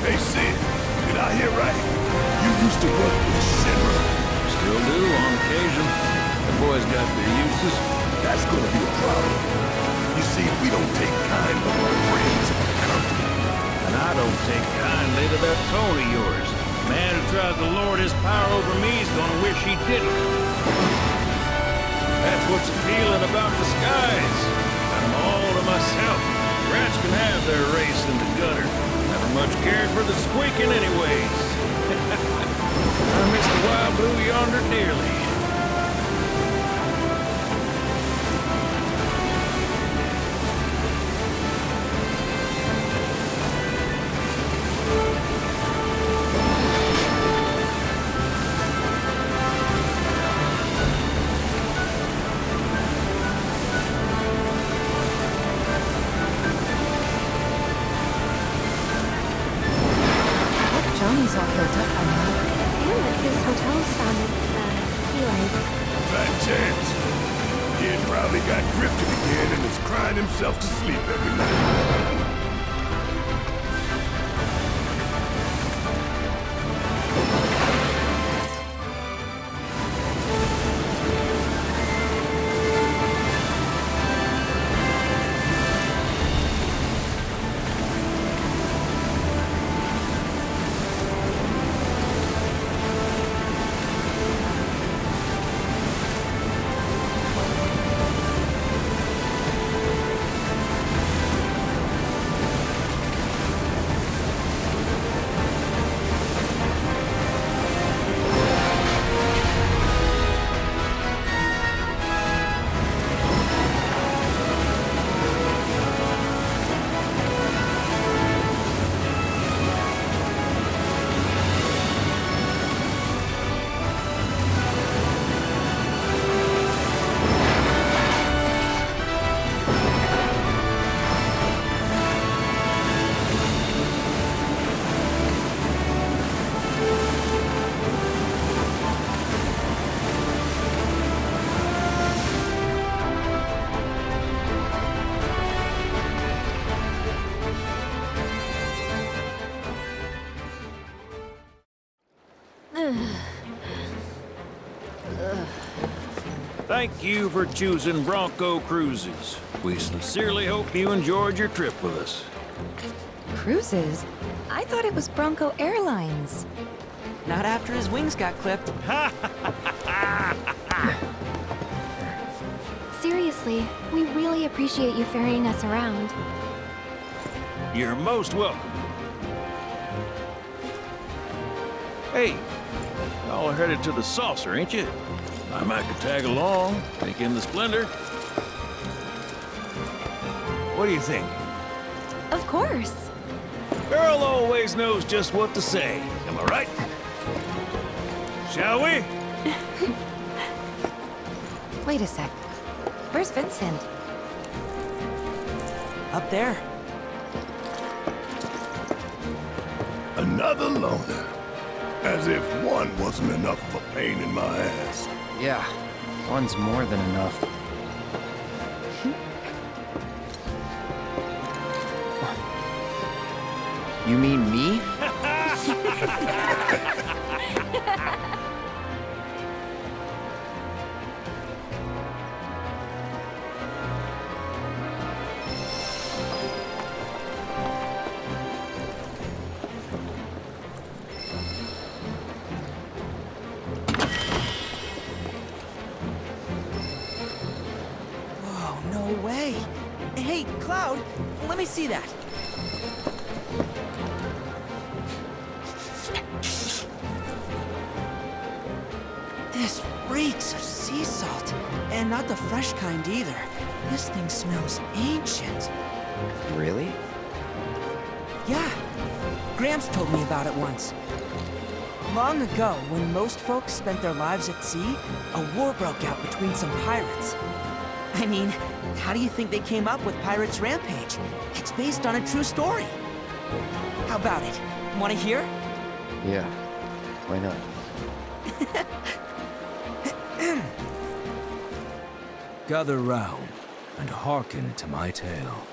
Hey, Sid, did I hear right? You used to work with Shimmer. Still do, on occasion. The boys got their uses. That's gonna be a problem. You see, we don't take kind of our friends are company. And I don't take kindly to that tone of yours. The man who tries to lord his power over me is gonna wish he didn't. That's what's appealing about the skies. I'm all to myself. Rats can have their race in the gutter. Never much cared for the squeaking anyways. I miss the wild blue yonder dearly. Johnny's all built up by now. And that his hotel's found its, sea lights. Fat chance. Kid probably got grifted again and is crying himself to sleep every night. Thank you for choosing Bronco Cruises. We sincerely hope you enjoyed your trip with us. Cruises? I thought it was Bronco Airlines. Not after his wings got clipped. Seriously, we really appreciate you ferrying us around. You're most welcome. Hey, y'all are headed to the saucer, ain't you? I might could tag along, take in the splendor. What do you think? Of course. Girl always knows just what to say. Am I right? Shall we? Wait a sec. Where's Vincent? Up there. Another loner. As if one wasn't enough of a pain in my ass. Yeah, one's more than enough. You mean me? Whoa, no way. Hey, Cloud, let me see that. This reeks of sea salt. And not the fresh kind either. This thing smells ancient. Really? Yeah. Gramps told me about it once. Long ago, when most folks spent their lives at sea, a war broke out between some pirates. I mean, how do you think they came up with Pirates Rampage? It's based on a true story. How about it? Want to hear? Yeah. Why not? Gather round and hearken to my tale.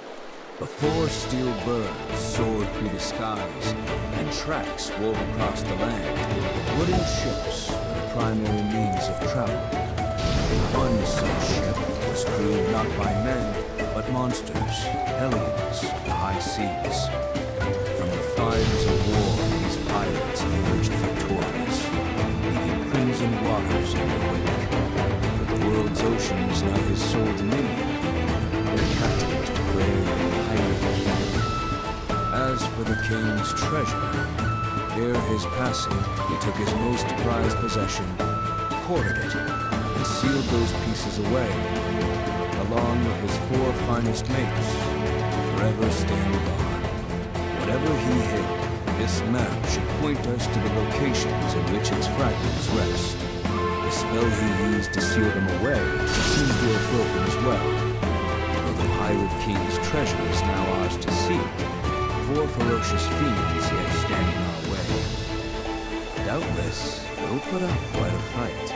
Before steel birds soared through the skies and tracks wove across the land, wooden ships were the primary means of travel. One such ship was crewed not by men, but monsters, hellions, the high seas. From the fires of war, these pirates emerged victorious, leaving crimson waters in their wake. But the world's oceans now his sole dominion. Their captain was declared pirate king. As for the king's treasure, ere his passing, he took his most prized possession, hoarded it, and sealed those pieces away, along with his 4 finest mates, to forever stand guard. Whatever he hid, this map should point us to the locations in which its fragments rest. The spell he used to seal them away seems to have broken as well. Though the Pirate King's treasure is now ours to seek, 4 ferocious fiends yet stand in our way. Doubtless, they'll put up quite a fight.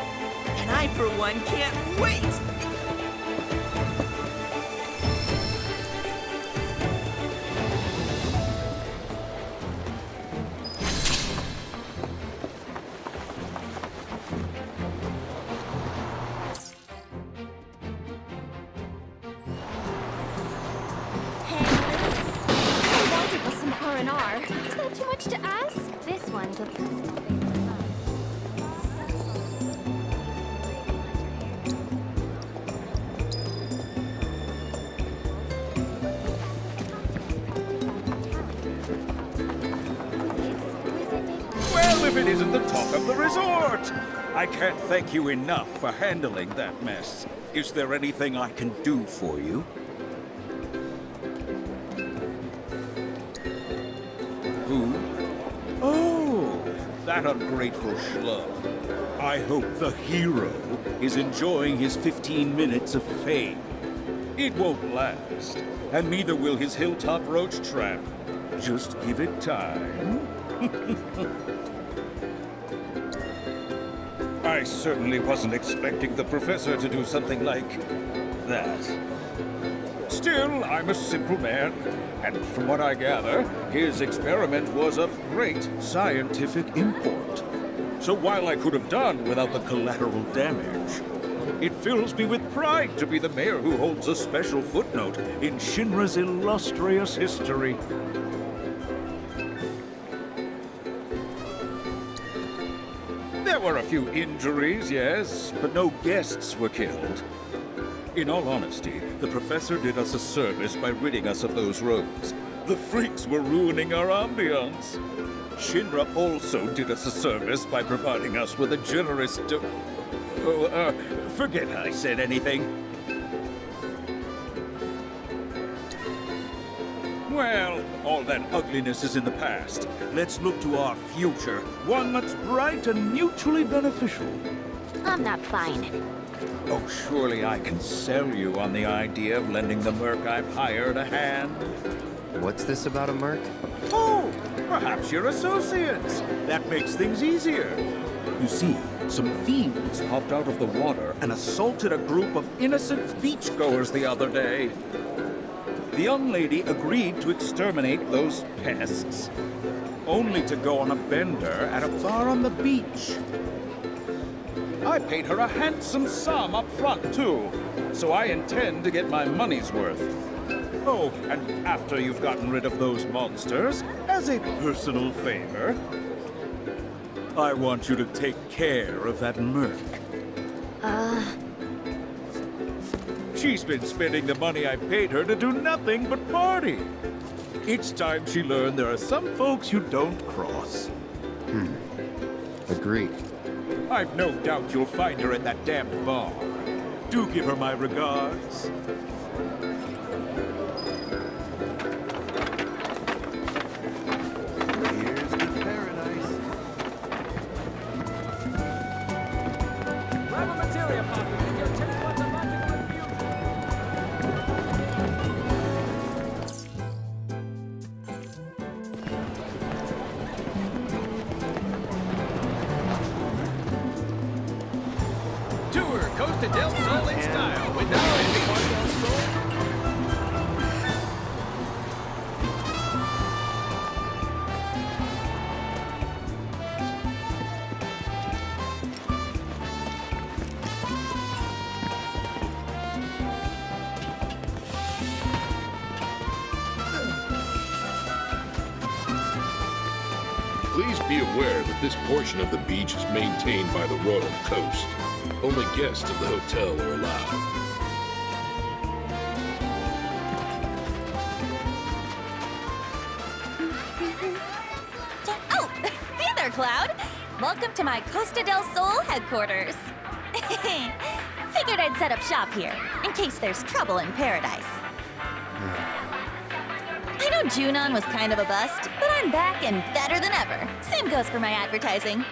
And I, for one, can't wait! I wanted was some R&R. Is that too much to ask? This one's a personal favorite. Well, if it isn't the talk of the resort! I can't thank you enough for handling that mess. Is there anything I can do for you? Who? Oh, that ungrateful schlub. I hope the hero is enjoying his 15 minutes of fame. It won't last, and neither will his hilltop roach trap. Just give it time. I certainly wasn't expecting the professor to do something like that. Still, I'm a simple man, and from what I gather, his experiment was of great scientific import. So while I could have done without the collateral damage, it fills me with pride to be the mayor who holds a special footnote in Shinra's illustrious history. There were a few injuries, yes, but no guests were killed. In all honesty, the professor did us a service by ridding us of those roads. The freaks were ruining our ambiance. Shinra also did us a service by providing us with a generous forget I said anything. Well, all that ugliness is in the past. Let's look to our future, one that's bright and mutually beneficial. I'm not buying it. Oh, surely I can sell you on the idea of lending the merc I've hired a hand. What's this about a merc? Oh, perhaps you're associates. That makes things easier. You see, some fiends popped out of the water and assaulted a group of innocent beachgoers the other day. The young lady agreed to exterminate those pests, only to go on a bender at a bar on the beach. I paid her a handsome sum up front, too, so I intend to get my money's worth. Oh, and after you've gotten rid of those monsters, as a personal favor, I want you to take care of that merc. She's been spending the money I paid her to do nothing but party. It's time she learned there are some folks you don't cross. Agreed. I've no doubt you'll find her at that damned bar. Do give her my regards. Here's the paradise. Grab a materia pocket and you'll take what's a magical infusion. Tour Costa del Sol in style with now Please be aware that this portion of the beach is maintained by the Royal Coast. Only guests of the hotel are allowed. Oh, hey there, Cloud. Welcome to my Costa del Sol headquarters. Figured I'd set up shop here, in case there's trouble in paradise. I know Junon was kind of a bust, but I'm back and better than ever. Same goes for my advertising.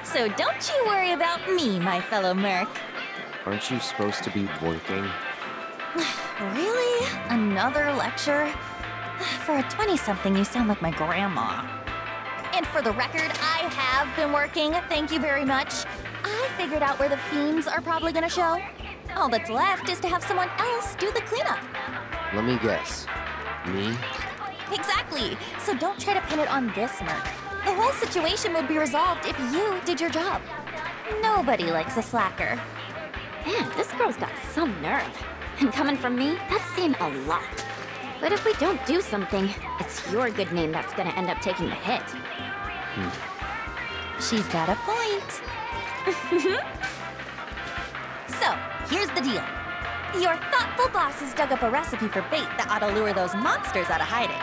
So don't you worry about me, my fellow merc. Aren't you supposed to be working? Really? Another lecture? For a 20-something, you sound like my grandma. And for the record, I have been working, thank you very much. I figured out where the fiends are probably gonna show. All that's left is to have someone else do the cleanup. Let me guess. Me? Exactly. So don't try to pin it on this merc. The whole situation would be resolved if you did your job. Nobody likes a slacker. Man, this girl's got some nerve. And coming from me, that's saying a lot. But if we don't do something, it's your good name that's gonna end up taking the hit. She's got a point. So, here's the deal. Your thoughtful bosses dug up a recipe for bait that ought to lure those monsters out of hiding.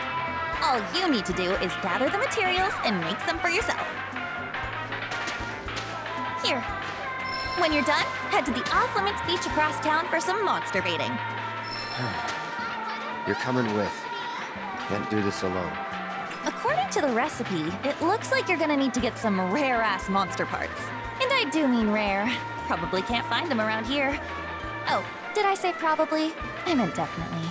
All you need to do is gather the materials and make some for yourself. Here. When you're done, head to the off-limits beach across town for some monster baiting. You're coming with. Can't do this alone. According to the recipe, it looks like you're gonna need to get some rare-ass monster parts. And I do mean rare. Probably can't find them around here. Oh, did I say probably? I meant definitely.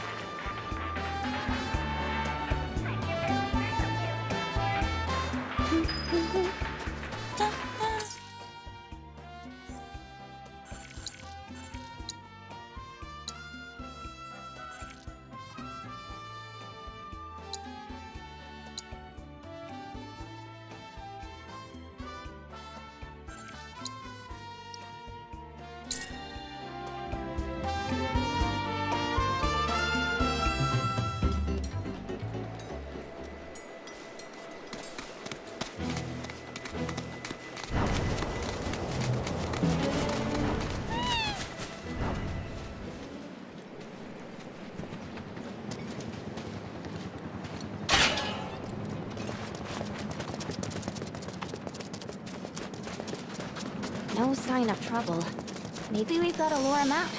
No sign of trouble. Maybe we've got to lure him out.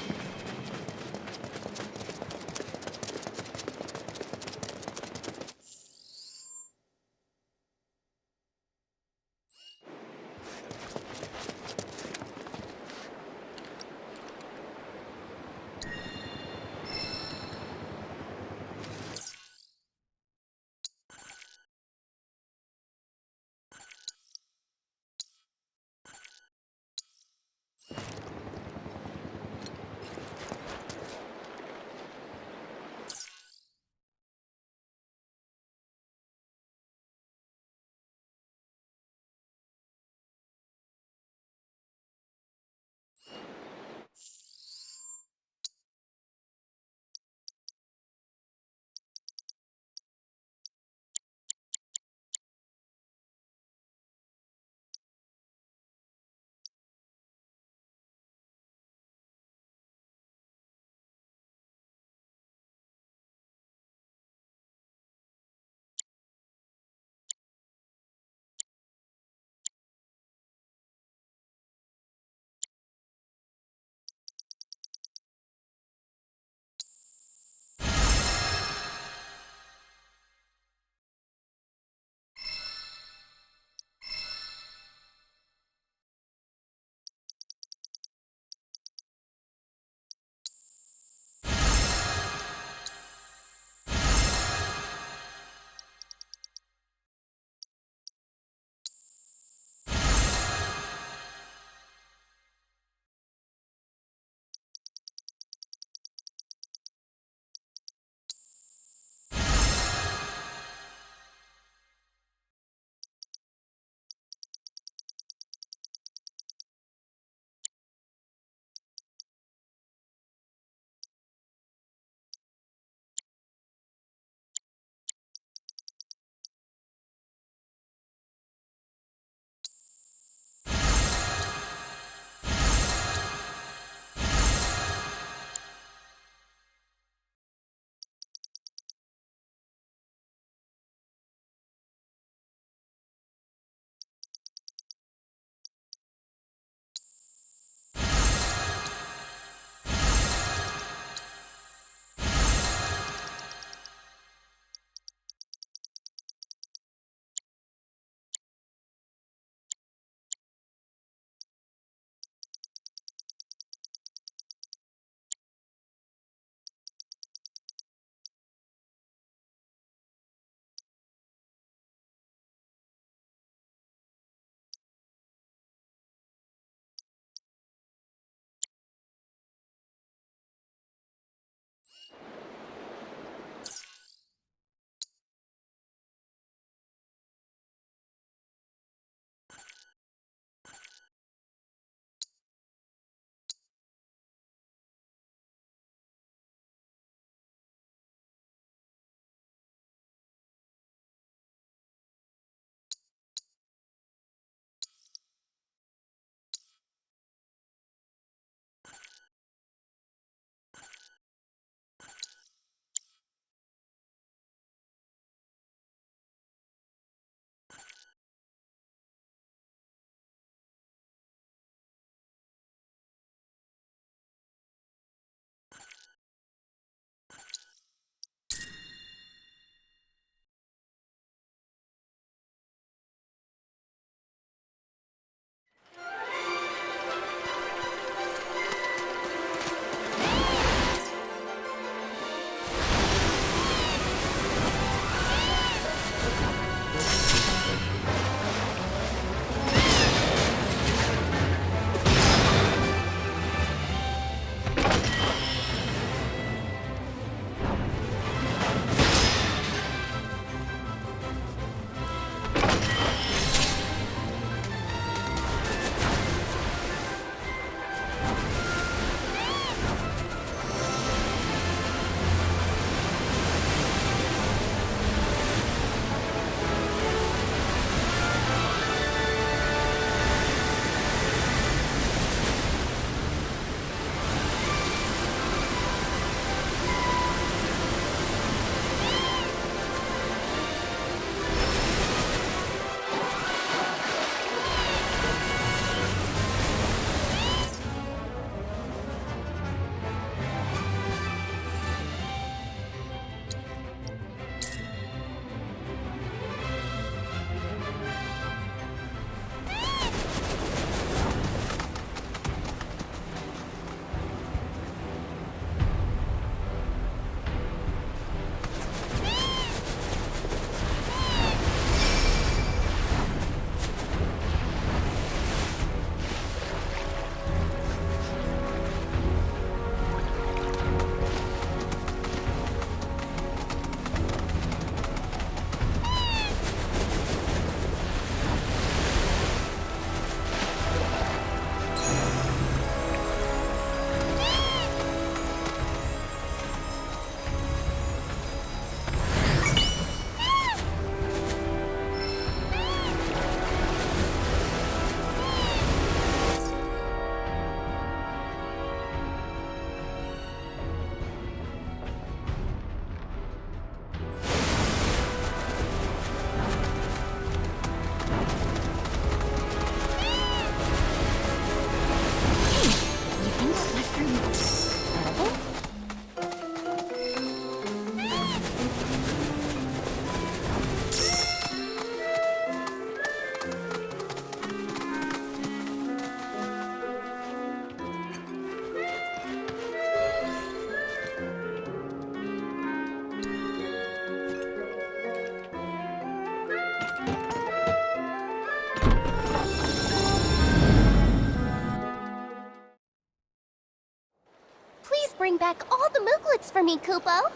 check all the mooglets for me, Kupo.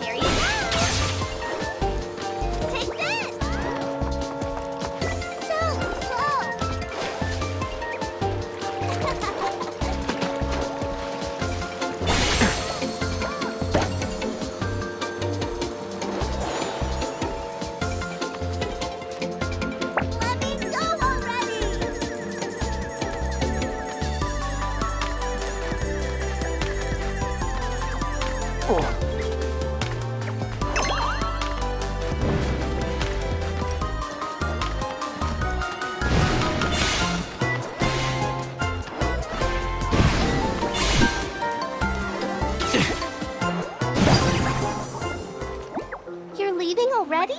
Here you go! Take this! So slow! Let me go already! You're leaving already?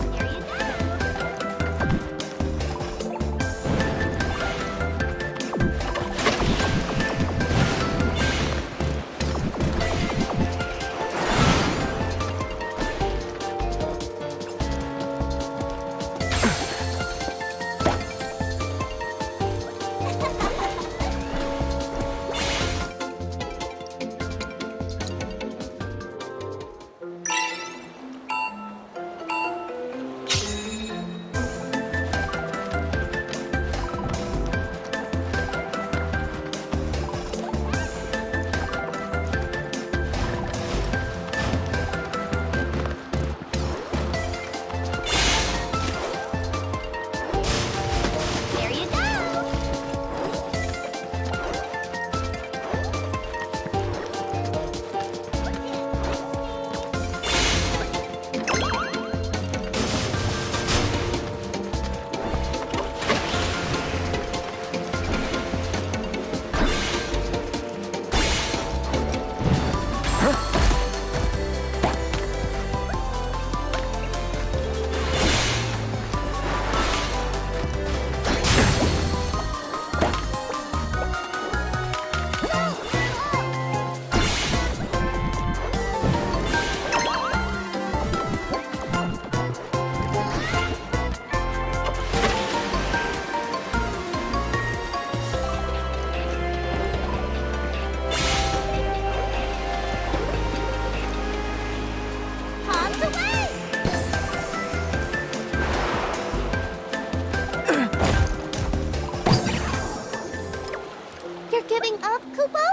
Here you go! Here you go! Pawns away! You're giving up, Kupo?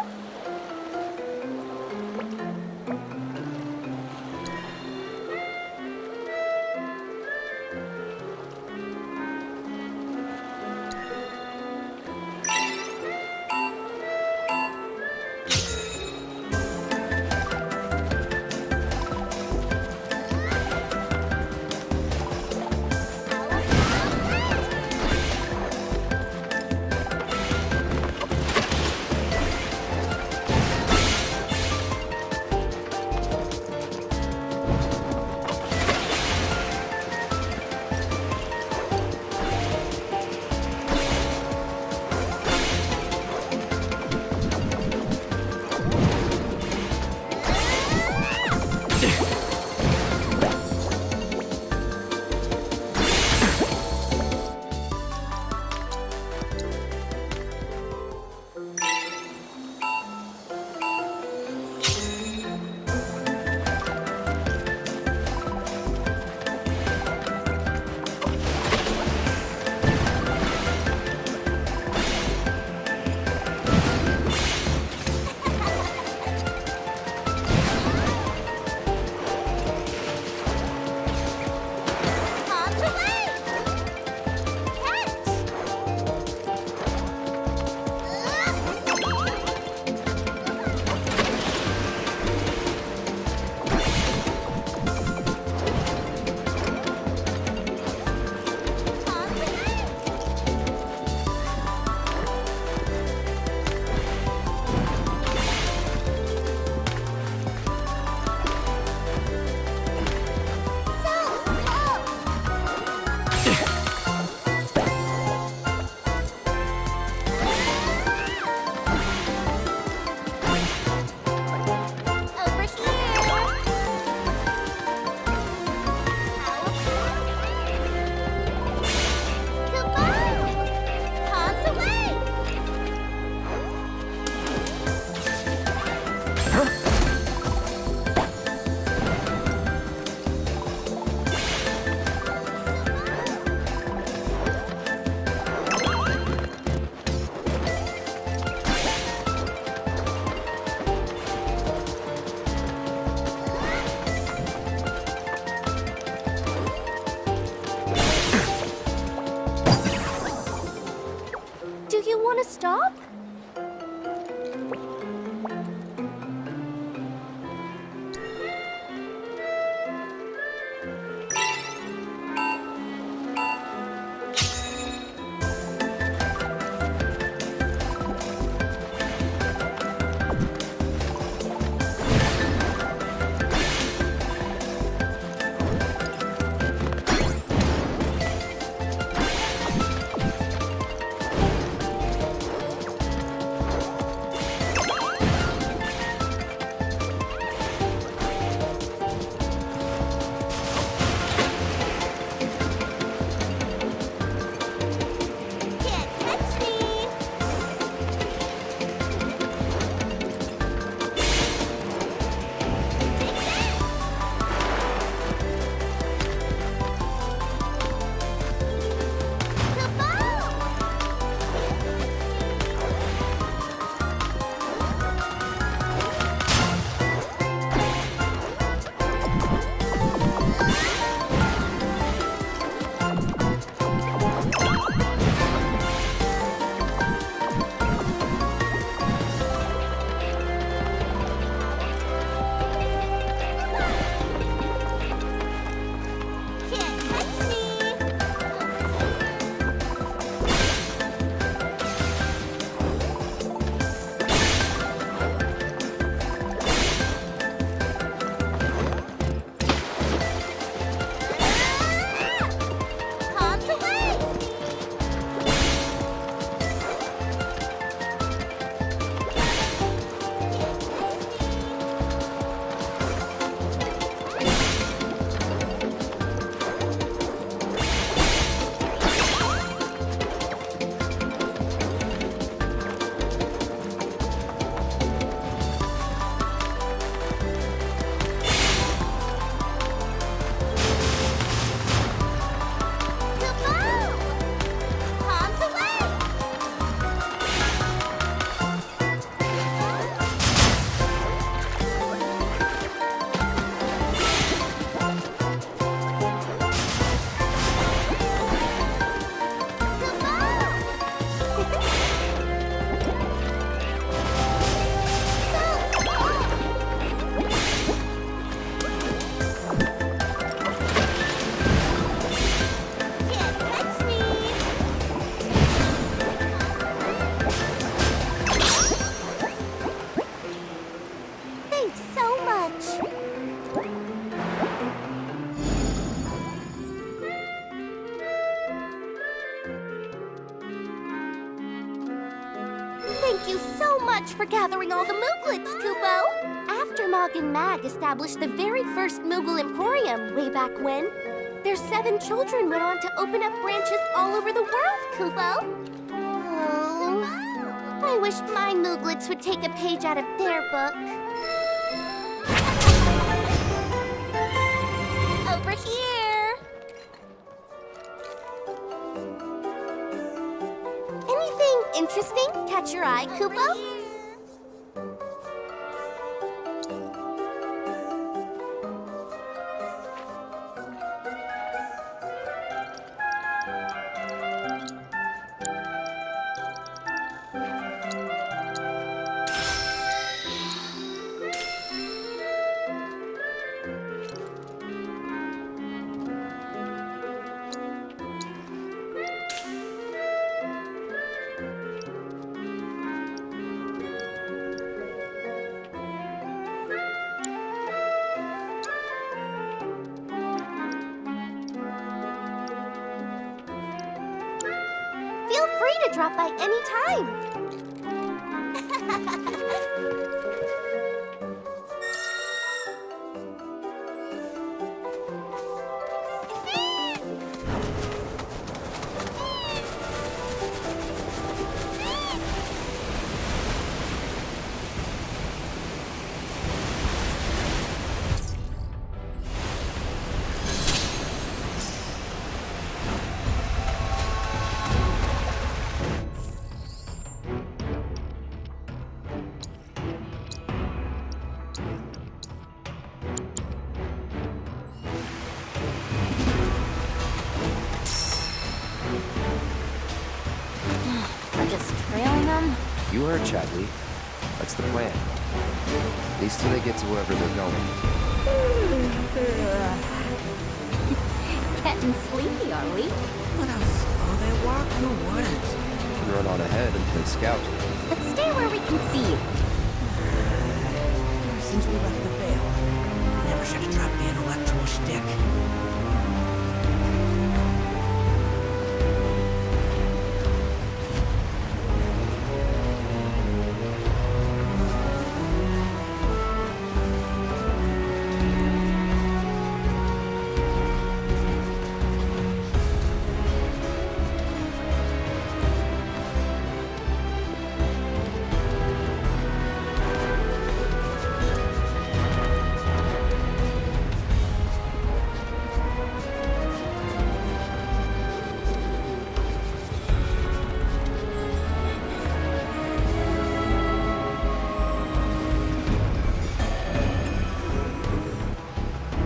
Thank you so much for gathering all the Mooglets, Kupo! After Mog and Mag established the very first Moogle Emporium way back when, their 7 children went on to open up branches all over the world, Kupo. Oh, I wish my Mooglets would take a page out of their book. Over here! Anything interesting catch your eye, Kupo? Feel free to drop by any time. We're just trailing them? You heard Chadley. That's the plan. At least till they get to wherever they're going. Getting sleepy, are we? What else? Oh, they walk? Who wouldn't? Can run on ahead and play scout. Let's stay where we can see you. Since we left the Veil, never should have dropped the intellectual shtick.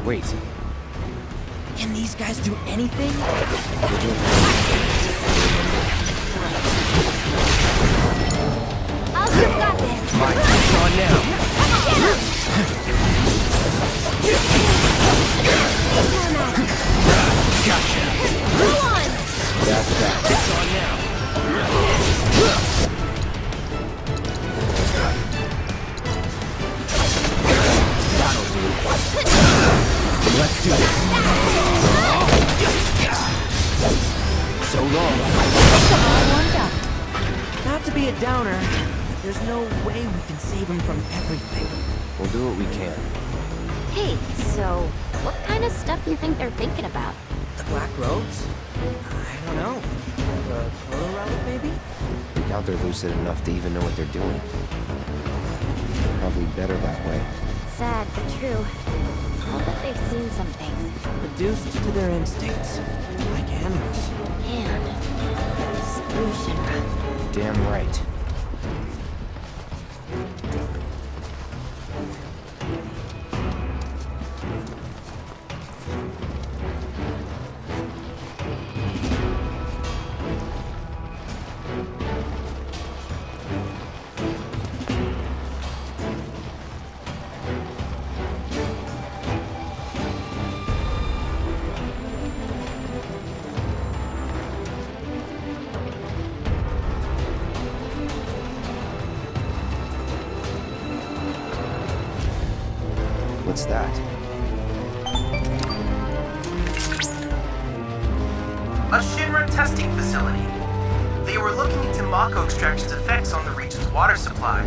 Wait. Can these guys do anything? Oscar's got this. My time's on now. Gotcha. Go on! That's that. It's on now. That'll do. Let's do this. So long. Not to be a downer, but there's no way we can save him from everything. We'll do what we can. Hey, so what kind of stuff you think they're thinking about? The Black Robes? I don't know. The Proto Relic, maybe? I doubt they're lucid enough to even know what they're doing. Probably better that way. Sad but true. I'll bet they've seen some things. Reduced to their instincts, like animals. Man, screw Shinra. Damn right. What's that? A Shinra testing facility. They were looking into Mako extraction's effects on the region's water supply.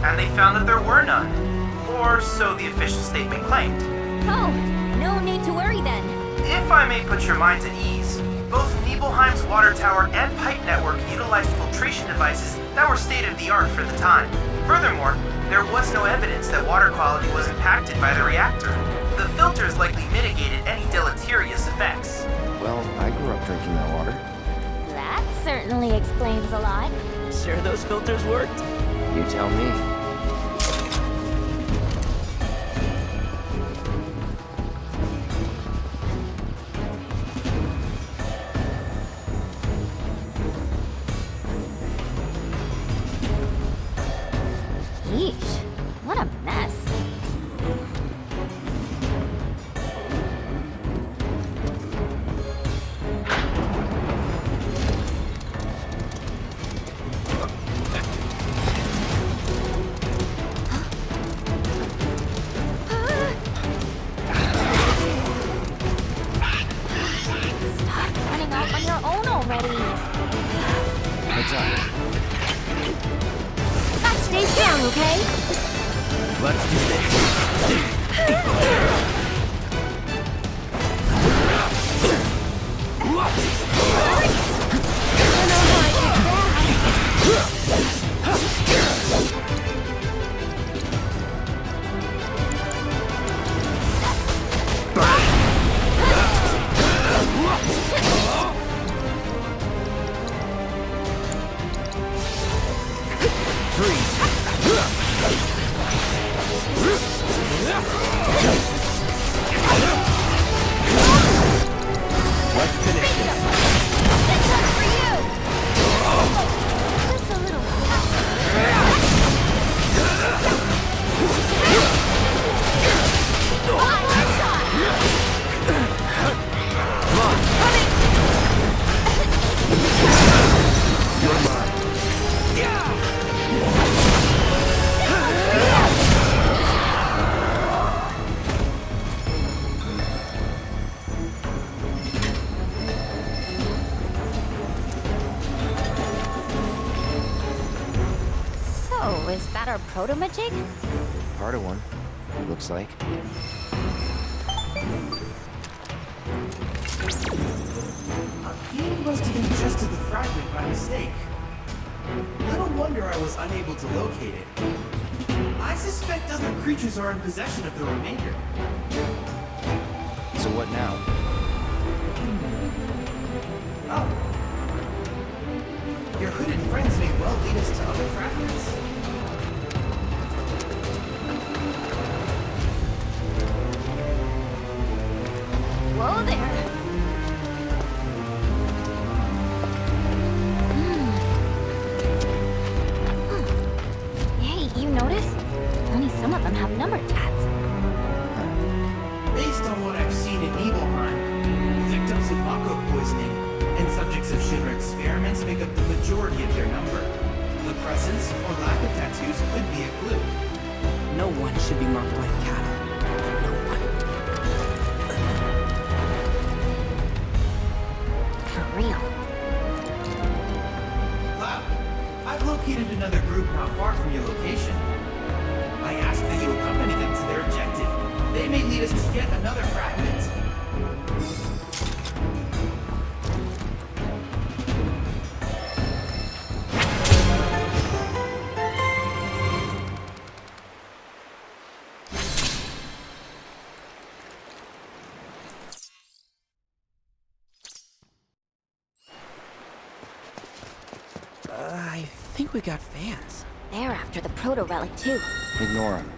And they found that there were none. Or so the official statement claimed. Oh, no need to worry then. If I may put your minds at ease, both Nibelheim's water tower and pipe network utilized filtration devices that were state-of-the-art for the time. Furthermore, there was no evidence that water quality was impacted by the reactor. The filters likely mitigated any deleterious effects. Well, I grew up drinking that water. That certainly explains a lot. Sure those filters worked? You tell me. Yeesh, what a mess. Stop running off on your own already. What's up? Stay strong, okay? Let's do this. Is that our proto-majig? Part of one, looks like. He must have ingested the fragment by mistake. Little wonder I was unable to locate it. I suspect other creatures are in possession of the remainder. So what now? Oh. Your hooded friends may well lead us to other fragments. Whoa there. Hey, you notice? Only some of them have number tats. Based on what I've seen in Nibelheim, victims of Mako poisoning and subjects of Shinra experiments make up the majority of their number. The presence or lack of tattoos could be a clue. No one should be marked like cattle. No one. For real. Cloud, I've located another group not far from your location. I ask that you accompany them to their objective. They may lead us to yet another fragment. I think we got fans. They're after the proto-relic too. Ignore him.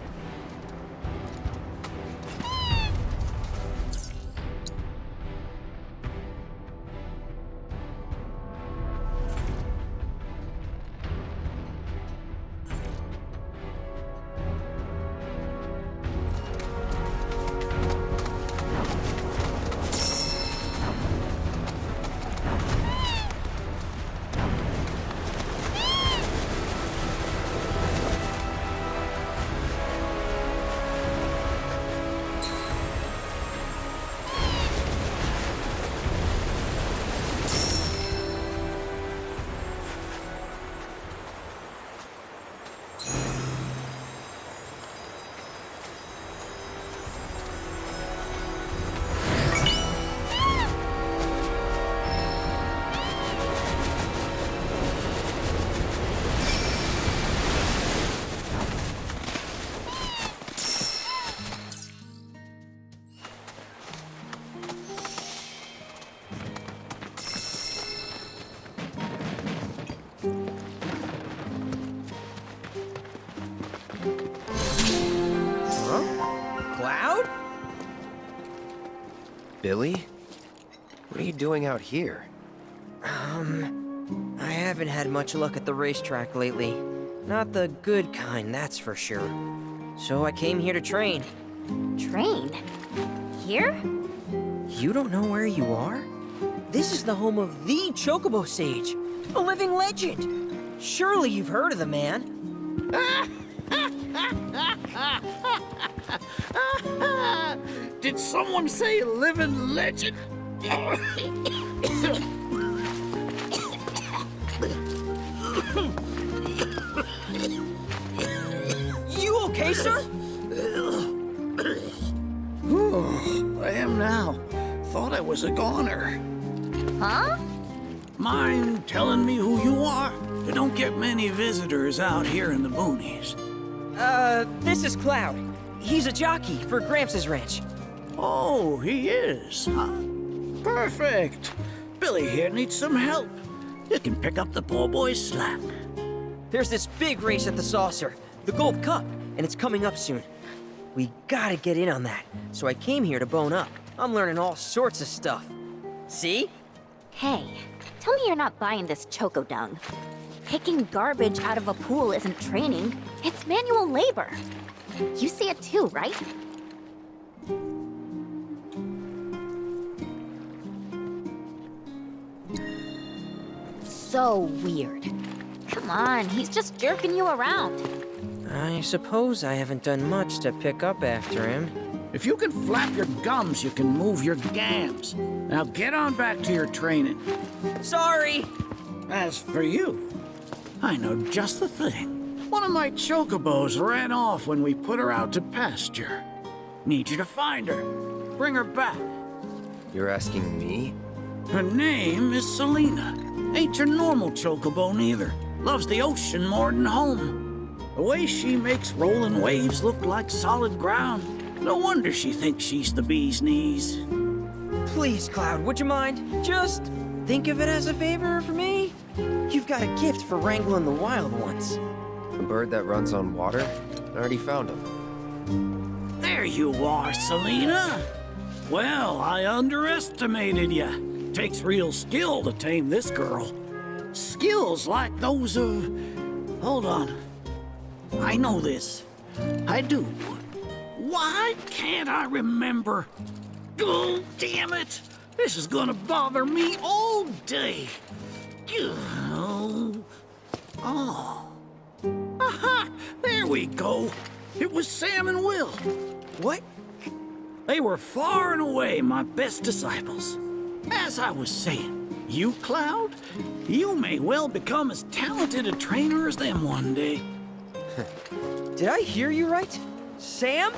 Billy? What are you doing out here? I haven't had much luck at the racetrack lately. Not the good kind, that's for sure. So I came here to train. Train? Here? You don't know where you are? This is the home of the Chocobo Sage, a living legend. Surely you've heard of the man. Did someone say living legend? You okay, sir? I am now. Thought I was a goner. Huh? Mind telling me who you are? There don't get many visitors out here in the boonies. This is Cloud. He's a jockey for Gramps' ranch. Oh, he is, huh? Perfect. Billy here needs some help. You can pick up the poor boy's slack. There's this big race at the Saucer, the Gold Cup, and it's coming up soon. We gotta get in on that, so I came here to bone up. I'm learning all sorts of stuff. See? Hey, tell me you're not buying this choco dung. Picking garbage out of a pool isn't training, it's manual labor. You see it too, right? So weird. Come on, he's just jerking you around. I suppose I haven't done much to pick up after him. If you can flap your gums, you can move your gams. Now get on back to your training. Sorry! As for you, I know just the thing. One of my chocobos ran off when we put her out to pasture. Need you to find her. Bring her back. You're asking me? Her name is Selena. Ain't your normal chocobo neither. Loves the ocean more than home. The way she makes rolling waves look like solid ground. No wonder she thinks she's the bee's knees. Please, Cloud, would you mind? Just think of it as a favor for me. You've got a gift for wrangling the wild ones. A bird that runs on water? I already found him. There you are, Selena. Well, I underestimated you. Takes real skill to tame this girl. Skills like those of... Hold on. I know this. I do. Why can't I remember? Oh, damn it! This is gonna bother me all day. Oh. Aha! There we go. It was Sam and Will. What? They were far and away my best disciples. As I was saying, you, Cloud, you may well become as talented a trainer as them one day. Did I hear you right? Sam?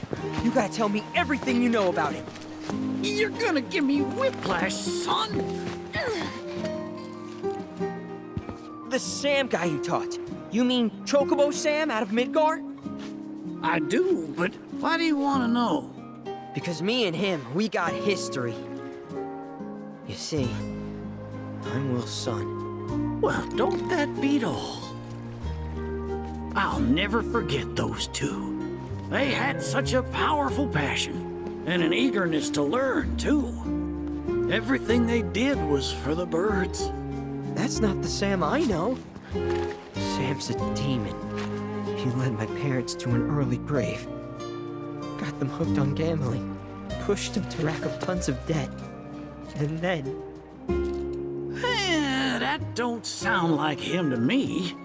You gotta tell me everything you know about him. You're gonna give me whiplash, son. The Sam guy you taught. You mean Chocobo Sam out of Midgar? I do, but why do you want to know? Because me and him, we got history. You see, I'm Will's son. Well, don't that beat all? I'll never forget those two. They had such a powerful passion, and an eagerness to learn, too. Everything they did was for the birds. That's not the Sam I know. Sam's a demon. He led my parents to an early grave. Got them hooked on gambling. Pushed them to rack up tons of debt. And then... That don't sound like him to me.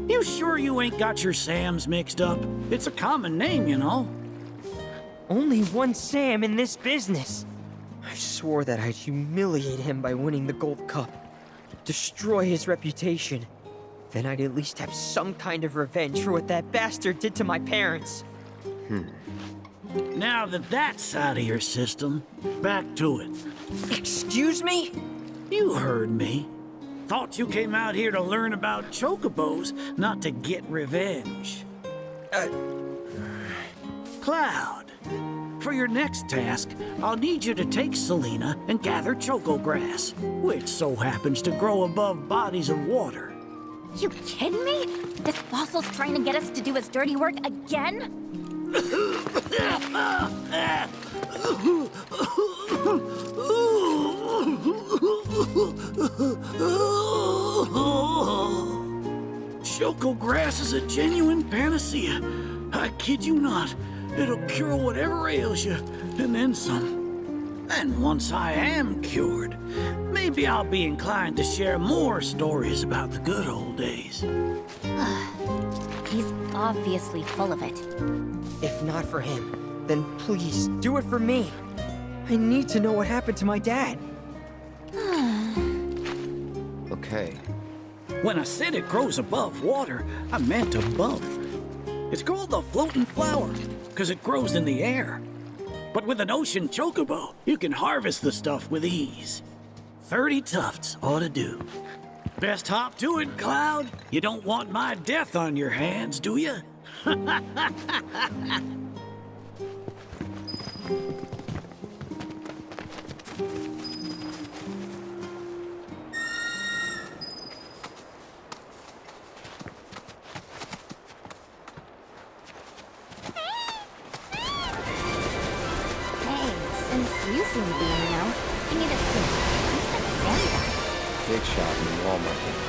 You sure you ain't got your Sams mixed up? It's a common name, you know. Only one Sam in this business. I swore that I'd humiliate him by winning the Gold Cup. Destroy his reputation. Then I'd at least have some kind of revenge for what that bastard did to my parents. Now that that's out of your system, back to it. Excuse me? You heard me. Thought you came out here to learn about chocobos, not to get revenge. Cloud, for your next task, I'll need you to take Selena and gather choco grass, which so happens to grow above bodies of water. You kidding me? This fossil's trying to get us to do his dirty work again? Choco grass is a genuine panacea. I kid you not. It'll cure whatever ails you, and then some. And once I am cured, maybe I'll be inclined to share more stories about the good old days. He's obviously full of it. If not for him, then please do it for me. I need to know what happened to my dad. Okay. When I said it grows above water, I meant above. It's called the floating flower, because it grows in the air. But with an ocean chocobo, you can harvest the stuff with ease. 30 tufts ought to do. Best hop to it, Cloud. You don't want my death on your hands, do you? You seem to be in the know. You need a scoop. Who's that Santa? Big shot in Walmart. This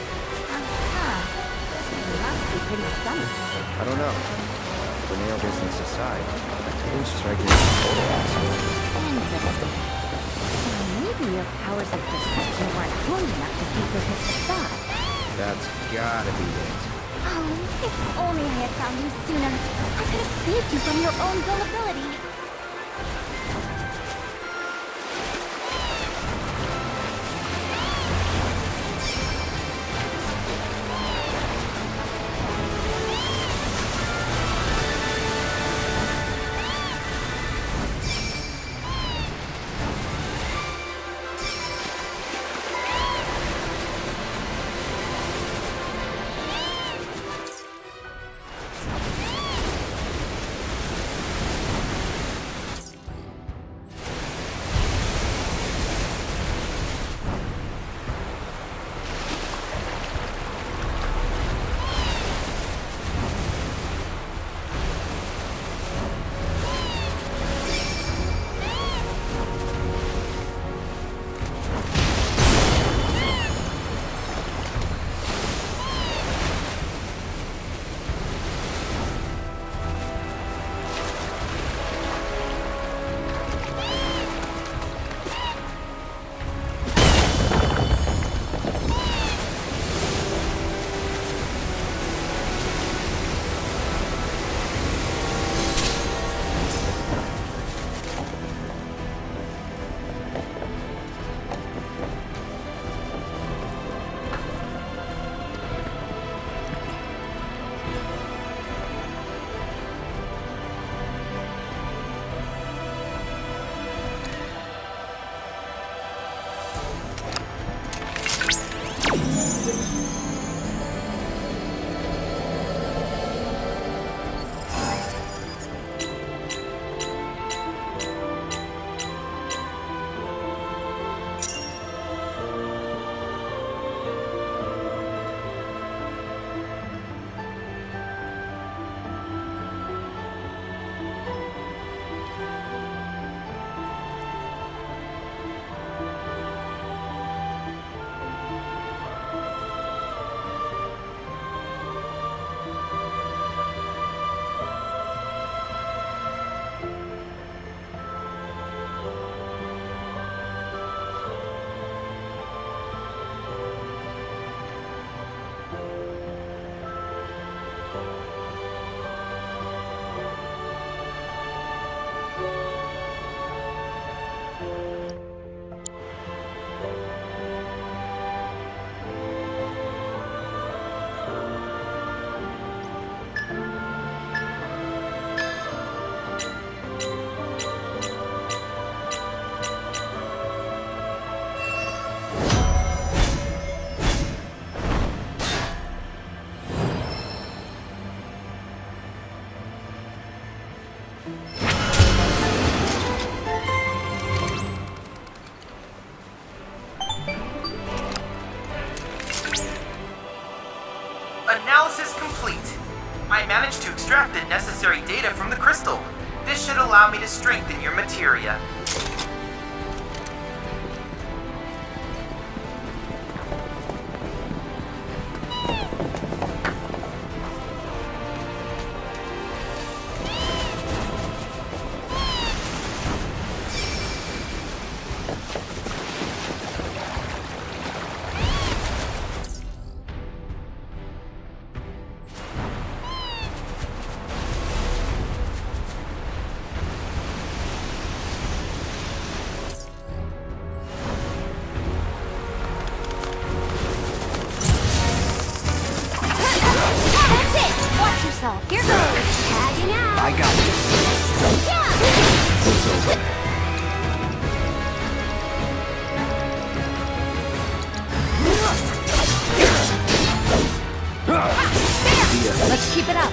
must be pretty scummy. I don't know. Tornado business aside, he didn't strike me as a total asshole. Interesting. So maybe your powers of perception weren't honed enough to see through his facade. That's gotta be it. Oh, if only I had found you sooner. I could have saved you from your own gullibility. Analysis complete. I managed to extract the necessary data from the crystal. This should allow me to strengthen your materia. Here goes. Tagging out. I got this. It's over. There! Let's keep it up.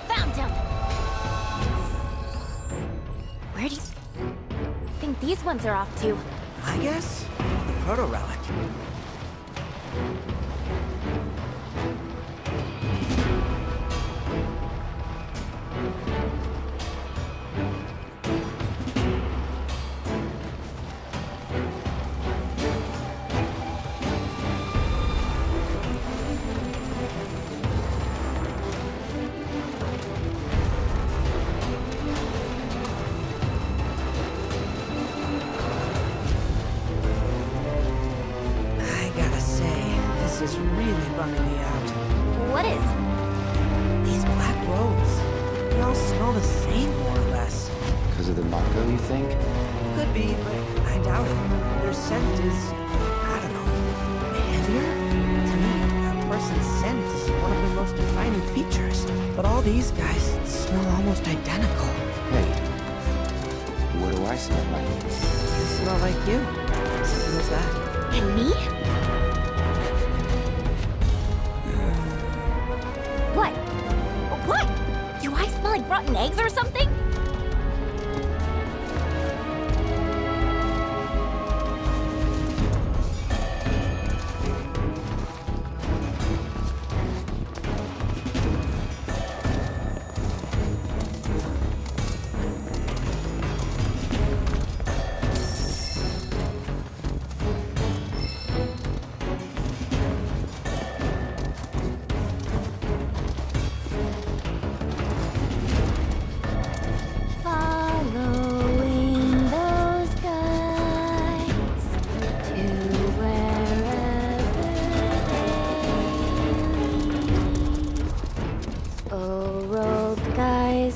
Found him! Where do you think these ones are off to? I guess the proto-relic. This is really bumming me out. What is? These black robes. They all smell the same, more or less. Because of the Mako, you think? Could be, but I doubt it. Their scent is, I don't know, heavier? To me, a person's scent is one of their most defining features. But all these guys smell almost identical. Hey, what do I smell like? You smell like you. Simple as that. And me? What? What? Do I smell like rotten eggs or something?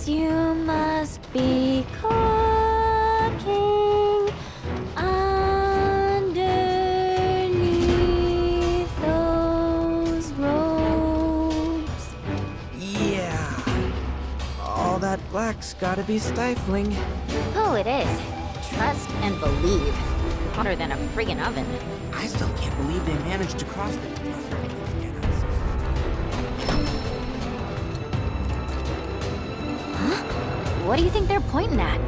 You must be cooking underneath those robes. Yeah. All that black's gotta be stifling. Oh, it is. Trust and believe. Hotter than a friggin' oven. I still can't believe they managed to cross the desert. What do you think they're pointing at?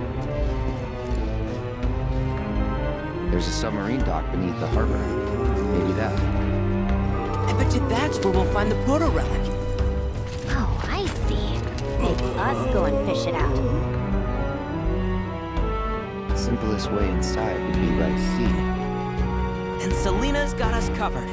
There's a submarine dock beneath the harbor. Maybe that. I bet you that's where we'll find the proto-relic. Oh, I see. Make us go and fish it out. The simplest way inside would be by sea. And Selena's got us covered.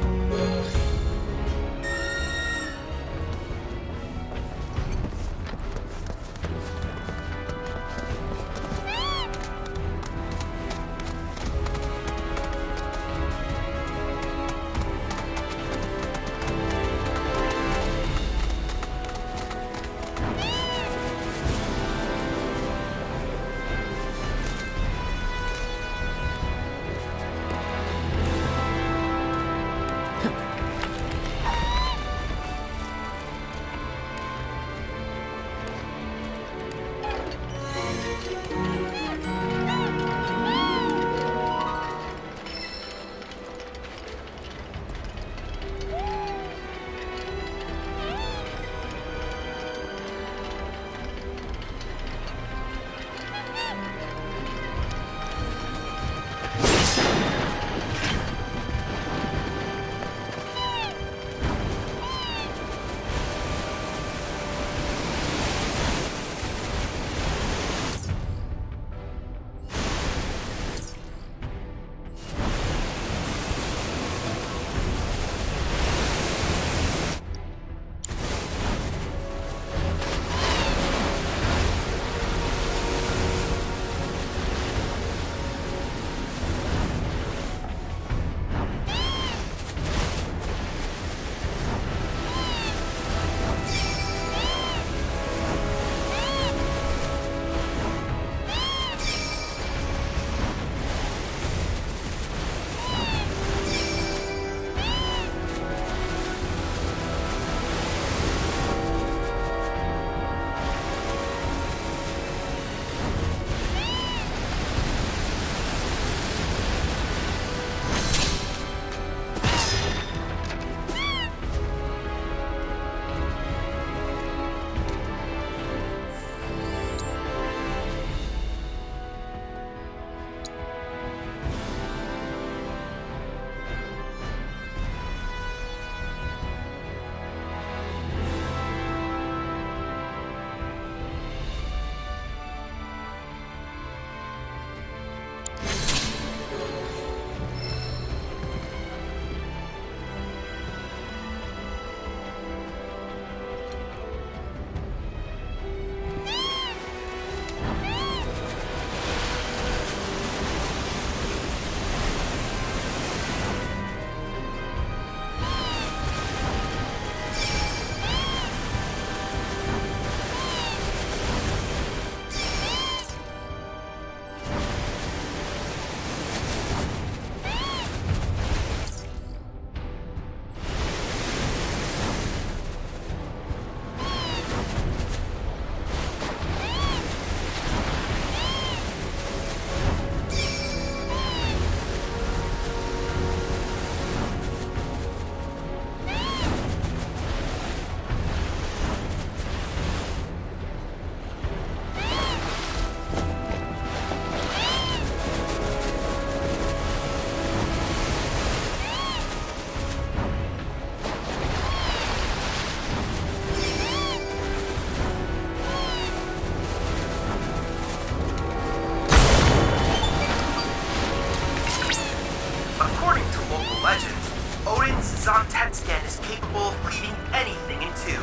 Quinn's Zontet scan is capable of cleaving anything in two,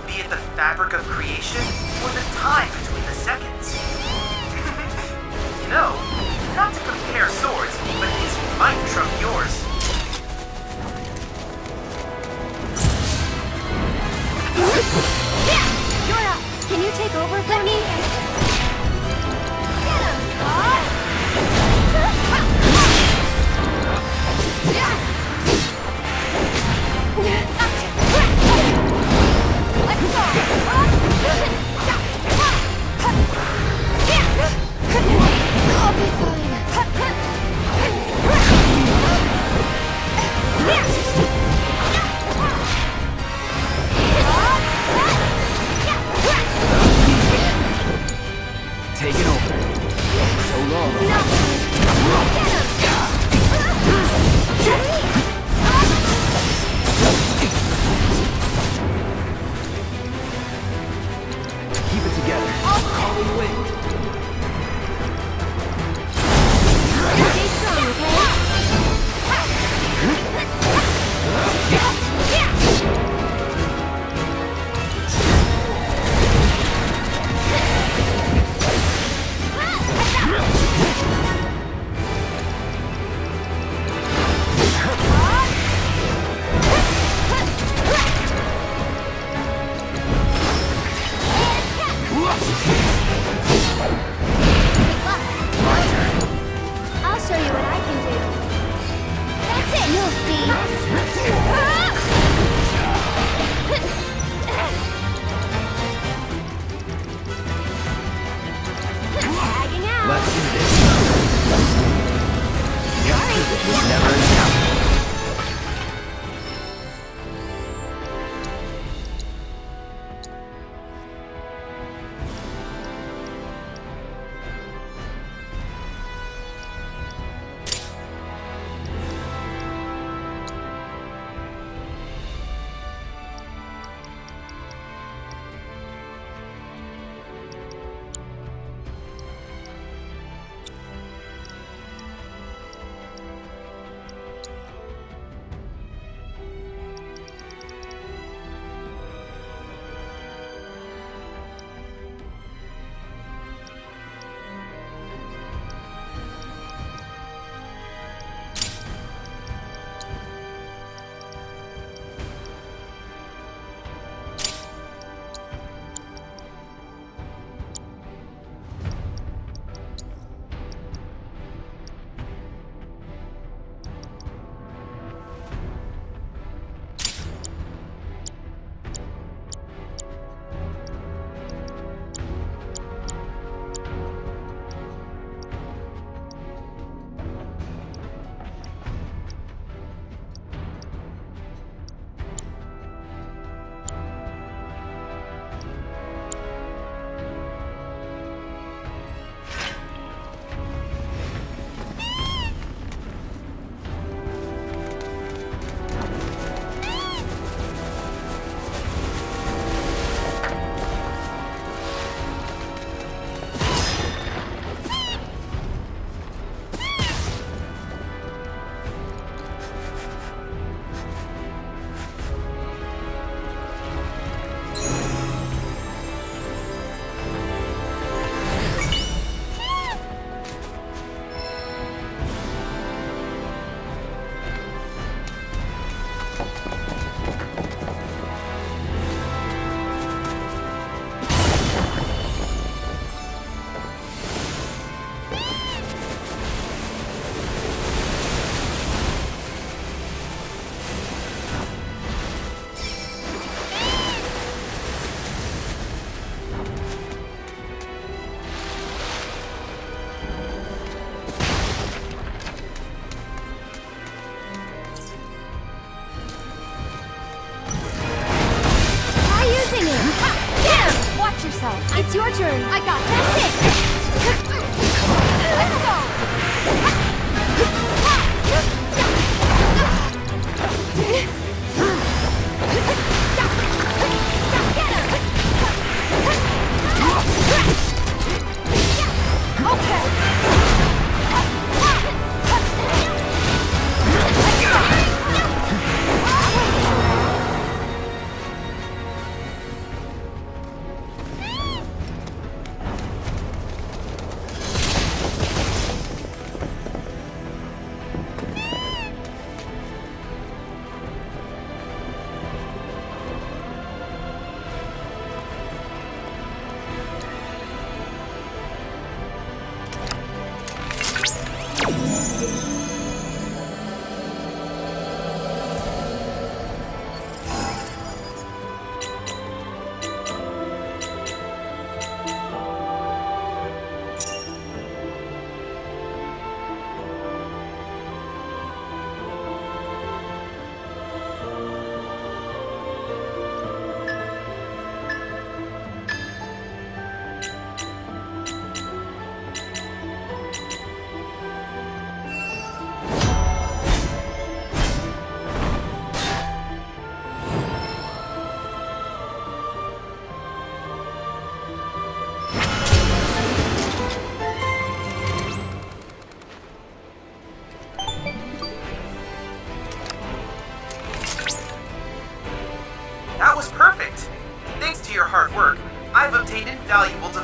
be it the fabric of creation or the time between the seconds. You know, not to compare swords, but his might trump yours. You're up. Can you take over for me? Get him! Let's go! I'll be fine. Take it over. So long. No! Get him! Keep it together. Calling wind. Stay strong, okay? I'll show you what I can do. That's it! You'll see! Tagging out! Let's do this. Never in doubt.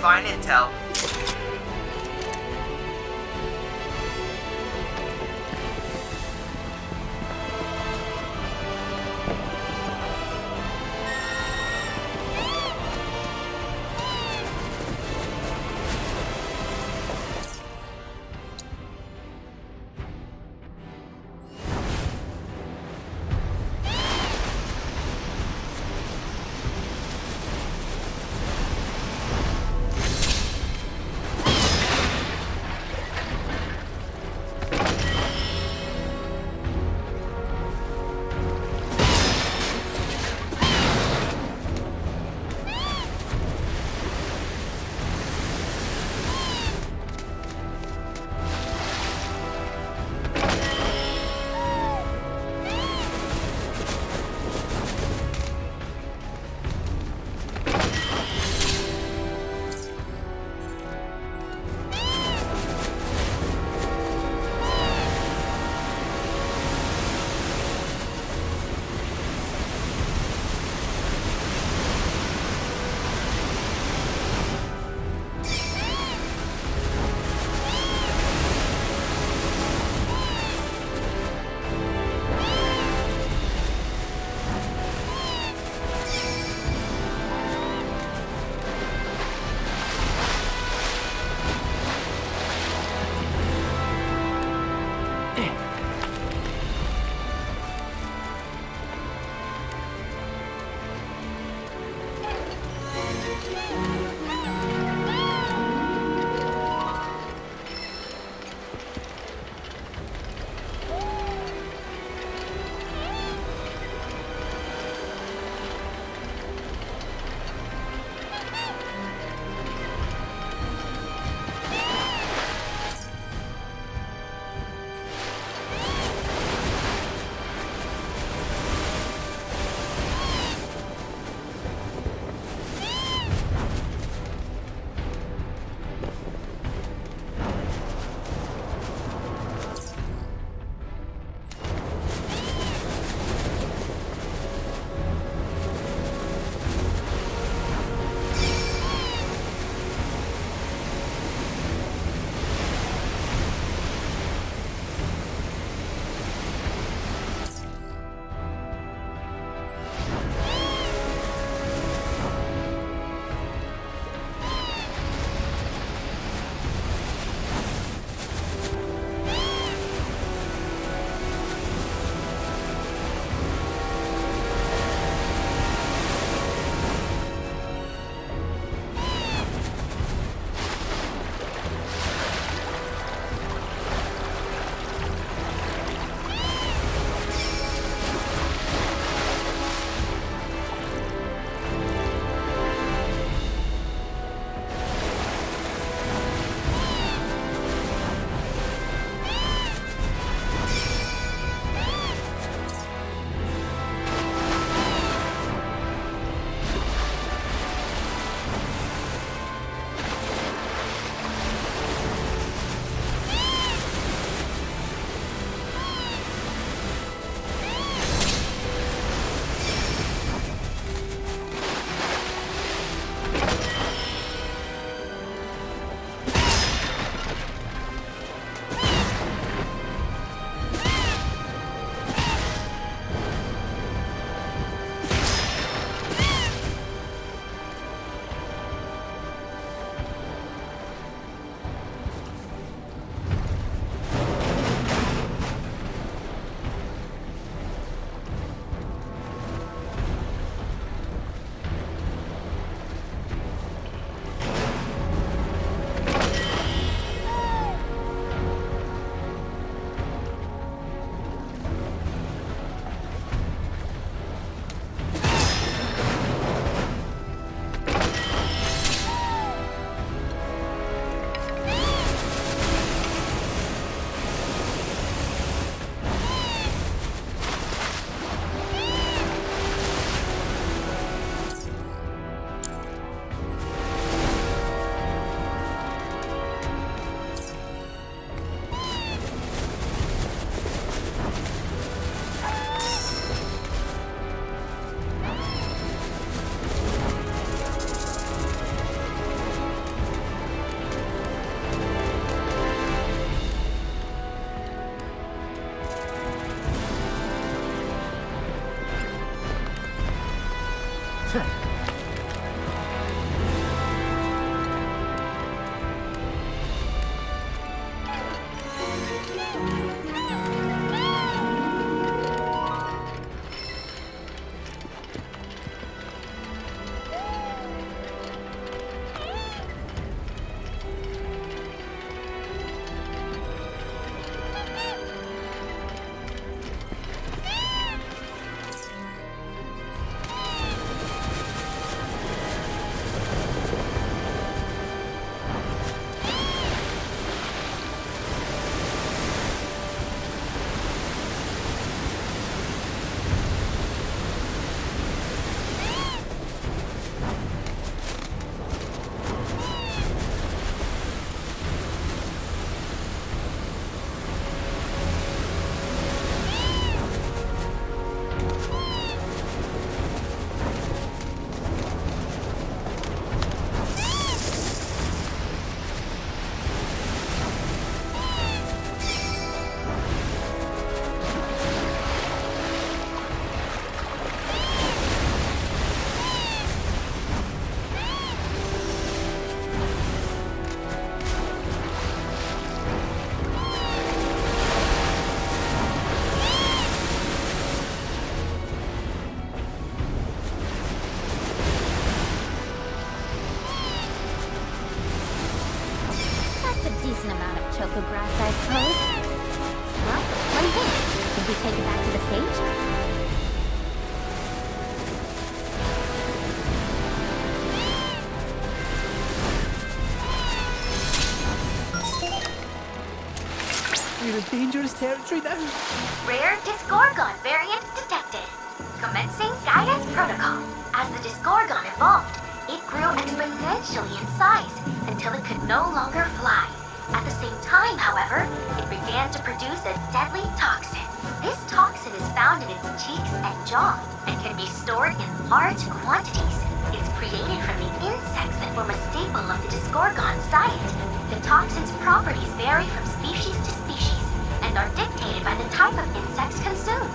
fine intel. That's a decent amount of choco grass, I suppose. Well, what do you think? Should we take it back to the stage? We're in dangerous territory now. Rare Disgorgon variant detected. Commencing guidance protocol. As the Disgorgon evolved, it grew exponentially in size until it could no longer fly. At the same time, however, it began to produce a deadly toxin. This toxin is found in its cheeks and jaw and can be stored in large quantities. It's created from the insects that form a staple of the Disgorgon's diet. The toxin's properties vary from species to species and are dictated by the type of insects consumed.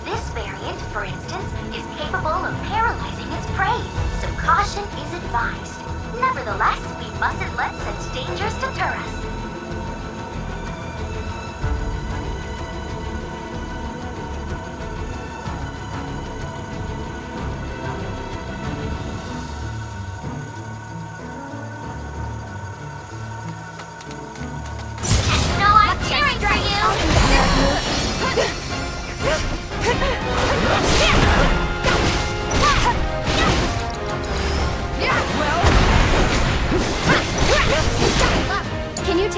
This variant, for instance, is capable of paralyzing its prey, so caution is advised. Nevertheless, we mustn't let such dangers deter us. No, I'm cheering for you! Can you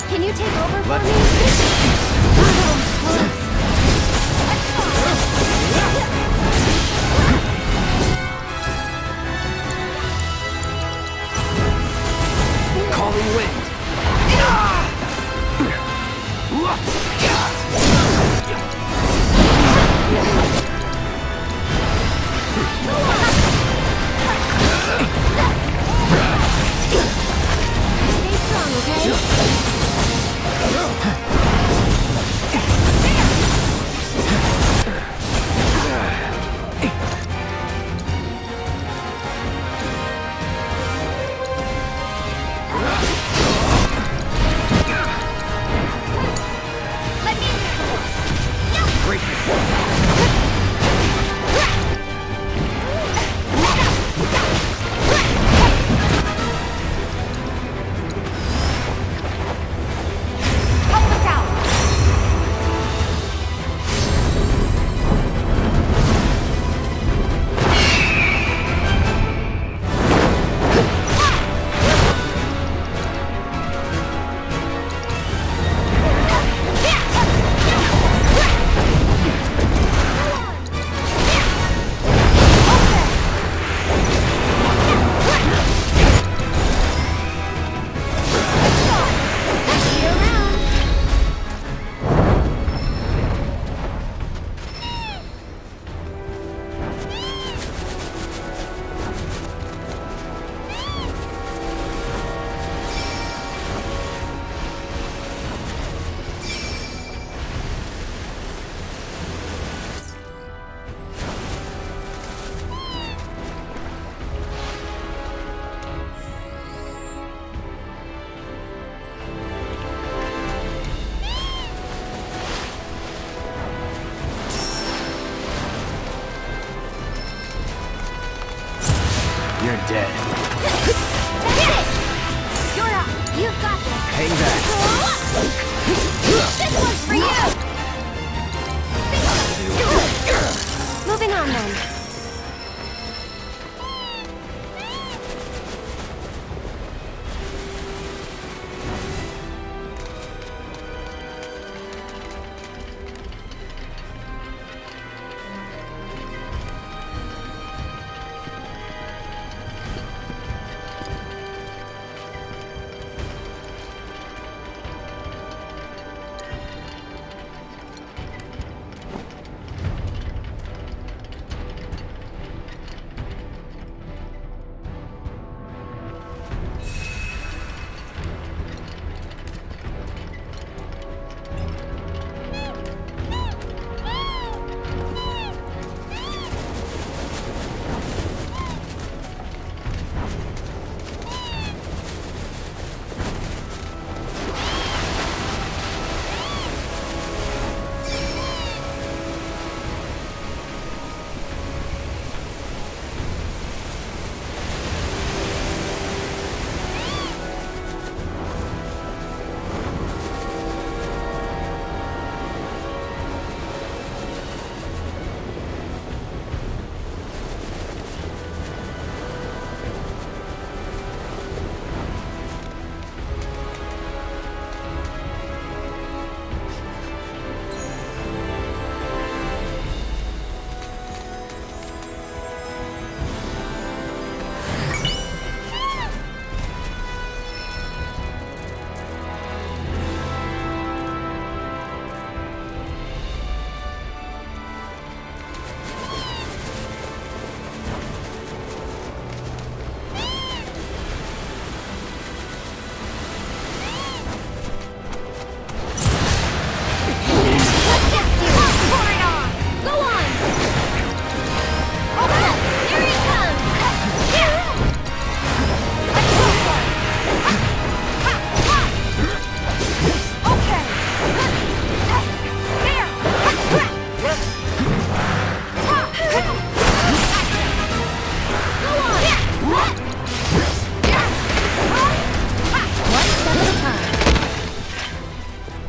Can you take over for me? Calling wind. Stay strong, okay?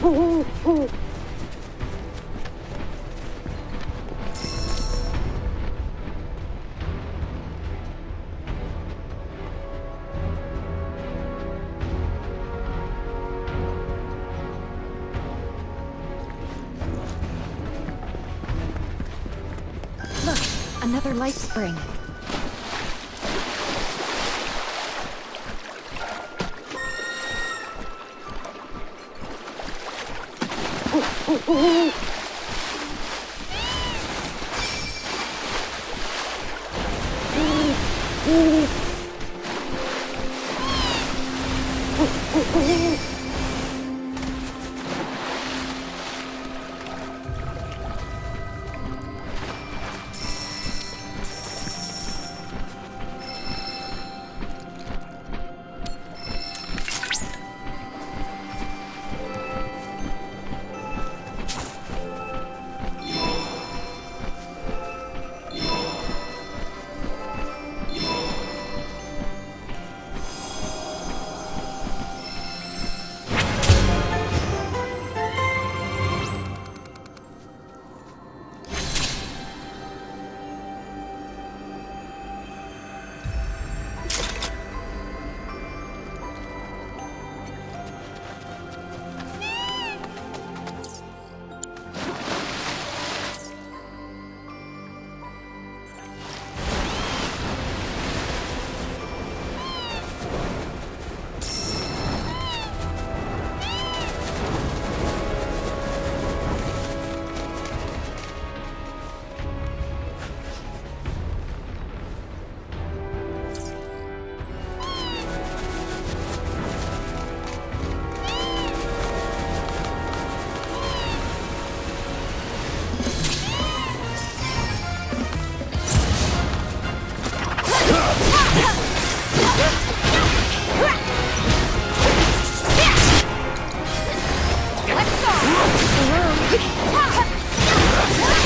Look, another light spring.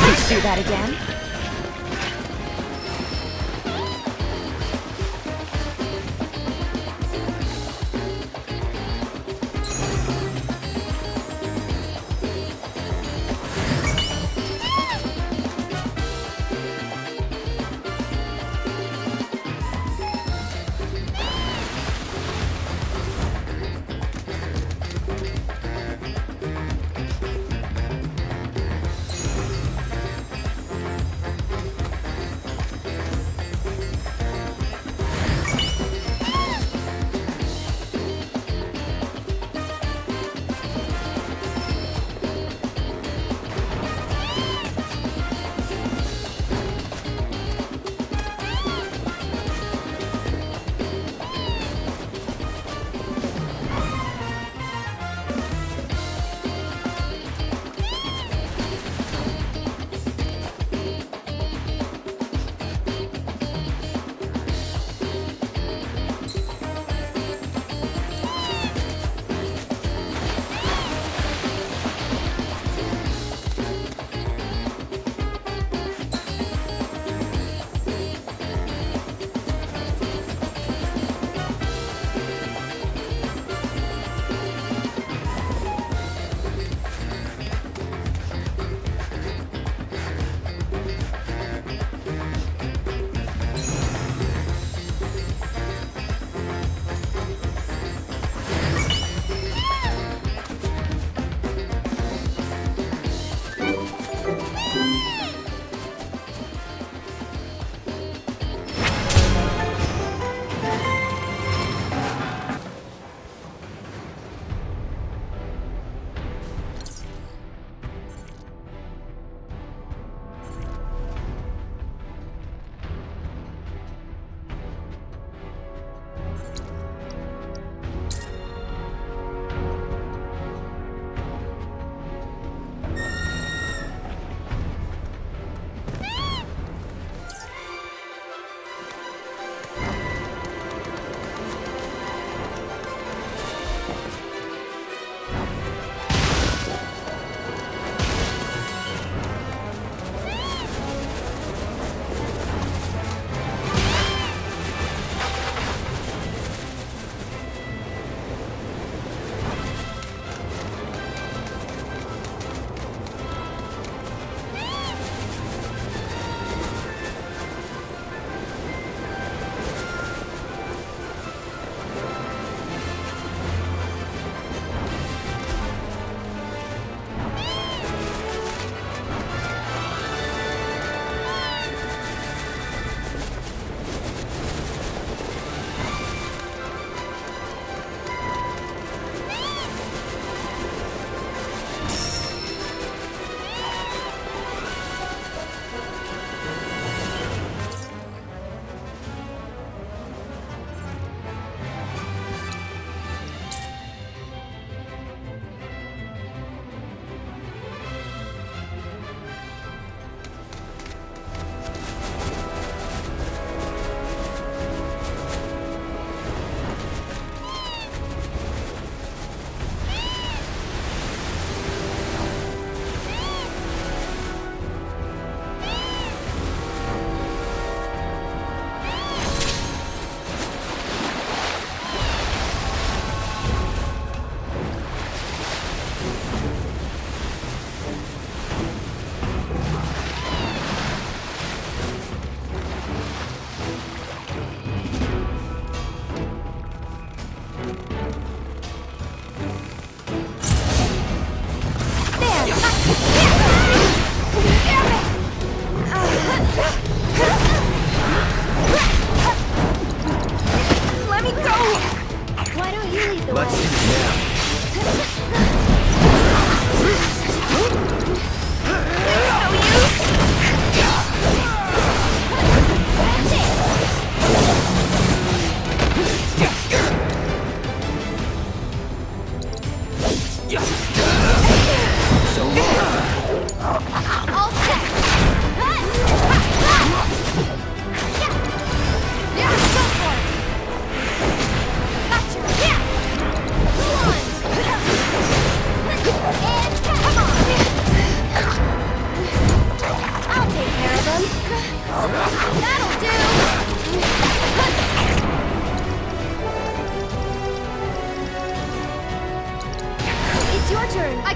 Let's do that again.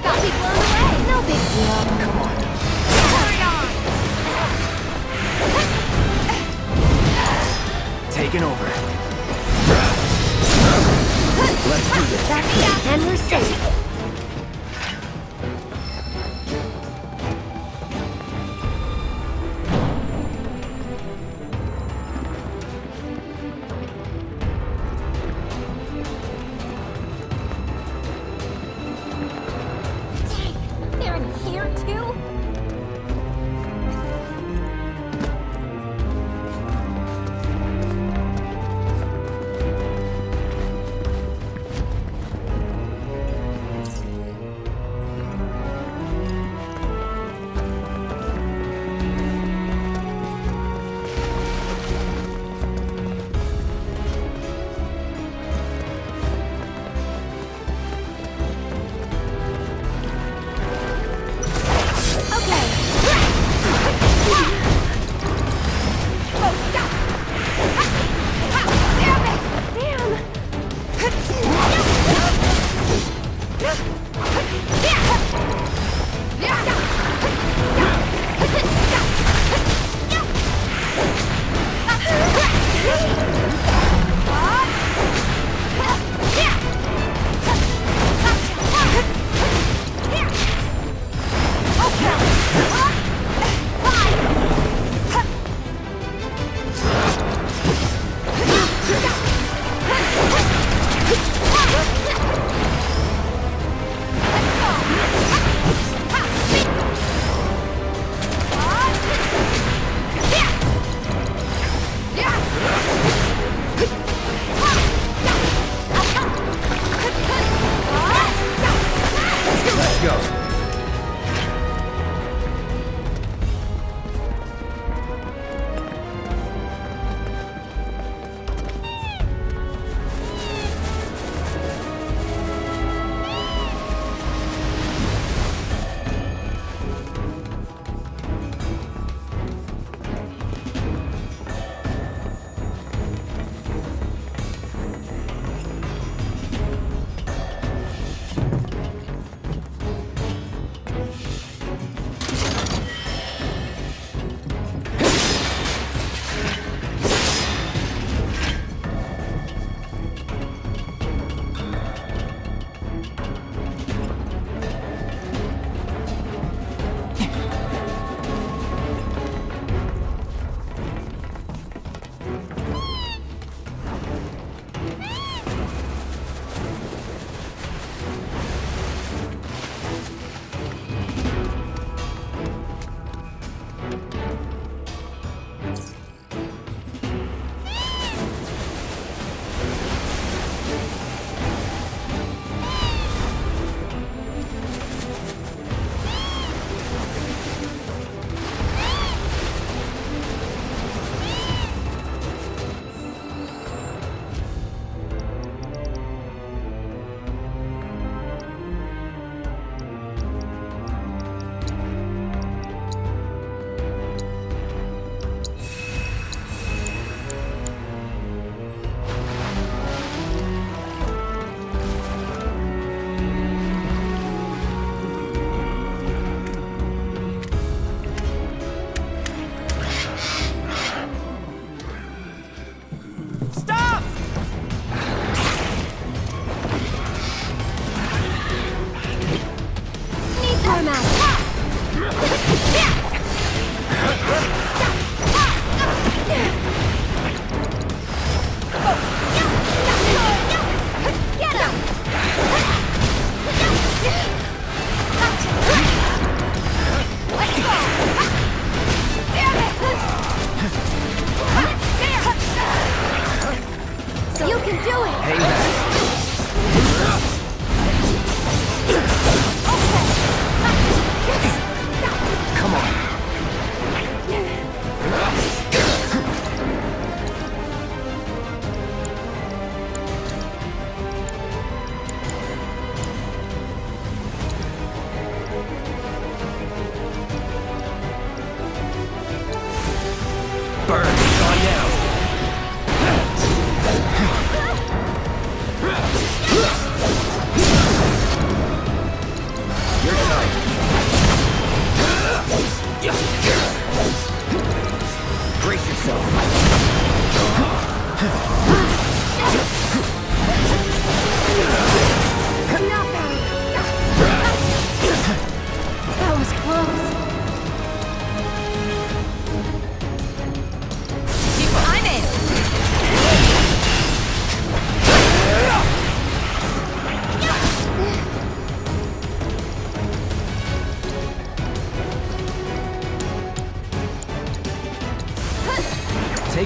got me blown away. No big deal. Come on. Hurry on. Taking over. Let's do this. That's it. And we're safe. They're in here too?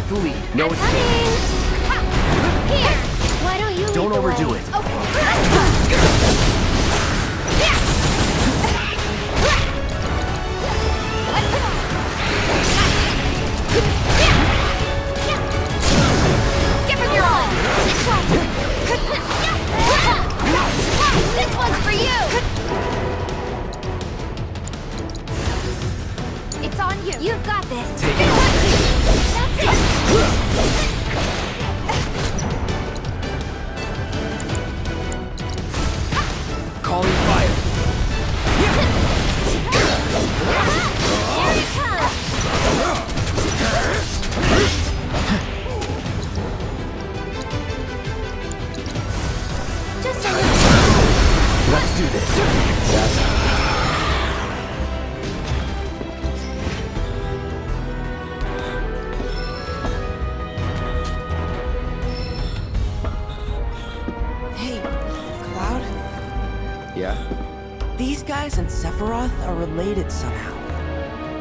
Take the lead. No escape. Here! Why don't you Don't lead the overdo way? it. Okay. Give him your all! This one's for you! It's on you. You've got this. Take it. That's it. Calling fire. Here you come. Just a little. Let's do this. That's Hey, Cloud? Yeah? These guys and Sephiroth are related somehow.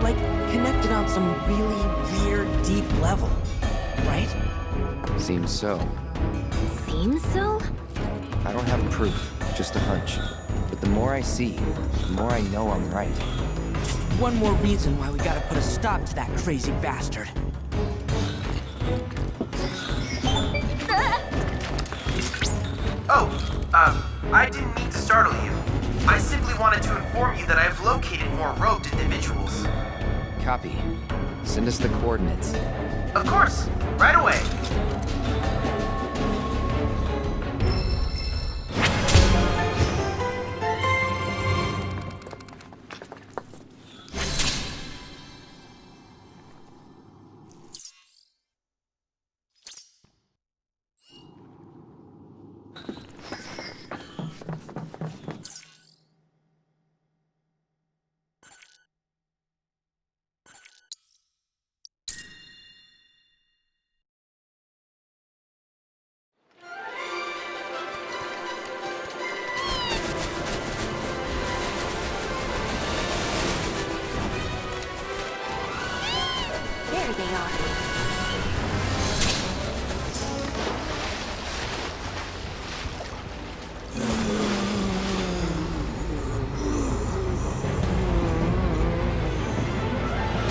Like, connected on some really weird, deep level. Right? Seems so. Seems so? I don't have proof, just a hunch. But the more I see, the more I know I'm right. Just one more reason why we gotta put a stop to that crazy bastard. Oh, I didn't mean to startle you. I simply wanted to inform you that I've located more robed individuals. Copy. Send us the coordinates. Of course, right away. There they are.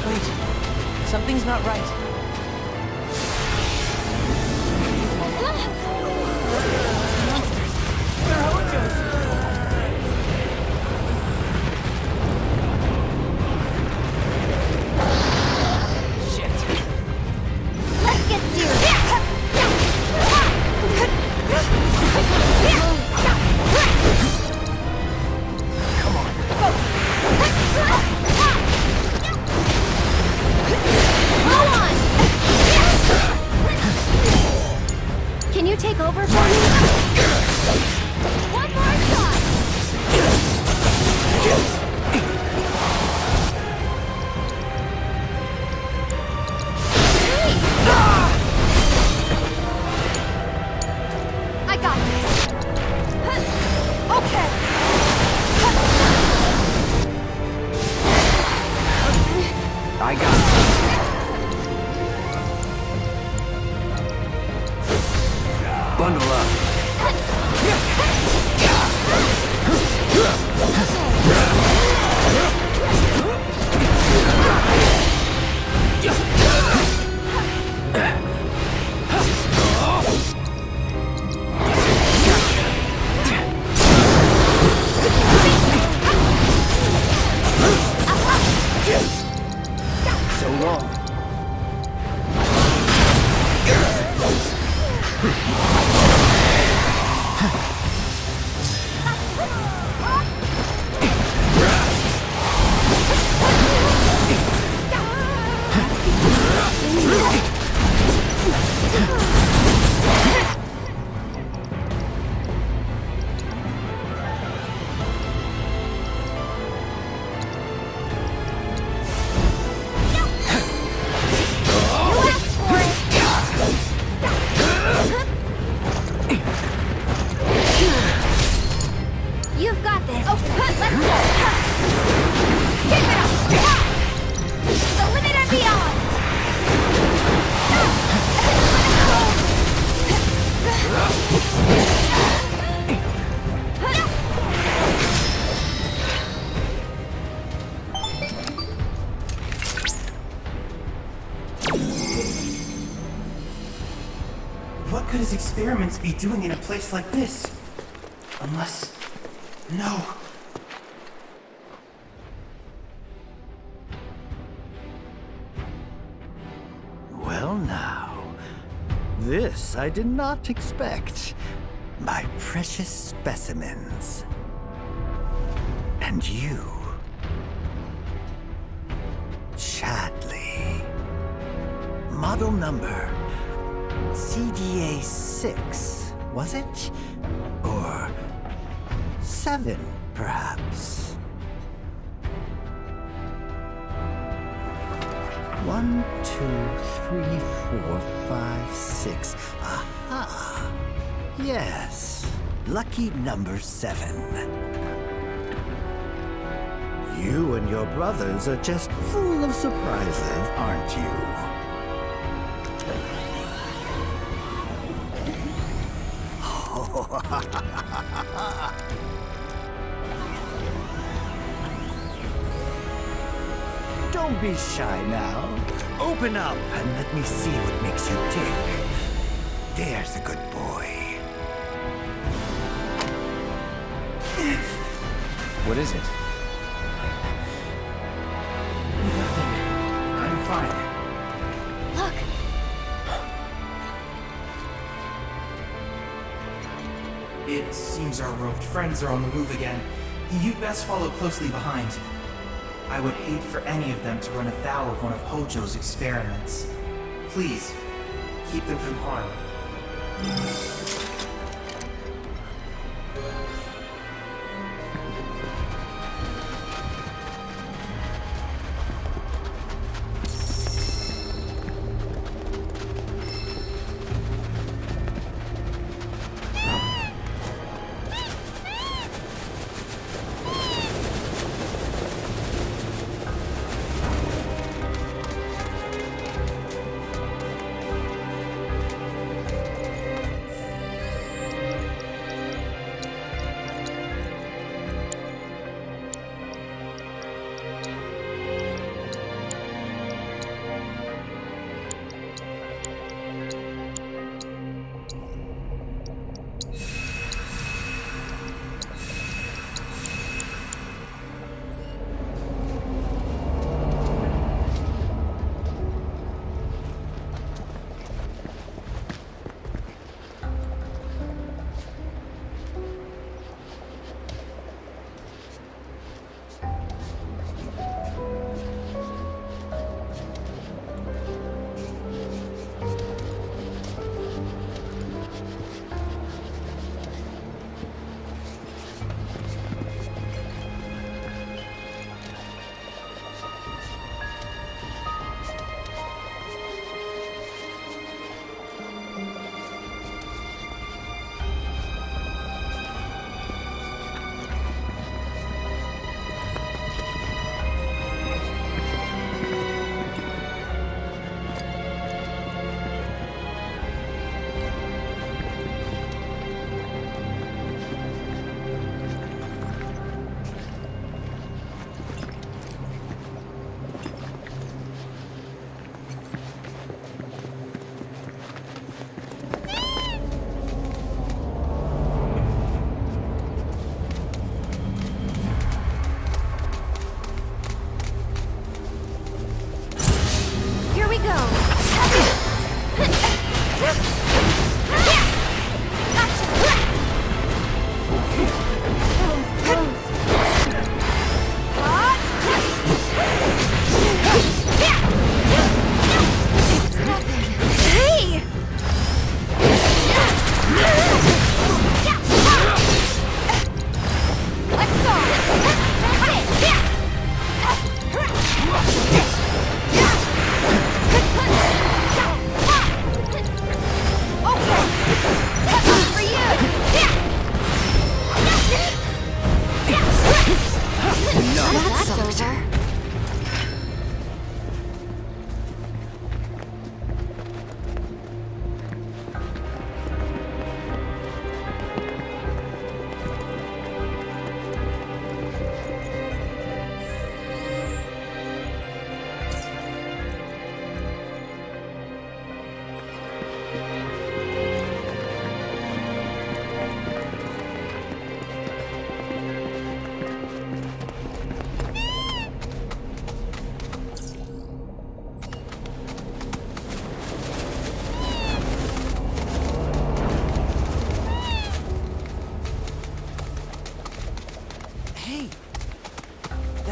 Wait, something's not right. Monsters! They're Hojos! Let's get serious. Come on. Go on. Can you take over for me? One more shot. I got this. Okay. I got it. Bundle up. So long. could his experiments be doing in a place like this? Unless... No. Well now, this I did not expect. My precious specimens. And you, Chadley. Model number CDA 6, was it? Or 7, perhaps? 1, 2, 3, 4, 5, 6. Aha! Yes, lucky number 7. You and your brothers are just full of surprises, aren't you? Don't be shy now. Open up and let me see what makes you tick. There's a good boy. What is it? Nothing. I'm fine. Look! It seems our roped friends are on the move again. You'd best follow closely behind. I would hate for any of them to run afoul of one of Hojo's experiments. Please, keep them from harm.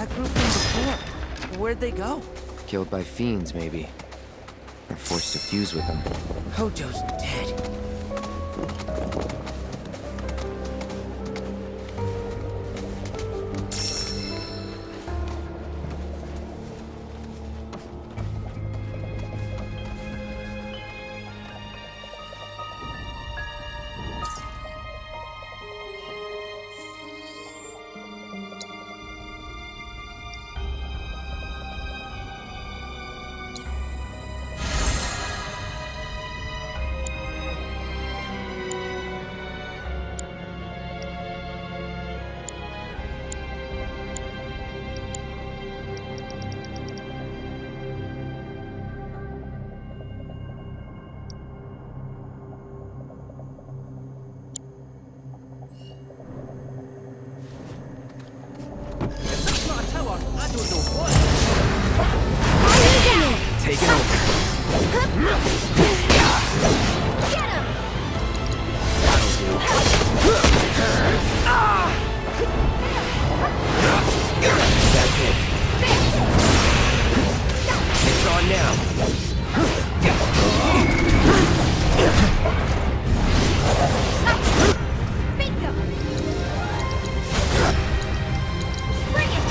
That group from before. Where'd they go? Killed by fiends, maybe. Or forced to fuse with them. Hojo's dead. Taking over. That'll do. That's it. It's on now. Bingo! Bring it!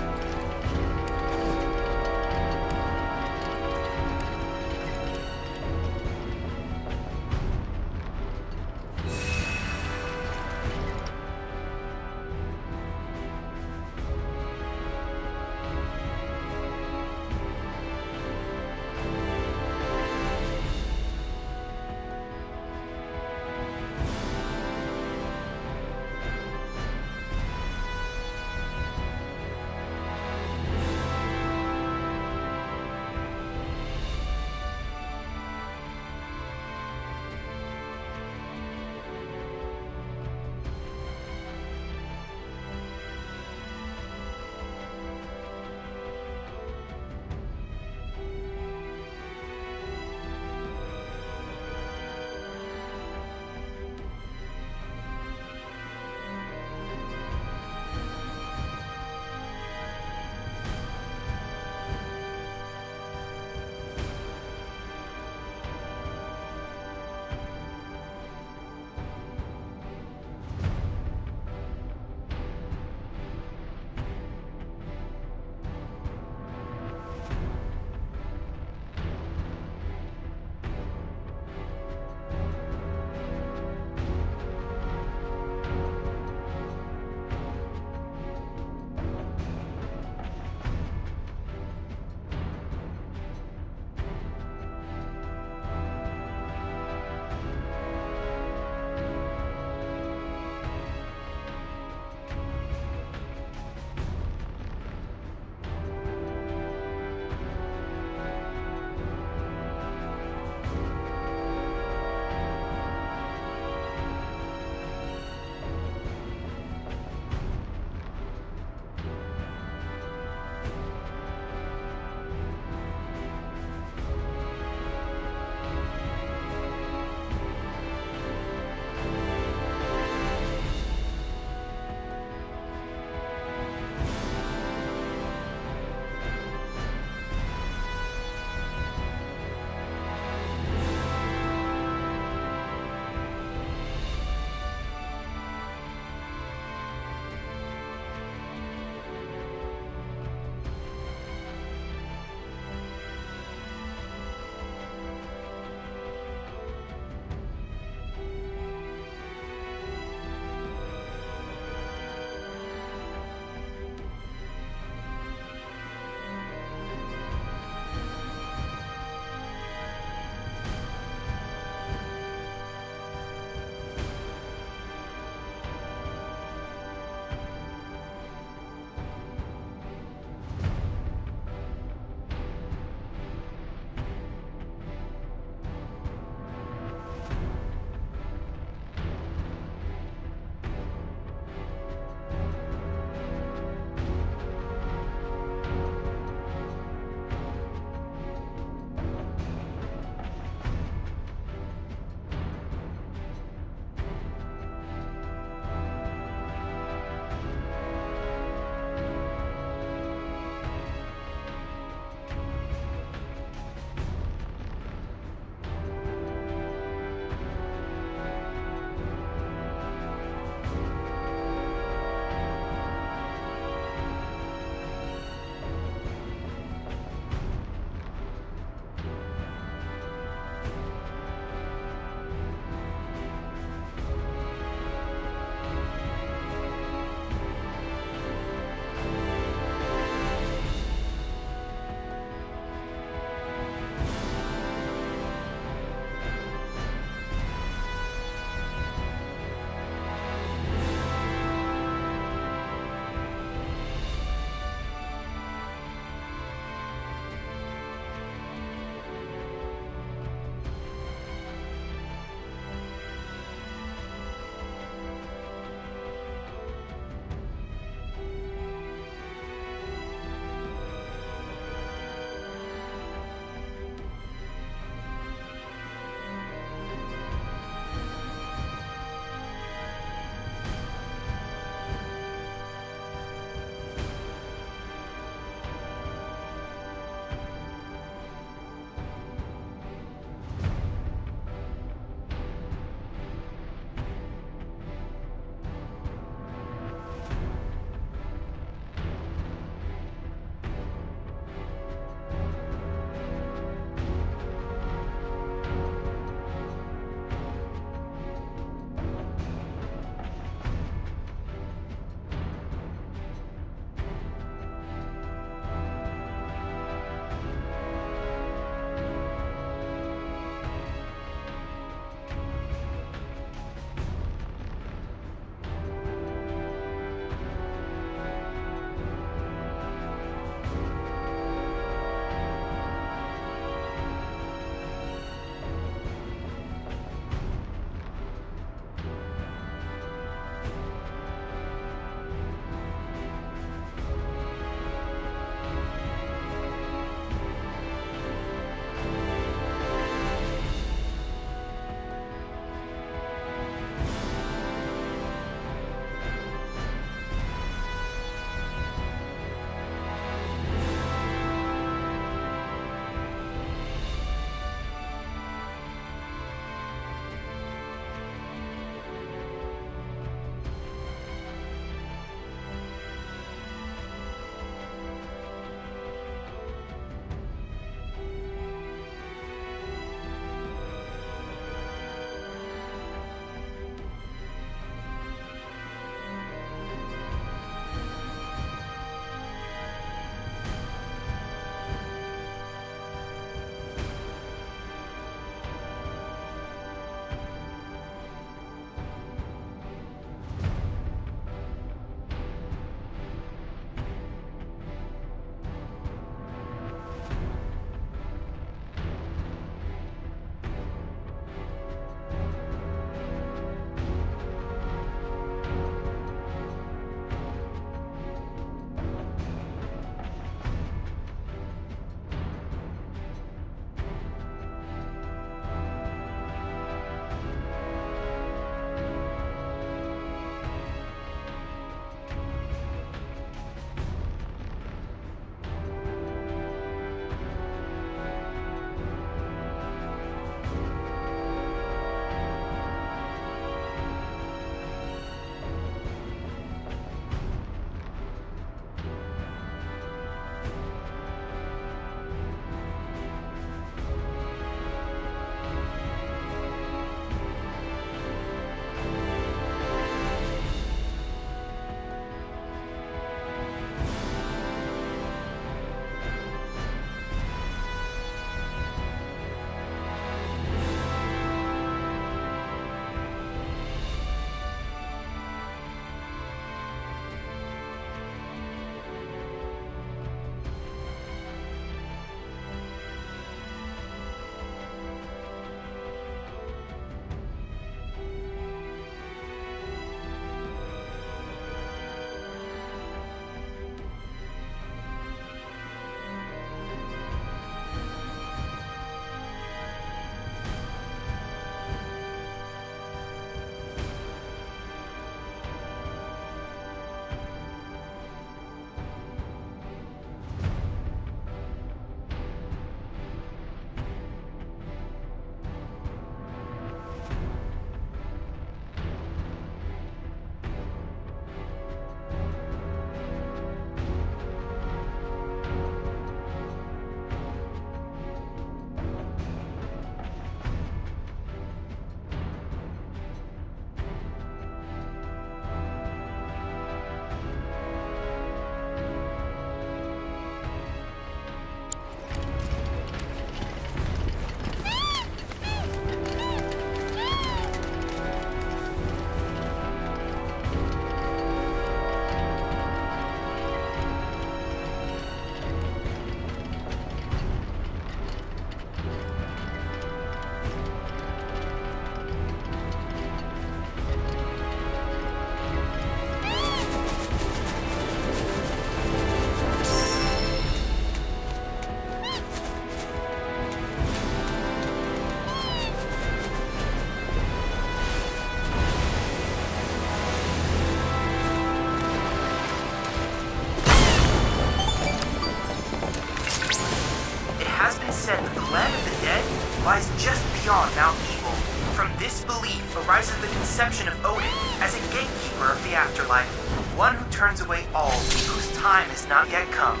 said that the land of the dead lies just beyond Mount Evil. From this belief arises the conception of Odin as a gatekeeper of the afterlife, one who turns away all whose time has not yet come.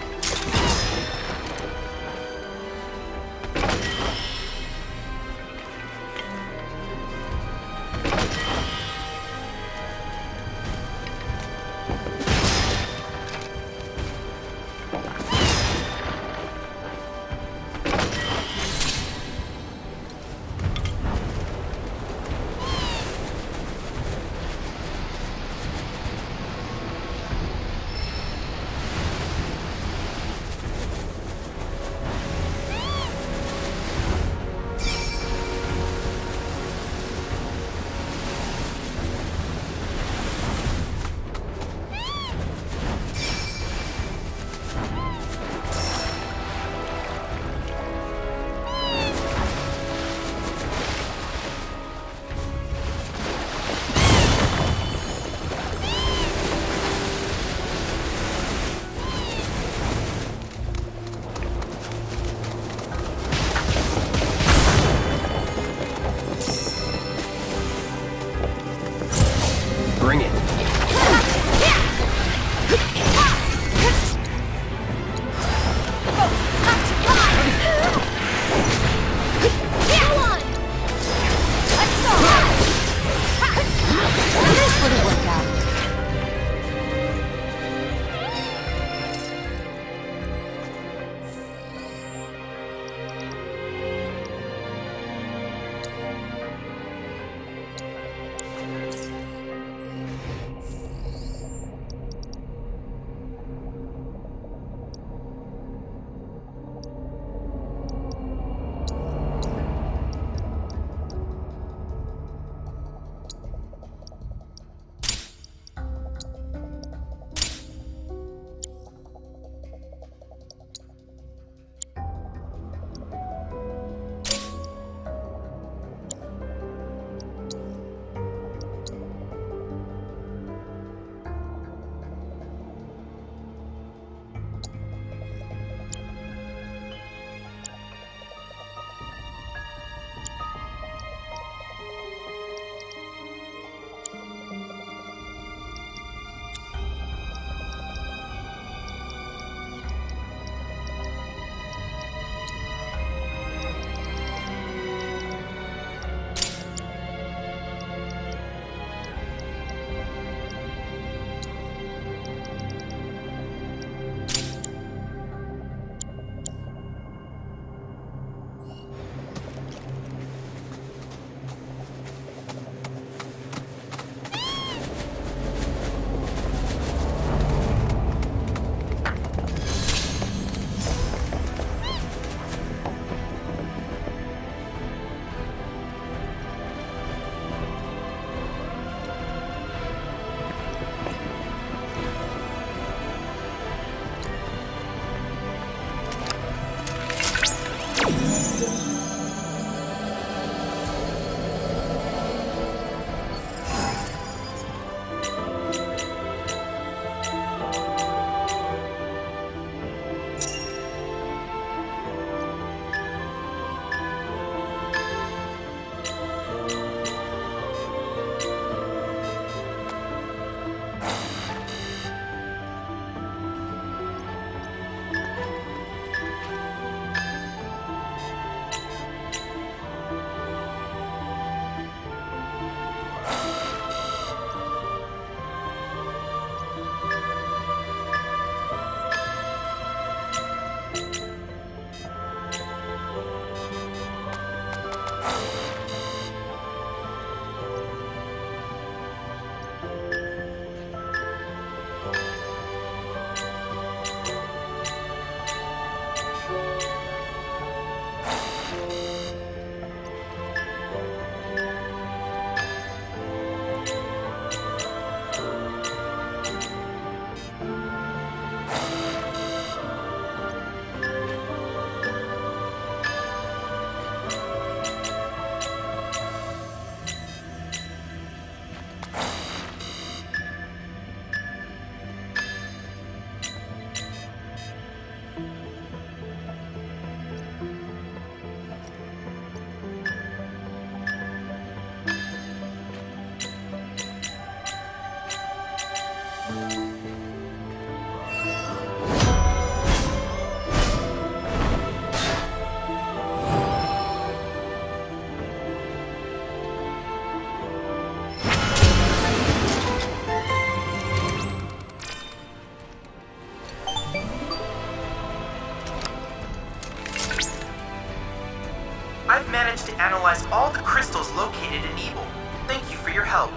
managed to analyze all the crystals located in Ebel. Thank you for your help.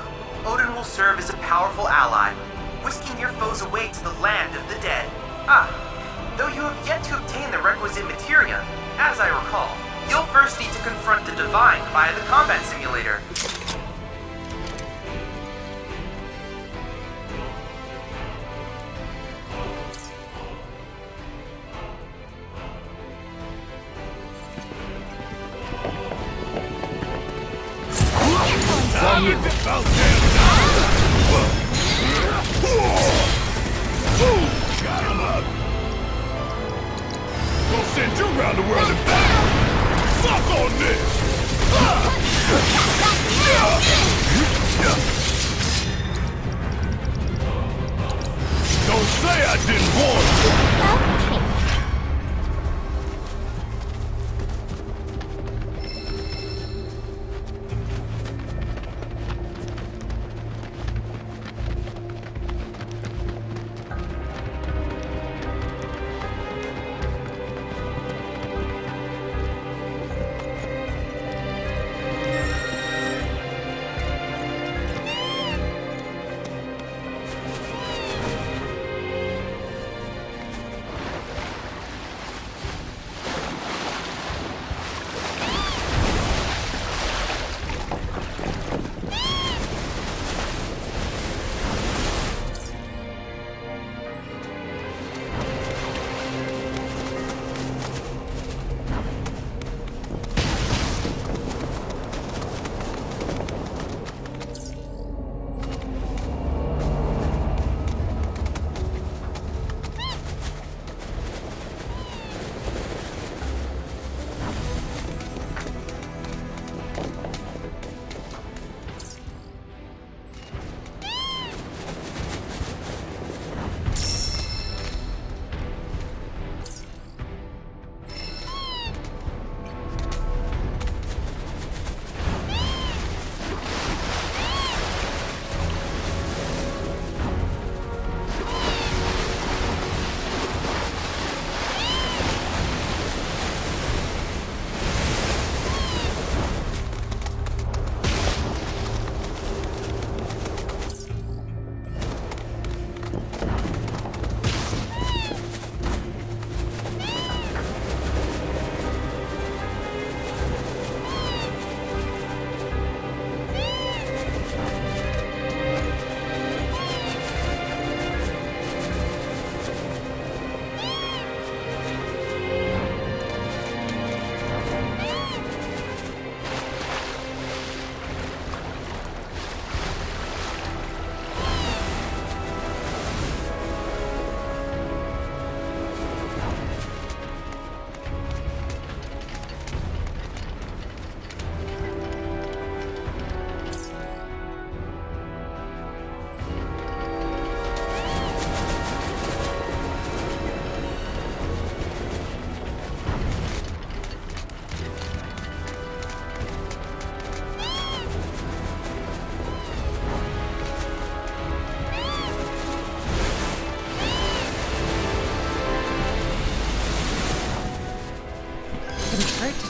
Odin will serve as a powerful ally, whisking your foes away to the land of the dead. Though you have yet to obtain the requisite materia, as I recall, you'll first need to confront the Divine via the combat simulator. Got him up. We'll send you around the world and back. Suck on this. Don't say I didn't warn you.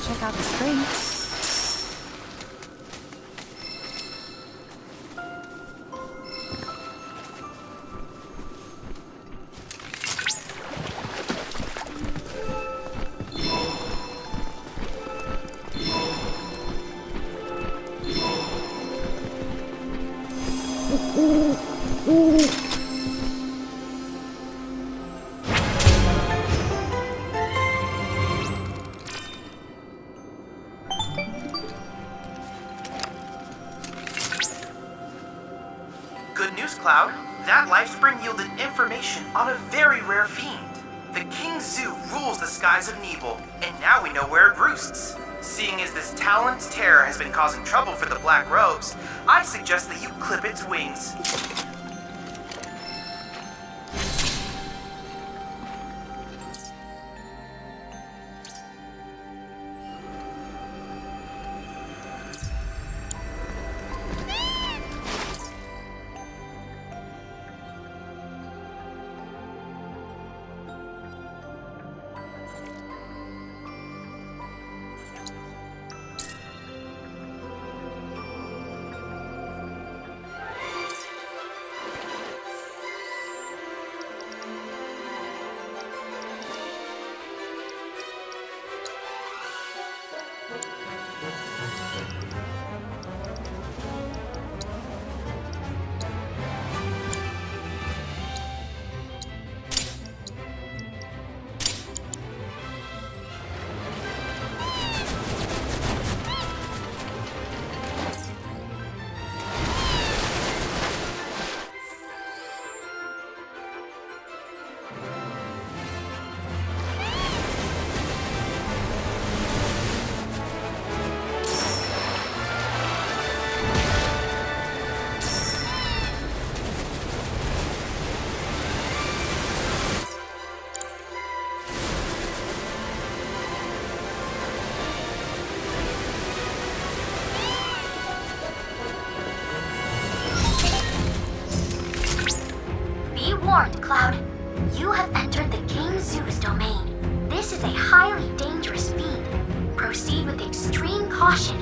Check out the spring. Good news, Cloud. That life spring yielded information on a very rare fiend. The King Zoo rules the skies of Nebel, and now we know where it roosts. Seeing as this talon's terror has been causing trouble for the Black Robes, I suggest that you clip its wings. You have entered the King Zoo's domain. This is a highly dangerous feed. Proceed with extreme caution.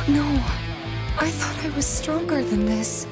No, I thought I was stronger than this.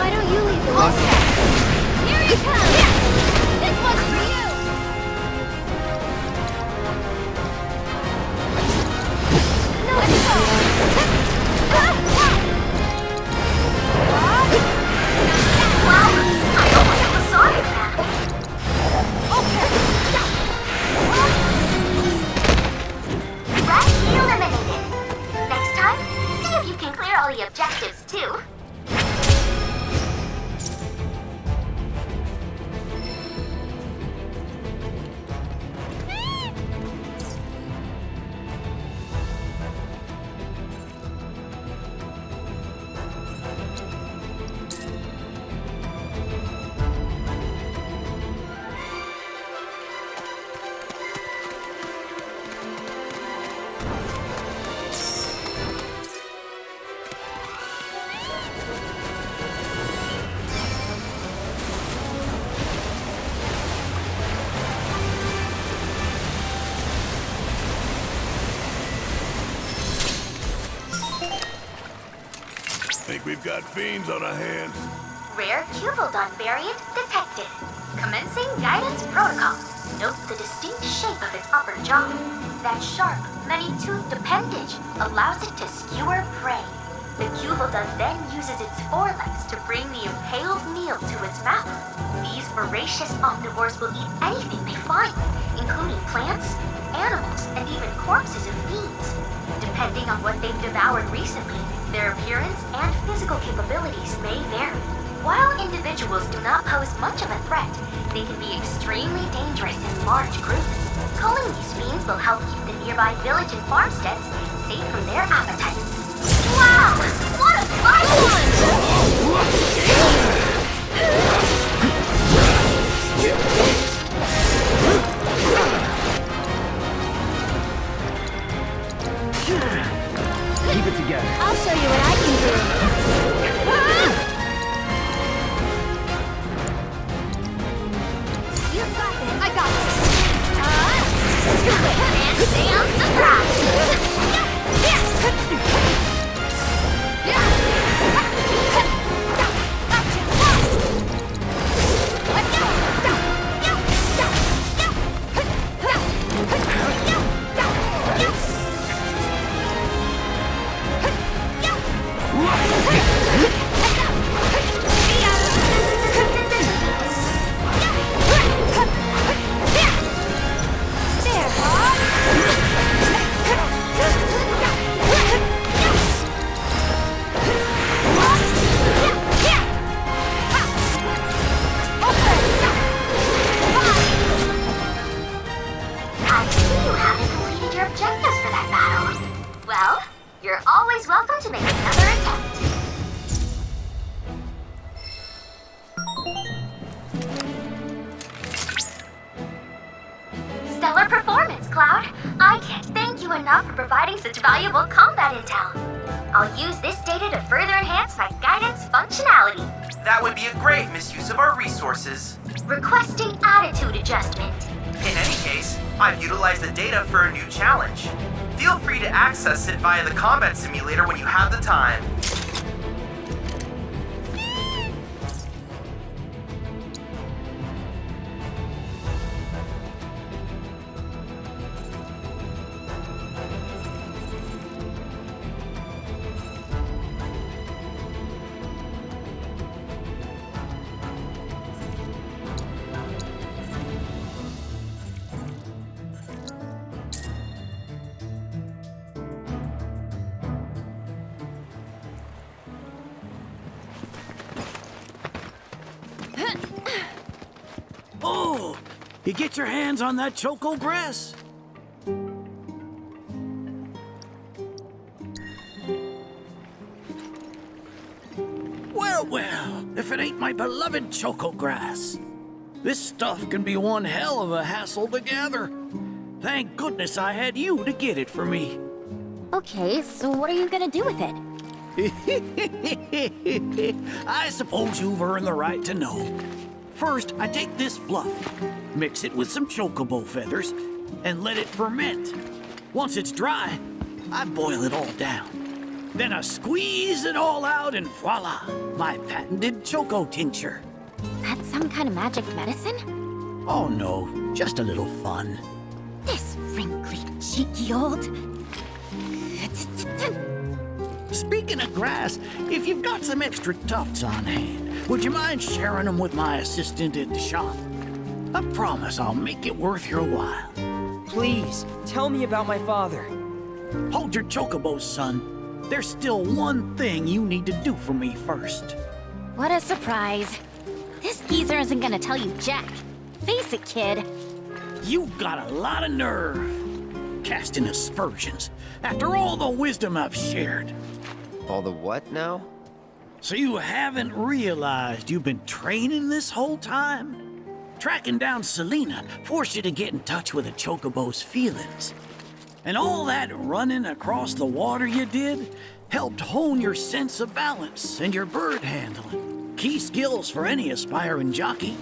Why don't you lead the way? Here you come! This one's for you! No, let's go! Wow, I almost have a sonic now. Red eliminated. Next time, see if you can clear all the objectives too. Think we've got fiends on our hands. Rare Cubildon variant detected. Commencing guidance protocol. Note the distinct shape of its upper jaw. That sharp, many-toothed appendage allows it to skewer prey. The Cubildon then uses its forelegs to bring the impaled meal to its mouth. These voracious omnivores will eat anything they find, including plants, animals, and even corpses of fiends. Depending on what they've devoured recently, their appearance and physical capabilities may vary. While individuals do not pose much of a threat, they can be extremely dangerous in large groups. Culling these fiends will help keep the nearby village and farmsteads safe from their appetites. Wow! What a fun one! Keep it together. I'll show you what I can do. You got this. I got this. Do it and stay on surprise. Stellar performance, Cloud. I can't thank you enough for providing such valuable combat intel. I'll use this data to further enhance my guidance functionality. That would be a grave misuse of our resources. Requesting attitude adjustment. In any case, I've utilized the data for a new challenge. Feel free to access it via the combat simulator when you have the time. Oh, you get your hands on that choco grass? Well, well, if it ain't my beloved choco grass. This stuff can be one hell of a hassle to gather. Thank goodness I had you to get it for me. Okay, so what are you gonna do with it? I suppose you've earned the right to know. First, I take this fluff, mix it with some chocobo feathers, and let it ferment. Once it's dry, I boil it all down. Then I squeeze it all out and voila, my patented choco tincture. That's some kind of magic medicine? Oh no, just a little fun. This wrinkly, cheeky old... Speaking of grass, if you've got some extra tufts on hand, would you mind sharing them with my assistant at the shop? I promise I'll make it worth your while. Please, tell me about my father. Hold your chocobos, son. There's still one thing you need to do for me first. What a surprise. This geezer isn't gonna tell you jack. Face it, kid. You've got a lot of nerve. Casting aspersions after all the wisdom I've shared. All the what now? So you haven't realized you've been training this whole time? Tracking down Selena forced you to get in touch with a chocobo's feelings. And all that running across the water you did helped hone your sense of balance and your bird handling. Key skills for any aspiring jockey.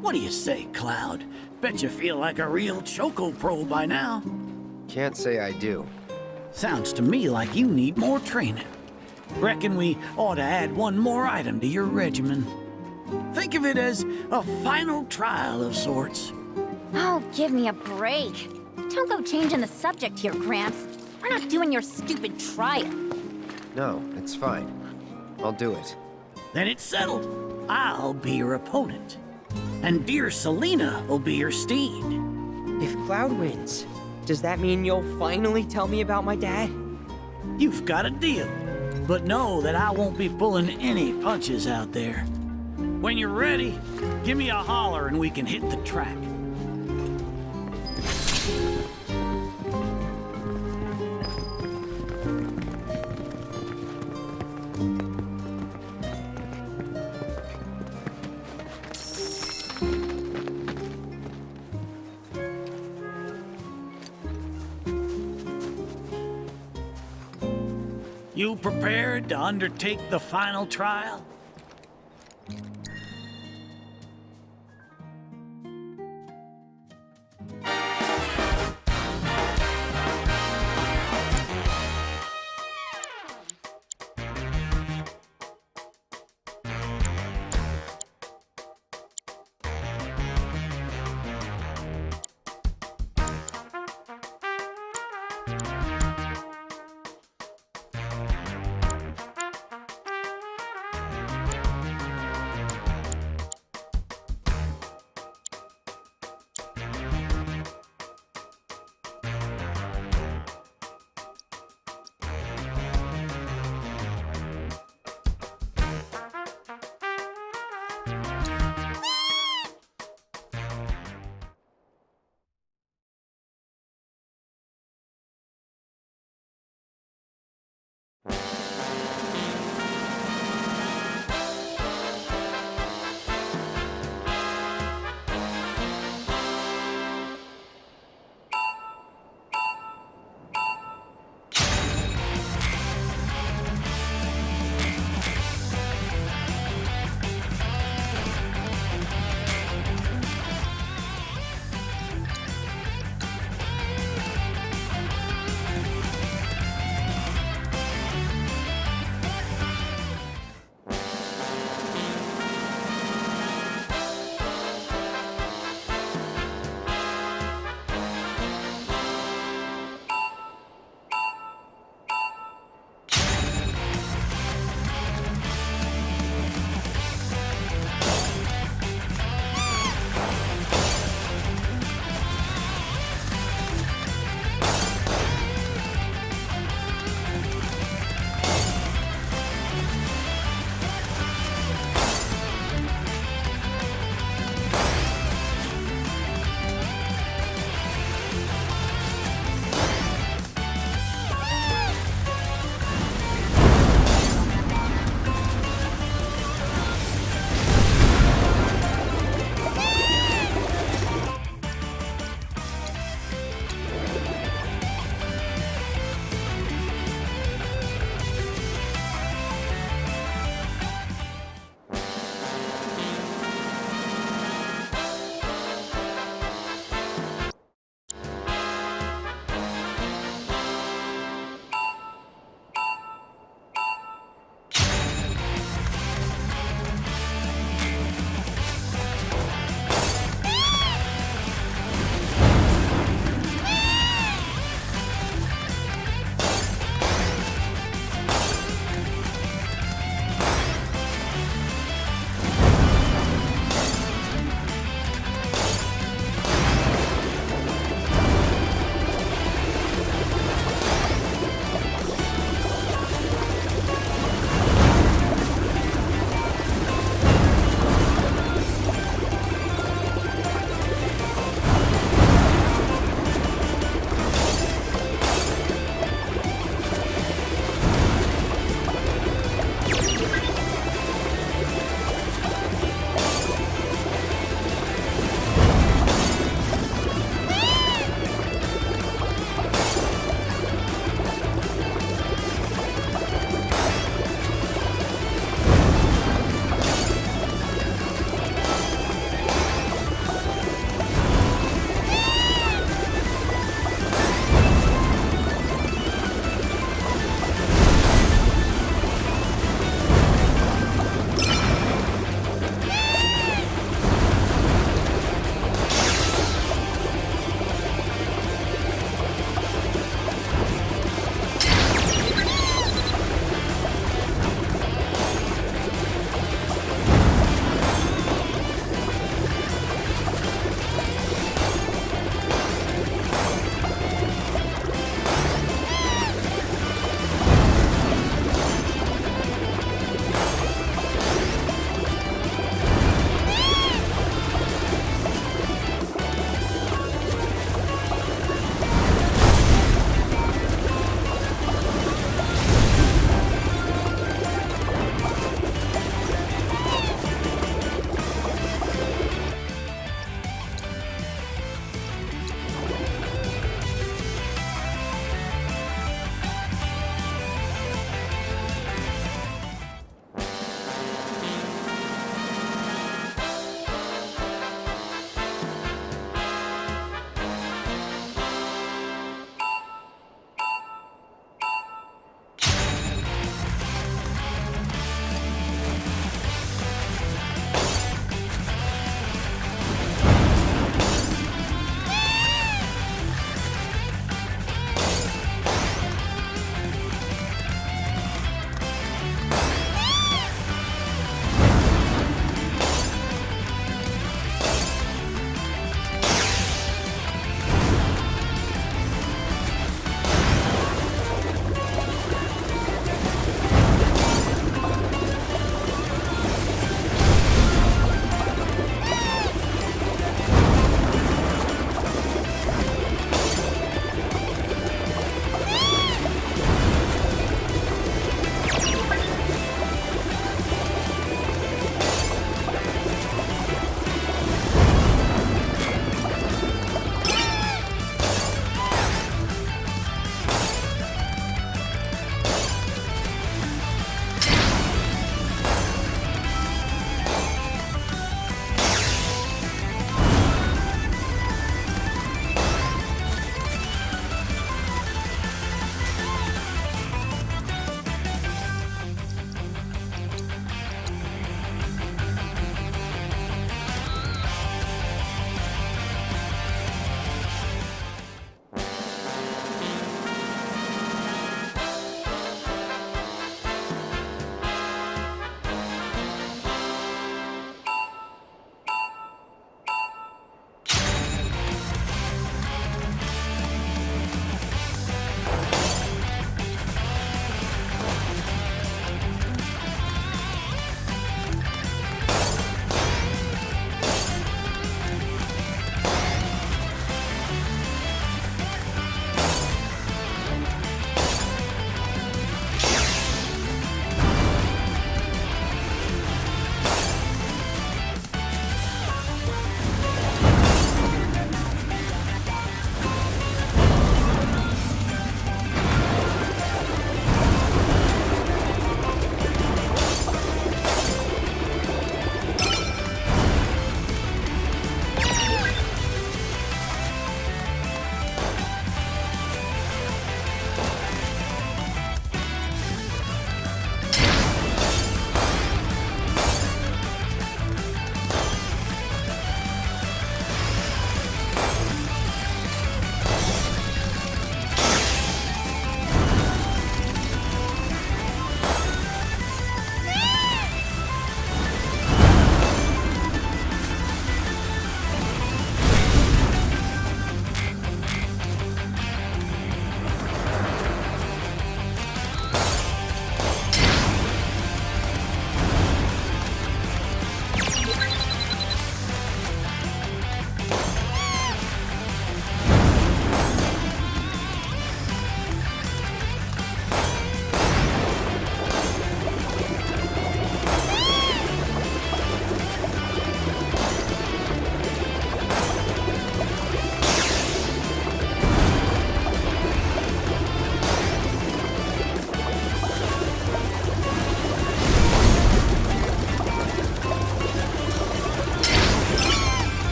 What do you say, Cloud? Bet you feel like a real choco pro by now. Can't say I do. Sounds to me like you need more training. Reckon we ought to add one more item to your regimen. Think of it as a final trial of sorts. Oh, give me a break. Don't go changing the subject here, Gramps. We're not doing your stupid trial. No, it's fine. I'll do it. Then it's settled. I'll be your opponent. And dear Selena will be your steed. If Cloud wins, does that mean you'll finally tell me about my dad? You've got a deal. But know that I won't be pulling any punches out there. When you're ready, give me a holler and we can hit the track. You prepared to undertake the final trial?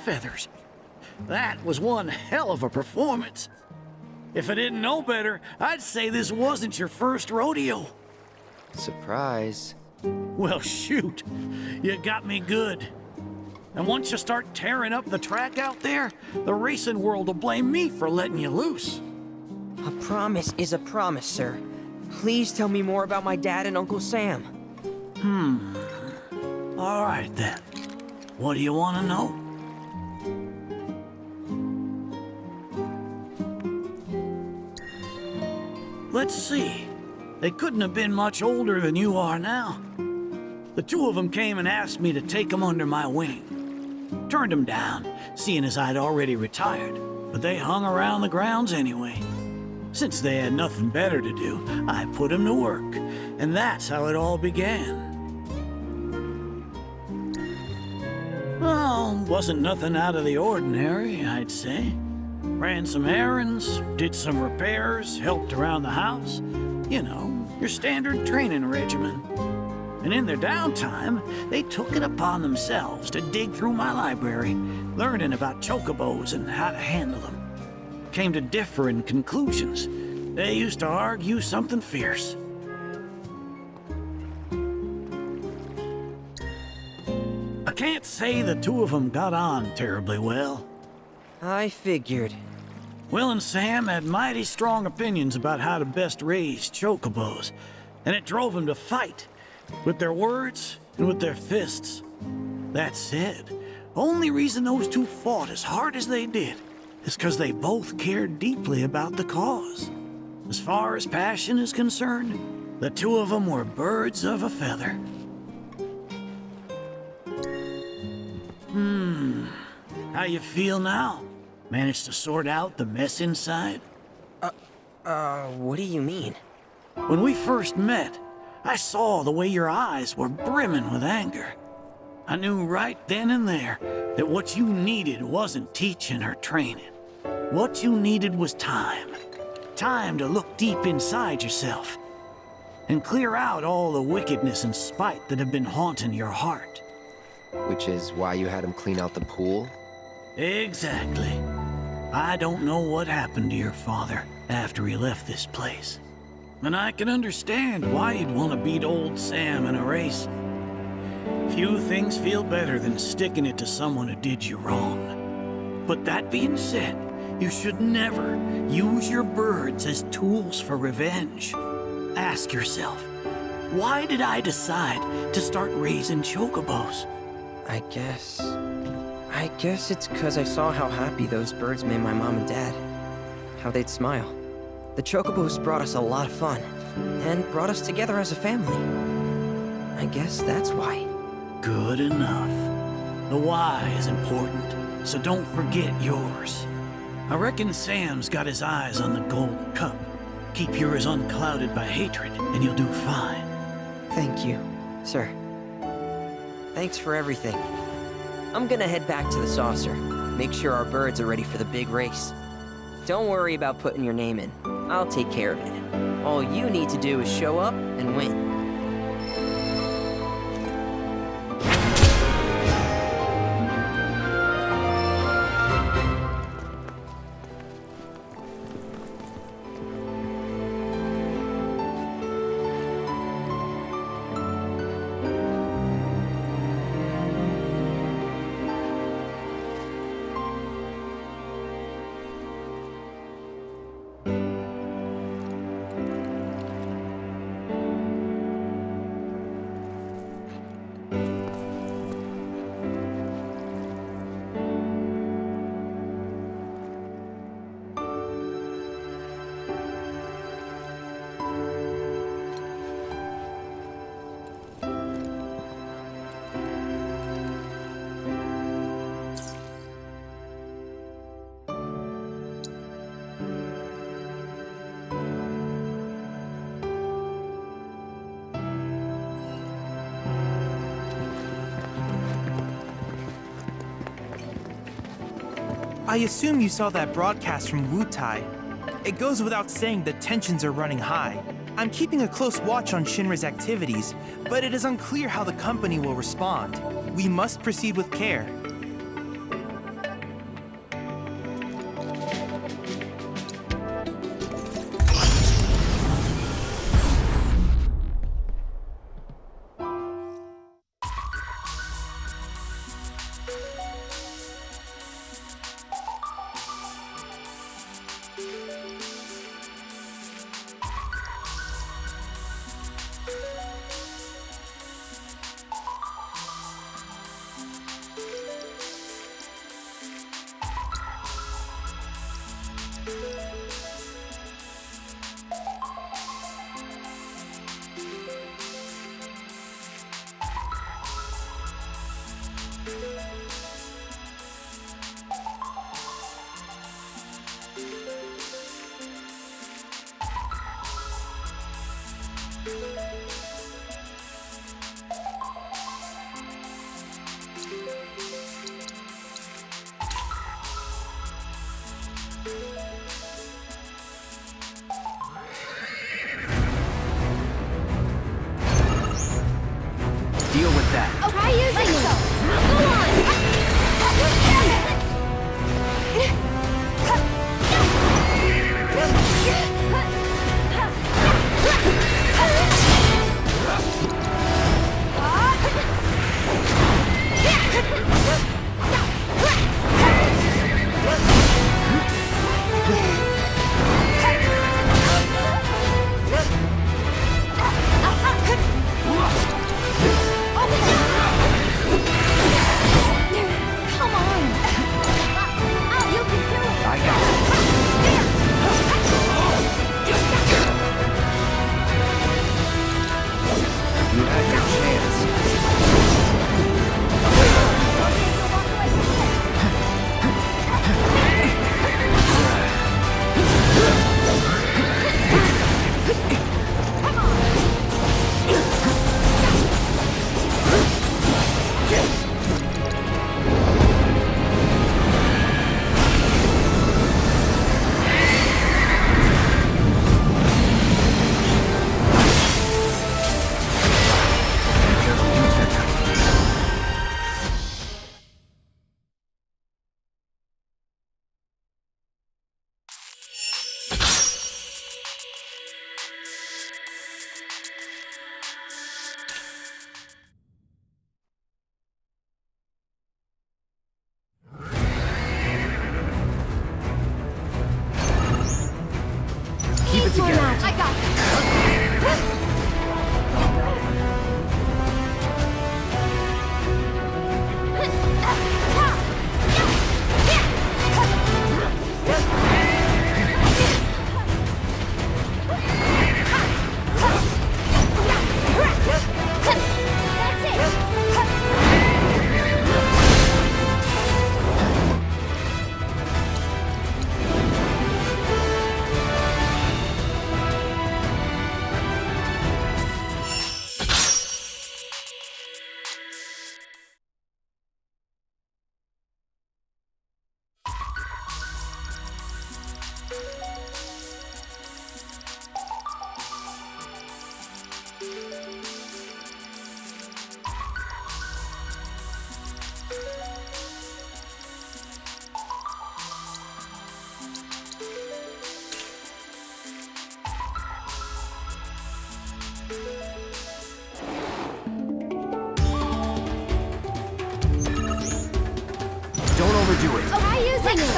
feathers. That was one hell of a performance. If I didn't know better, I'd say this wasn't your first rodeo. Surprise. Well, shoot. You got me good. And once you start tearing up the track out there, the racing world will blame me for letting you loose. A promise is a promise, sir. Please tell me more about my dad and Uncle Sam. All right, then. What do you want to know? Let's see. They couldn't have been much older than you are now. The two of them came and asked me to take them under my wing. Turned them down, seeing as I'd already retired, but they hung around the grounds anyway. Since they had nothing better to do, I put them to work, and that's how it all began. Well, wasn't nothing out of the ordinary, I'd say. Ran some errands, did some repairs, helped around the house. You know, your standard training regimen. And in their downtime, they took it upon themselves to dig through my library, learning about chocobos and how to handle them. Came to differing conclusions. They used to argue something fierce. I can't say the two of them got on terribly well. I figured. Will and Sam had mighty strong opinions about how to best raise chocobos, and it drove them to fight, with their words and with their fists. That said, only reason those two fought as hard as they did is because they both cared deeply about the cause. As far as passion is concerned, the two of them were birds of a feather. How you feel now? Managed to sort out the mess inside? What do you mean? When we first met, I saw the way your eyes were brimming with anger. I knew right then and there that what you needed wasn't teaching or training. What you needed was time. Time to look deep inside yourself and clear out all the wickedness and spite that have been haunting your heart. Which is why you had him clean out the pool? Exactly. I don't know what happened to your father after he left this place. And I can understand why you'd want to beat old Sam in a race. Few things feel better than sticking it to someone who did you wrong. But that being said, you should never use your birds as tools for revenge. Ask yourself, why did I decide to start raising chocobos? I guess it's because I saw how happy those birds made my mom and dad. How they'd smile. The chocobos brought us a lot of fun, and brought us together as a family. I guess that's why. Good enough. The why is important, so don't forget yours. I reckon Sam's got his eyes on the gold cup. Keep yours unclouded by hatred, and you'll do fine. Thank you, sir. Thanks for everything. I'm gonna head back to the saucer. Make sure our birds are ready for the big race. Don't worry about putting your name in. I'll take care of it. All you need to do is show up and win. I assume you saw that broadcast from Wutai. It goes without saying that tensions are running high. I'm keeping a close watch on Shinra's activities, but it is unclear how the company will respond. We must proceed with care. Deal with that. Oh, try using it. Go Come on. You can do it. I got it. You had your chance. Keep it together. I got it. Don't overdo it. Oh, try using it.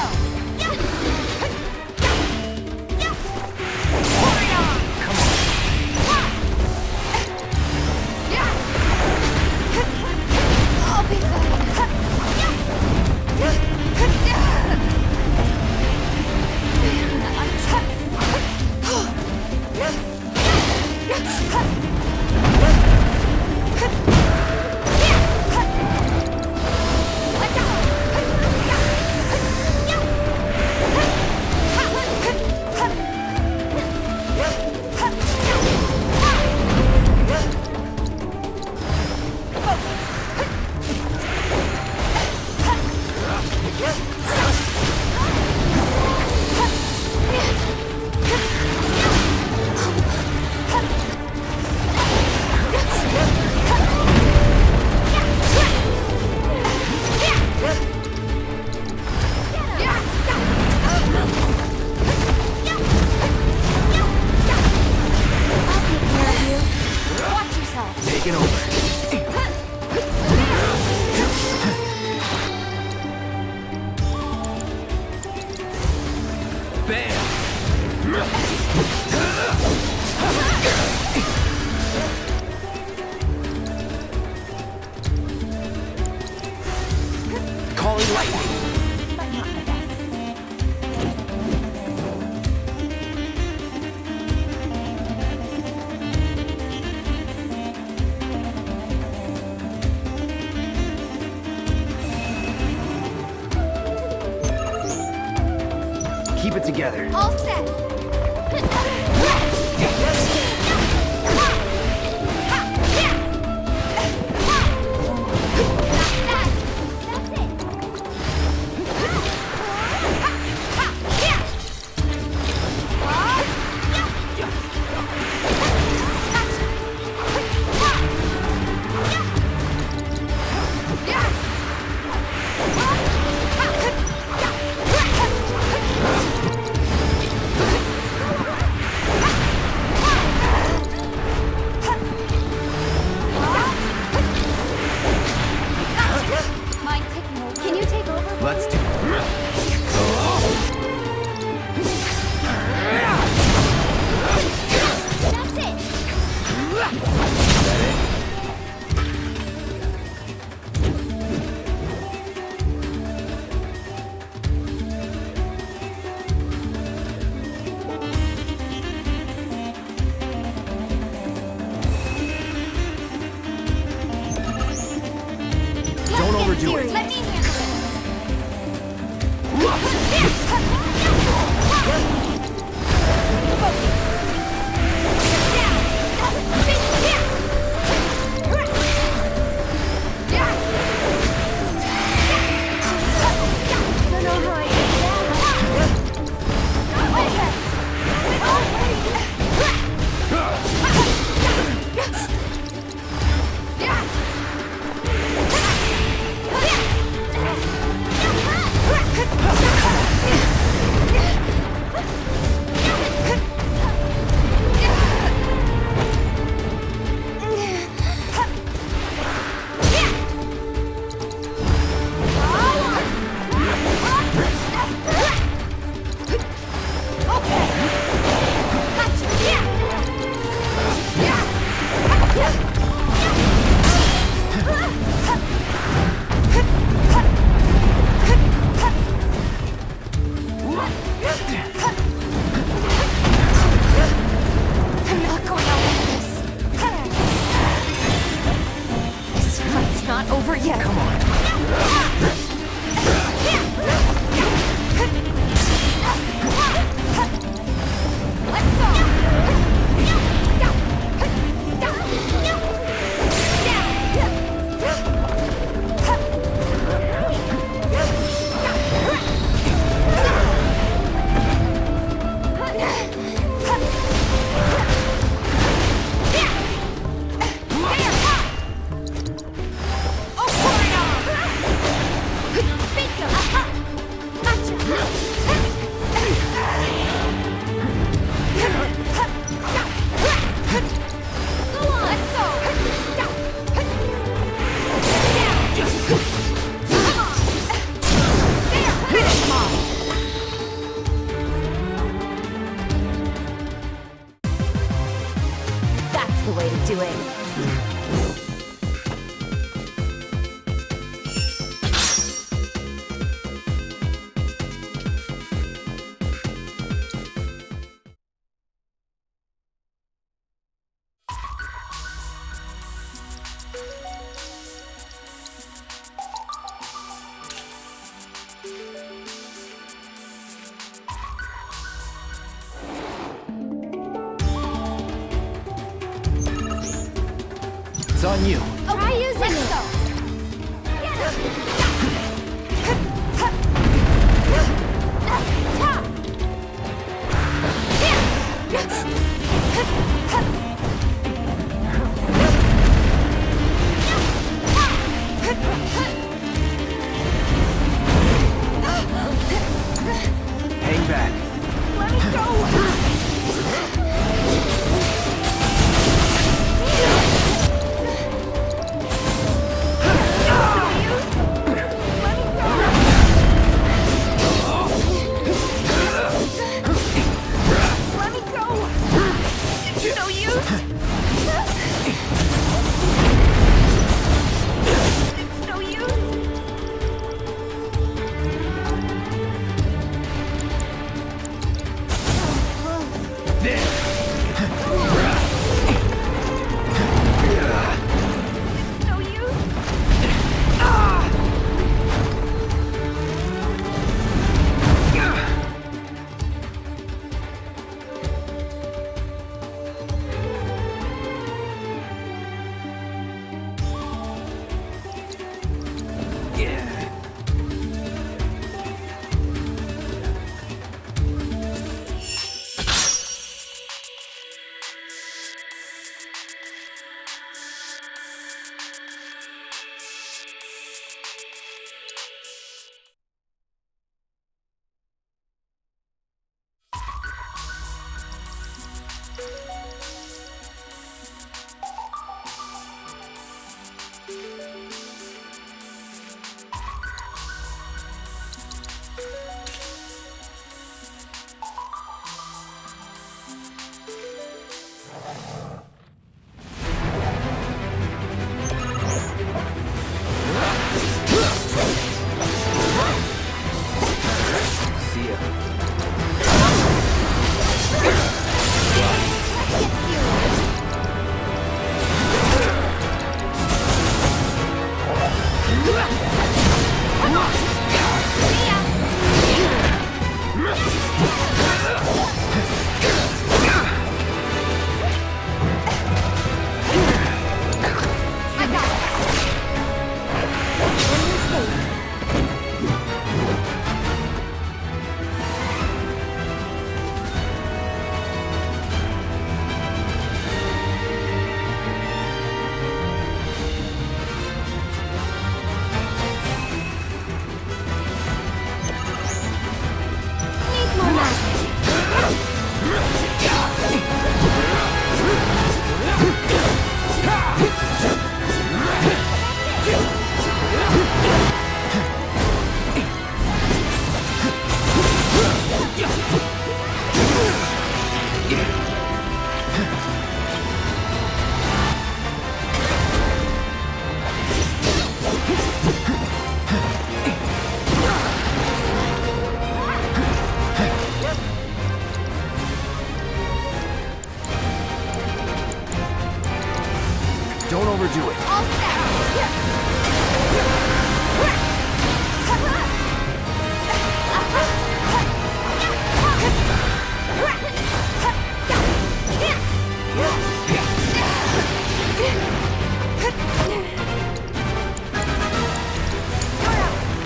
I'll be Taking over. Calling lightning. Keep it together. All set. Can you take over? Let's do That's it. Don't overdo it. Let me handle it. I'm not going out like this. This fight's not over yet. Come on. Let's That's the way to do it. It's on you. Try using it. Hang back. Let me go. overdo it. All set.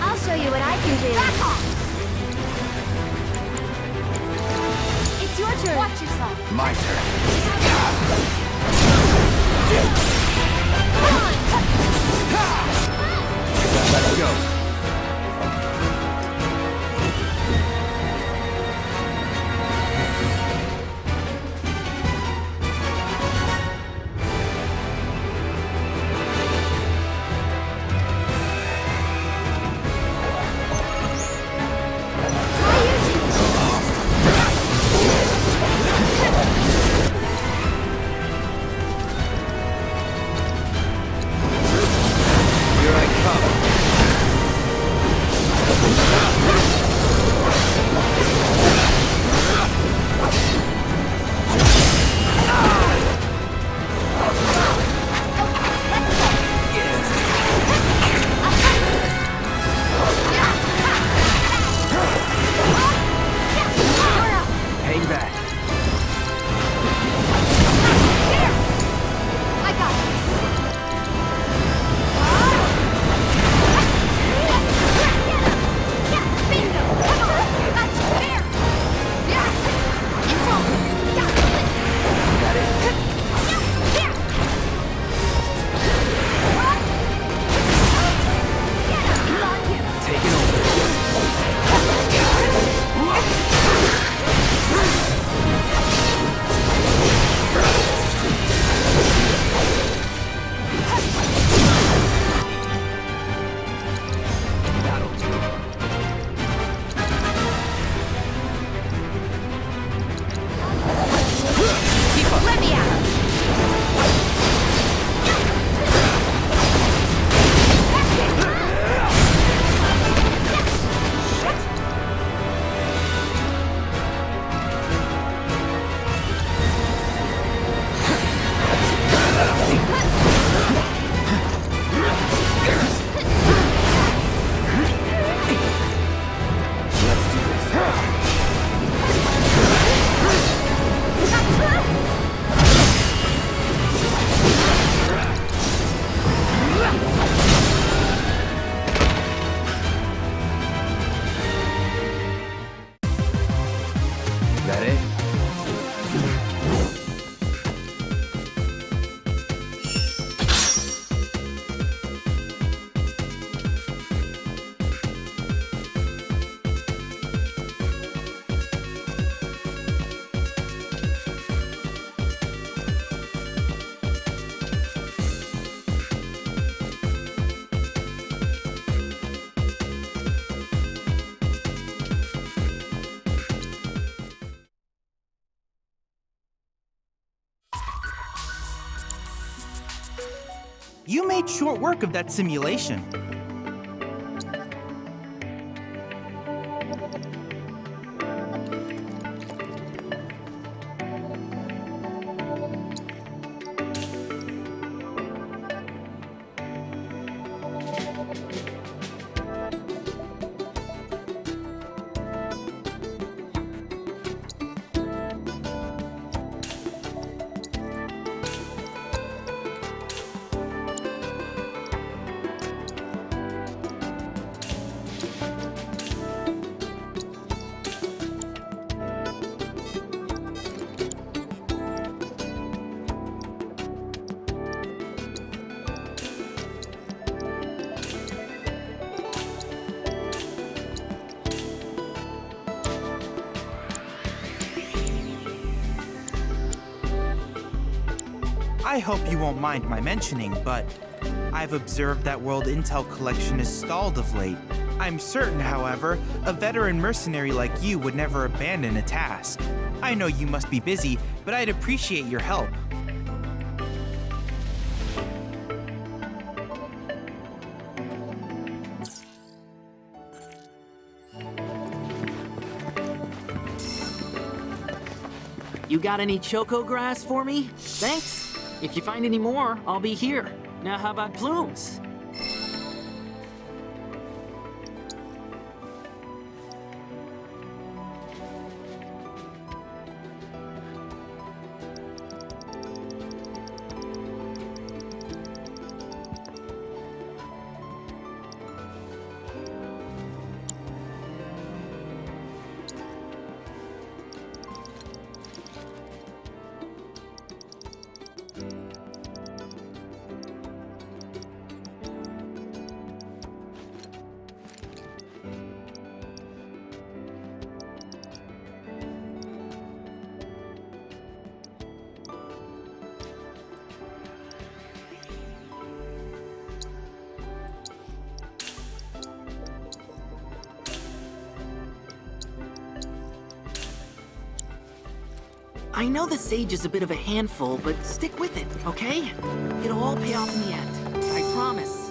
I'll show you what I can do. Back off! It's your turn. Watch yourself. My turn. Let's go. You made short work of that simulation. I hope you won't mind my mentioning, but I've observed that World Intel collection is stalled of late. I'm certain, however, a veteran mercenary like you would never abandon a task. I know you must be busy, but I'd appreciate your help. You got any choco grass for me? Thanks. If you find any more, I'll be here. Now how about plumes? I know the sage is a bit of a handful, but stick with it, okay? It'll all pay off in the end. I promise.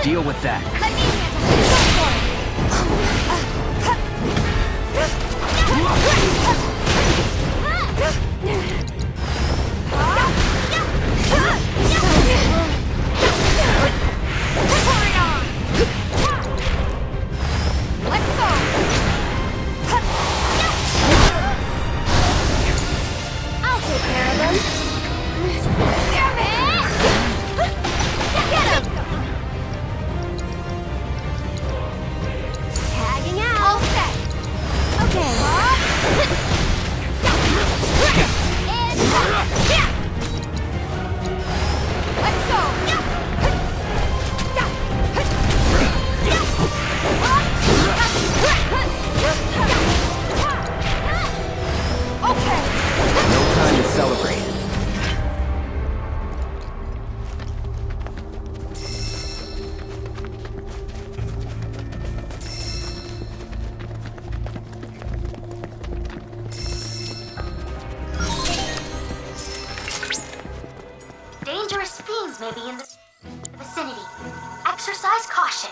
Deal with that. I'll take care of them. Get him! Tagging out. All set. Okay. And let's go. Okay. No time to celebrate. Dangerous fiends may be in the vicinity. Exercise caution.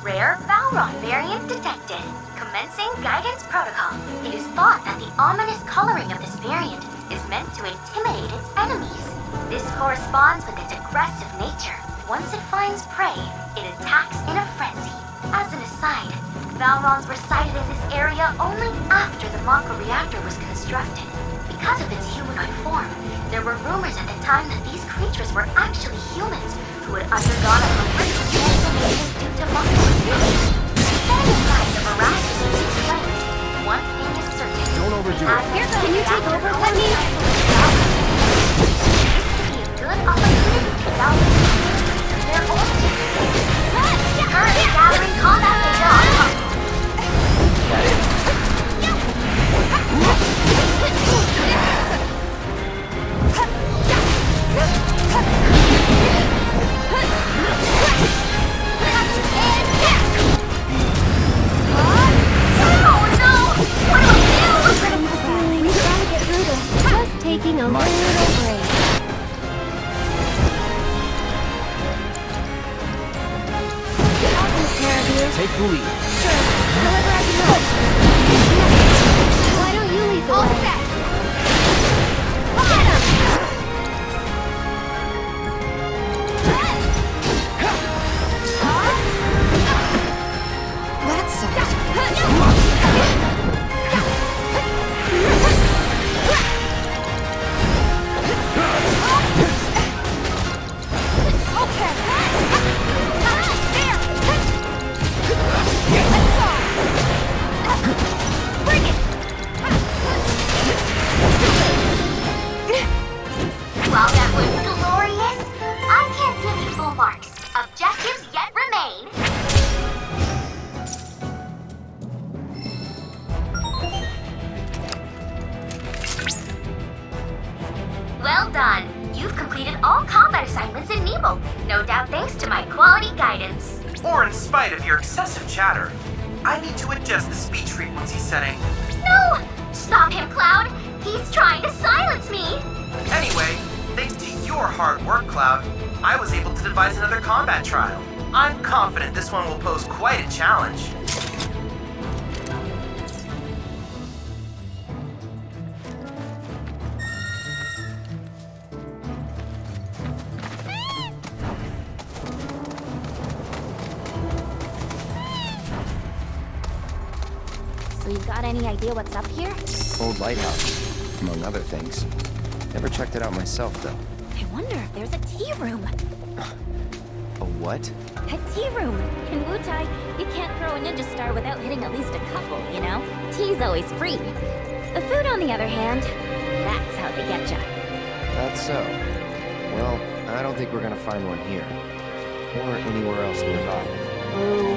Rare Valron variant detected. Commencing guidance protocol. It is thought that the ominous coloring of this variant is meant to intimidate its enemies. This corresponds with its aggressive nature. Once it finds prey, it attacks in a frenzy. As an aside, Valrons were sighted in this area only after the Mako reactor was constructed. Because of its humanoid form, there were rumors at the time that these creatures were actually humans who had undergone a horrific transformation due to Mako reactors. Setting aside the veracity of these claims, one thing is certain. Don't overdo it. Here, can you take over for me? This could be a good opportunity to salvage the creatures of their origin. Currently gathering combat data on target. Taking a little break. I'll take care of you. Take the lead. Sure. However I can help. Why don't you lead the way? All set. Get him! That sucked. to my quality guidance. Or in spite of your excessive chatter. I need to adjust the speech frequency setting. No! Stop him, Cloud! He's trying to silence me! Anyway, thanks to your hard work, Cloud, I was able to devise another combat trial. I'm confident this one will pose quite a challenge. So you got any idea what's up here? Old lighthouse, among other things. Never checked it out myself, though. I wonder if there's a tea room. A what? A tea room. In Wutai, you can't throw a ninja star without hitting at least a couple, you know? Tea's always free. The food, on the other hand, that's how they get ya. That's so. Well, I don't think we're gonna find one here. Or anywhere else nearby. Ooh.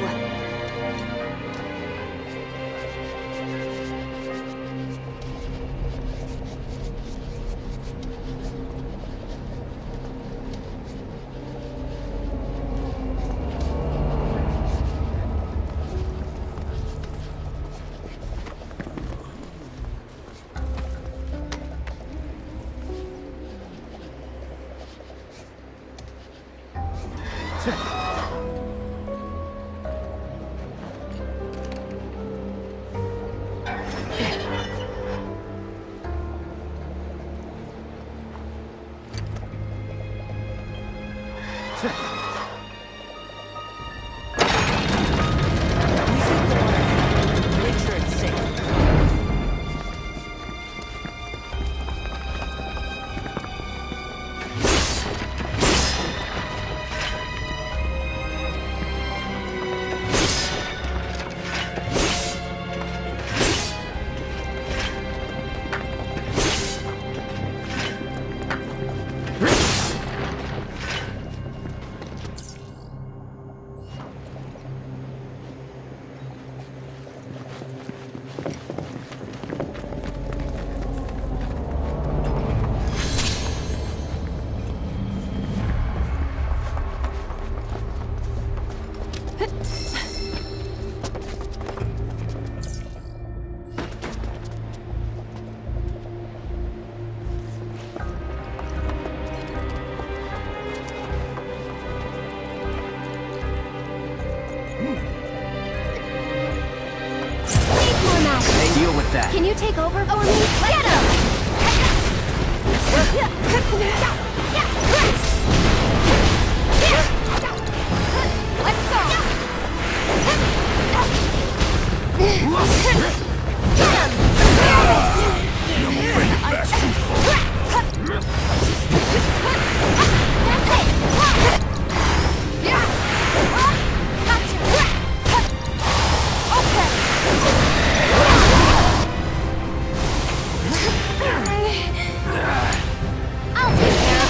Deal with that. Can you take over for me? Get him! Let's go! Get him! You're moving fast too far. That's it! I'll take care of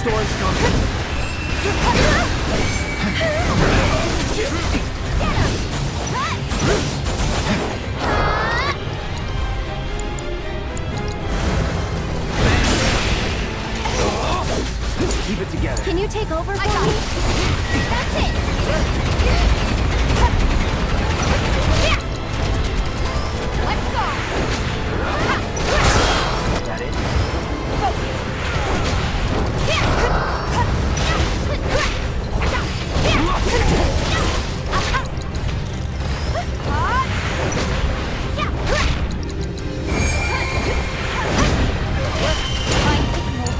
storm's coming. Keep it together. Can you take over for me? That's it! Let's go! That it?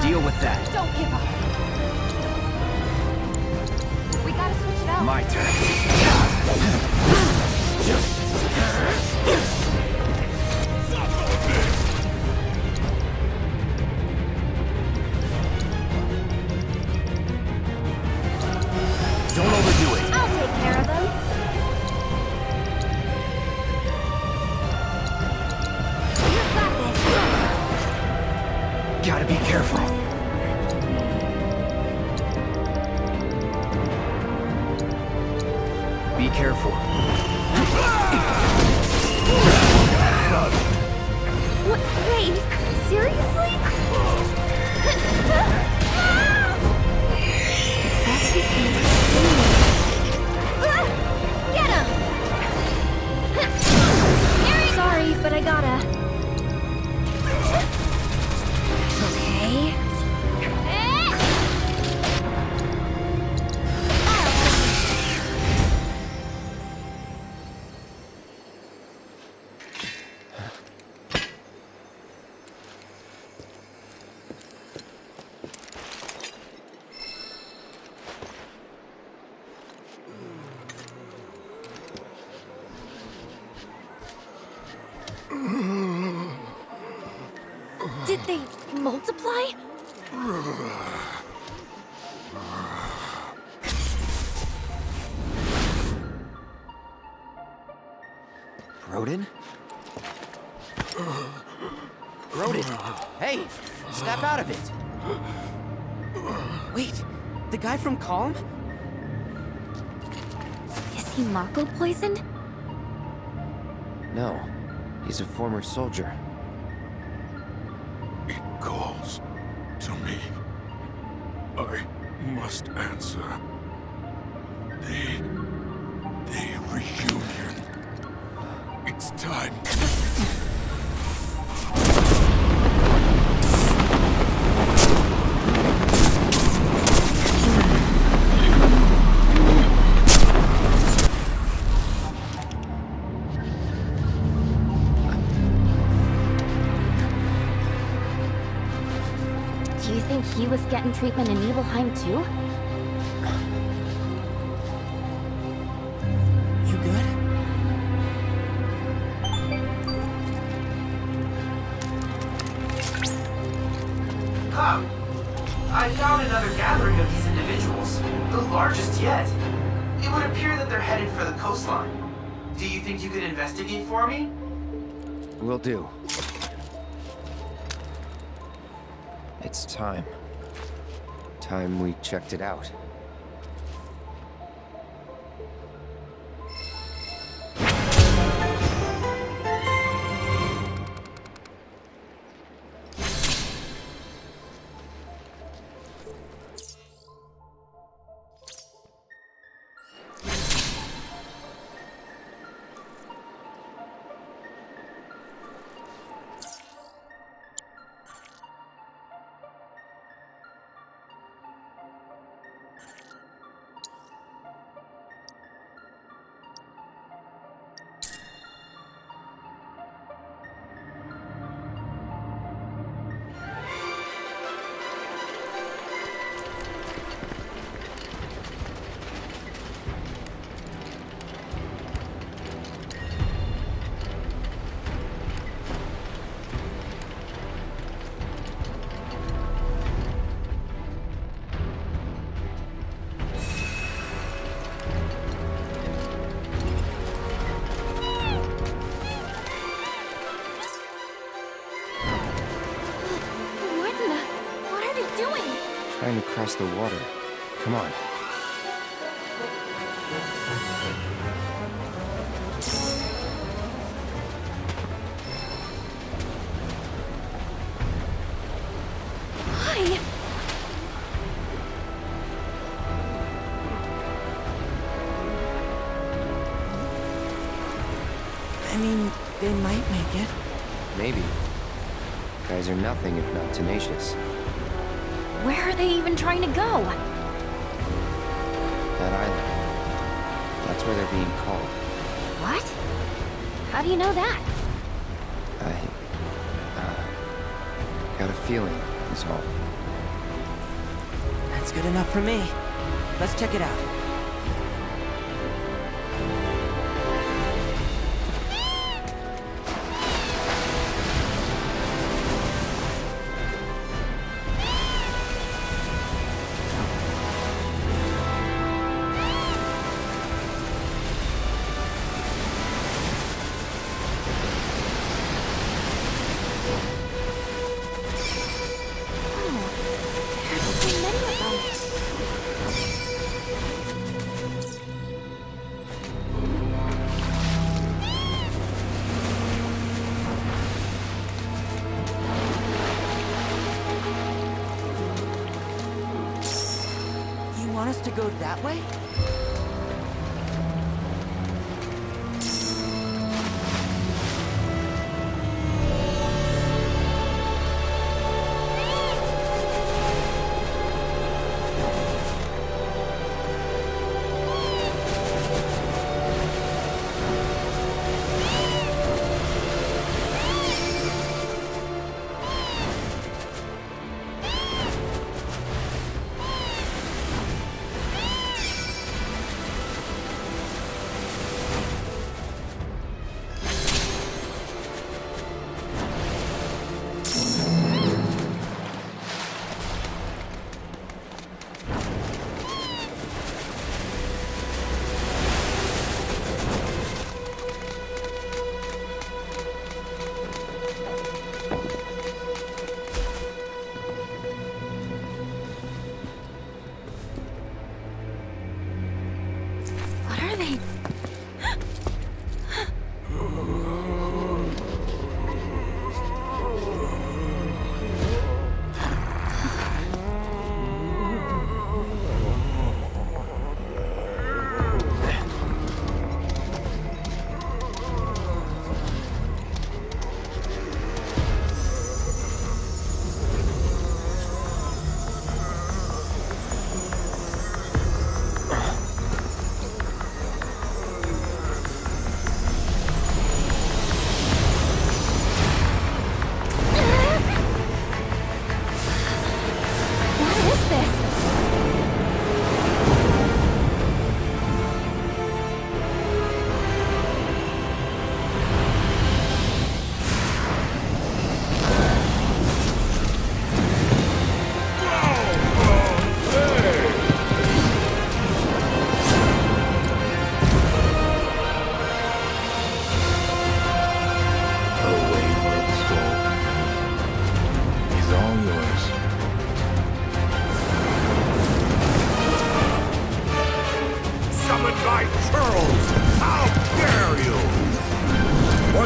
Deal with that. Don't give up. We gotta switch it out. My turn. Don't overdo it. I'll take care of them. You've got this. Gotta be careful. Be careful. What? Wait, seriously? Get him! Sorry, but I gotta. Okay. Did they multiply? Rodin? Rodin! Hey! Snap out of it! Wait, the guy from Calm? Is he Mako poisoned? No. He's a former soldier. It calls to me. I must answer. The reunion. It's time. Do you think he was getting treatment in Nibelheim too? You good? Come. I found another gathering of these individuals, the largest yet. It would appear that they're headed for the coastline. Do you think you could investigate for me? Will do. It's time. Time we checked it out. trying to cross the water. Come on. Why? I mean, they might make it. Maybe. Guys are nothing if not tenacious. Where are they even trying to go? That island. That's where they're being called. What? How do you know that? I... got a feeling, is all. That's good enough for me. Let's check it out. Want us to go that way?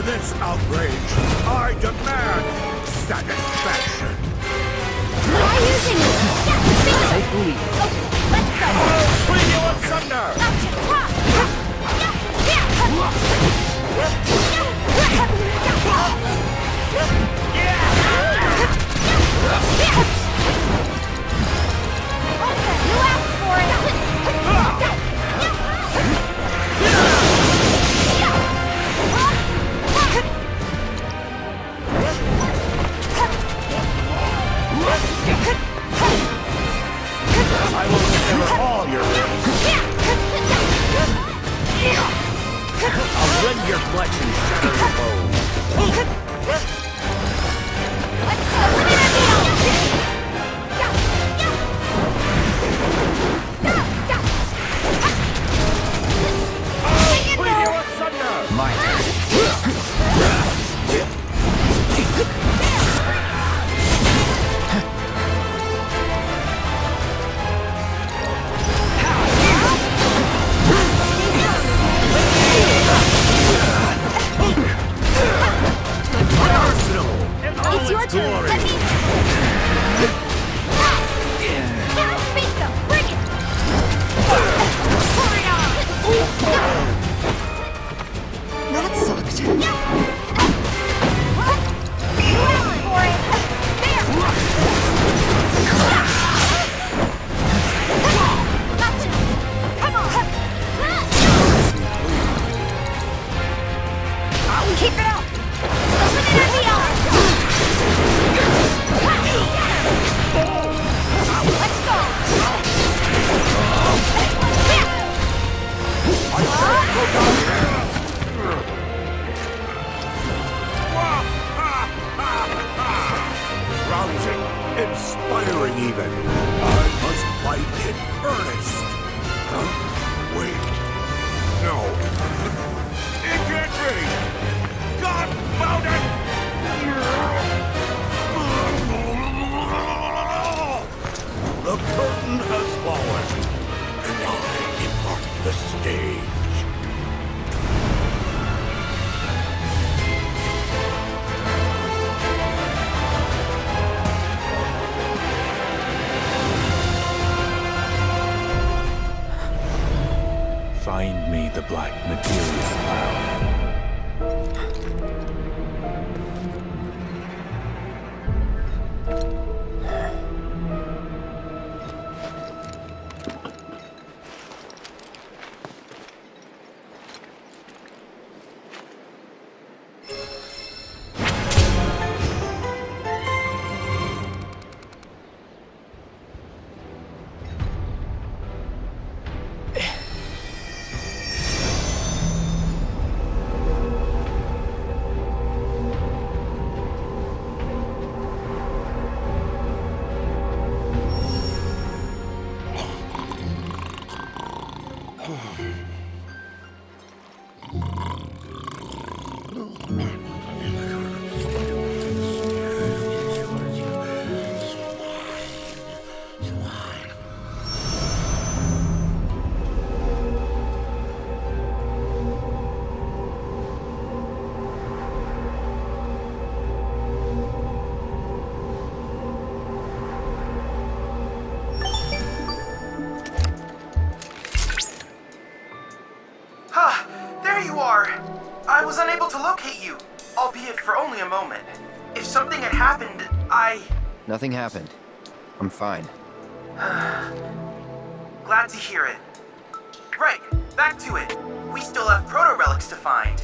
this outrage, I demand satisfaction. Try using it. Hopefully. Let's go. I'll swing you asunder. You asked for it. I will deliver all your rays. I'll rend your flesh and shatter your bones. I'll clean you asunder. My even. I must fight in earnest. Huh? Wait. No. It can't be! God found it! The curtain has fallen, and I depart the stage. Find me the black material cloud. There you are! I was unable to locate you, albeit for only a moment. If something had happened, Nothing happened. I'm fine. Glad to hear it. Right, back to it. We still have proto-relics to find.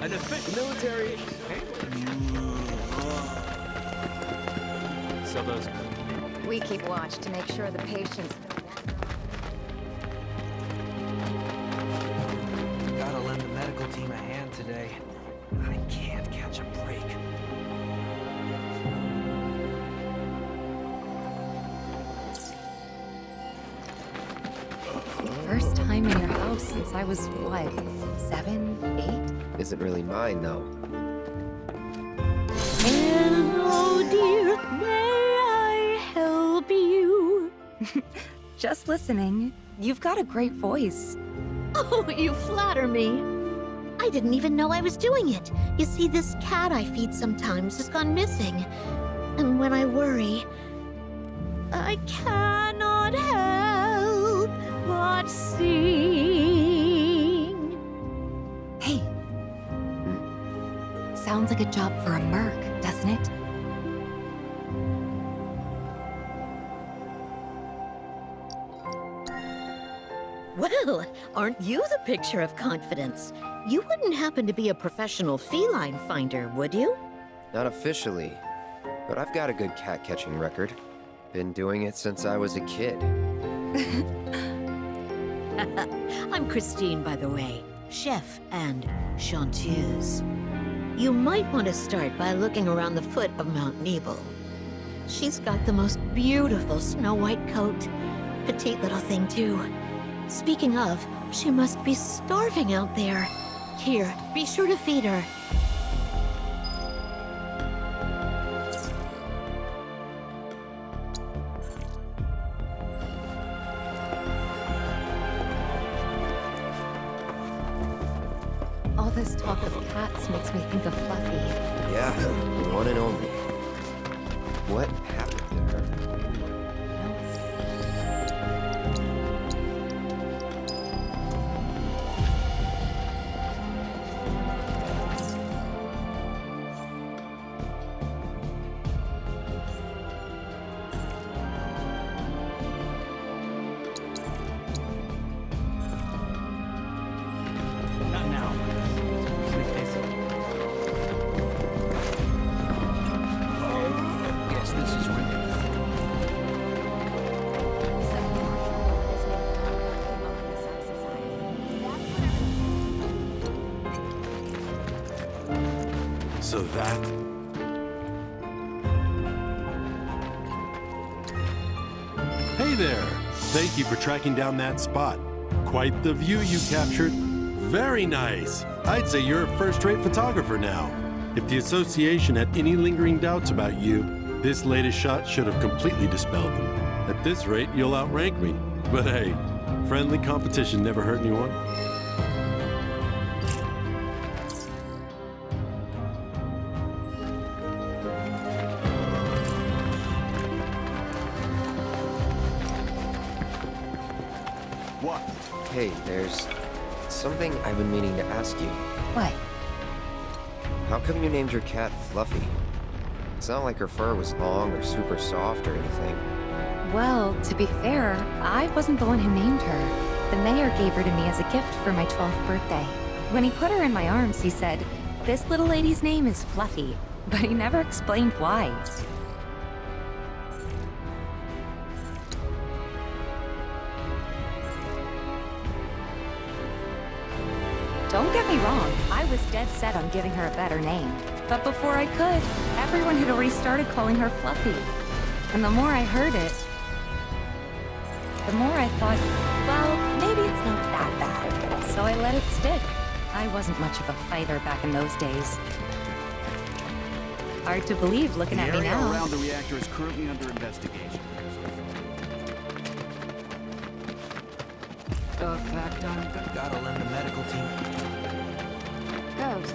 An official military. So those. We keep watch to make sure the patients. Gotta lend the medical team a hand today. I can't catch a break. First time in your house since I was, what, 7, 8? Isn't really mine, though. And oh dear, may I help you? Just listening. You've got a great voice. Oh, you flatter me. I didn't even know I was doing it. You see, this cat I feed sometimes has gone missing. And when I worry, I cannot help but sing. Hey. Sounds like a job for a merc, doesn't it? Well, aren't you the picture of confidence? You wouldn't happen to be a professional feline finder, would you? Not officially, but I've got a good cat-catching record. Been doing it since I was a kid. I'm Christine, by the way. Chef and chanteuse. You might want to start by looking around the foot of Mount Nebel. She's got the most beautiful snow-white coat. Petite little thing, too. Speaking of, she must be starving out there. Here, be sure to feed her. All this talk of cats makes me think of Fluffy. Yeah, the one and only. What happened to her? So that... Hey there! Thank you for tracking down that spot. Quite the view you captured. Very nice. I'd say you're a first-rate photographer now. If the association had any lingering doubts about you, this latest shot should have completely dispelled them. At this rate, you'll outrank me. But hey, friendly competition never hurt anyone. What? Hey, there's something I've been meaning to ask you. What? How come you named your cat Fluffy? It's not like her fur was long or super soft or anything. Well, to be fair, I wasn't the one who named her. The mayor gave her to me as a gift for my 12th birthday. When he put her in my arms, he said, "This little lady's name is Fluffy," but he never explained why. Don't get me wrong, I was dead set on giving her a better name. But before I could, everyone had already started calling her Fluffy. And the more I heard it, the more I thought, well, maybe it's not that bad. So I let it stick. I wasn't much of a fighter back in those days. Hard to believe looking at me now. The area around the reactor is currently under investigation. The fact I'm gotta lend the medical team. Ghosts.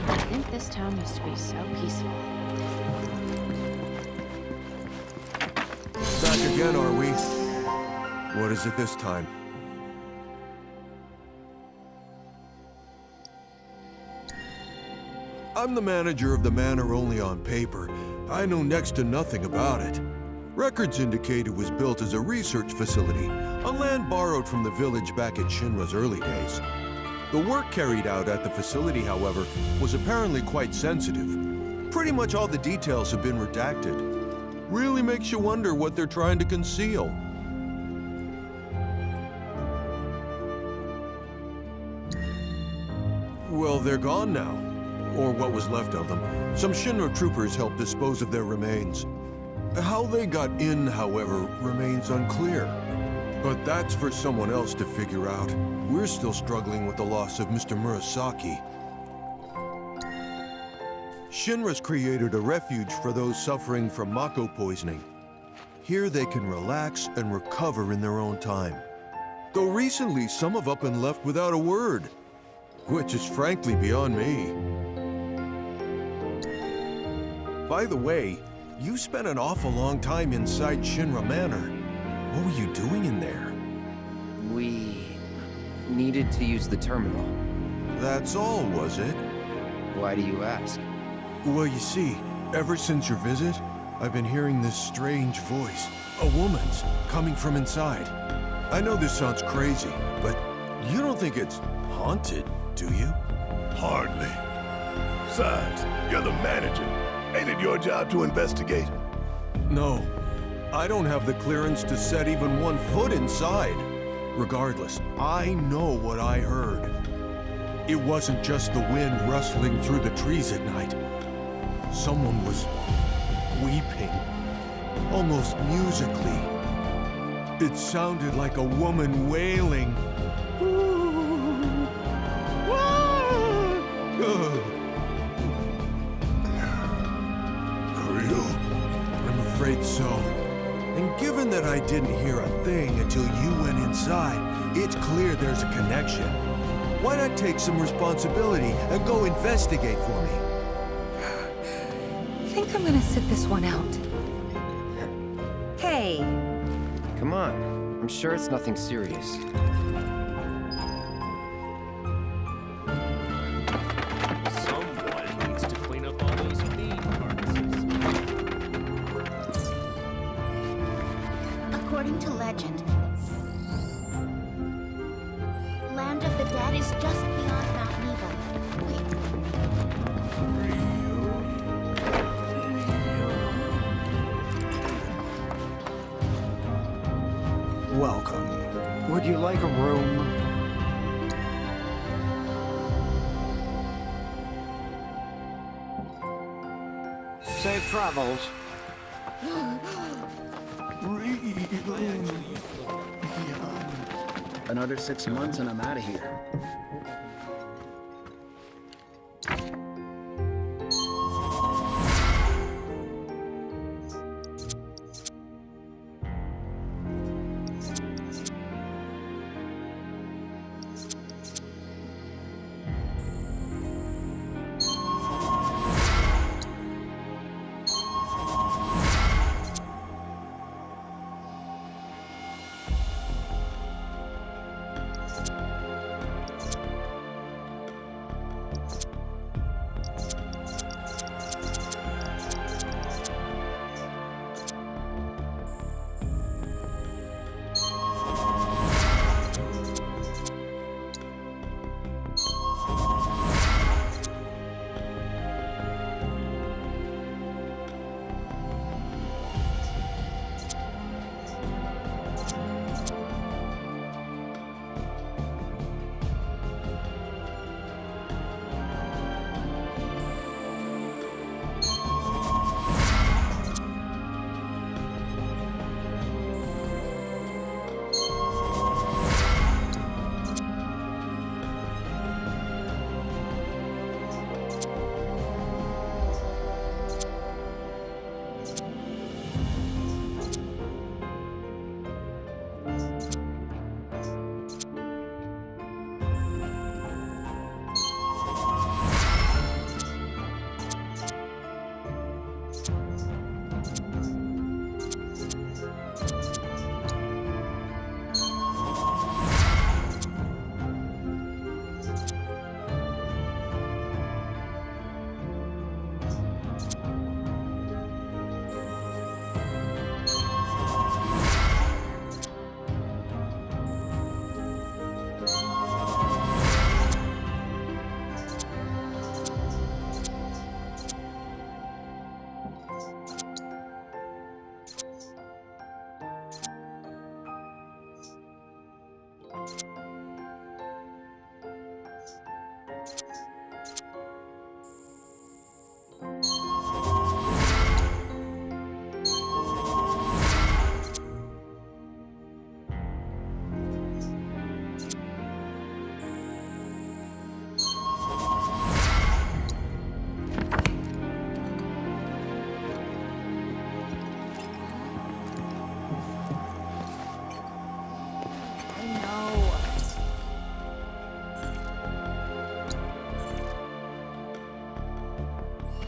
I think this town used to be so peaceful. Back again, are we? What is it this time? I'm the manager of the manor only on paper. I know next to nothing about it. Records indicate it was built as a research facility on land borrowed from the village back in Shinra's early days. The work carried out at the facility, however, was apparently quite sensitive. Pretty much all the details have been redacted. Really makes you wonder what they're trying to conceal. Well, they're gone now. Or what was left of them. Some Shinra troopers helped dispose of their remains. How they got in, however, remains unclear. But that's for someone else to figure out. We're still struggling with the loss of Mr. Murasaki. Shinra's created a refuge for those suffering from Mako poisoning. Here they can relax and recover in their own time. Though recently, some have up and left without a word, which is frankly beyond me. By the way, you spent an awful long time inside Shinra Manor. What were you doing in there? We needed to use the terminal. That's all, was it? Why do you ask? Well, you see, ever since your visit, I've been hearing this strange voice. A woman's, coming from inside. I know this sounds crazy, but you don't think it's haunted, do you? Hardly. Besides, you're the manager. Ain't it your job to investigate? No. I don't have the clearance to set even 1 foot inside. Regardless, I know what I heard. It wasn't just the wind rustling through the trees at night. Someone was weeping, almost musically. It sounded like a woman wailing. For real? I'm afraid so. And given that I didn't hear a thing until you went inside, it's clear there's a connection. Why not take some responsibility and go investigate for me? I think I'm gonna sit this one out. Hey. Come on. I'm sure it's nothing serious. Someone needs to clean up all those bean carcasses. According to legend, Land of the Dead is just beyond Mount Nebo. Wait. Welcome. Would you like a room? travels. Another 6 months and I'm out of here.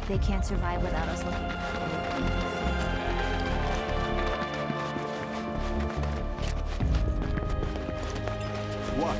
They can't survive without us looking. What?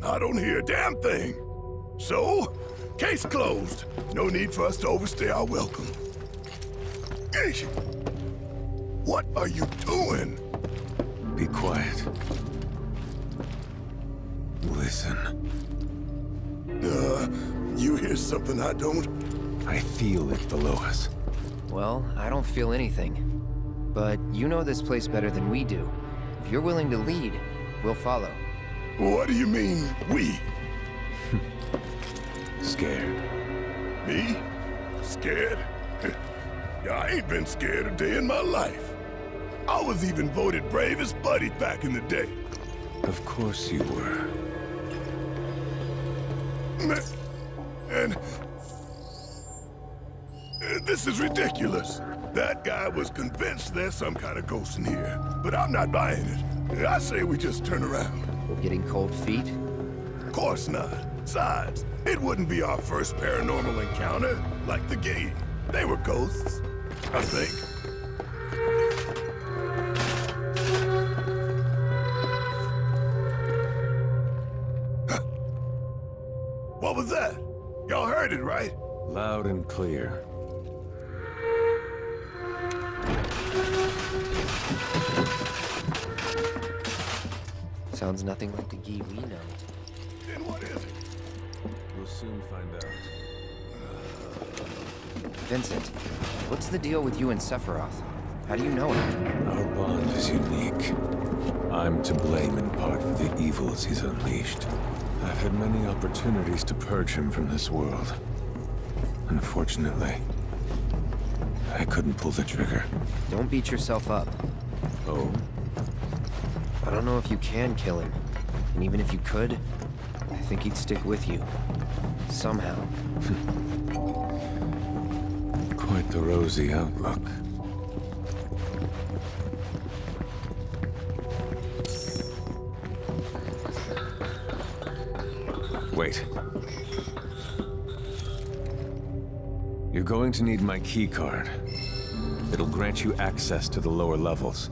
I don't hear a damn thing. So, case closed. No need for us to overstay our welcome. Eesh. What are you doing? Be quiet. Listen. You hear something I don't? I feel it below us. Well, I don't feel anything. But you know this place better than we do. If you're willing to lead, we'll follow. What do you mean, we? Scared. Me? Scared? I ain't been scared a day in my life. I was even voted bravest buddy back in the day. Of course you were. And this is ridiculous. That guy was convinced there's some kind of ghost in here, but I'm not buying it. I say we just turn around. Getting cold feet? Of course not. Besides, it wouldn't be our first paranormal encounter, like the game. They were ghosts, I think. What was that? Y'all heard it, right? Loud and clear. Sounds nothing like the Gi we know. Then what is it? We'll soon find out. Vincent, what's the deal with you and Sephiroth? How do you know him? Our bond is unique. I'm to blame in part for the evils he's unleashed. I've had many opportunities to purge him from this world. Unfortunately, I couldn't pull the trigger. Don't beat yourself up. Oh? I don't know if you can kill him. And even if you could, I think he'd stick with you. Somehow. Quite the rosy outlook. Wait. You're going to need my key card. It'll grant you access to the lower levels.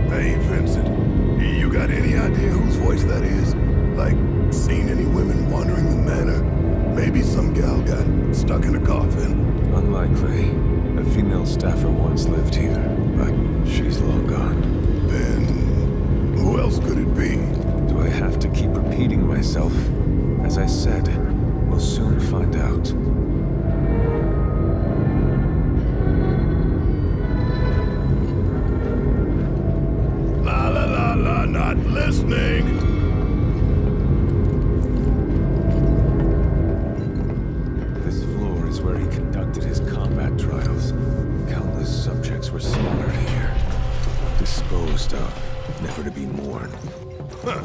Hey, Vincent. You got any idea whose voice that is? Like, seen any women wandering the manor? Maybe some gal got stuck in a coffin. Unlikely. A female staffer once lived here, but she's long gone. Then who else could it be? Do I have to keep repeating myself? As I said, we'll soon find out. La la la la, not listening! This floor is where he conducted his combat trials. Countless subjects were slaughtered here. Disposed of, never to be mourned. Huh.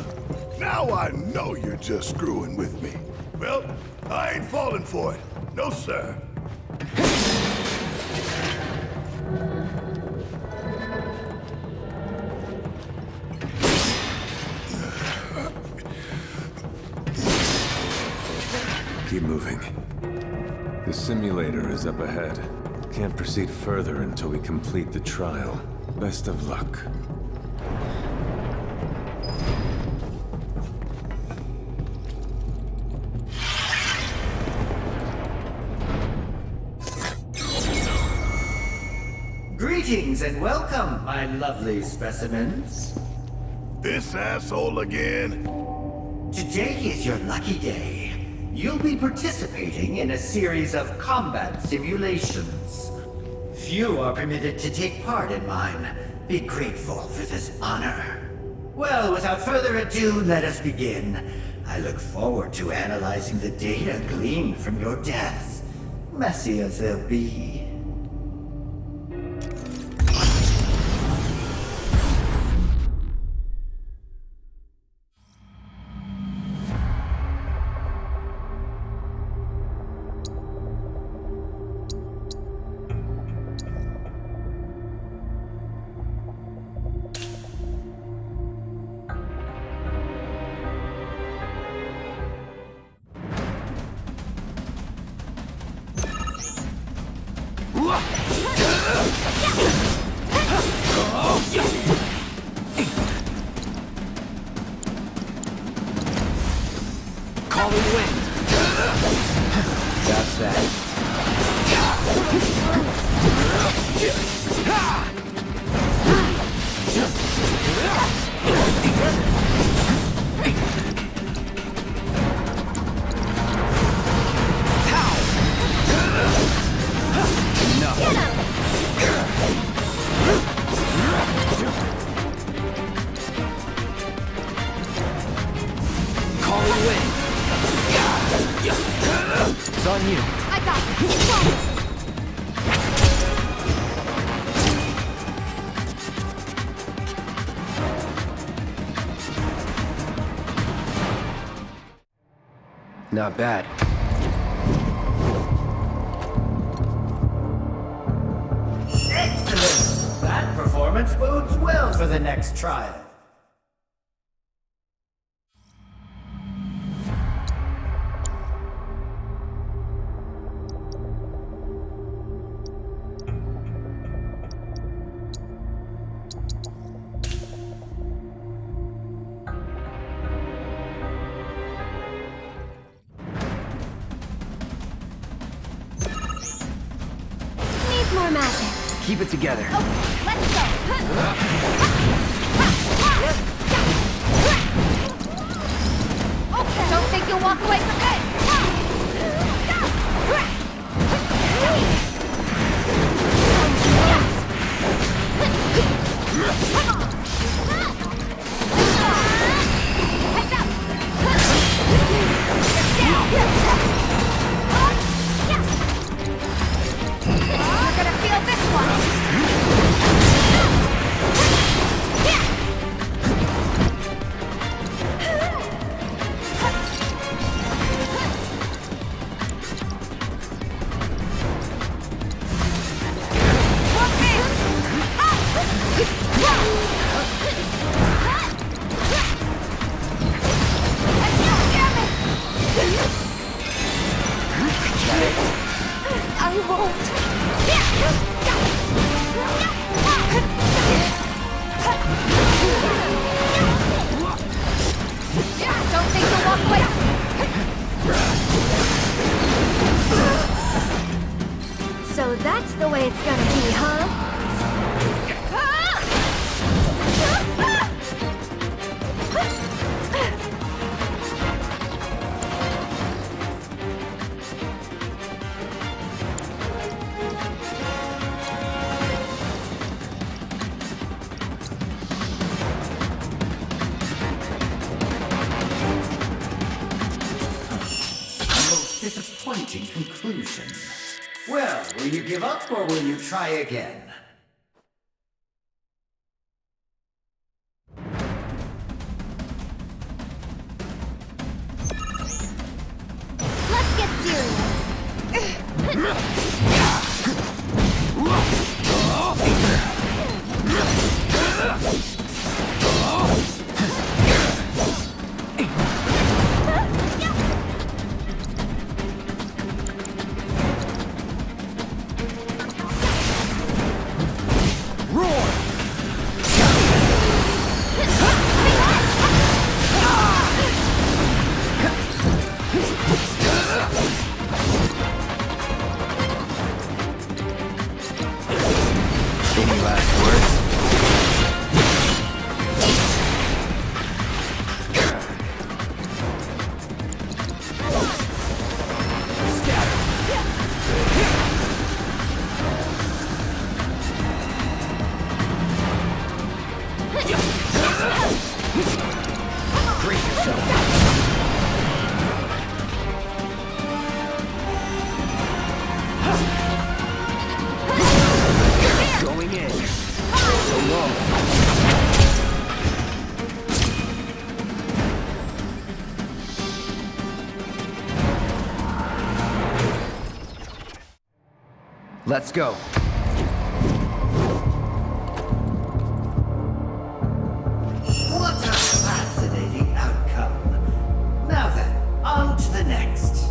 Now I know you're just screwing with me. Well, I ain't falling for it. No, sir. Keep moving. The simulator is up ahead. Can't proceed further until we complete the trial. Best of luck. Greetings and welcome, my lovely specimens. This asshole again? Today is your lucky day. You'll be participating in a series of combat simulations. Few are permitted to take part in mine. Be grateful for this honor. Well, without further ado, let us begin. I look forward to analyzing the data gleaned from your deaths, messy as they'll be. Calling wind. That's that. Calling wind. It's on you. I got it. It's on. Not bad. Excellent! That performance bodes well for the next trial. keep it together. Okay, let's go. Okay. Don't think you'll walk away from this. You're gonna feel this one. I won't. Don't think you'll walk away. So that's the way it's gonna be, huh? Disappointing conclusion. Well, will you give up or will you try again? Let's get serious. Any last words? Brace yourself. Going in. So long. Let's go. What a fascinating outcome. Now then, on to the next.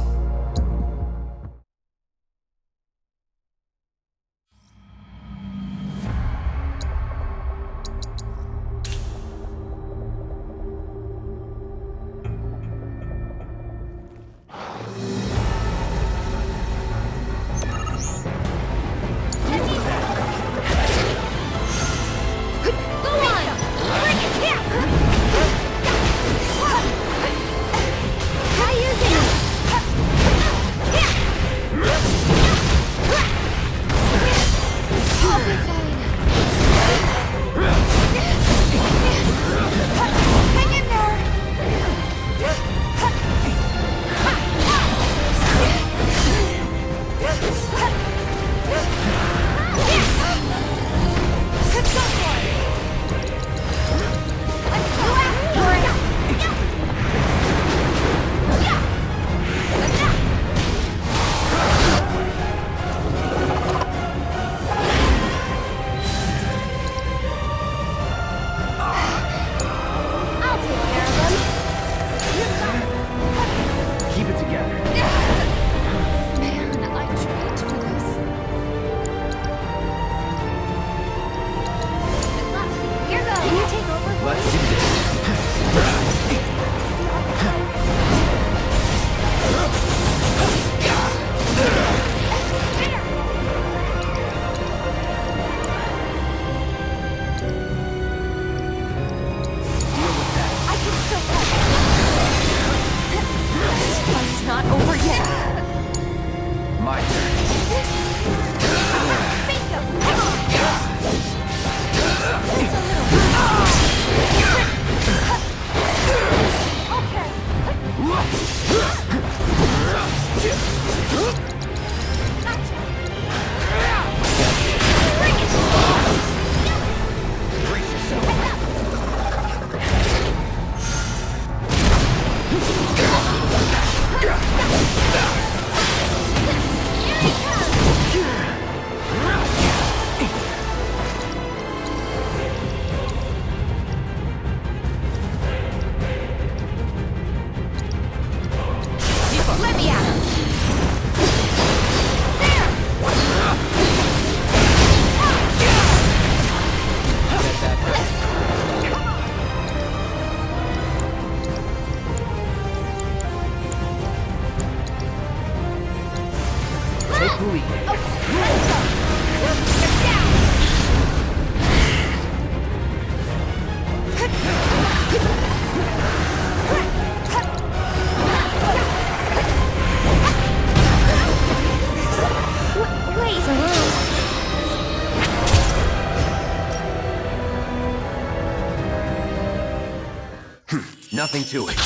nothing to it.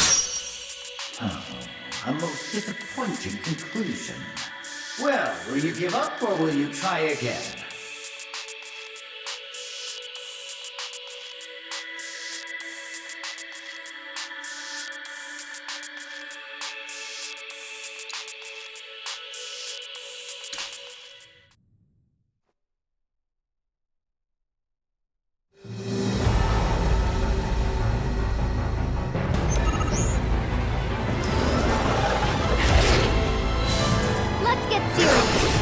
A most disappointing conclusion. Well, will you give up or will you try again? Let's get serious.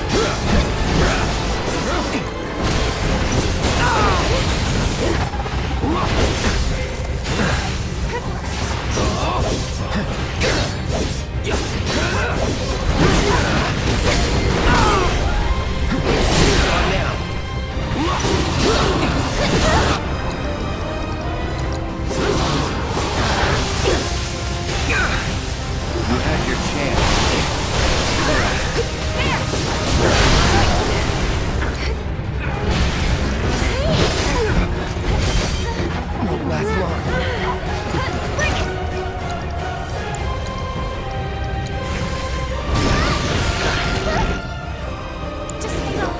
You had your chance. Won't last long. Just hang on.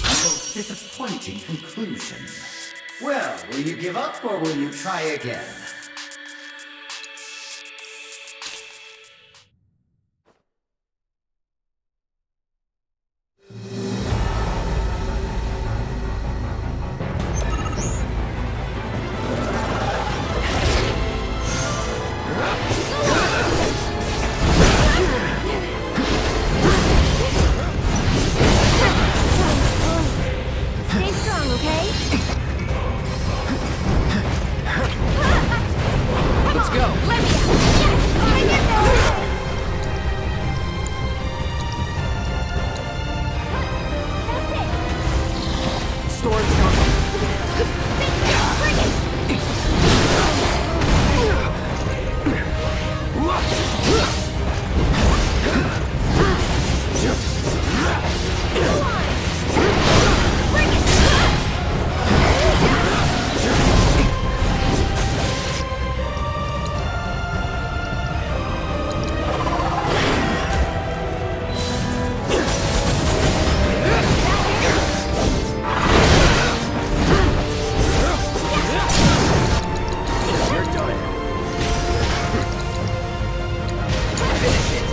Most disappointing conclusion. Well, will you give up or will you try again? Stay strong, okay? Let's go. Let me out. Yes, I get there. That's it. Storm's coming. You're done. Finish it.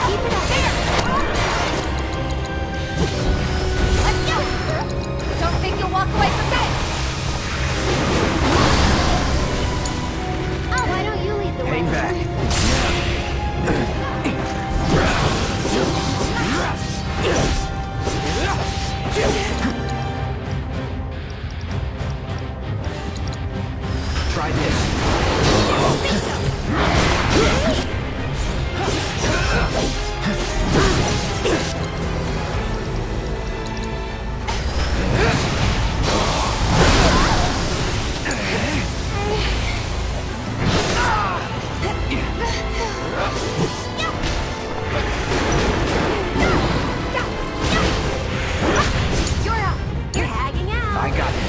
Keep it up there. Let's go. Don't think you'll walk away from this. Oh, why don't you lead the way? Hang back. Try this. You're up. You're tagging out. I got this.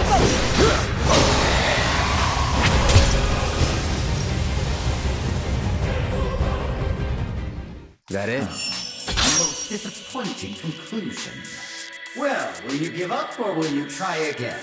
That it? Most disappointing conclusion. Well, will you give up or will you try again?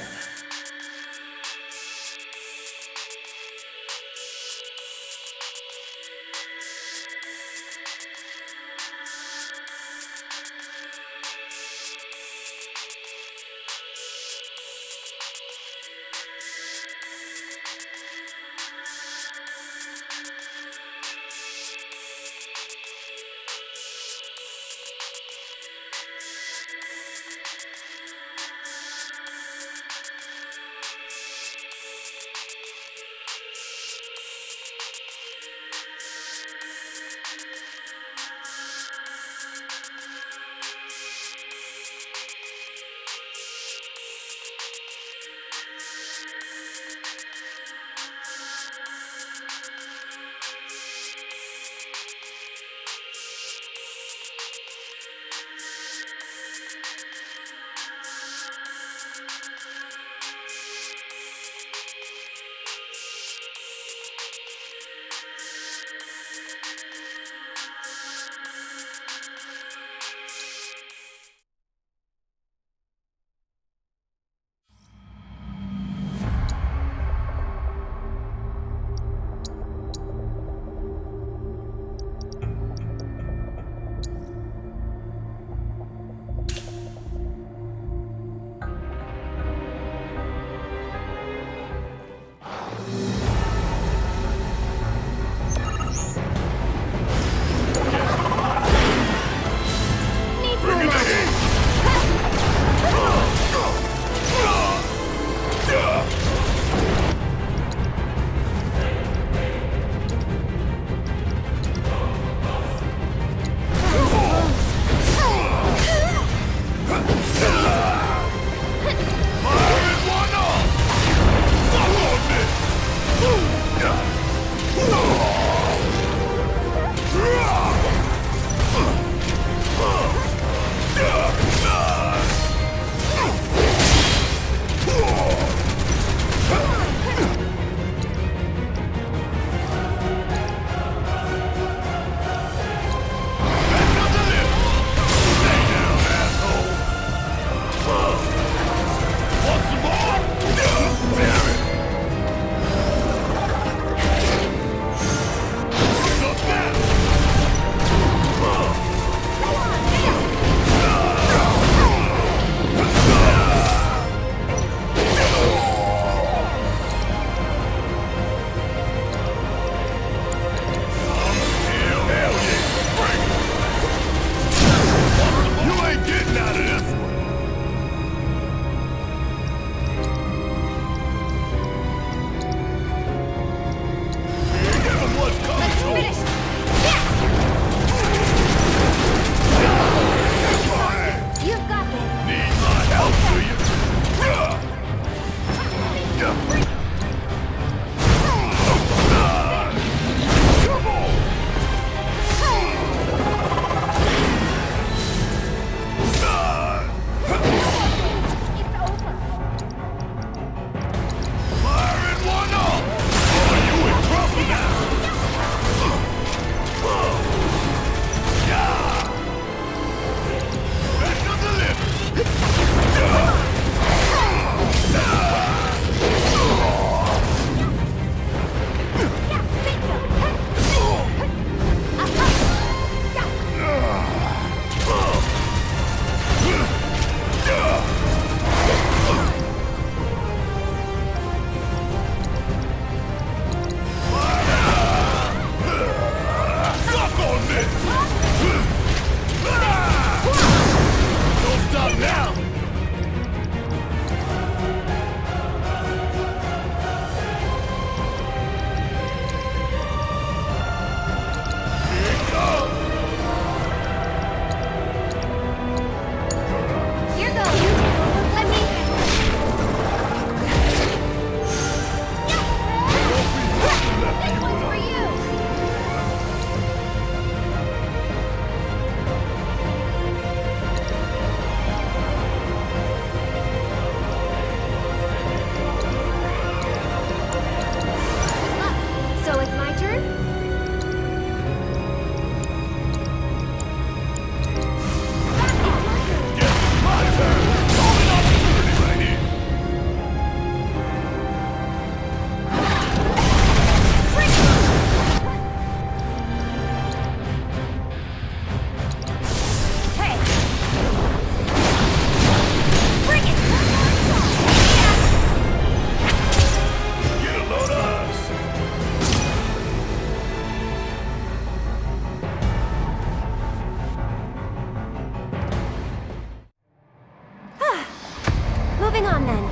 Hang on then.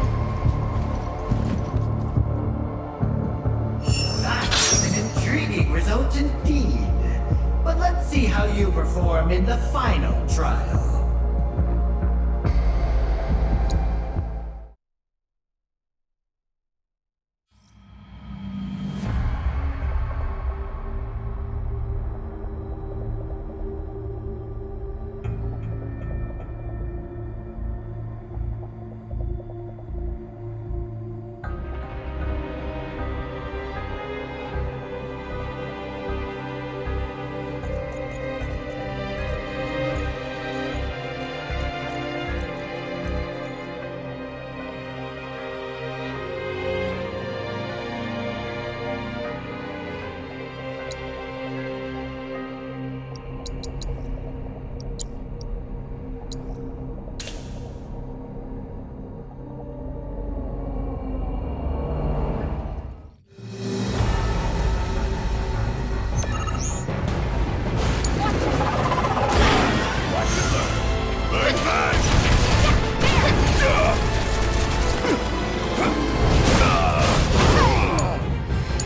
That's an intriguing result indeed. But let's see how you perform in the final trial.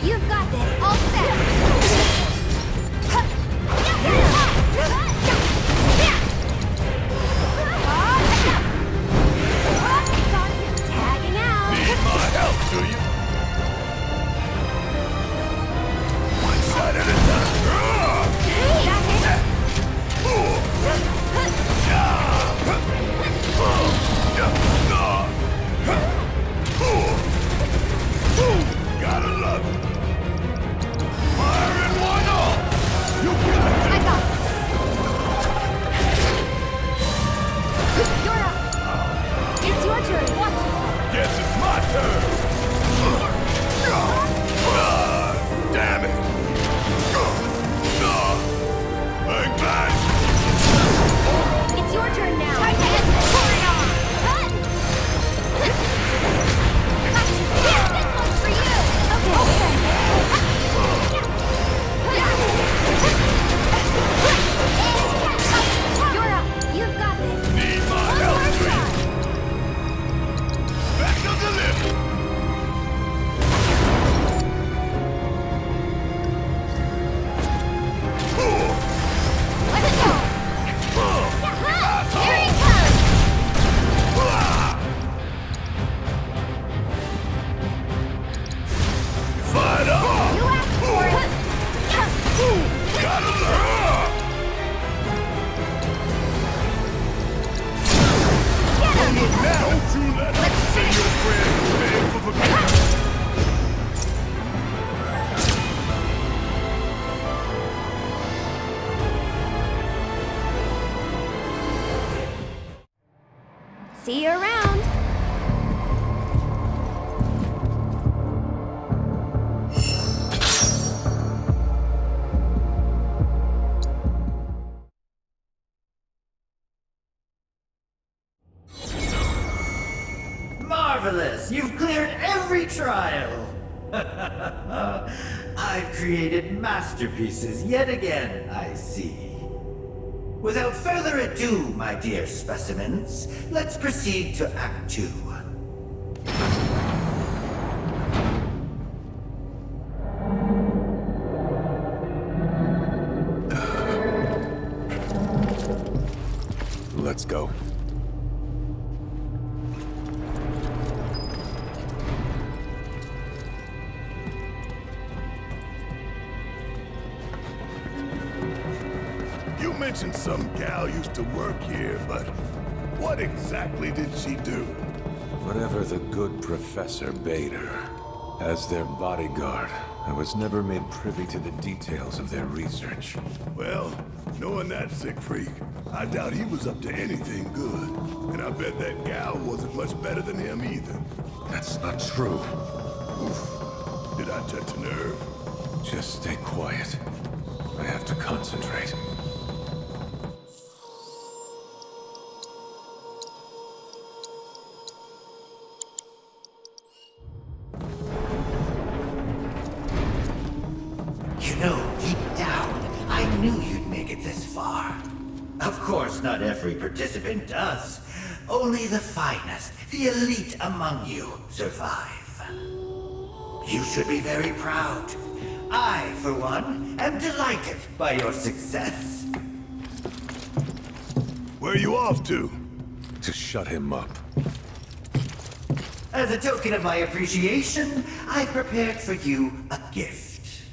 You've got this. All set. Tagging out. Need my help, do you? One shot at a time. Gotta love it. Fire in one off. You got it. I got this. You're up. It's your turn. Watch it. Guess it's my turn. Damn it. Bang, bang. It's your turn now. Time to hit the corridor. Run! This one's for you. Okay. You're up. You've got this. Need my help, do you? Back up the lift. Let it go. Here he comes. Fired up. You asked for it. Gotta love. Get him. Look now. Don't you let him say your friend beg for forgiveness. See you around. Marvelous! You've cleared every trial! I've created masterpieces yet again, I see. Without further ado, my dear specimens, let's proceed to Act 2. Let's go. You mentioned some gal used to work here, but what exactly did she do? Whatever the good professor bade her. As their bodyguard, I was never made privy to the details of their research. Well, knowing that sick freak, I doubt he was up to anything good. And I bet that gal wasn't much better than him either. That's not true. Oof. Did I touch a nerve? Just stay quiet. I have to concentrate. You know, deep down, I knew you'd make it this far. Of course, not every participant does, only the finest, the elite among you survive. You should be very proud. I, for one, am delighted by your success. Where are you off to? To shut him up. As a token of my appreciation, I've prepared for you a gift.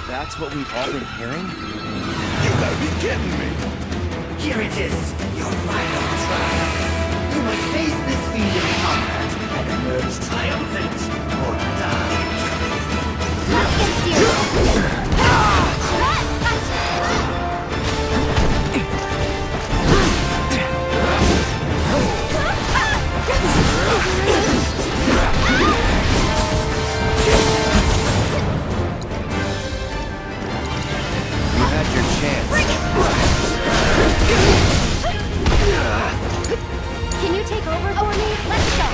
That's what we've all been hearing? You gotta be kidding me! Here it is, your final trial. You must face this fiend in combat and emerge triumphant or die. Let's get serious. You had your chance. Can you take over for me? Let's go.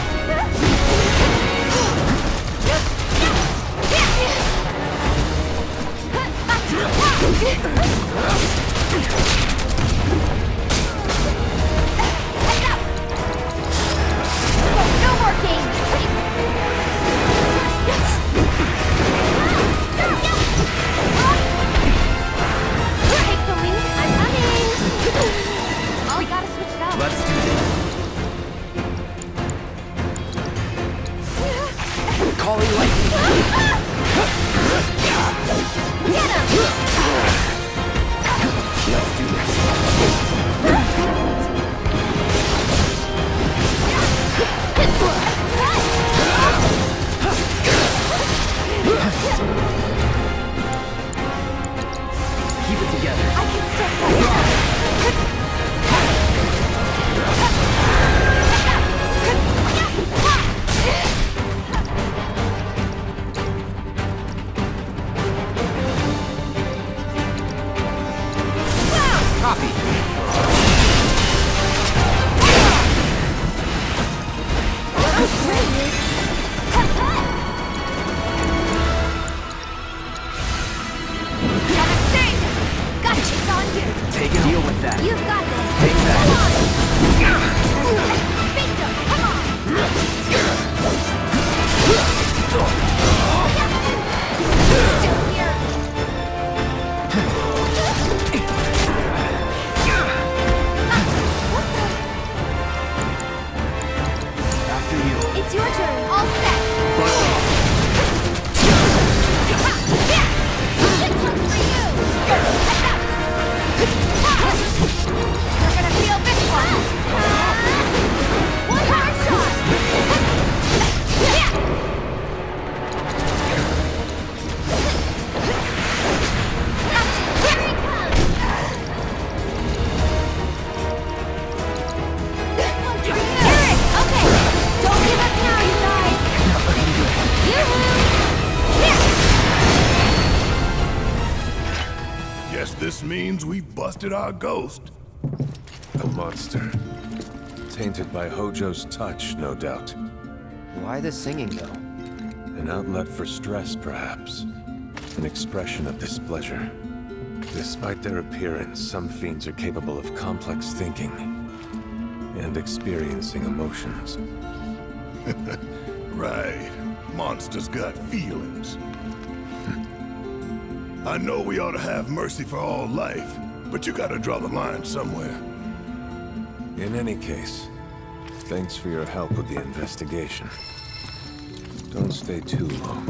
No more games. Take the lead. I'm running. Oh, we gotta switch it up. Let's do this. Calling lightning. Get him! Let's do this. Keep it together. I can still play. Copy. Take a deal with that. You've got this. Take that. Bingo, come on. Still here. After you. It's your turn. All set. This one's for you. You're gonna feel this one. One hard shot. Here he comes. This one's for you. Eric, okay. Don't give up now, you guys. Yoo-hoo. Guess this means we busted our ghost. A monster. Tainted by Hojo's touch, no doubt. Why the singing, though? An outlet for stress, perhaps. An expression of displeasure. Despite their appearance, some fiends are capable of complex thinking and experiencing emotions. Right. Monsters got feelings. I know we ought to have mercy for all life, but you gotta draw the line somewhere. In any case, thanks for your help with the investigation. Don't stay too long.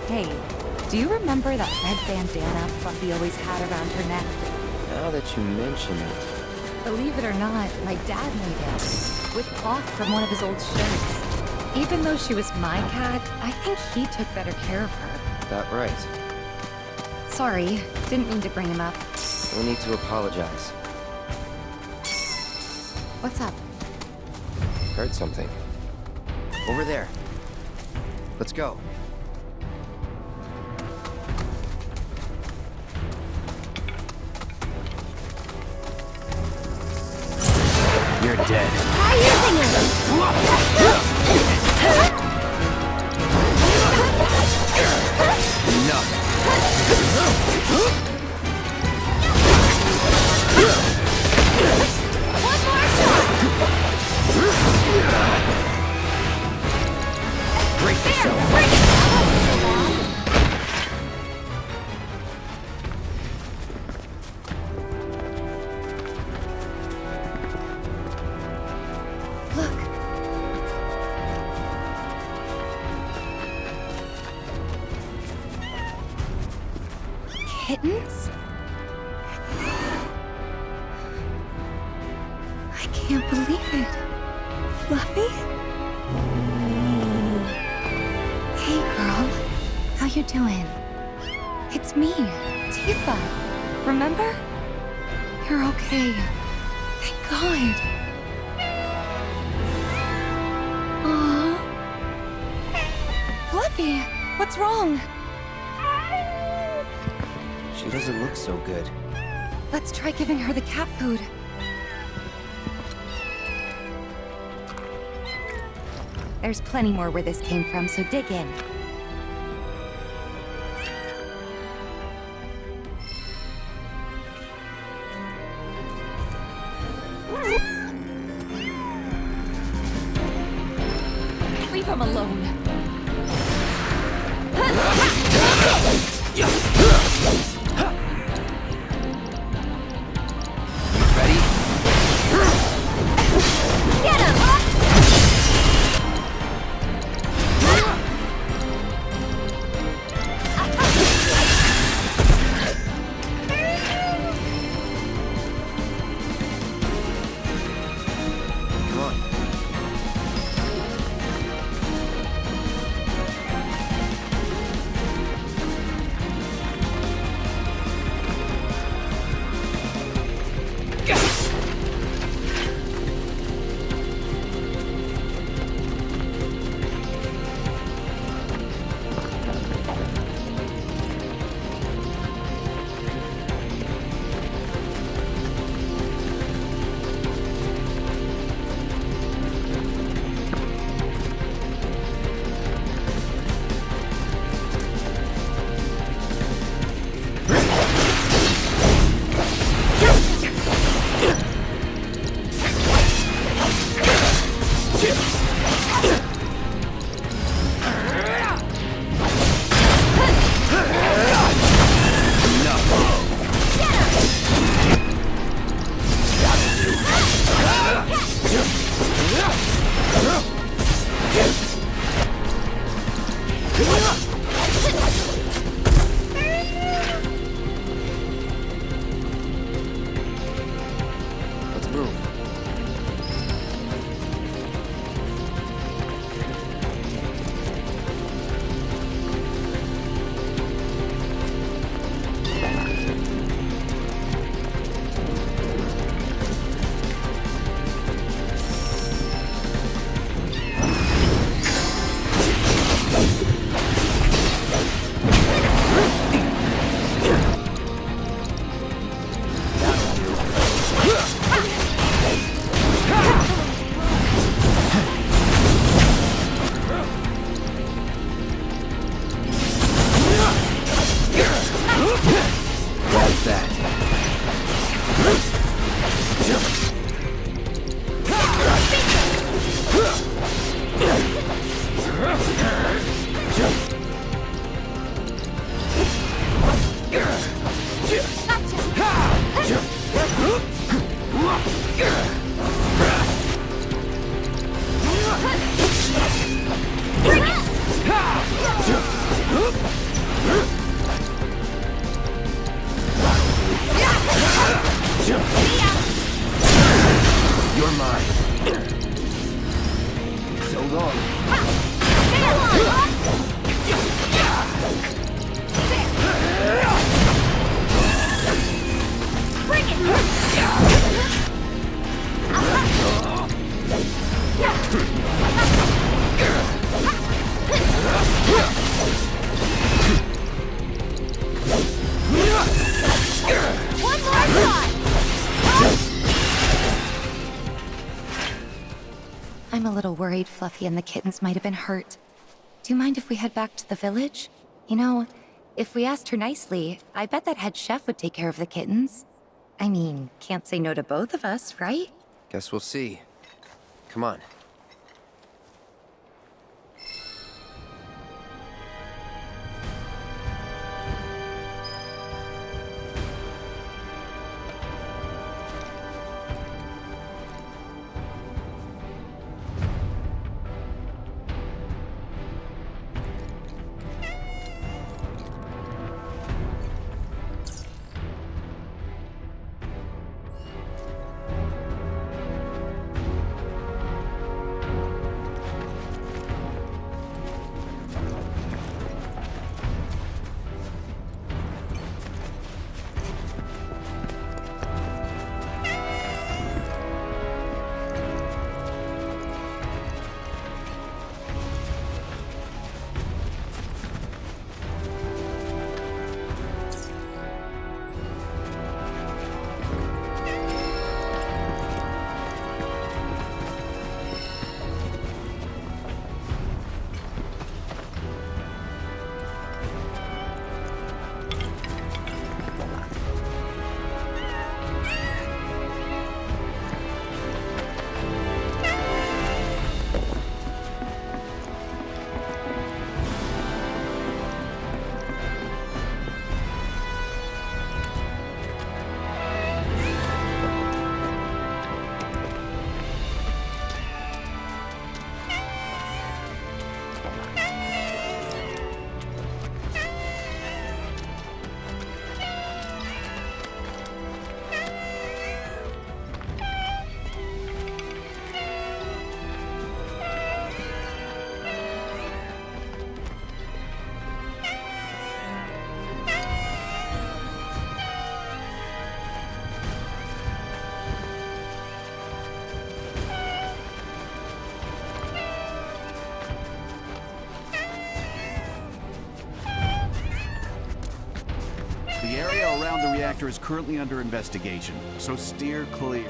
Hey, do you remember that red bandana Fluffy always had around her neck? Now that you mention it... Believe it or not, my dad made it. With cloth from one of his old shirts. Even though she was my cat, I think he took better care of her. That right. Sorry, didn't mean to bring him up. No need to apologize. What's up? Heard something. Over there. Let's go. You're dead. Try using Enough. One more shot! Break yourself. Bring it! Kittens? I can't believe it. Fluffy? Hey, girl. How you doing? It's me, Tifa. Remember? You're okay. Thank God. Aww. Fluffy, what's wrong? She doesn't look so good. Let's try giving her the cat food. There's plenty more where this came from, so dig in. Leave him alone. Ready? Get him! Come on. Let's move. worried Fluffy and the kittens might have been hurt. Do you mind if we head back to the village? You know, if we asked her nicely, I bet that head chef would take care of the kittens. I mean, can't say no to both of us, right? Guess we'll see. Come on. The area around the reactor is currently under investigation, so steer clear.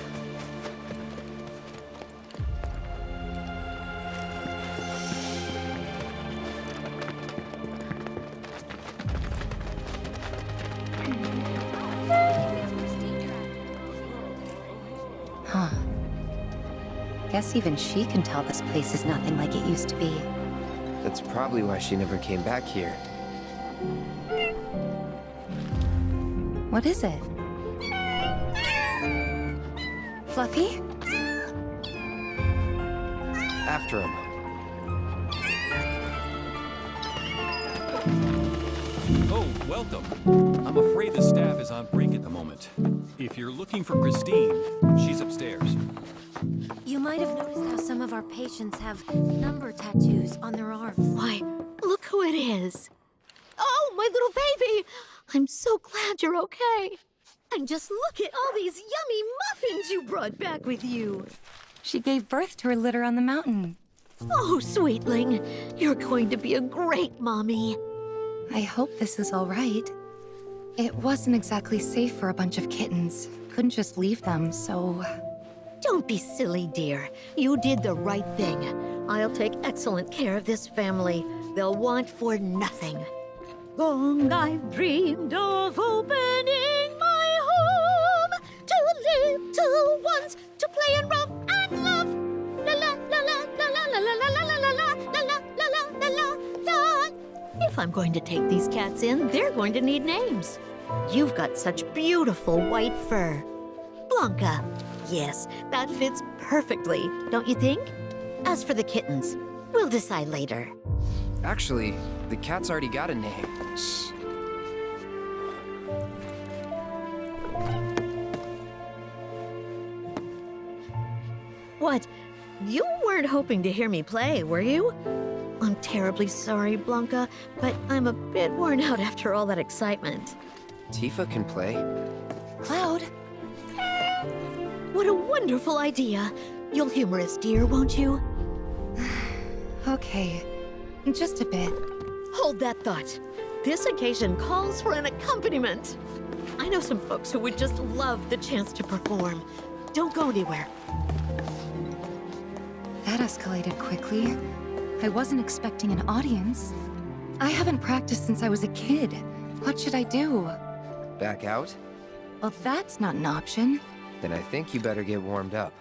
Huh. Guess even she can tell this place is nothing like it used to be. That's probably why she never came back here. What is it? Fluffy? After him. Oh, welcome. I'm afraid the staff is on break at the moment. If you're looking for Christine, she's upstairs. You might have noticed how some of our patients have number tattoos on their arms. Why, look who it is. Oh, my little baby! I'm so glad you're okay. And just look at all these yummy muffins you brought back with you. She gave birth to her litter on the mountain. Oh, sweetling, you're going to be a great mommy. I hope this is all right. It wasn't exactly safe for a bunch of kittens. Couldn't just leave them, so... Don't be silly, dear. You did the right thing. I'll take excellent care of this family. They'll want for nothing. Long I've dreamed of opening my home to little ones to play and romp and love. La la la la la la la la la la la la la la la la la. If I'm going to take these cats in, they're going to need names. You've got such beautiful white fur. Blanca. Yes, that fits perfectly, don't you think? As for the kittens, we'll decide later. Actually, the cat's already got a name. Shh. What? You weren't hoping to hear me play, were you? I'm terribly sorry, Blanca, but I'm a bit worn out after all that excitement. Tifa can play. Cloud! What a wonderful idea. You'll humor us, dear, won't you? Okay, just a bit. Hold that thought. This occasion calls for an accompaniment. I know some folks who would just love the chance to perform. Don't go anywhere. That escalated quickly. I wasn't expecting an audience. I haven't practiced since I was a kid. What should I do? Back out? Well, that's not an option. Then I think you better get warmed up.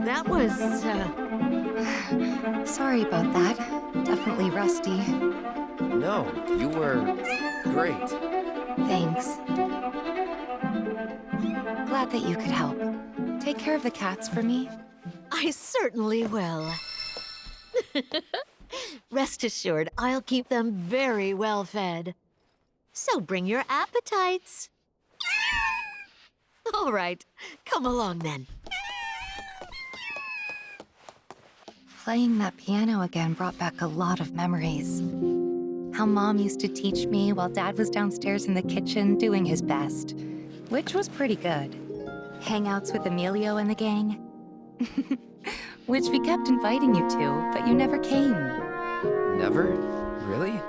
That was, Sorry about that. Definitely rusty. No, you were great. Thanks. Glad that you could help. Take care of the cats for me. I certainly will. Rest assured, I'll keep them very well fed. So bring your appetites. All right, come along then. Playing that piano again brought back a lot of memories. How Mom used to teach me while Dad was downstairs in the kitchen doing his best, which was pretty good. Hangouts with Emilio and the gang. Which we kept inviting you to, but you never came. Never? Really?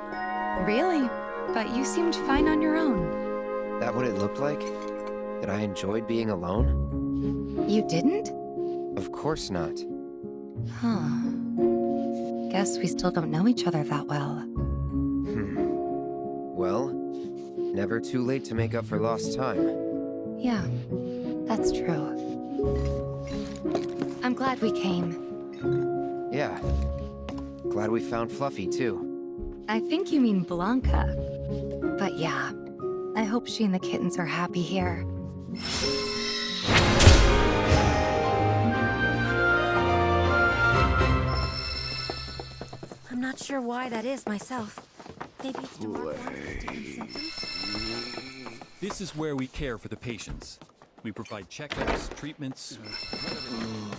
Really? But you seemed fine on your own. That what it looked like? That I enjoyed being alone? You didn't? Of course not. Huh. Guess we still don't know each other that well. Well, never too late to make up for lost time. Yeah, that's true. I'm glad we came. Yeah. Glad we found Fluffy, too. I think you mean Blanca. But yeah, I hope she and the kittens are happy here. I'm not sure why that is myself. Maybe it's to mark symptoms? This is where we care for the patients. We provide checkups, treatments, whatever.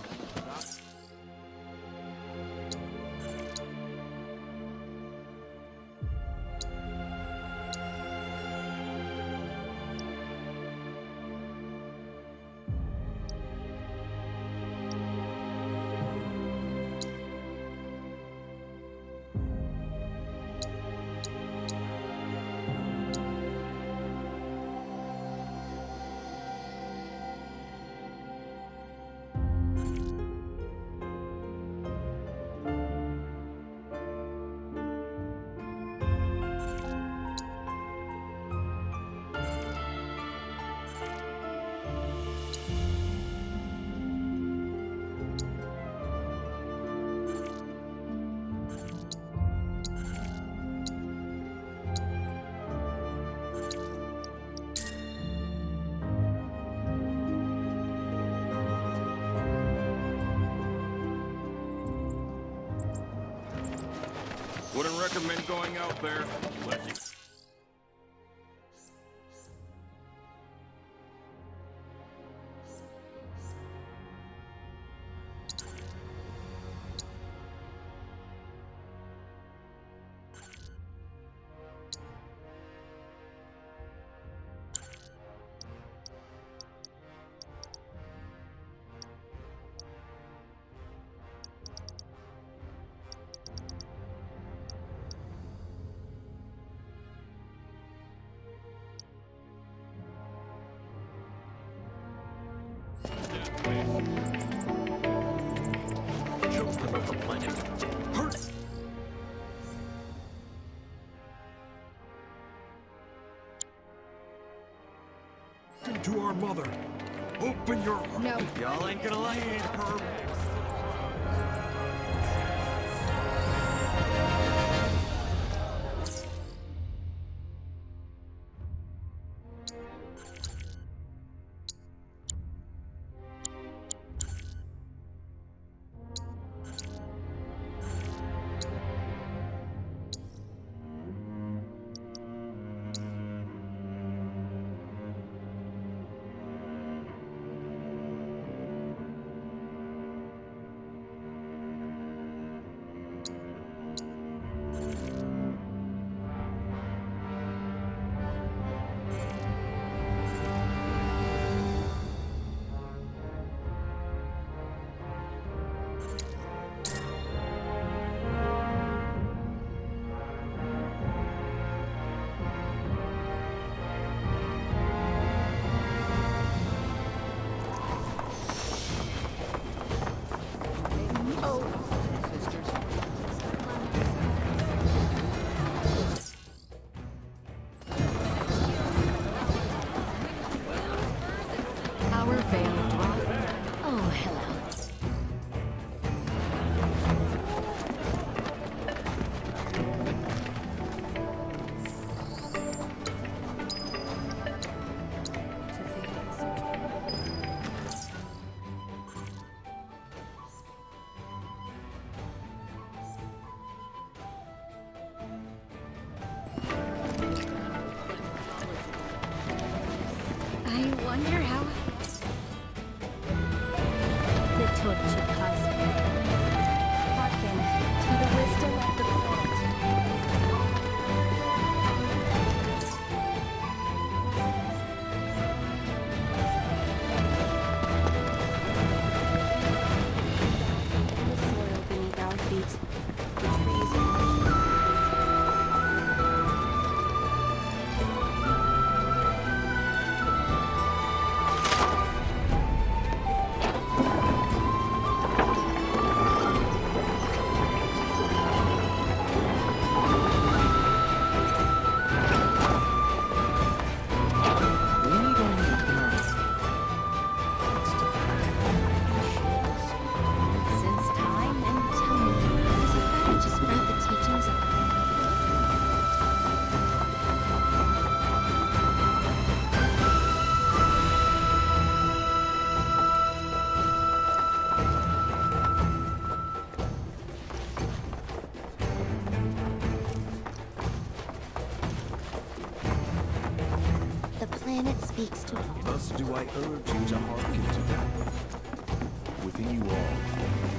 wouldn't recommend going out there. Let's... Children of the planet. Hurt! To our mother. Open your heart. No. Y'all ain't gonna like it, Herb. Our veiled dwarf. Oh, hello. I wonder how... The torch of cosmic. Hearken to the wisdom of the the soil beneath our feet, the trees and since time and time, is it better to spread the teachings of the planet speaks to all. Thus do I urge you to hearken to them. Within you all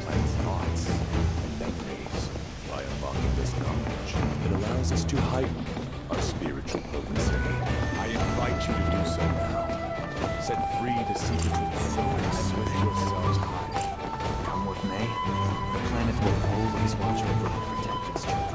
lies thoughts and memories. By unlocking this knowledge, it allows us to heighten our spiritual potency. I invite you to do so now. Set free the secret and swift yourselves high. Come what may, the planet will always watch over and protect its children.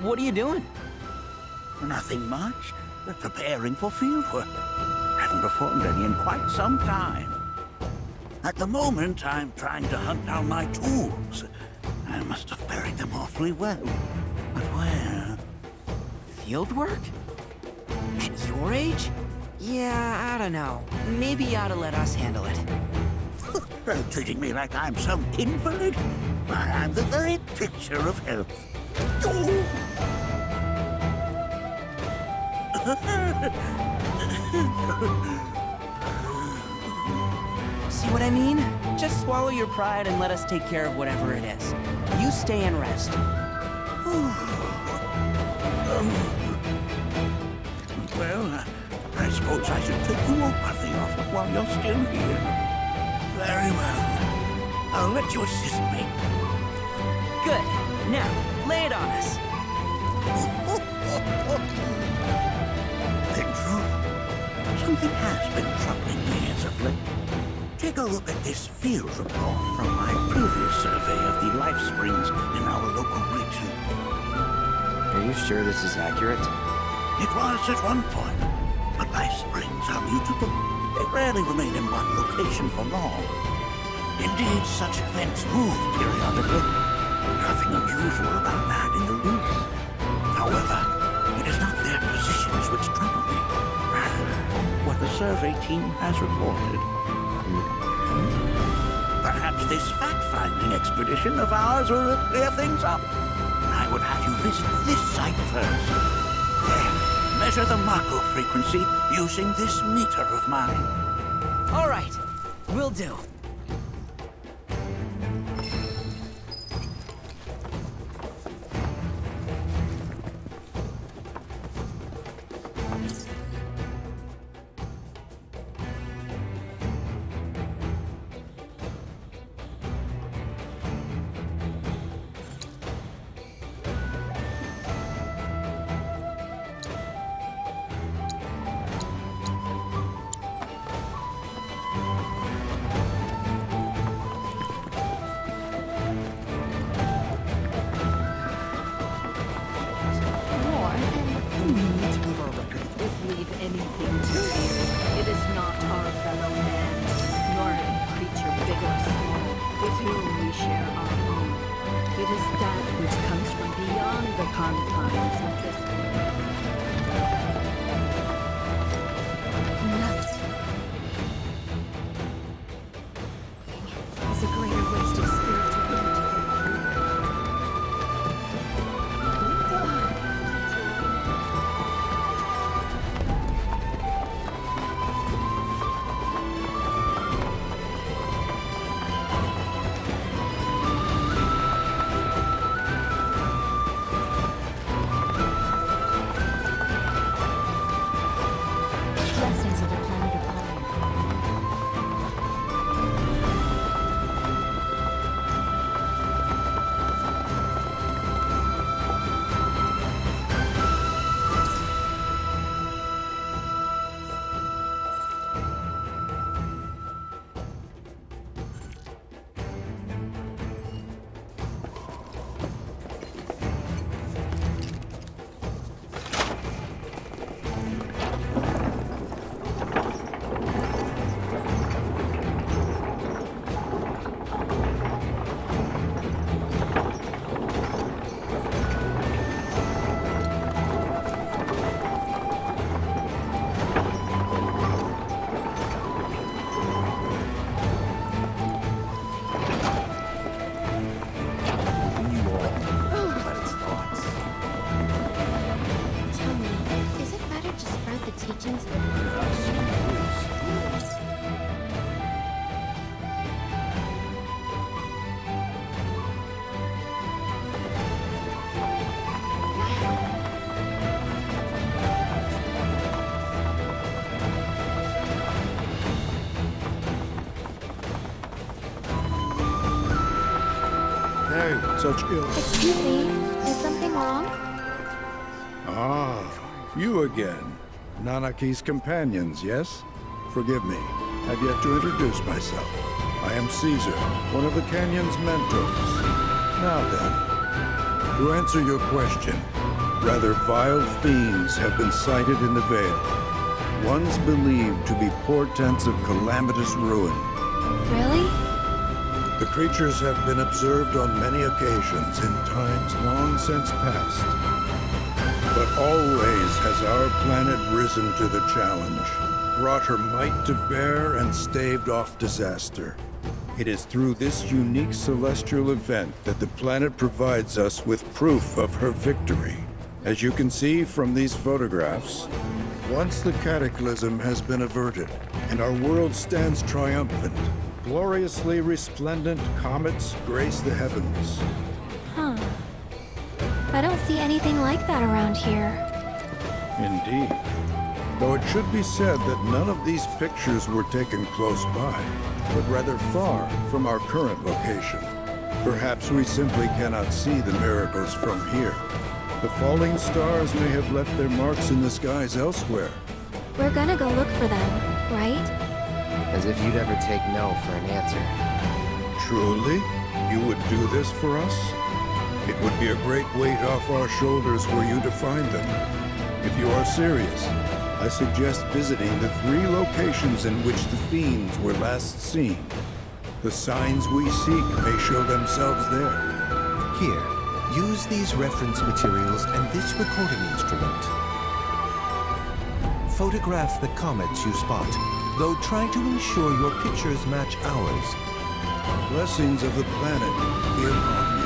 What are you doing? Nothing much. Preparing for fieldwork. Haven't performed any in quite some time. At the moment, I'm trying to hunt down my tools. I must have buried them awfully well. But where? Field work? At your age? Yeah, I don't know. Maybe you ought to let us handle it. Treating me like I'm some invalid? Why, I'm the very picture of health. See what I mean? Just swallow your pride and let us take care of whatever it is. You stay and rest. Well, I suppose I should take the wool thing off while you're still here. Very well. I'll let you assist me. Good. Now, lay it on us. Then true. Something has been troubling me as of late. Take a look at this field report from my previous survey of the life springs in our local region. Are you sure this is accurate? It was at one point, but life springs are mutable. They rarely remain in one location for long. Indeed, such events move periodically. Nothing unusual about that in the least. However, it is not their positions which trouble me. Rather, what the survey team has reported. Perhaps this fact-finding expedition of ours will clear things up. I would have you visit this site first. Then, measure the Mako frequency using this meter of mine. All right. Will do. Such ill. Excuse me, is something wrong? Ah, you again. Nanaki's companions, yes? Forgive me. I've yet to introduce myself. I am Caesar, one of the Canyon's mentors. Now then, to answer your question, rather vile fiends have been sighted in the Vale. Ones believed to be portents of calamitous ruin. Really? The creatures have been observed on many occasions in times long since past. But always has our planet risen to the challenge, brought her might to bear and staved off disaster. It is through this unique celestial event that the planet provides us with proof of her victory. As you can see from these photographs, once the cataclysm has been averted and our world stands triumphant, gloriously resplendent comets grace the heavens. Huh. I don't see anything like that around here. Indeed. Though it should be said that none of these pictures were taken close by, but rather far from our current location. Perhaps we simply cannot see the miracles from here. The falling stars may have left their marks in the skies elsewhere. We're gonna go look for them, right? As if you'd ever take no for an answer. Truly? You would do this for us? It would be a great weight off our shoulders were you to find them. If you are serious, I suggest visiting the 3 locations in which the fiends were last seen. The signs we seek may show themselves there. Here, use these reference materials and this recording instrument. Photograph the comets you spot, though try to ensure your pictures match ours. Blessings of the planet be upon you.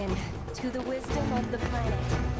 hearken to the wisdom of the planet.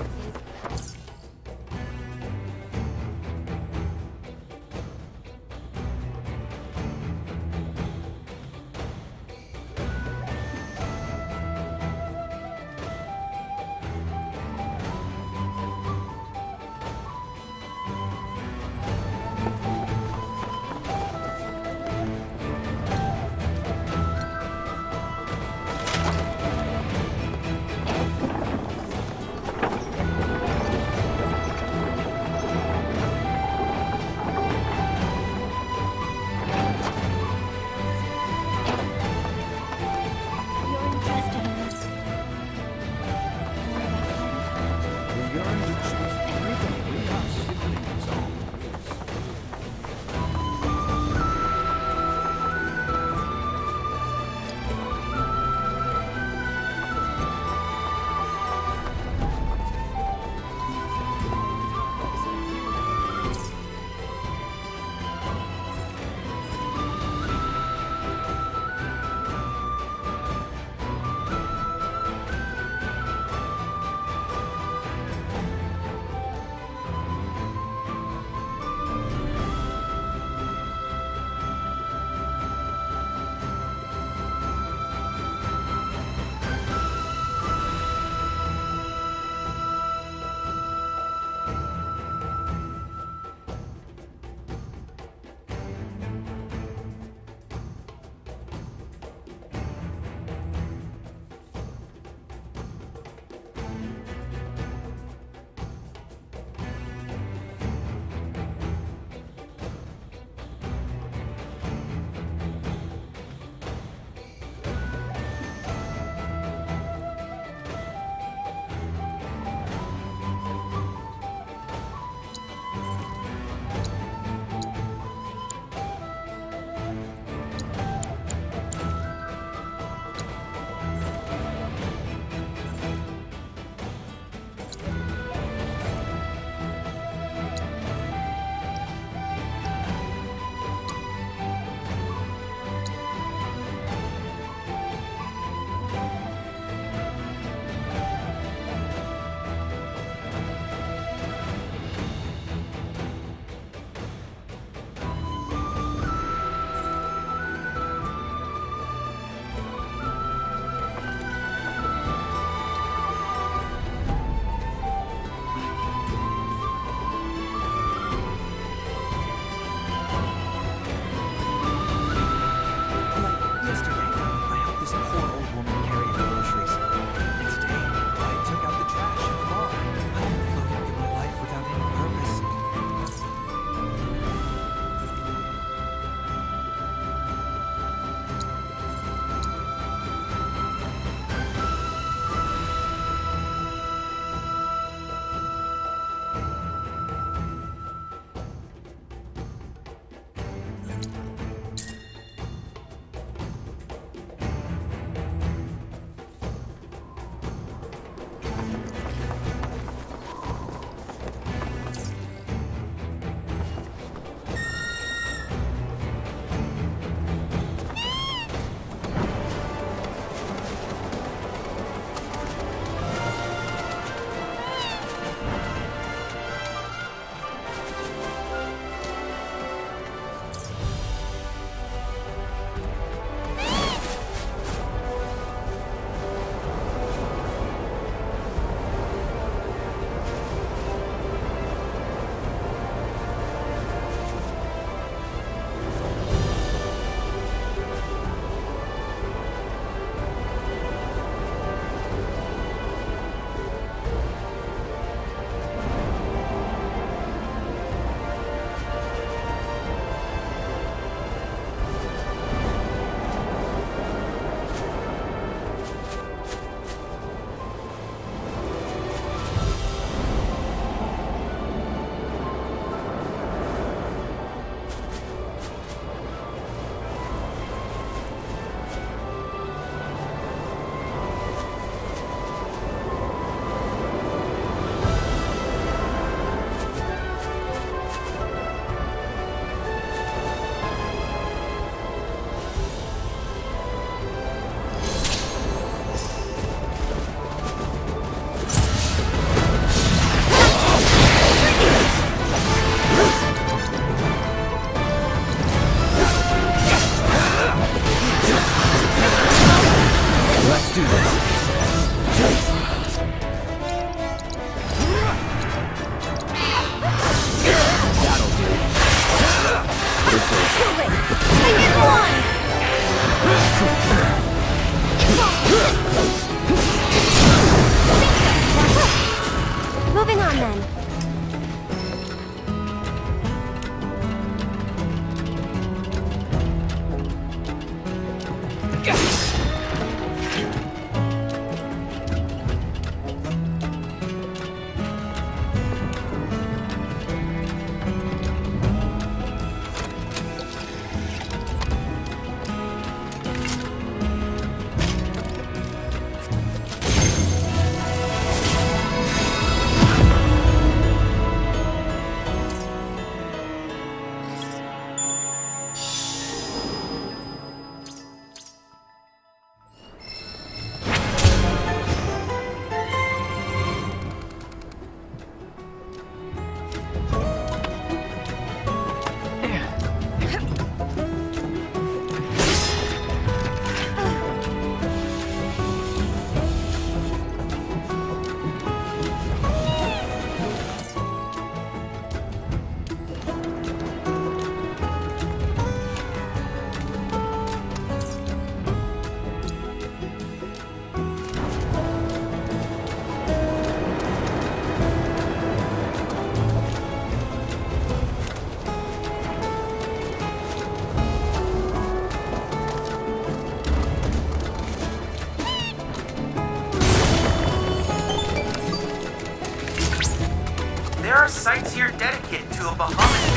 here dedicated to a Bahamut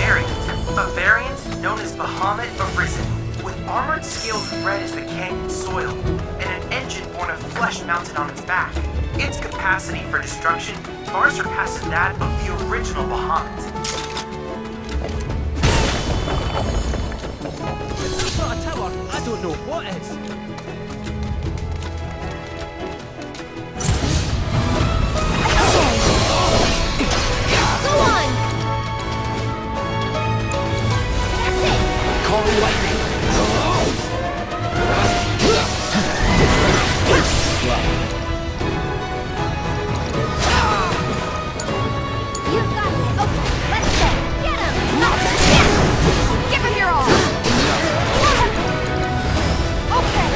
variant known as Bahamut Arisen, with armored scales red as the canyon soil, and an engine born of flesh mounted on its back. Its capacity for destruction far surpasses that of the original Bahamut. If that's not a tower, I don't know what is. Go on! That's it! Calling lightning. You've got this. Okay, let's go. Get him! Give him your all! Okay,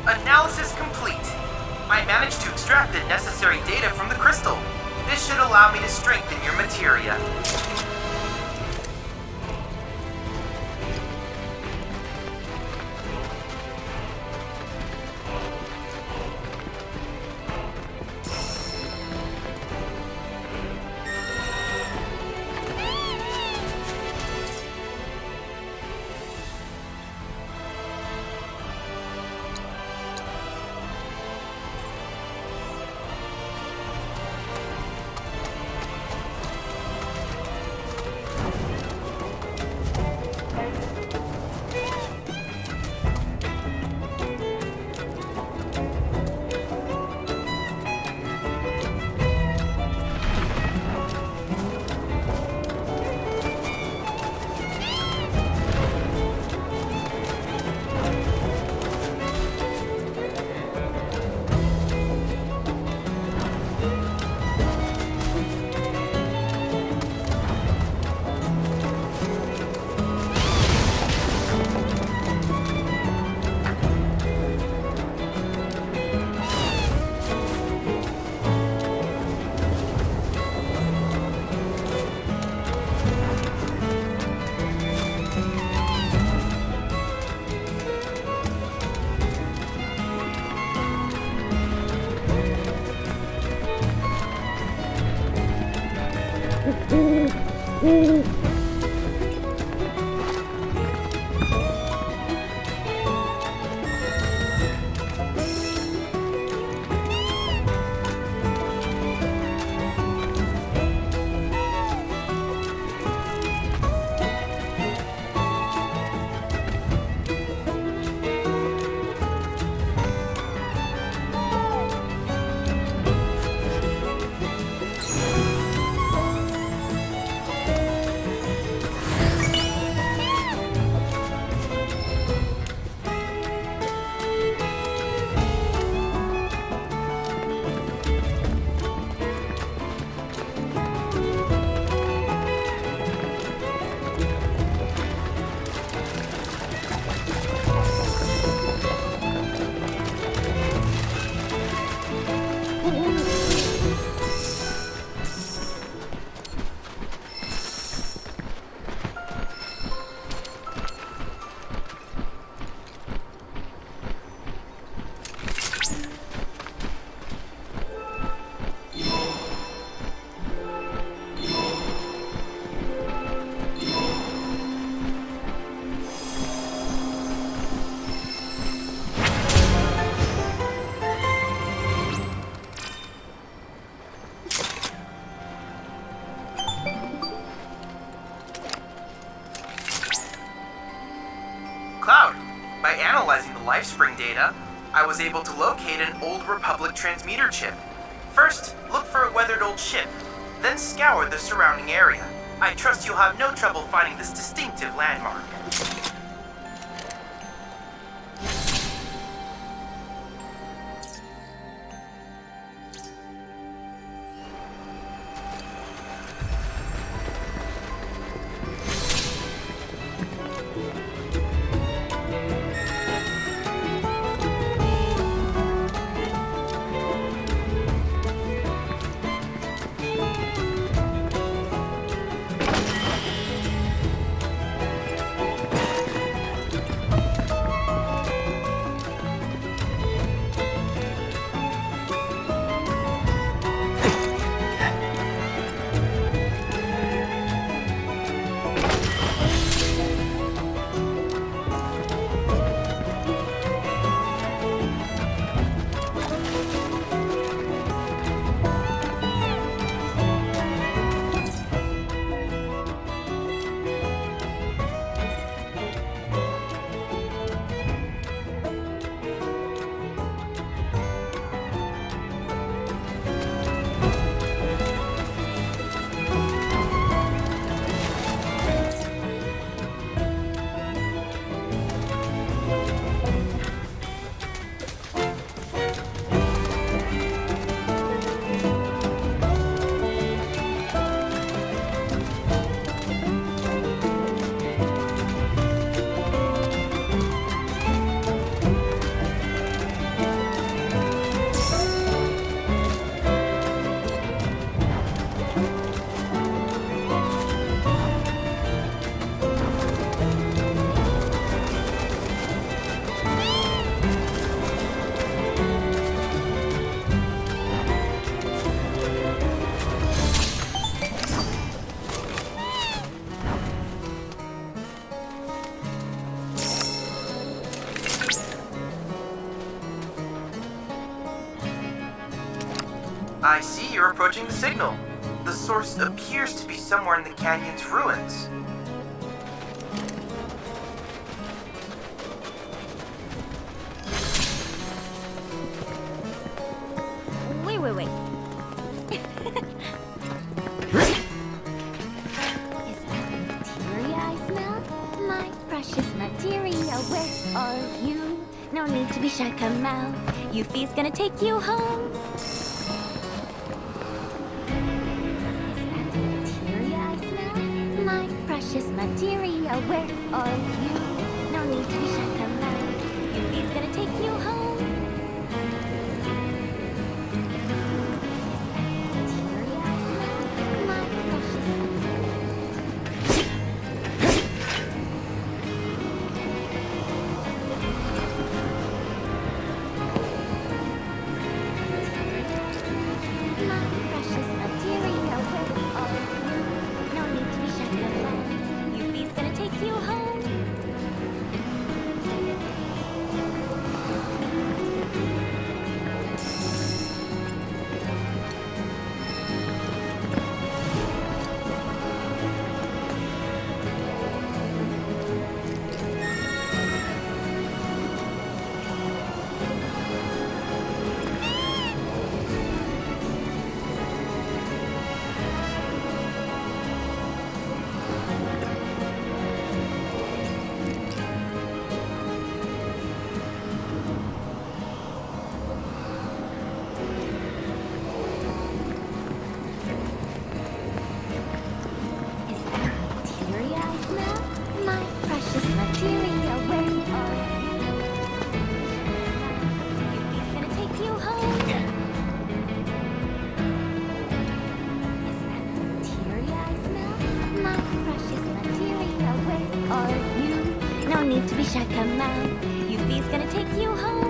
Analysis complete. I managed to extract the necessary data from the crystal. This should allow me to strengthen your materia. Cloud, by analyzing the LifeSpring data, I was able to locate an old Republic transmitter chip. First, look for a weathered old ship, then scour the surrounding area. I trust you'll have no trouble finding this distinctive landmark. I see you're approaching the signal. The source appears to be somewhere in the canyon's ruins. Wait. Is that materia I smell? My precious materia, where are you? No need to be shy, come out. Yuffie's gonna take you home. Is that materia I smell? My precious materia, where are you? No need to be shy, come out. Yuffie's gonna take you home. To be shy, come out. Yuffie's gonna take you home.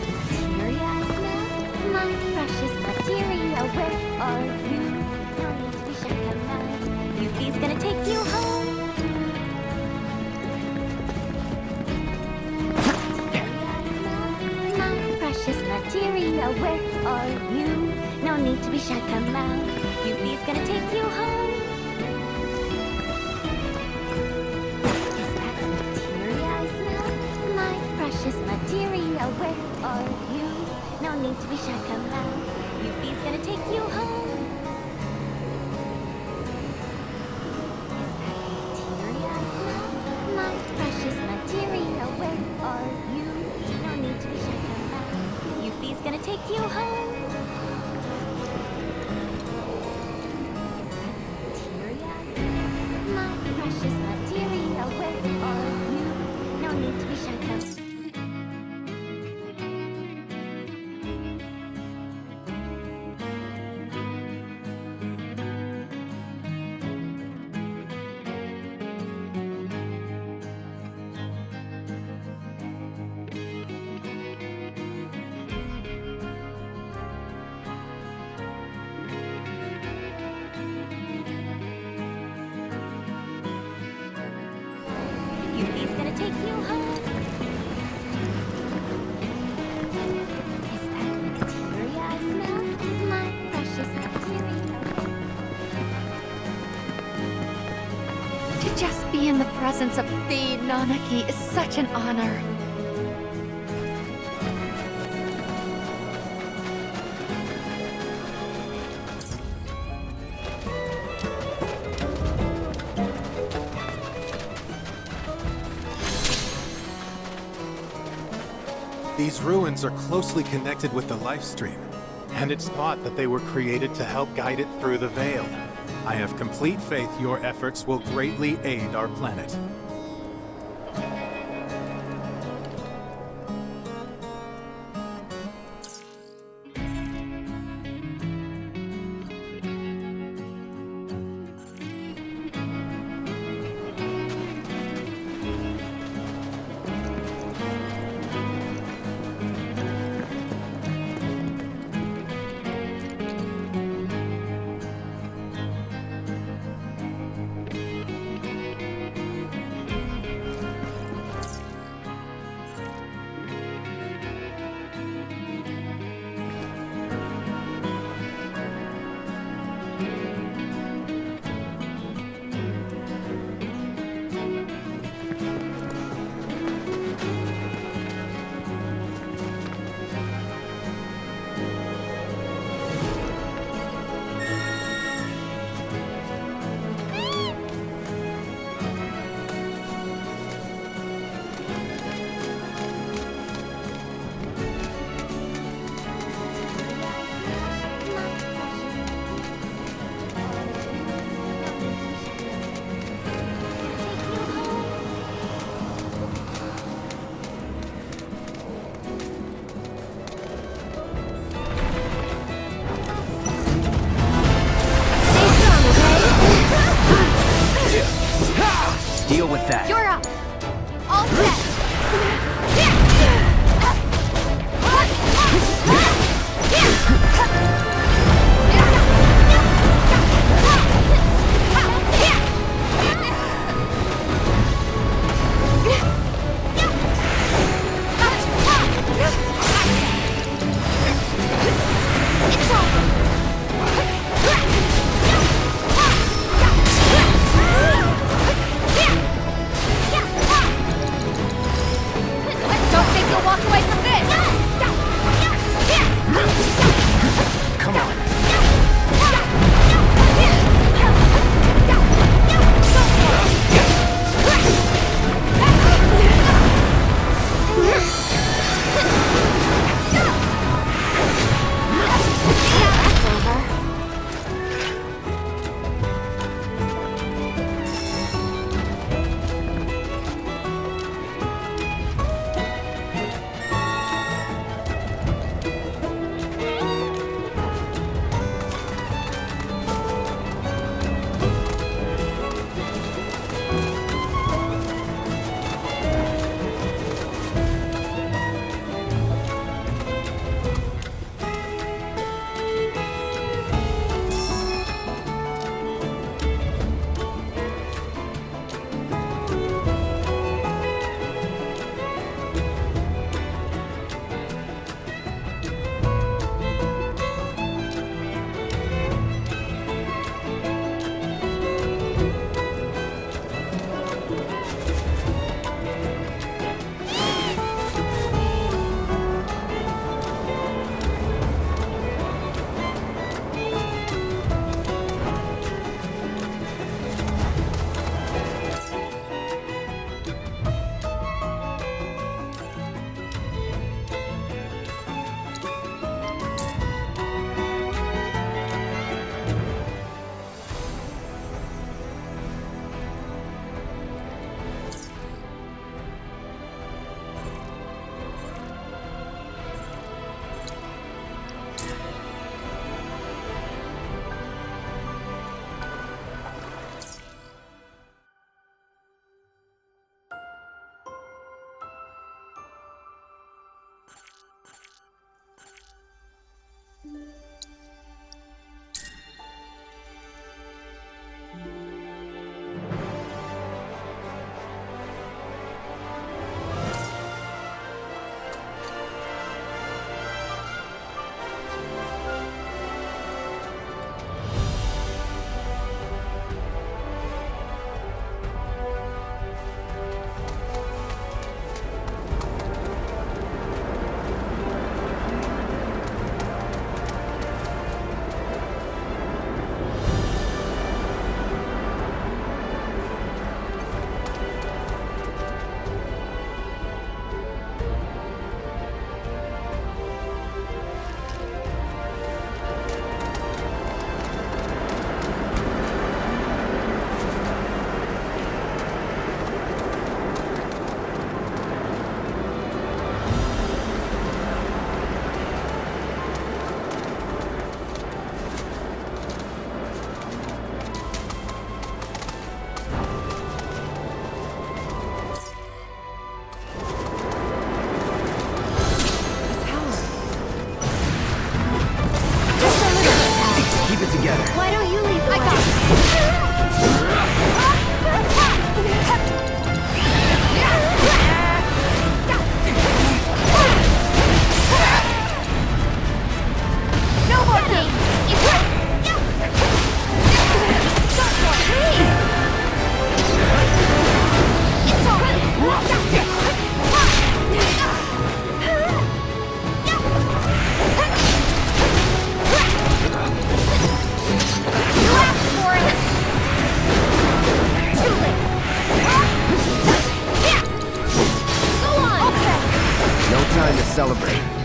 Materia I smell? My precious materia, where are you? No need to be shy, come out. Yuffie's gonna take you home. Materia I smell? My precious materia, where are you? No need to be shy, come out. Yuffie's gonna take you home. Precious materia, where are you? No need to be shy, come out. Yuffie's gonna take you home. Is that materia I smell? My precious materia, where are you? No need to be shy, come out. Yuffie's gonna take you home. Is that materia I smell? My precious materia, where are you? No need to be shy, come out. Yuffie's gonna take you home. Is that materia I smell? My precious materia. To just be in the presence of the Nanaki is such an honor. These ruins are closely connected with the life stream, and it's thought that they were created to help guide it through the Veil. I have complete faith your efforts will greatly aid our planet. time to celebrate.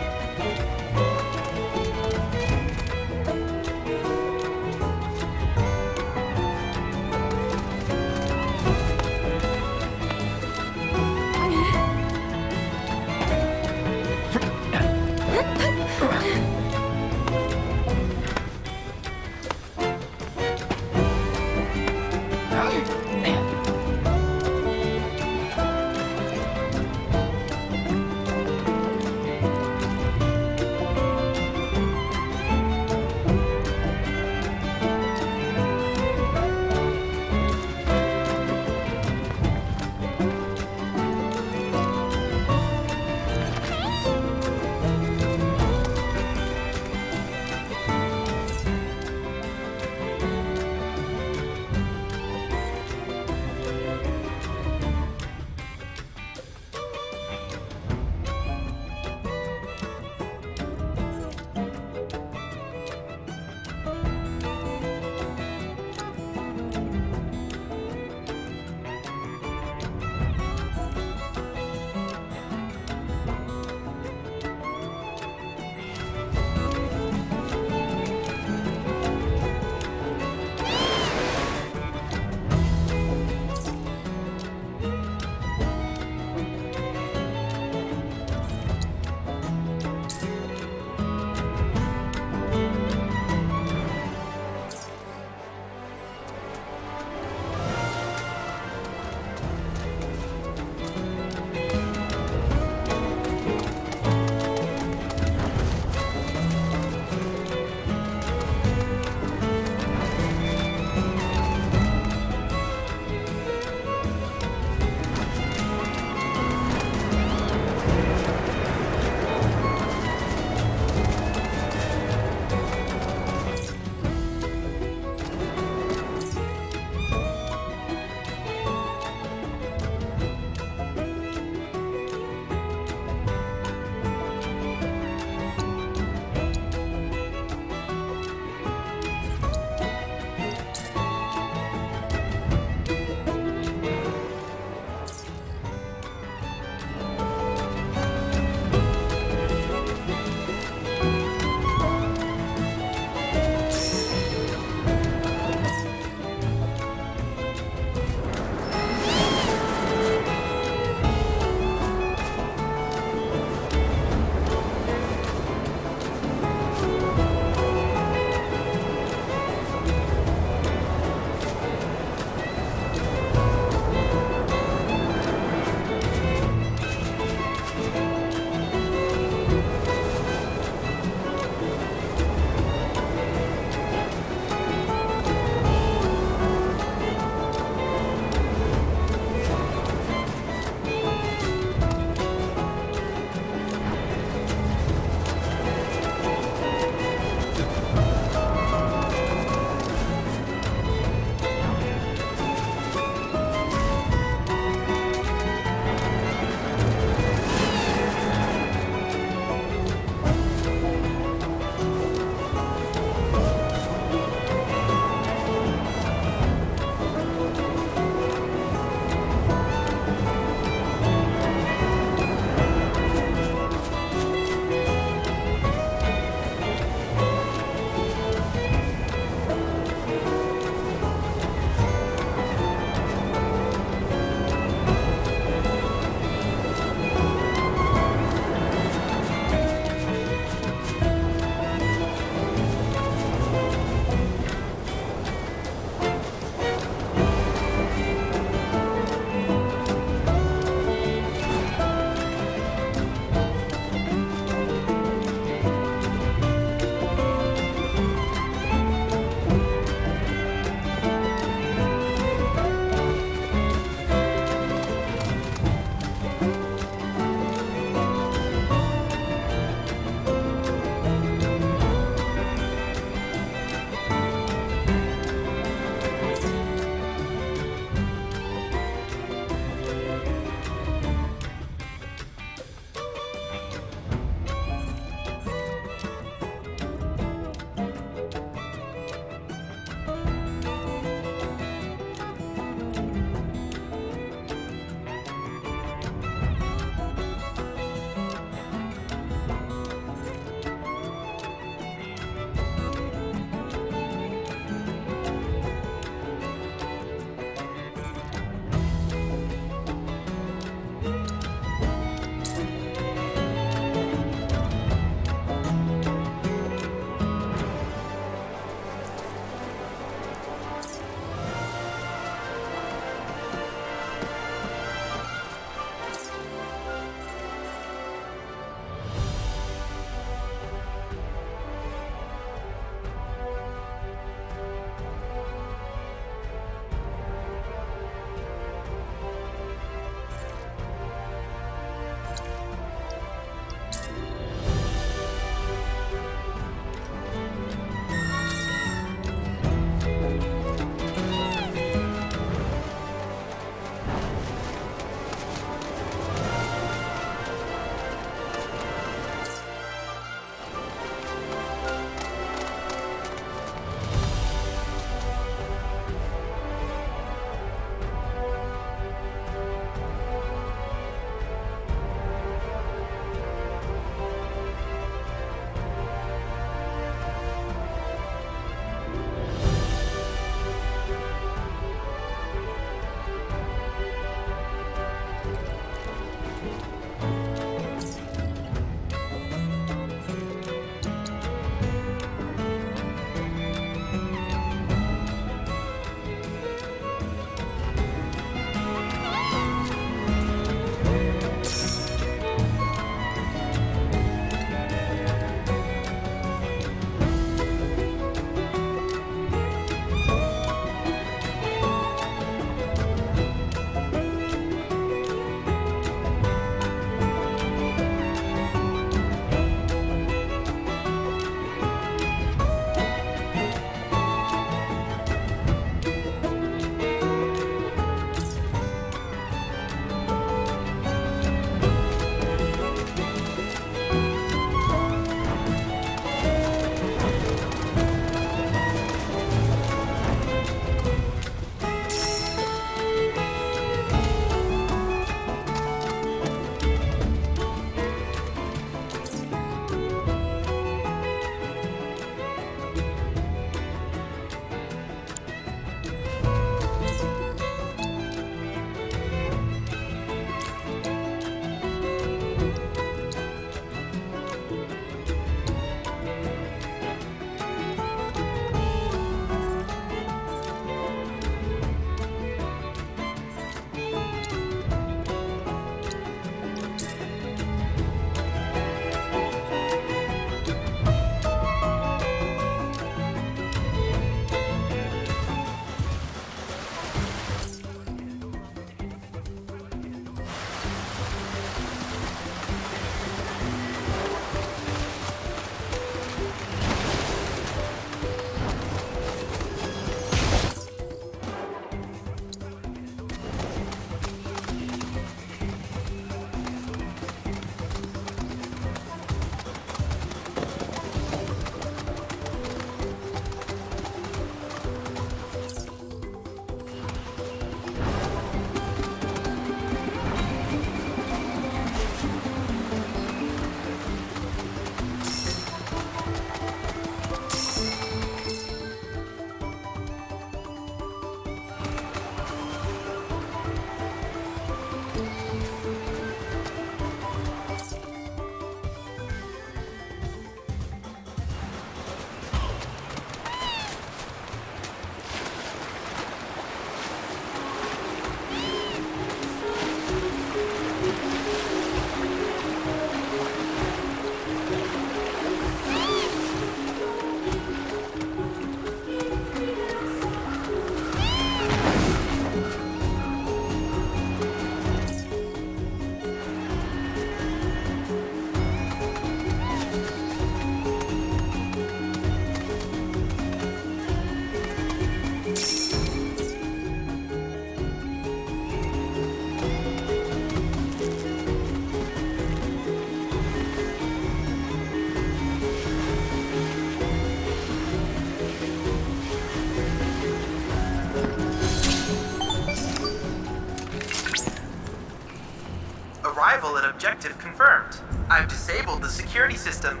bullet objective confirmed. I've disabled the security system.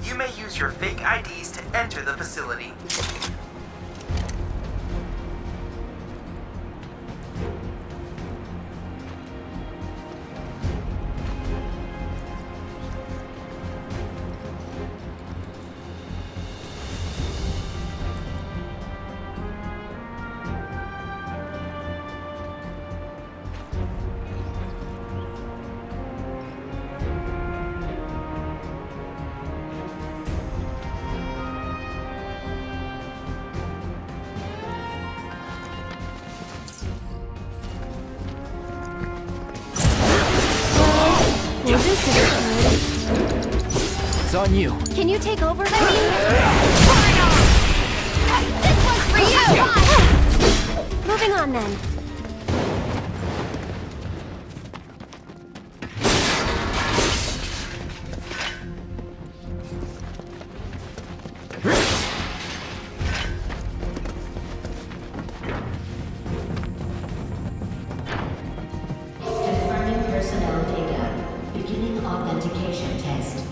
You may use your fake IDs to enter the facility. It's on you. Can you take over, Lady? This one's for you! Moving on, then. Confirming personnel data. Beginning authentication test.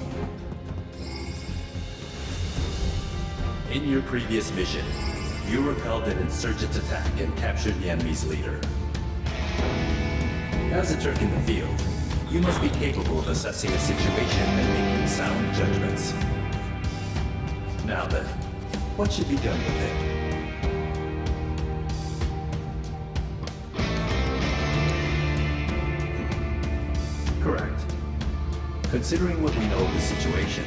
In your previous mission, you repelled an insurgent attack and captured the enemy's leader. As a Turk in the field, you must be capable of assessing a situation and making sound judgments. Now then, what should be done with it? Correct. Considering what we know of the situation,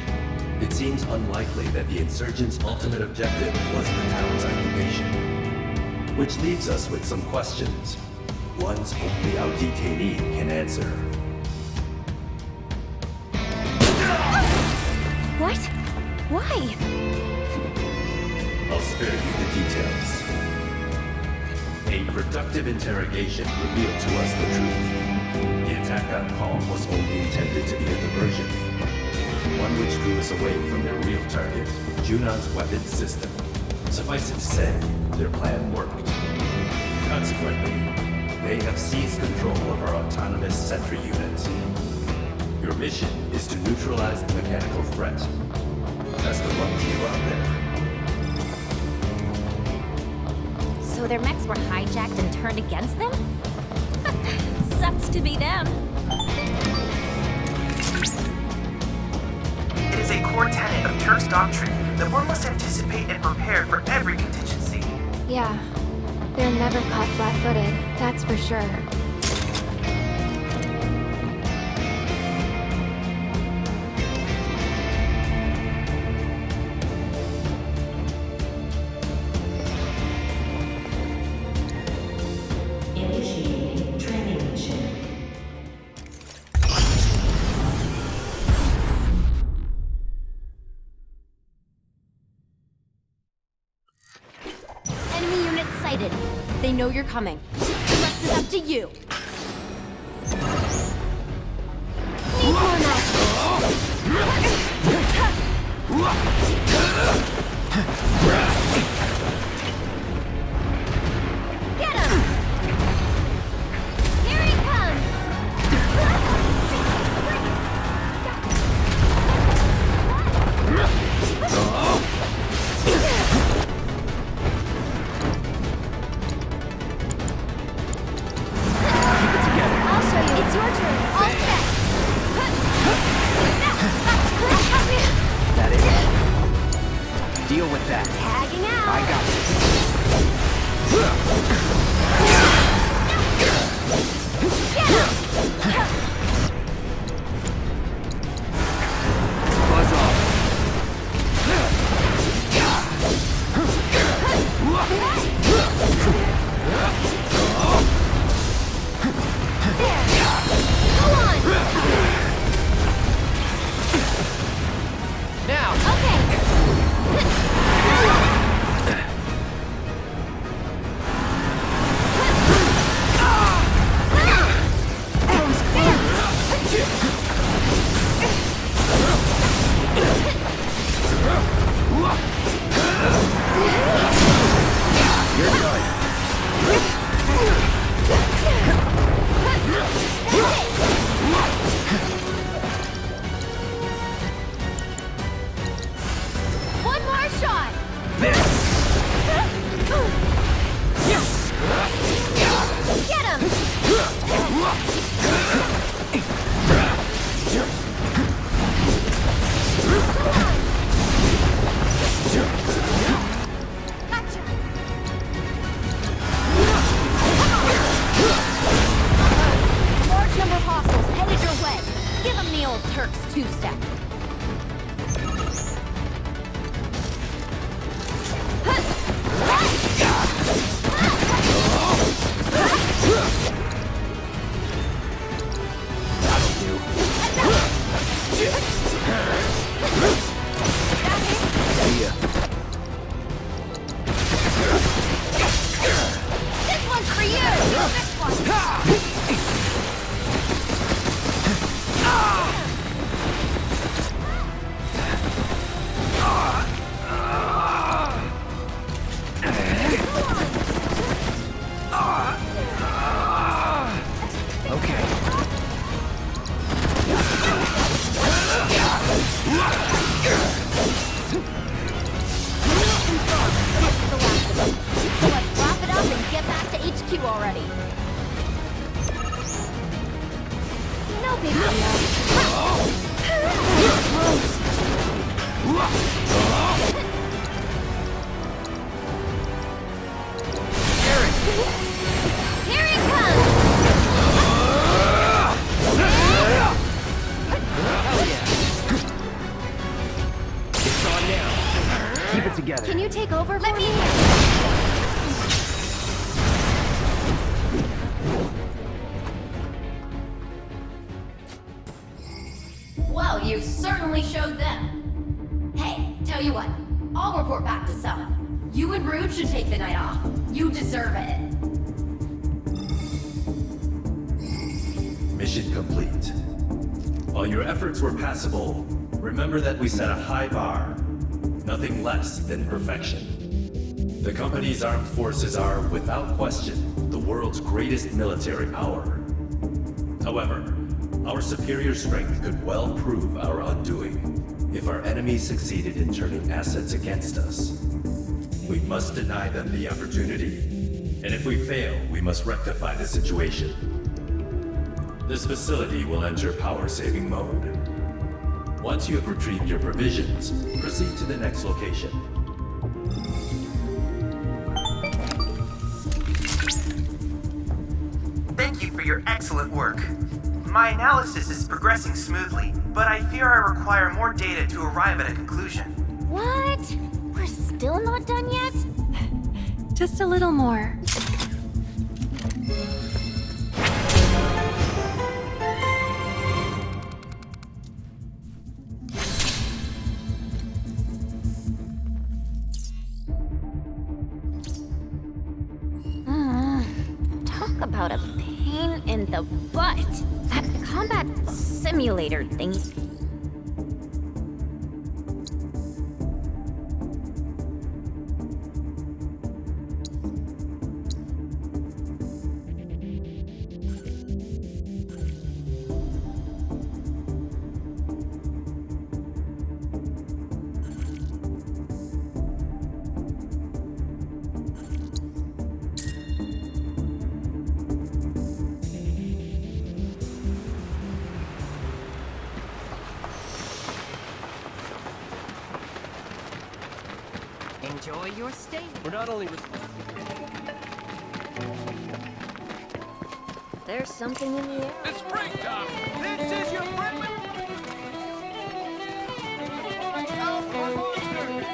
it seems unlikely that the insurgents' ultimate objective was the town's occupation. Which leaves us with some questions. Ones only our detainee can answer. What? Why? I'll spare you the details. A productive interrogation revealed to us the truth. The attack on Calm was only intended to be a diversion. One which drew us away from their real target, Junon's weapon system. Suffice it to say, their plan worked. Consequently, they have seized control of our autonomous sentry unit. Your mission is to neutralize the mechanical threat. Best of luck to you out there. So their mechs were hijacked and turned against them? Sucks to be them. It is a core tenet of Turk's doctrine that one must anticipate and prepare for every contingency. Yeah. They're never caught flat-footed, that's for sure. Initiating training mission. Enemy unit sighted. They know you're coming. The rest is up to you. Need more Get him! Here he comes! old Turk's two-step. This one's for you! This one! So let's wrap it up and get back to HQ already. No big Here it comes! It's on now. Keep it together. Can you take over for me? Well, you certainly showed them. Hey, tell you what, I'll report back to Summon. You and Rude should take the night off. You deserve it. Mission complete. While your efforts were passable, remember that we set a high bar. Nothing less than perfection. The company's armed forces are, without question, the world's greatest military power. However, our superior strength could well prove our undoing if our enemies succeeded in turning assets against us. We must deny them the opportunity, and if we fail, we must rectify the situation. This facility will enter power-saving mode. Once you have retrieved your provisions, proceed to the next location. Thank you for your excellent work. My analysis is progressing smoothly, but I fear I require more data to arrive at a conclusion. What? We're still not done yet? Just a little more. Talk about a pain in the butt. That combat simulator thing. Enjoy your stay. We're not only responsible. There's something in the air. It's springtime! This is your friendly... Watch out for monsters!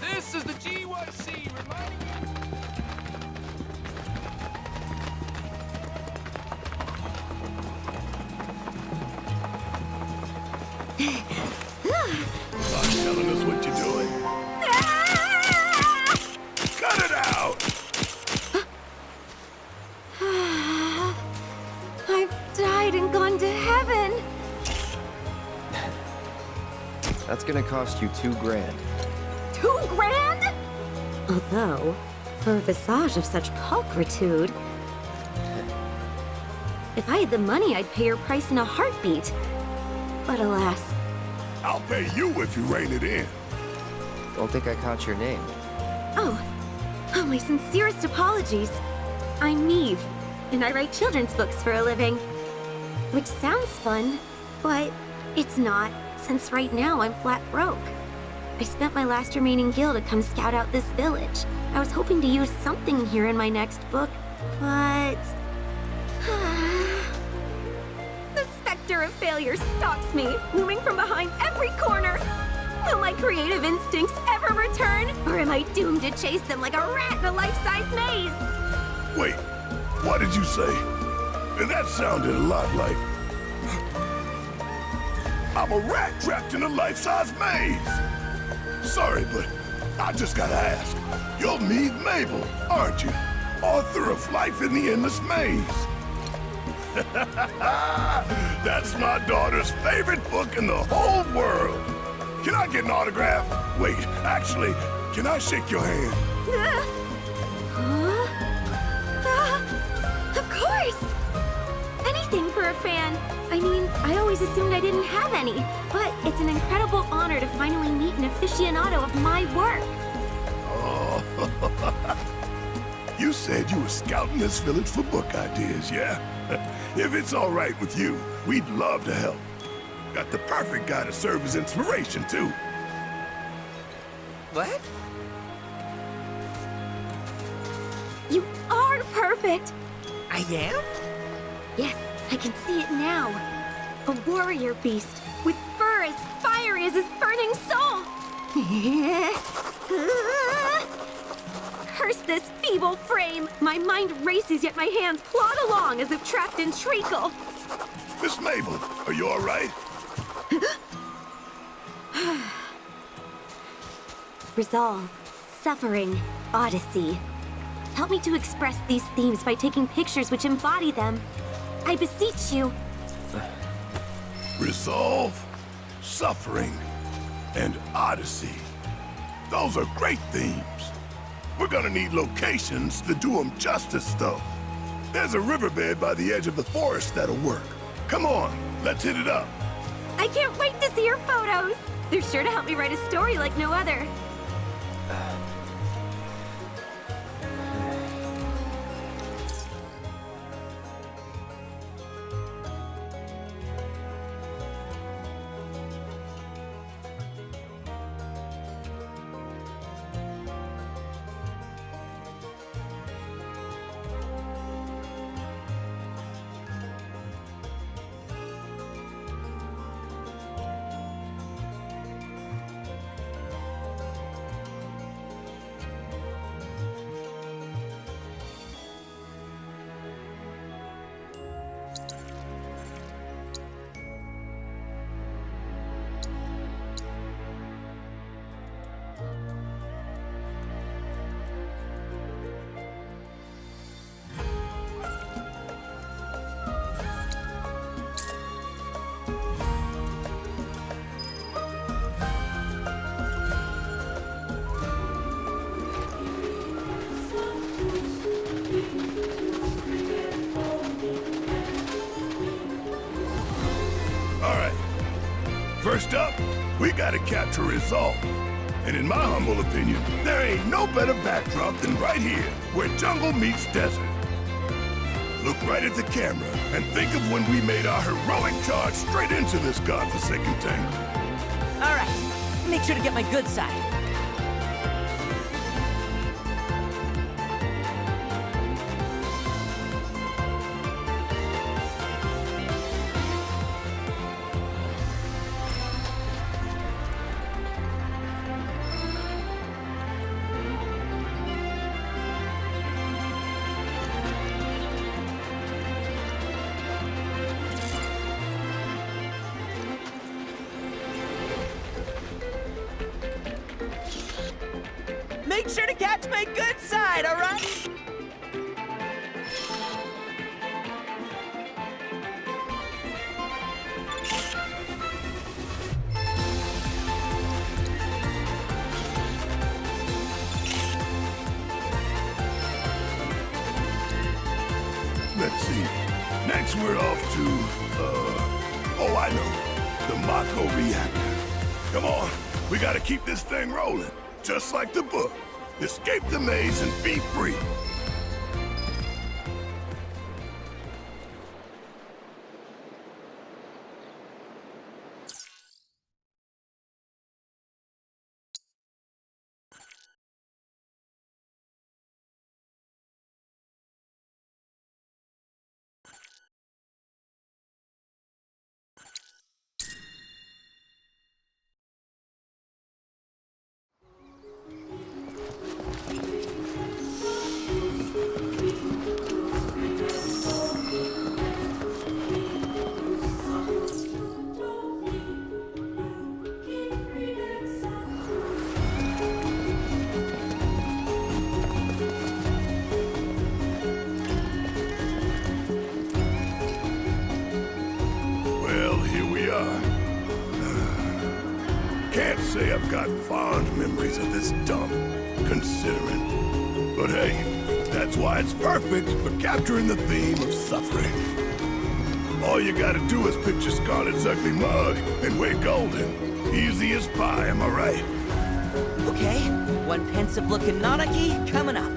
This is the GYC reminding Stop telling us what you're doing. Cut it out! I've died and gone to heaven. That's gonna cost you $2 grand. $2 grand? Although, for a visage of such pulchritude, if I had the money, I'd pay your price in a heartbeat. But alas. I'll pay you if you rein it in. Don't think I caught your name. Oh, my sincerest apologies. I'm Neve, and I write children's books for a living. which sounds fun, but it's not, since right now I'm flat broke. I spent my last remaining gil to come scout out this village. I was hoping to use something here in my next book, but... the specter of failure stalks me, looming from behind every corner. Will my creative instincts ever return, or am I doomed to chase them like a rat in a life-size maze? Wait, what did you say? That sounded a lot like... I'm a rat trapped in a life-size maze! Sorry, but I just gotta ask. You're Mead Mabel, aren't you? Author of Life in the Endless Maze. That's my daughter's favorite book in the whole world. Can I get an autograph? Wait, actually, can I shake your hand? Of course! Anything for a fan. I mean, I always assumed I didn't have any, but it's an incredible honor to finally meet an aficionado of my work. Oh, you said you were scouting this village for book ideas, yeah? If it's all right with you, we'd love to help. Got the perfect guy to serve as inspiration, too. What? You are perfect! I am? Yes, I can see it now. A warrior beast with fur as fiery as his burning soul. Curse this feeble frame! My mind races, yet my hands plod along as if trapped in treacle. Miss Mabel, are you all right? Resolve, suffering, odyssey. Help me to express these themes by taking pictures which embody them. I beseech you. Resolve, suffering, and odyssey. Those are great themes. We're gonna need locations to do them justice, though. There's a riverbed by the edge of the forest that'll work. Come on, let's hit it up. I can't wait to see your photos. They're sure to help me write a story like no other. First up, we gotta capture Resolve. And in my humble opinion, there ain't no better backdrop than right here, where jungle meets desert. Look right at the camera and think of when we made our heroic charge straight into this godforsaken tangle. All right, make sure to get my good side. Make sure to catch my good side, all right? Let's see. Next we're off to, oh, I know. The Mako reactor. Come on, we gotta keep this thing rolling. Just like the book. Escape the maze and be free. Can't say I've got fond memories of this dump, considering. But hey, that's why it's perfect for capturing the theme of suffering. All you gotta do is picture Scarlet's ugly mug, and we're golden. Easy as pie, am I right? Okay, one pensive-looking Nanaki coming up.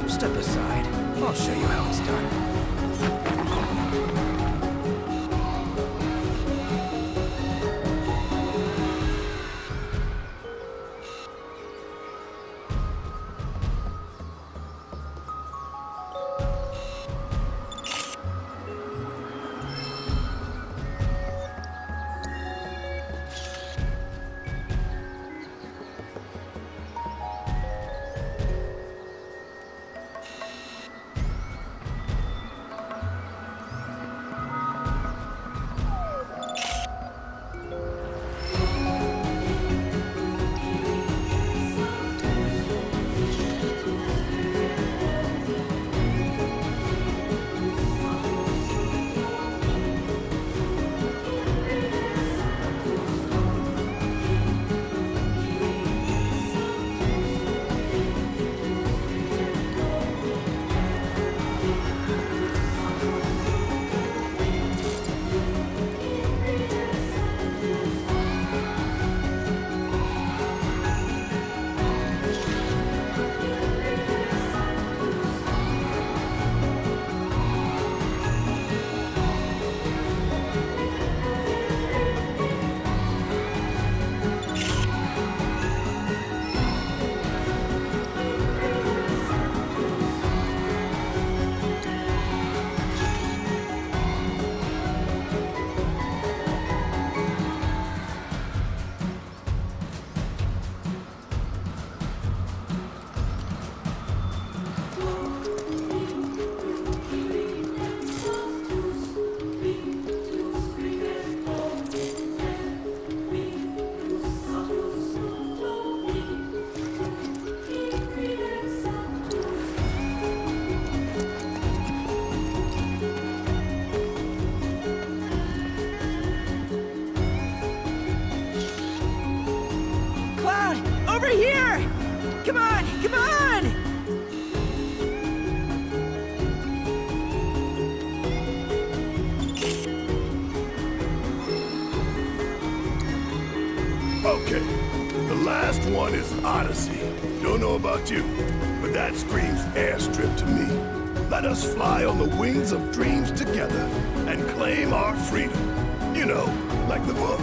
Step aside. I'll show you how it's done. Over here! Come on, come on! Okay, the last one is Odyssey. Don't know about you, but that screams airstrip to me. Let us fly on the wings of dreams together and claim our freedom. You know, like the book.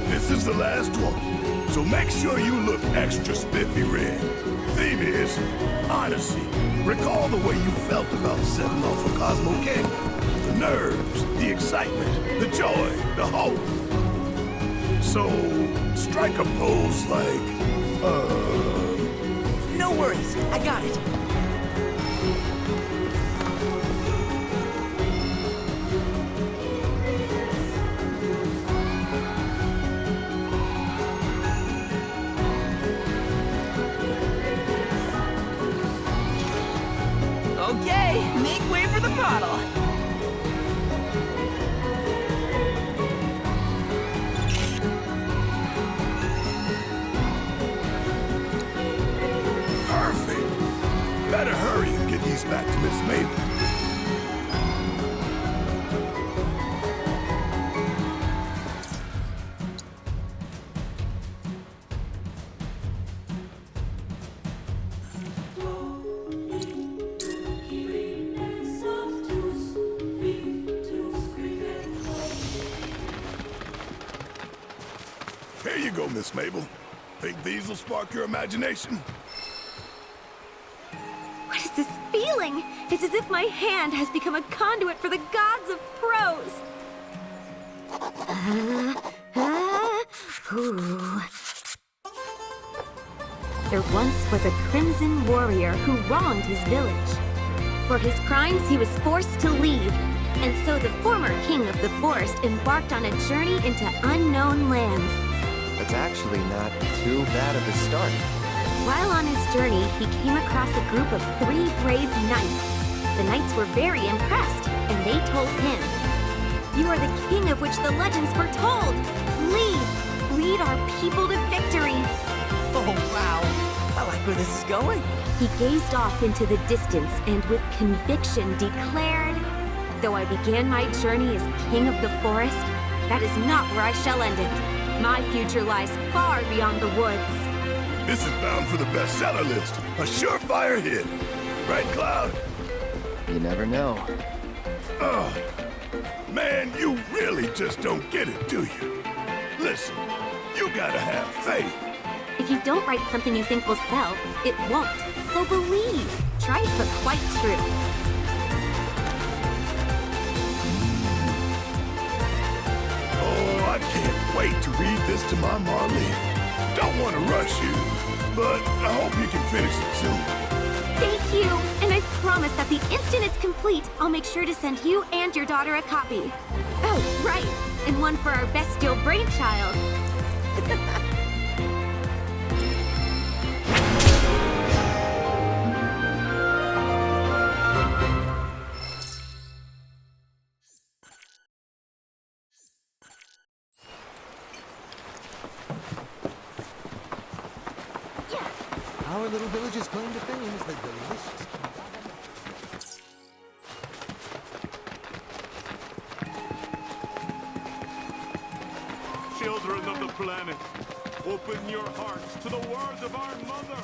This is the last one, so make sure you look extra spiffy red. Theme is Odyssey. Recall the way you felt about setting off for Cosmo Canyon. The nerves, the excitement, the joy, the hope. So, strike a pose like, No worries, I got it. Okay, make way for the bottle. perfect. better hurry and get these back to Miss Mabel. Here you go, Miss Mabel. Think these will spark your imagination? What is this feeling? It's as if my hand has become a conduit for the gods of prose. There once was a crimson warrior who wronged his village. For his crimes, he was forced to leave, and so the former king of the forest embarked on a journey into unknown lands. That's actually not too bad of a start. While on his journey, he came across a group of 3 brave knights. The knights were very impressed, and they told him, "You are the king of which the legends foretold. Please, lead our people to victory." Oh, wow. I like where this is going. He gazed off into the distance and with conviction declared, "Though I began my journey as king of the forest, that is not where I shall end it. My future lies far beyond the woods." This is bound for the bestseller list. A surefire hit. Right, Cloud? You never know. Oh, man, you really just don't get it, do you? Listen, you gotta have faith. If you don't write something you think will sell, it won't. So believe. Trite but quite true. Oh, I can't wait to read this to my Marlene. Don't want to rush you, but I hope you can finish it soon. Thank you! And I promise that the instant it's complete, I'll make sure to send you and your daughter a copy. Oh, right! And one for our bestial brainchild. Our little village's claim to fame is the delicious. Children of the planet, open your hearts to the words of our mother.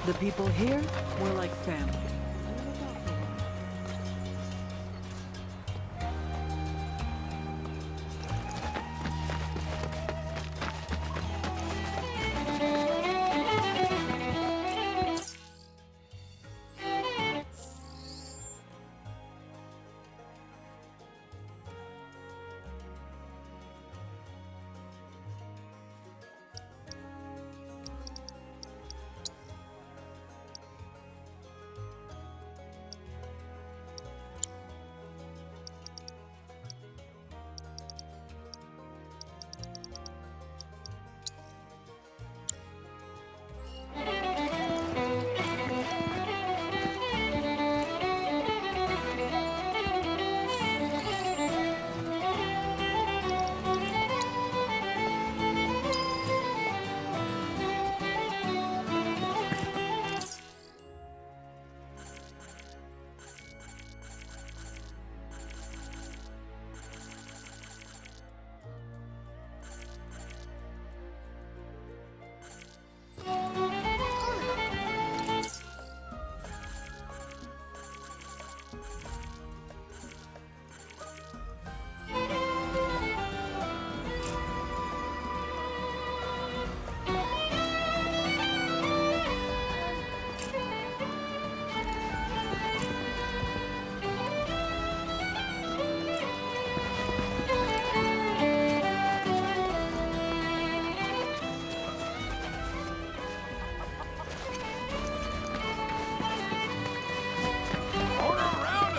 The people here were like family.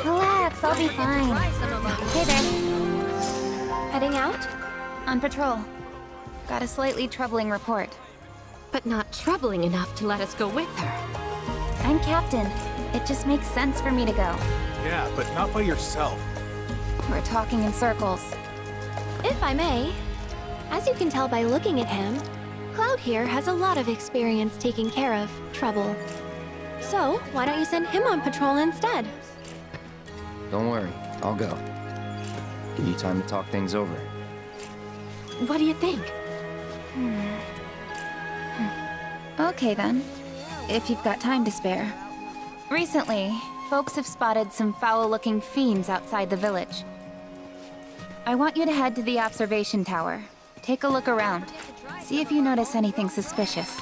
Relax, I'll be fine. Hey there. Heading out? On patrol. Got a slightly troubling report. but not troubling enough to let us go with her. I'm captain. It just makes sense for me to go. Yeah, but not by yourself. We're talking in circles. If I may, as you can tell by looking at him, Cloud here has a lot of experience taking care of trouble. So, why don't you send him on patrol instead? Don't worry, I'll go. Give you time to talk things over. What do you think? Okay then, if you've got time to spare. Recently, folks have spotted some foul-looking fiends outside the village. I want you to head to the observation tower. Take a look around. See if you notice anything suspicious.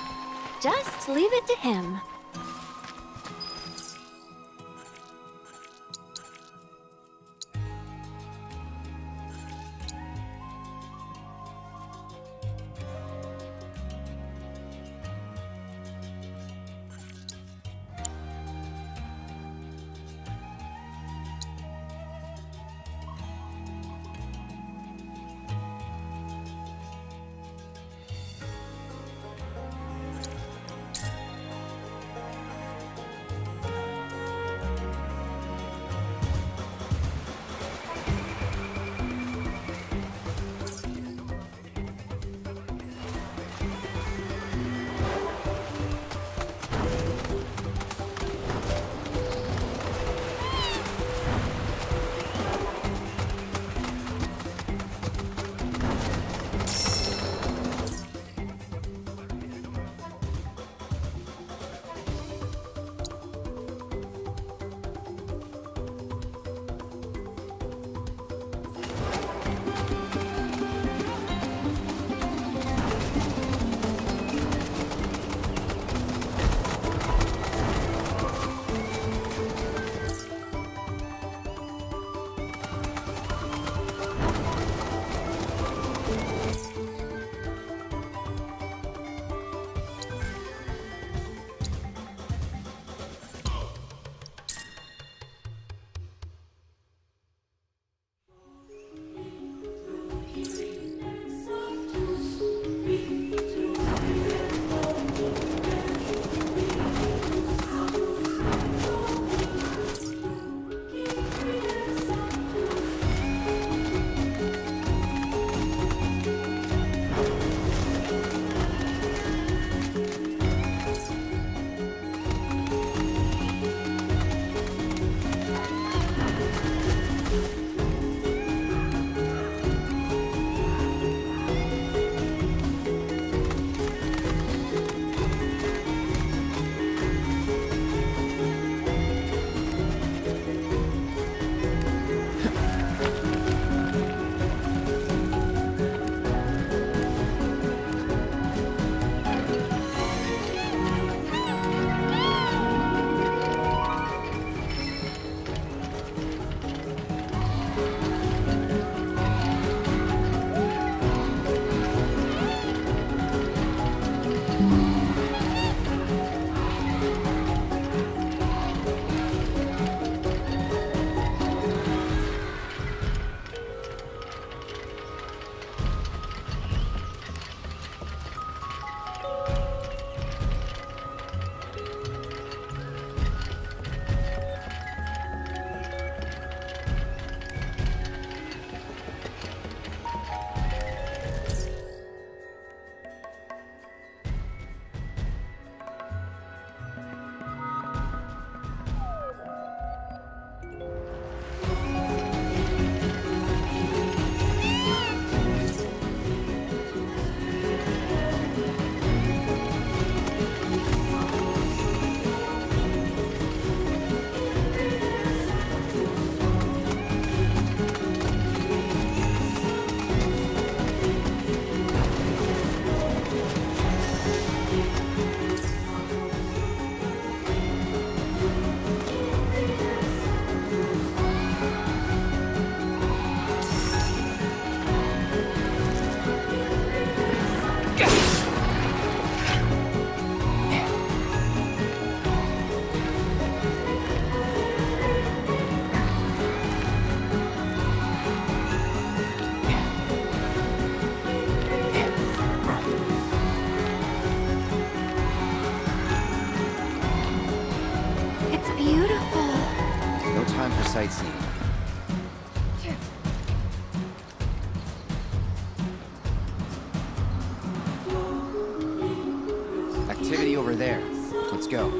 Just leave it to him. sightseeing. Activity over there. Let's go.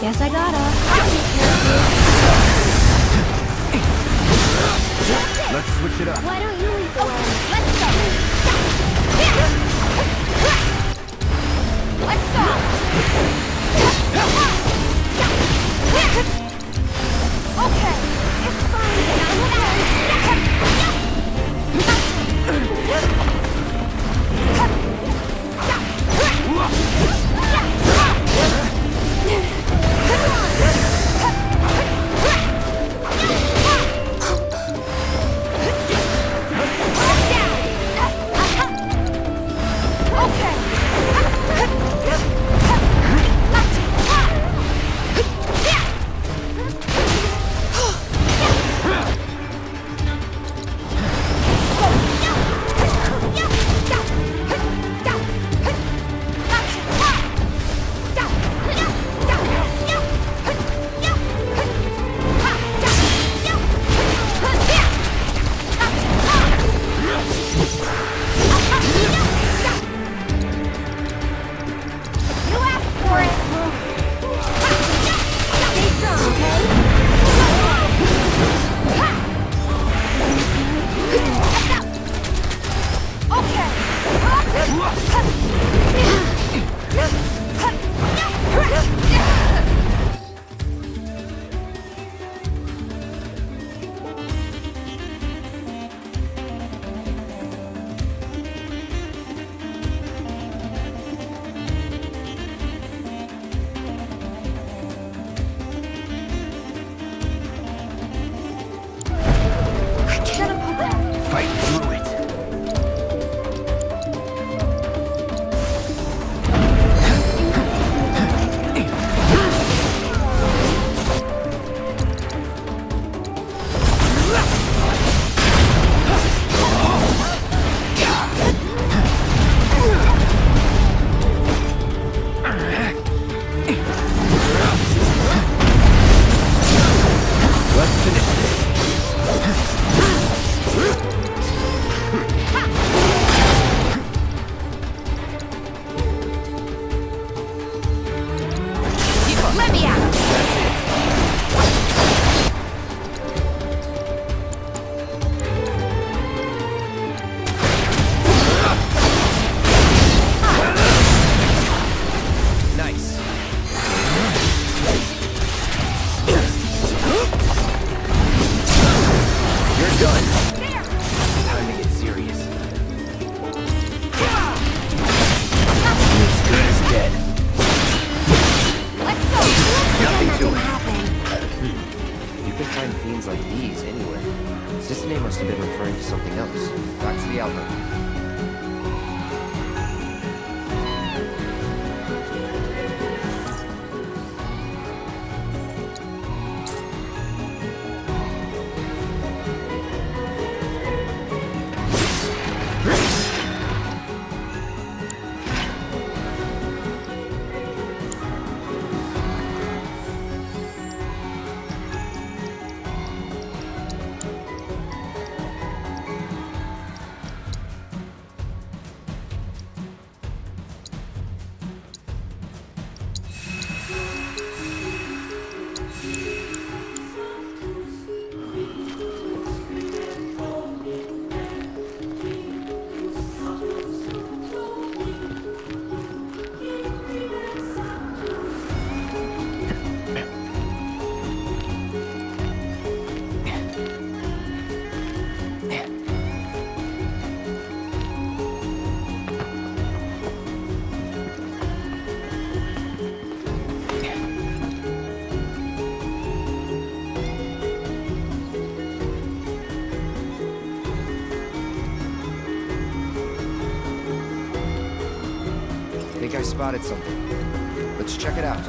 Guess I gotta. Let's switch it up. Why don't you lead the way? Let's go! Let's go! Okay, it's fine. can find fiends like these anywhere. Cicene must have been referring to something else. Back to the outlet. I think I spotted something. Let's check it out.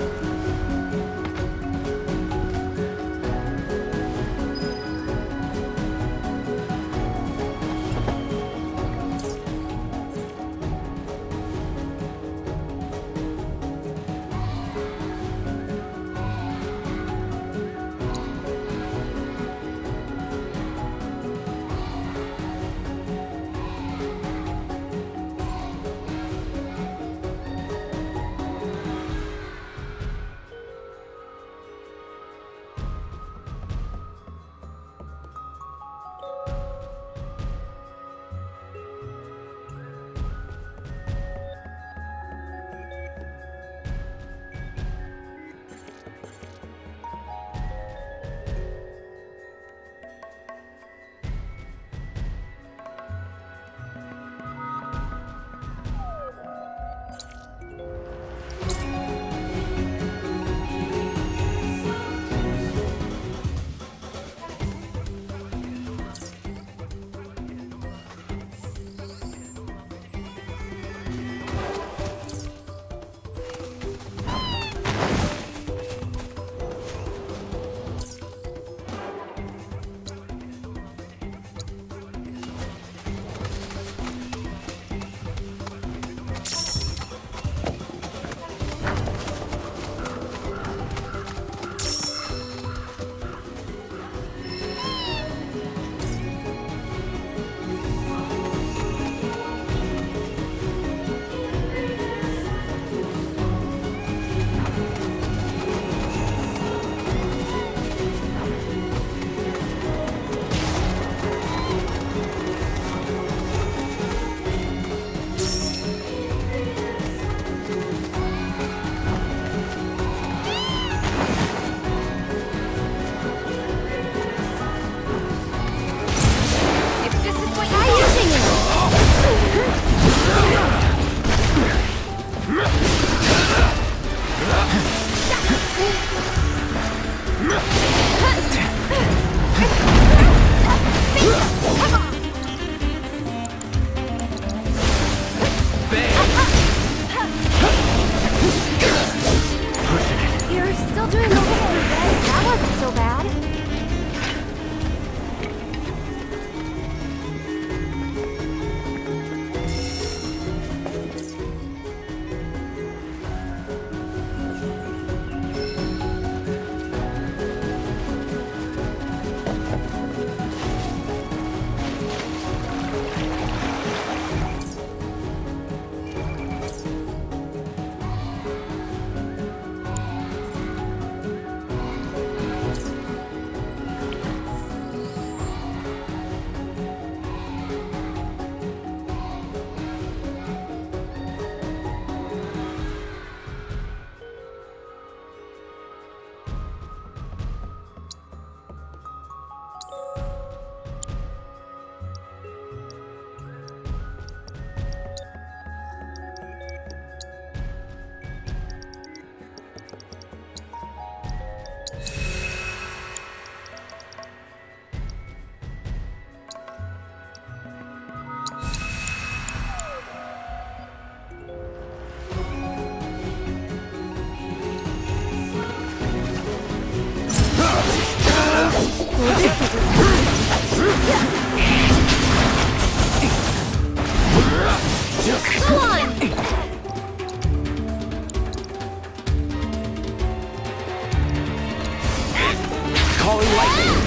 Calling lightning.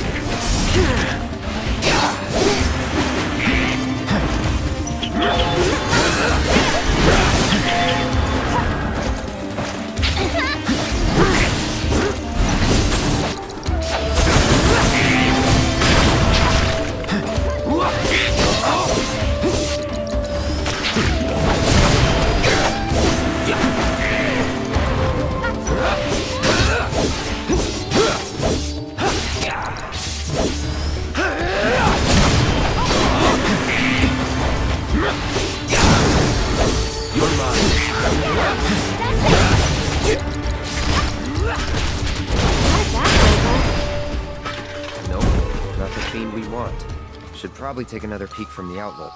Should probably take another peek from the outlook.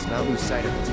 Not lose sight of it.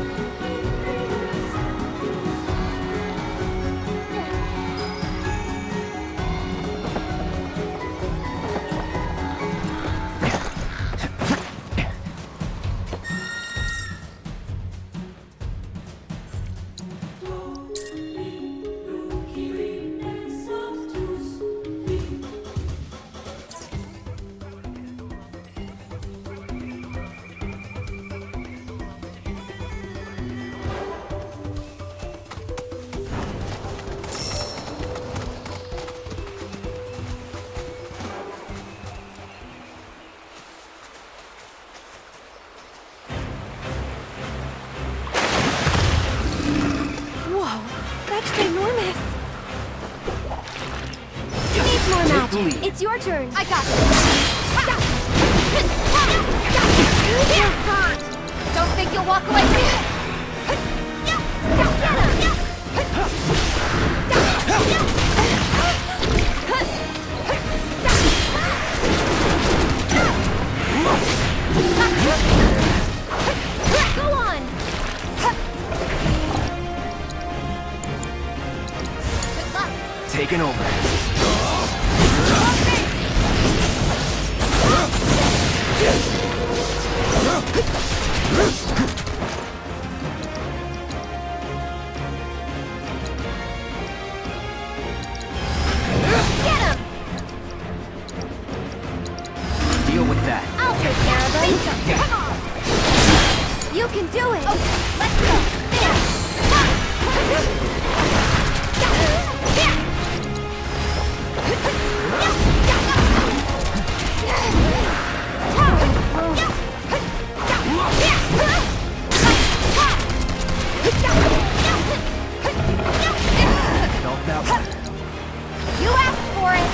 It's your turn. I got it. Don't think you'll walk away from it. Go on. Good luck. Taking over. Deal with that. I'll take care of it. Come on. You can do it. Okay, let's go. You asked for it.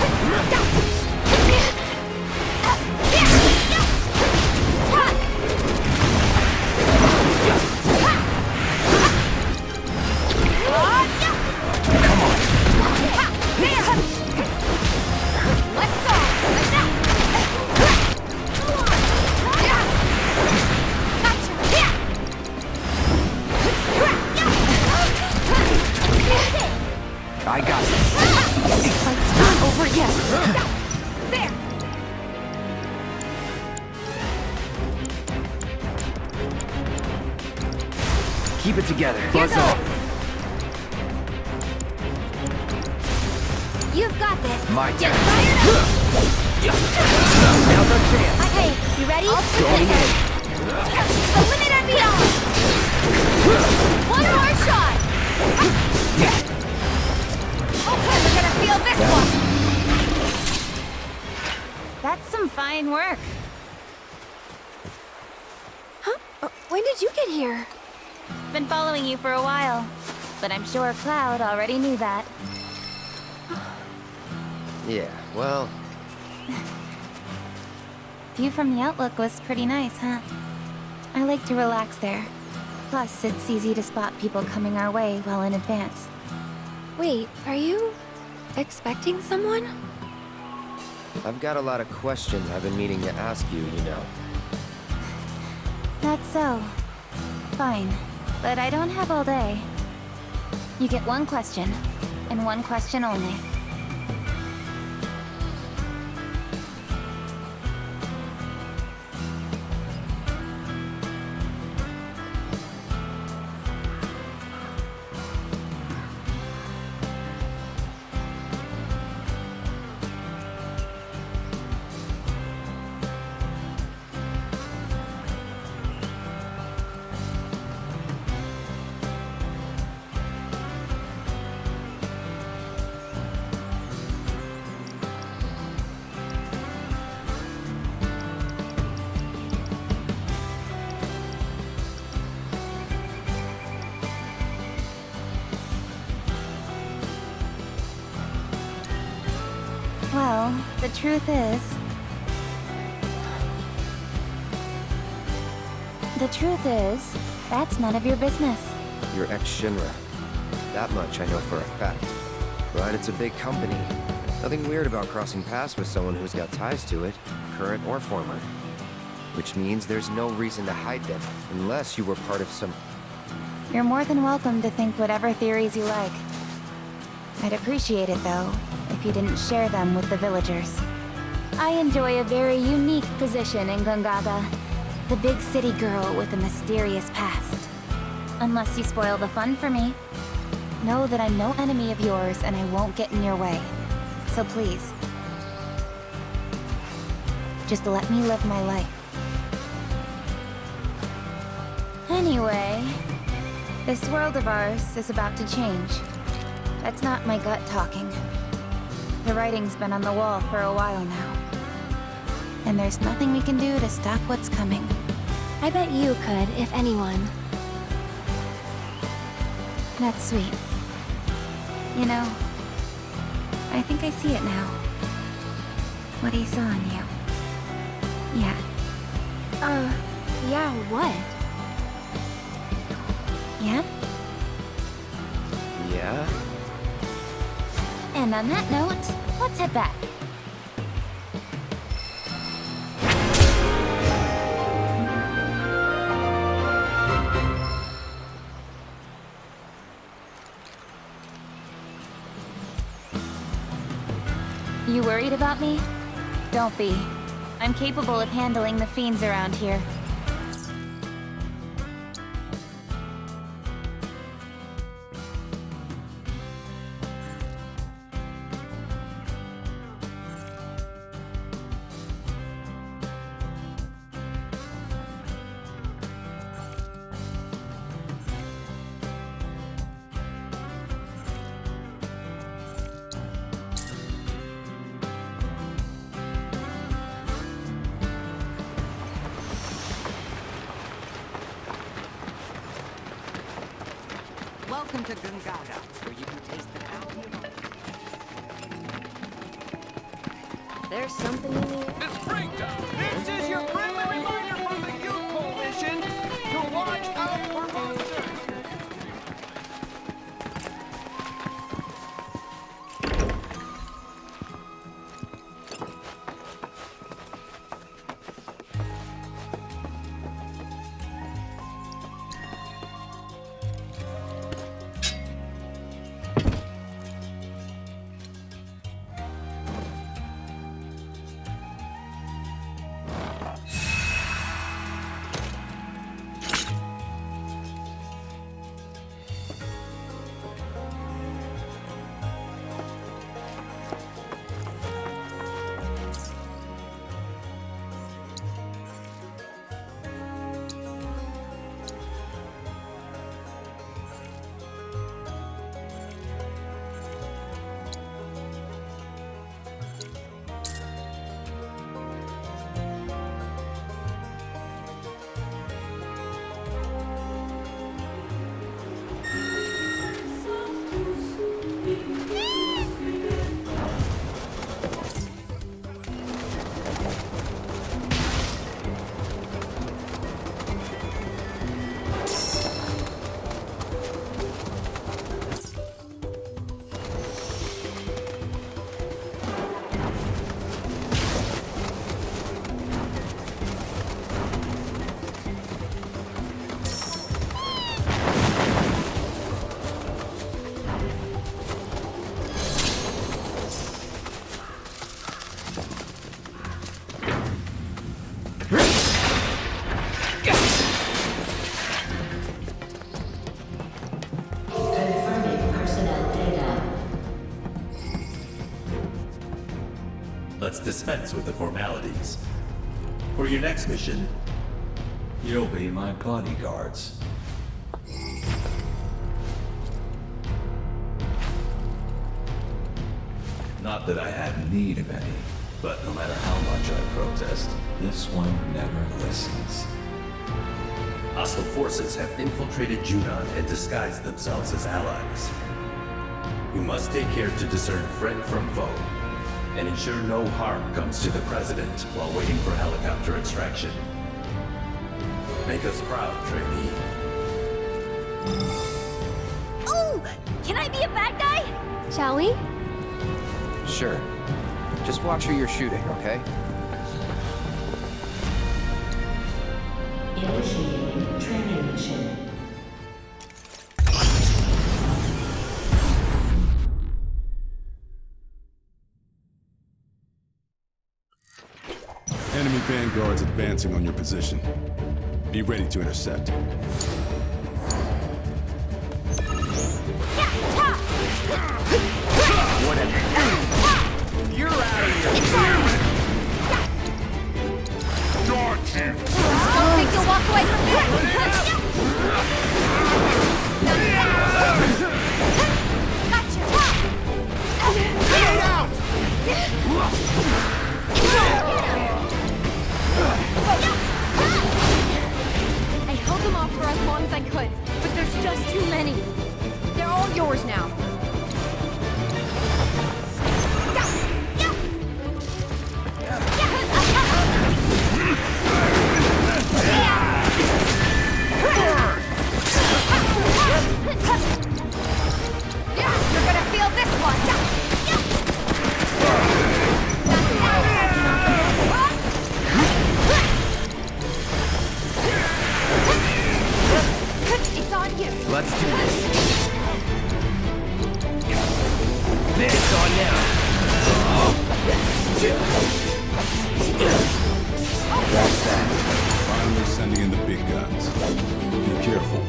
I got it. This fight's not over yet. There. Keep it together. Here Buzz goes. off. You've got this. My turn. Get fired up. Now's our chance. Okay, you ready? Going in. Open fine work. Huh? When did you get here? Been following you for a while, but I'm sure Cloud already knew that. Yeah, well, View from the Outlook was pretty nice, huh? I like to relax there. Plus, it's easy to spot people coming our way well in advance. Wait, are you expecting someone? I've got a lot of questions I've been meaning to ask you, you know. That's so. Fine. But I don't have all day. You get one question, and one question only. Well, the truth is... that's none of your business. You're ex-Shinra. That much I know for a fact. But it's a big company. Nothing weird about crossing paths with someone who's got ties to it, current or former. Which means there's no reason to hide them, unless you were part of some... You're more than welcome to think whatever theories you like. I'd appreciate it, though, if you didn't share them with the villagers. I enjoy a very unique position in Gongaga. The big city girl with a mysterious past. Unless you spoil the fun for me. Know that I'm no enemy of yours and I won't get in your way. So please. Just let me live my life. Anyway, this world of ours is about to change. That's not my gut talking. The writing's been on the wall for a while now. And there's nothing we can do to stop what's coming. I bet you could, if anyone. That's sweet. You know, I think I see it now. What he saw in you. Yeah. Yeah, what? Yeah? Yeah? And on that note, let's head back. You worried about me? Don't be. I'm capable of handling the fiends around here. Welcome to Gongaga, where you can taste the apple. There's something in the air. It's springtime! This is your friendly reminder from the Youth Coalition to watch out for monsters! dispense with the formalities. For your next mission, you'll be my bodyguards. Not that I had need of any, but no matter how much I protest, this one never listens. Hostile forces have infiltrated Junon and disguised themselves as allies. You must take care to discern friend from foe, and ensure no harm comes to the President while waiting for helicopter extraction. Make us proud, trainee. Oh! Can I be a bad guy? Shall we? Sure. Just watch who you're shooting, okay? Initiating training mission. Enemy vanguards advancing on your position. Be ready to intercept. You're out of here. Got you! Don't think you'll walk away from this! Get out! I held them off for as long as I could, but there's just too many. They're all yours now. You're gonna feel this one! It's on you. Let's do this. It's on now. That's that. Finally sending in the big guns. Be careful.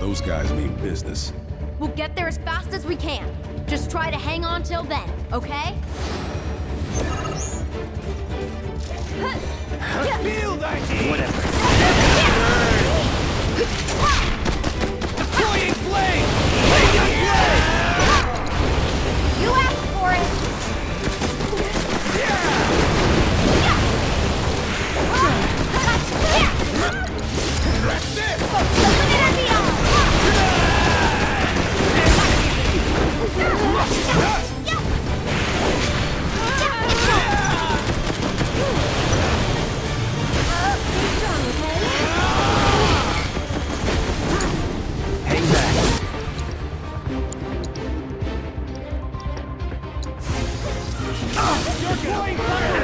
Those guys mean business. We'll get there as fast as we can. Just try to hang on till then, okay? Feel that heat! Whatever. Deploying flame! Taking flame! You asked for it! That's it! Hang back. Deploying fire!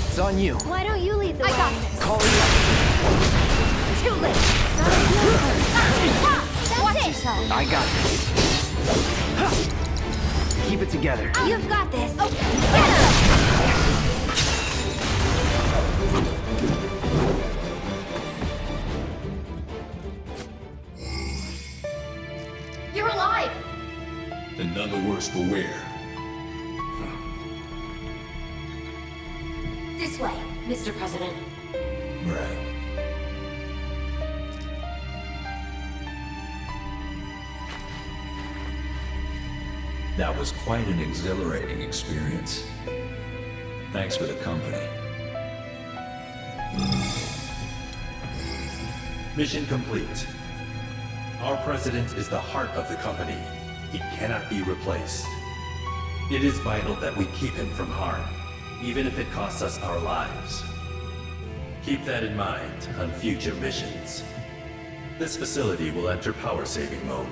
It's on you. Why don't you lead the way? I got this. Call it Too late. Watch yourself. I got this. Keep it together. You've got this. Okay. You're alive! And none the worse for wear. This way, Mr. President. Right. That was quite an exhilarating experience. Thanks for the company. Mission complete. Our president is the heart of the company. He cannot be replaced. It is vital that we keep him from harm, even if it costs us our lives. Keep that in mind on future missions. This facility will enter power-saving mode.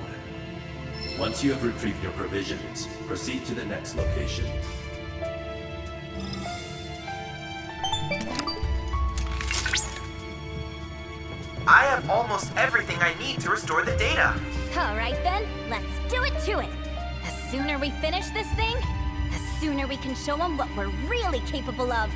Once you have retrieved your provisions, proceed to the next location. I have almost everything I need to restore the data. All right then, let's do it to it. The sooner we finish this thing, the sooner we can show them what we're really capable of.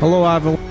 Hello, Ivan.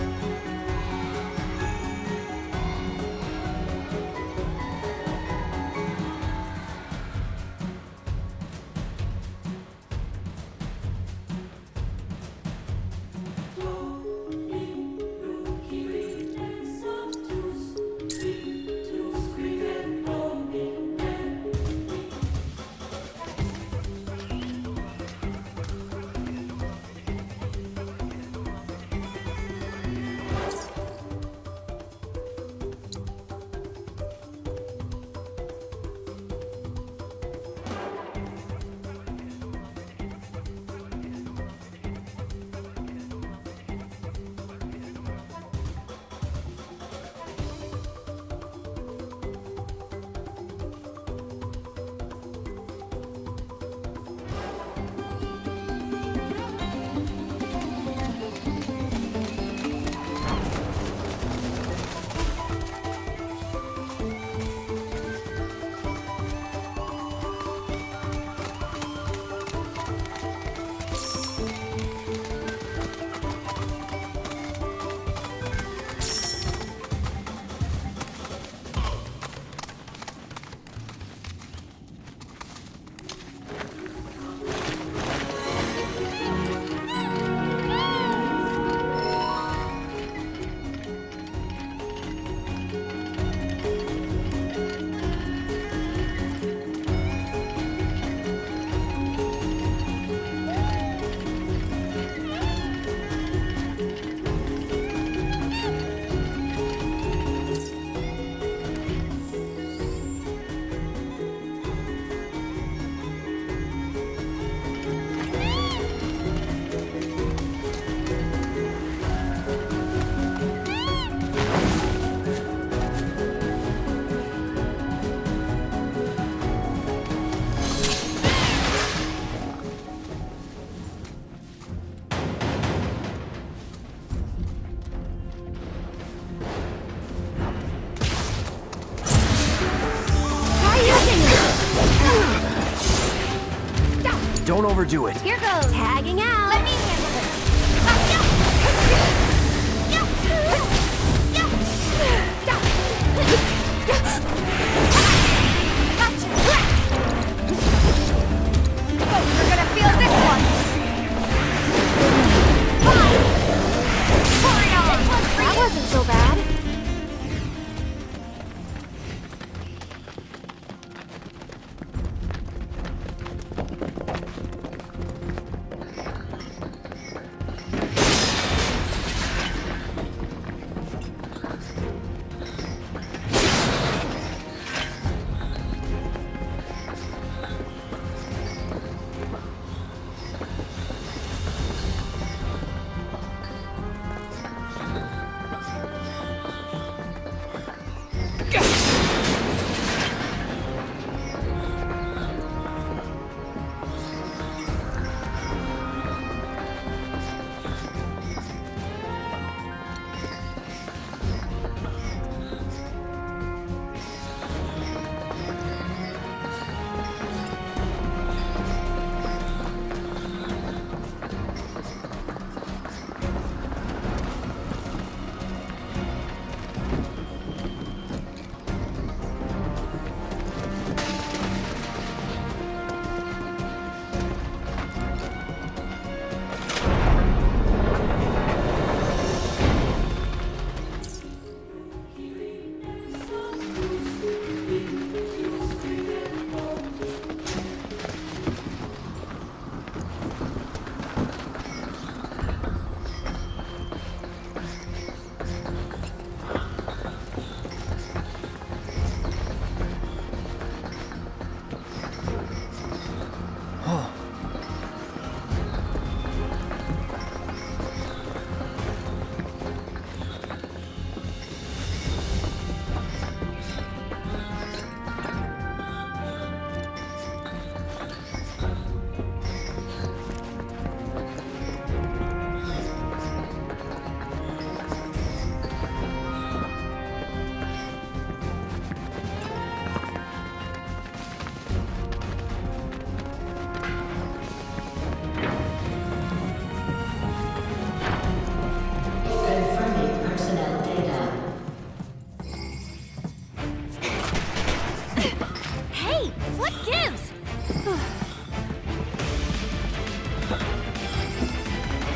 don't overdo it. Here goes. Tagging out. Let me handle this. You're gonna feel this one! That wasn't so bad.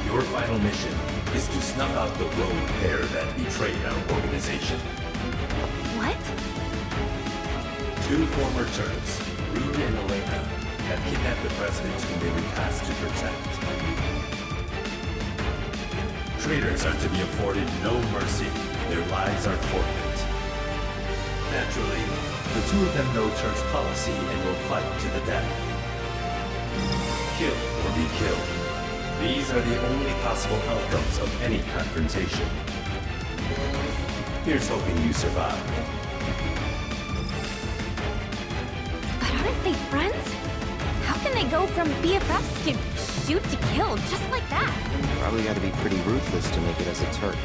Your final mission is to snuff out the rogue pair that betrayed our organization. What? Two former Turks, Rude and Elena, have kidnapped the president whom they were tasked to protect. Traitors are to be afforded no mercy. Their lives are forfeit. Naturally, the two of them know Turk's policy and will fight to the death. Kill or be killed. These are the only possible outcomes of any confrontation. Here's hoping you survive. But aren't they friends? How can they go from BFFs to shoot to kill just like that? Probably gotta be pretty ruthless to make it as a Turk.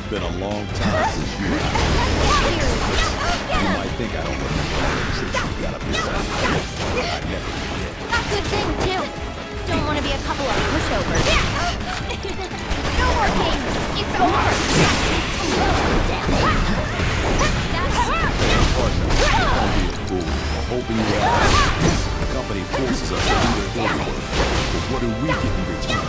Been a long time since you and I. You might think I don't remember all the tricks you got up your sleeve, but I never forget. Good thing, too. Don't want to be a couple of pushovers. No more games. It's over. Don't be a fool. I'm hoping you are. The company forces us to do their dirty work. But what do we get in return?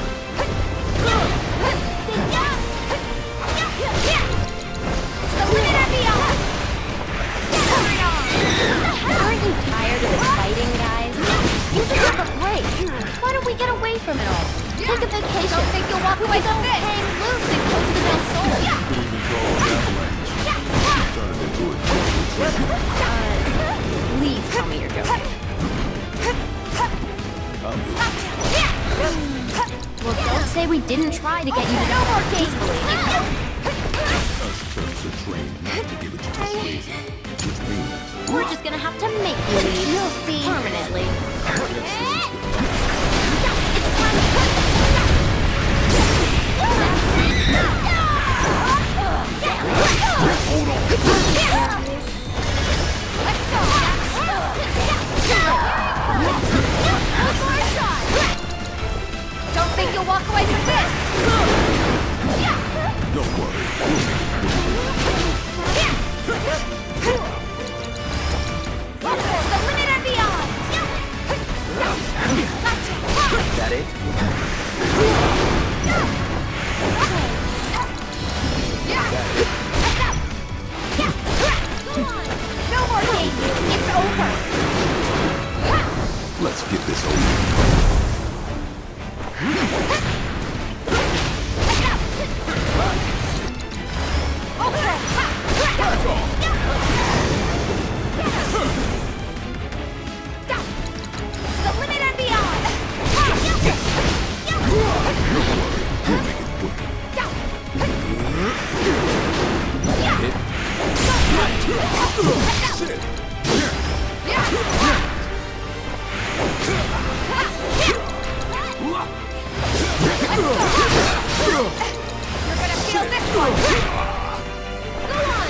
Aren't you tired of this fighting, guys? You deserve a break. Why don't we get away from it all? Take a vacation. Don't think you'll walk away from this. Hang loose and coast to Del Sol. Turn it into a Please tell me you're joking. I'm good. Well, don't say we didn't try to get you to no more peacefully. Us Turks are trained not to give it to persuasion, which means We're just gonna have to make you leave. You'll see. Permanently. hold on. Let's go. Don't think you'll walk away from this. Don't worry. The limit and beyond. Is that it? No more games. It's over. Let's get this over. The limit and beyond. You're gonna feel this one. Go on.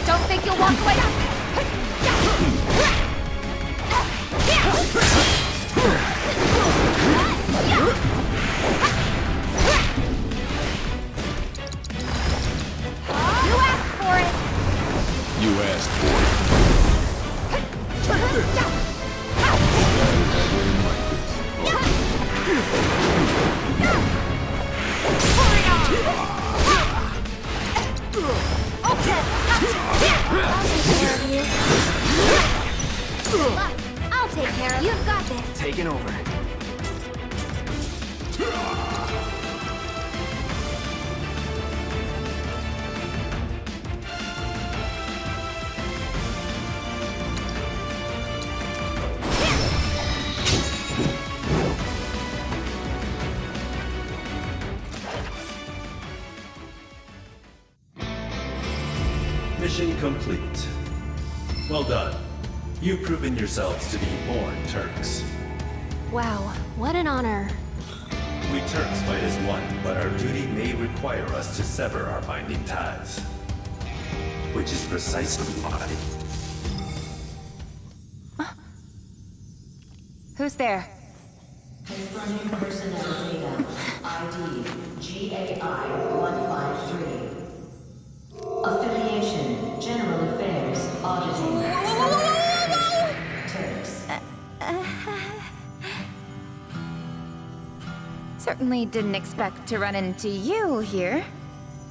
Don't think you'll walk away. You asked for it. Take this! I'll take care of you. You've got this. Taking over. Mission complete. Well done. You've proven yourselves to be born Turks. Wow, what an honor. We Turks fight as one, but our duty may require us to sever our binding ties. Which is precisely why... Who's there? Confirming personnel data. ID GAI-153. Affiliation, General Affairs, Auditing. Turks. Certainly didn't expect to run into you here.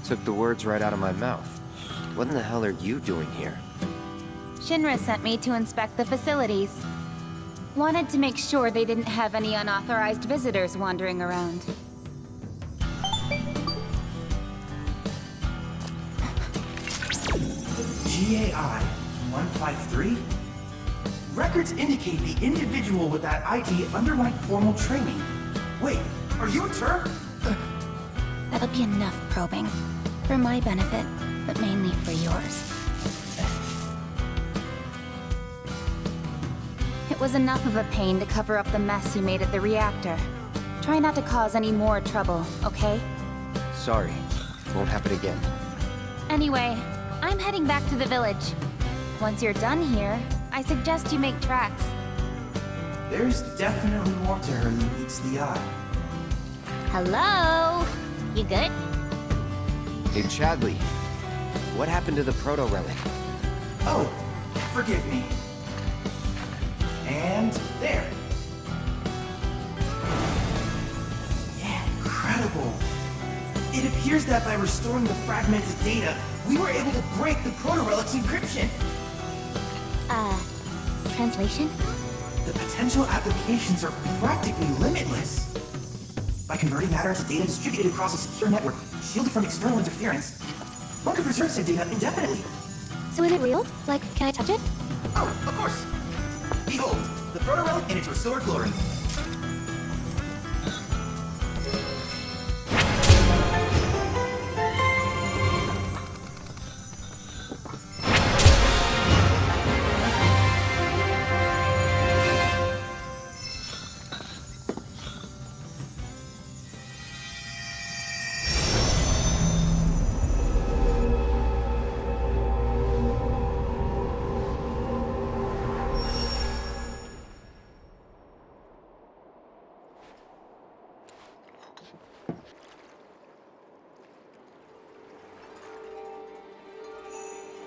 Took the words right out of my mouth. What in the hell are you doing here? Shinra sent me to inspect the facilities. Wanted to make sure they didn't have any unauthorized visitors wandering around. GAI-153? Records indicate the individual with that ID underwent formal training. Wait, are you a Turk? That'll be enough probing. For my benefit, but mainly for yours. It was enough of a pain to cover up the mess you made at the reactor. Try not to cause any more trouble, okay? Sorry. Won't happen again. Anyway, I'm heading back to the village. Once you're done here, I suggest you make tracks. There's definitely more to her than meets the eye. Hello? You good? Hey, Chadley. What happened to the proto-relic? Oh, forgive me. And there. Incredible. It appears that by restoring the fragmented data, we were able to break the proto-relic's encryption. Translation? The potential applications are practically limitless. By converting matter into data distributed across a secure network, shielded from external interference, one could preserve said data indefinitely. So is it real? Like, can I touch it? Oh, of course. Behold, the proto-relic in its restored glory.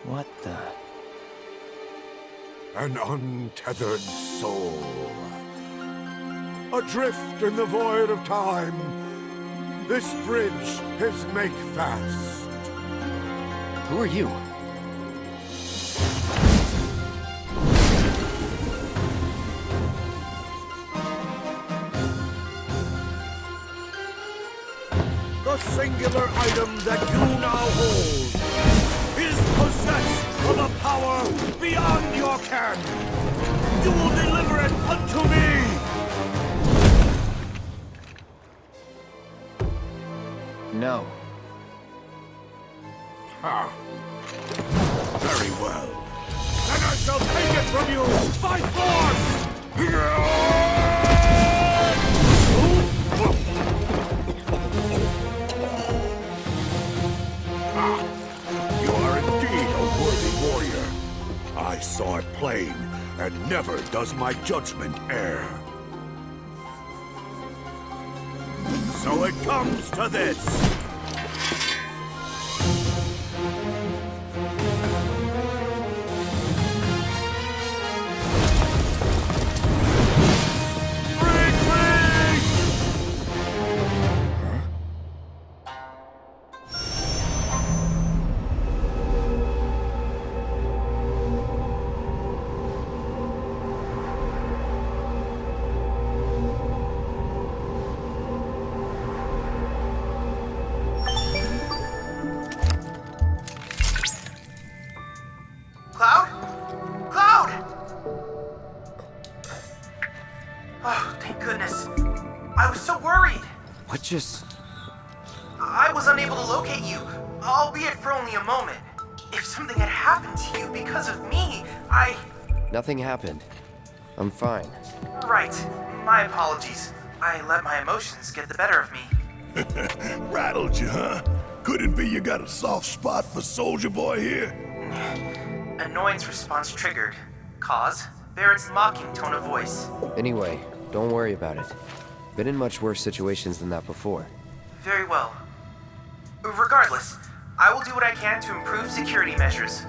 What the? An untethered soul. Adrift in the void of time. This bridge is make fast. Who are you? The singular item that you now hold is possessed of a power beyond your ken. You will deliver it unto me. No. Ah. Very well. And I shall take it from you by force! You are indeed a worthy warrior. I saw it plain, and never does my judgment err. So it comes to this. Cloud? Cloud! Oh, thank goodness. I was so worried. What just... I was unable to locate you, albeit for only a moment. If something had happened to you because of me, Nothing happened. I'm fine. Right. My apologies. I let my emotions get the better of me. Rattled you, huh? Could it be you got a soft spot for Soldier Boy here? Annoyance response triggered. Cause? Barrett's mocking tone of voice. Anyway, don't worry about it. Been in much worse situations than that before. Very well. Regardless, I will do what I can to improve security measures.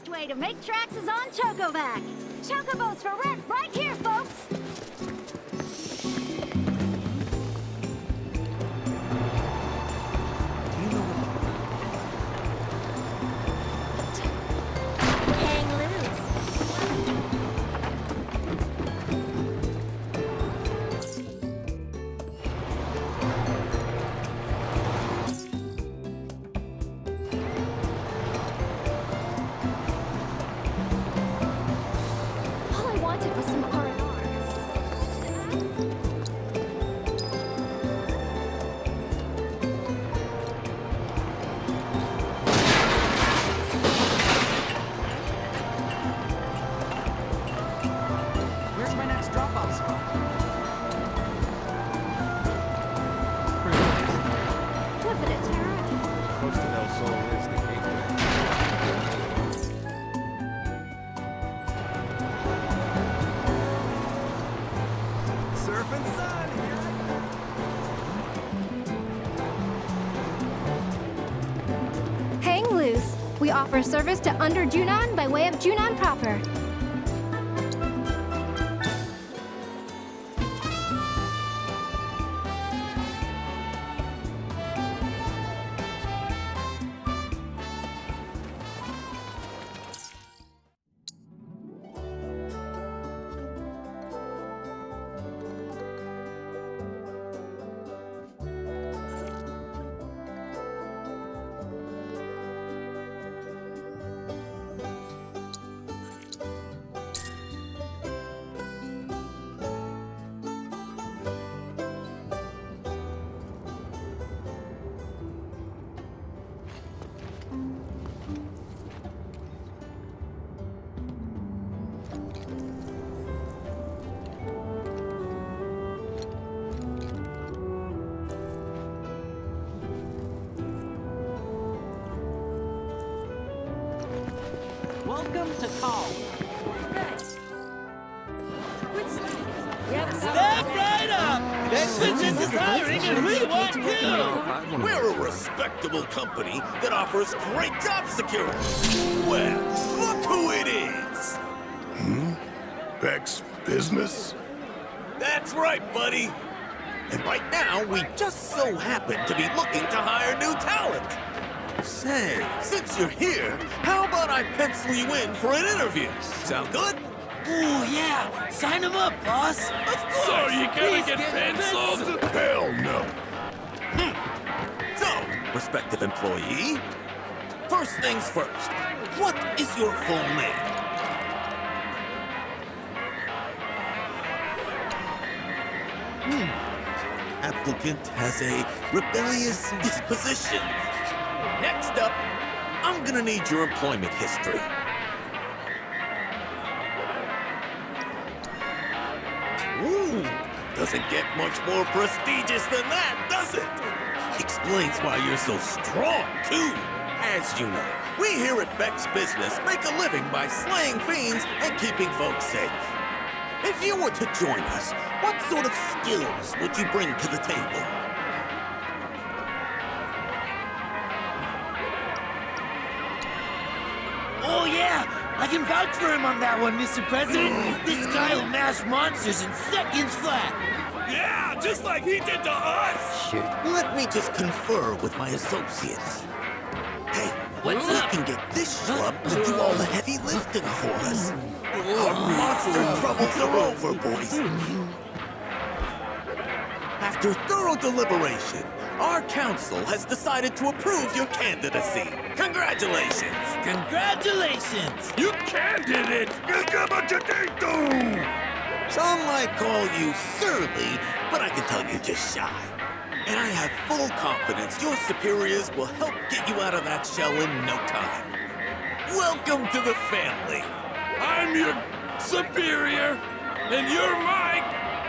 best way to make tracks is on Chocovac. Chocobos for rent right here, folks! Hang loose. All I wanted was some R&R. Where's my next drop-off spot? Was it a turret? Close to El Sol is the gateway. Surfing sun here. Hang loose. We offer service to Under Junon by way of Junon proper. Welcome to Call. Step right up! Negligence is hiring and we want you! We're a respectable company that offers great job security. Well, look who it is! Beck's business? That's right, buddy. And right now, we just so happen to be looking to hire new talent. Say, since you're here, how about I pencil you in for an interview? Sound good? Ooh, yeah! Sign him up, boss! Of course! So you gotta get penciled? Hell no. So, prospective employee, first things first, what is your full name? Applicant has a rebellious disposition. Next up, I'm gonna need your employment history. Ooh, doesn't get much more prestigious than that, does it? Explains why you're so strong, too. As you know, we here at Beck's Business make a living by slaying fiends and keeping folks safe. If you were to join us, what sort of skills would you bring to the table? Oh yeah! I can vouch for him on that one, Mr. President! This guy'll mash monsters in seconds flat! Yeah, just like he did to us! Shit. Let me just confer with my associates. Hey, What's we up? can get this schlub to do all the heavy lifting for us. Our monster troubles are over, boys. After thorough deliberation, our council has decided to approve your candidacy. Congratulations! Congratulations! You candidate! Some might call you surly, but I can tell you're just shy. And I have full confidence your superiors will help get you out of that shell in no time. Welcome to the family. I'm your superior, and you're my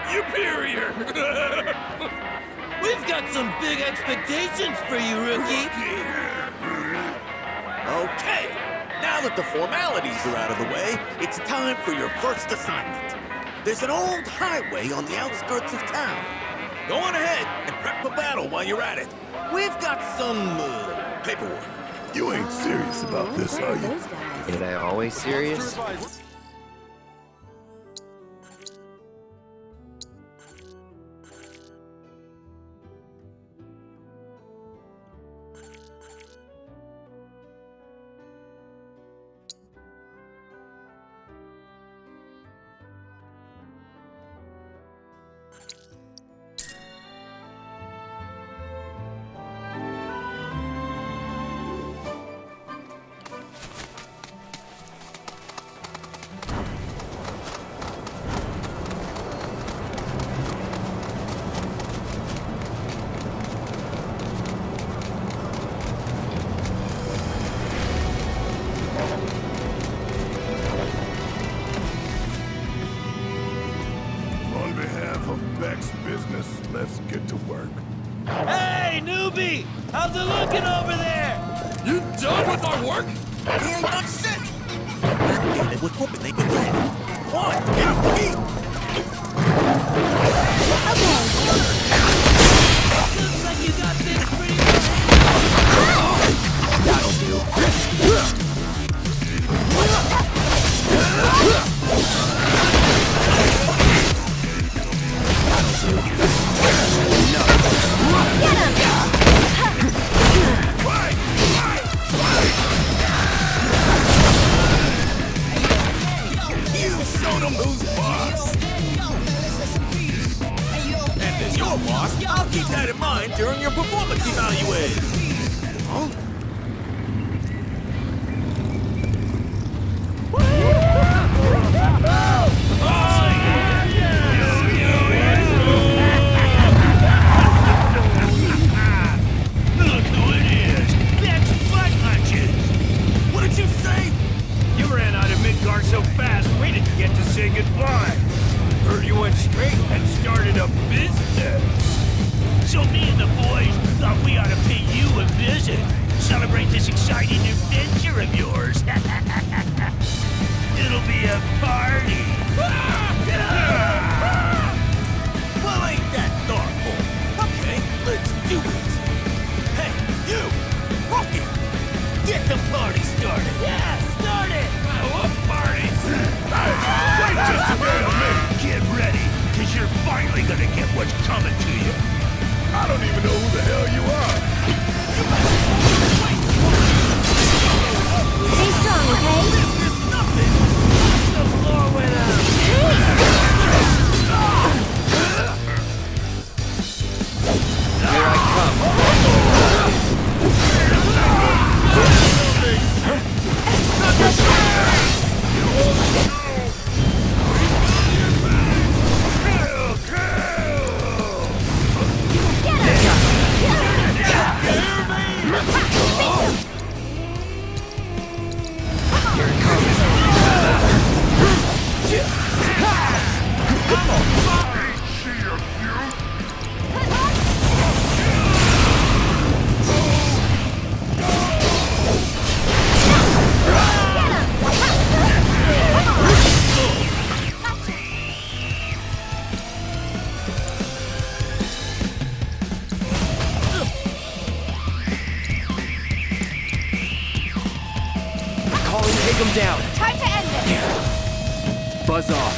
superior. We've got some big expectations for you, rookie. Okay, now that the formalities are out of the way, it's time for your first assignment. There's an old highway on the outskirts of town. Go on ahead and prep for battle while you're at it. We've got some paperwork. You ain't serious about this, are you? Ain't I always serious? On behalf of Beck's business, let's get to work. Hey, newbie! How's it looking over there? You done with our work? We ain't done shit! They was hoping they could win. One, get feet! Looks like you got this pretty well. That'll do. I'll keep that in mind during your performance evaluation. Huh? Look who it is! That's Butt Hunches! What did you say? You ran out of Midgard so fast, we didn't get to say goodbye. Heard you went straight and started a business. So me and the boys thought we ought to pay you a visit. Celebrate this exciting new venture of yours. It'll be a party. Well, ain't that thoughtful? Okay, let's do it. Hey, you! Rocky! Get the party started! Yeah, start it! What party? Wait just a minute. Get ready, because you're finally gonna get what's coming to you. I don't even know who the hell you are. Stay strong, okay? There's nothing! The floor went out. Here I Take him down. Time to end this. Buzz off.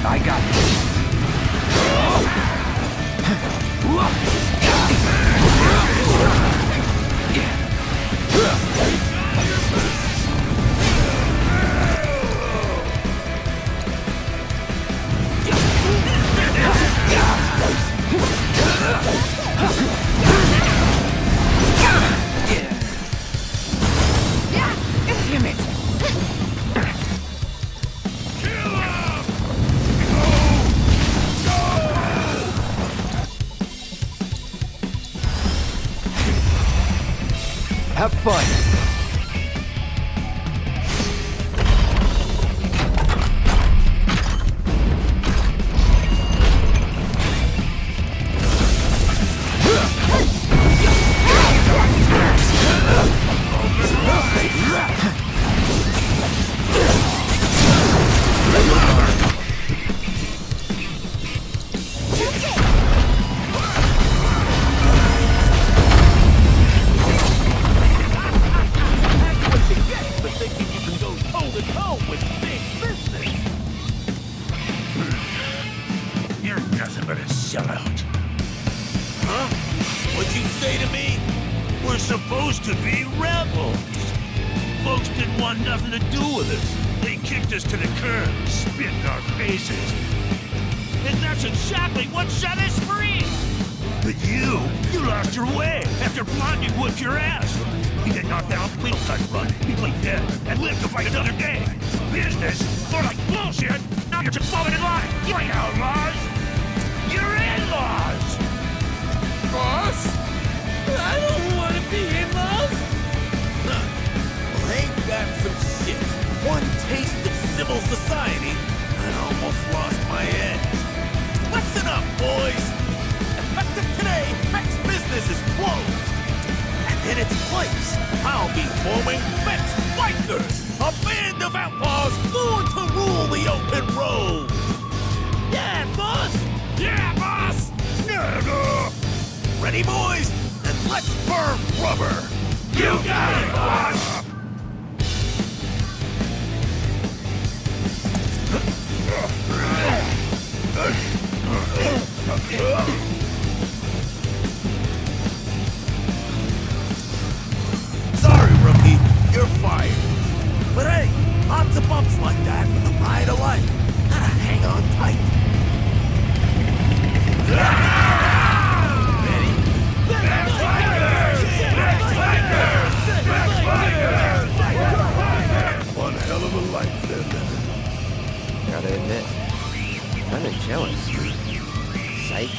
I got this. Damn it! Have fun. to go with big business. You're nothing but a sellout. Huh? What'd you say to me? We're supposed to be rebels. Folks didn't want nothing to do with us. They kicked us to the curb, spit in our faces. And that's exactly what set us free. But you lost your way after Blondie whooped your ass. You get knocked down, we don't touch run. You play dead and live to fight another day. Business, more like bullshit. Now you're just falling in line. You ain't outlaws. You're in-laws. Boss? I don't want to be in-laws. Well, ain't that some shit? One taste of civil society, I almost lost my edge. Listen up, boys. Effective today, Vex business is closed. And in its place, I'll be forming Vex Bikers, a band of outlaws born to rule the open road. Yeah, boss. Yeah, boss. Ready, boys? Then let's burn rubber. You got it, boss. Sorry, rookie. You're fired. But hey, lots of bumps like that in the ride of life. Gotta hang on tight. One hell of a life they're living. Gotta admit, kinda jealous. Psych.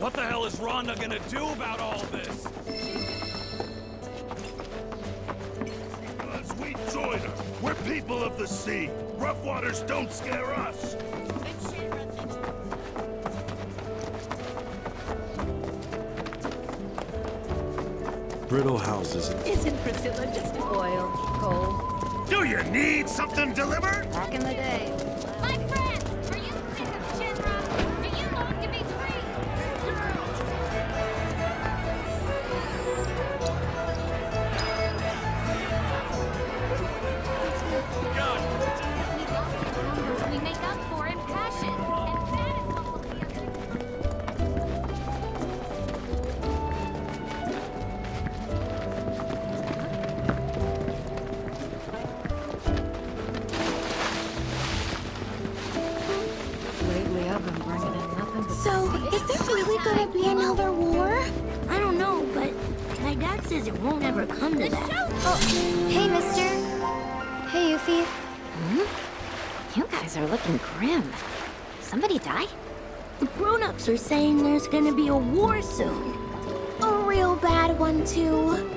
What the hell is Rhonda gonna do about all this? Because we join her. We're people of the sea. Rough waters don't scare us. Brittle houses. Isn't Priscilla just oil, coal? Do you need something delivered? Back in the day. My friends, are you sick of Shinra? Do you long to be free? We make up for in passion, and that is what will be Lately, I've been bringing in nothing but... So, is there really gonna be another war? I don't know, but my dad says it won't ever come to that. Oh, hey, mister. Hey, Yuffie. You guys are looking grim. Somebody die? The grown-ups are saying there's gonna be a war soon. A real bad one, too.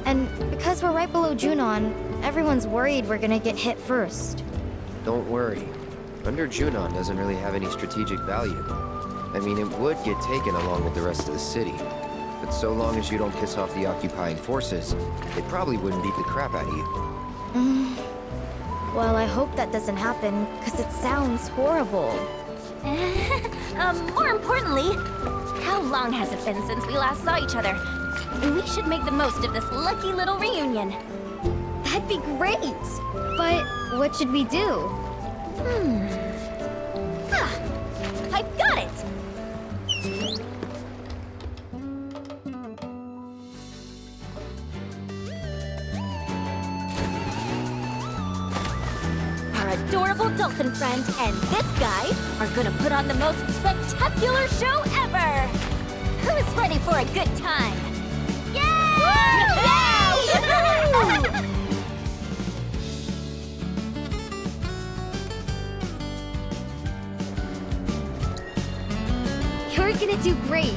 And because we're right below Junon, everyone's worried we're gonna get hit first. Don't worry. Under Junon doesn't really have any strategic value. I mean, it would get taken along with the rest of the city. But so long as you don't piss off the occupying forces, they probably wouldn't beat the crap out of you. Well, I hope that doesn't happen, because it sounds horrible. More importantly, how long has it been since we last saw each other? We should make the most of this lucky little reunion. That'd be great! But what should we do? I've got it! Our adorable dolphin friend and this guy are gonna put on the most spectacular show ever! Who's ready for a good time? Yay! You're gonna do great.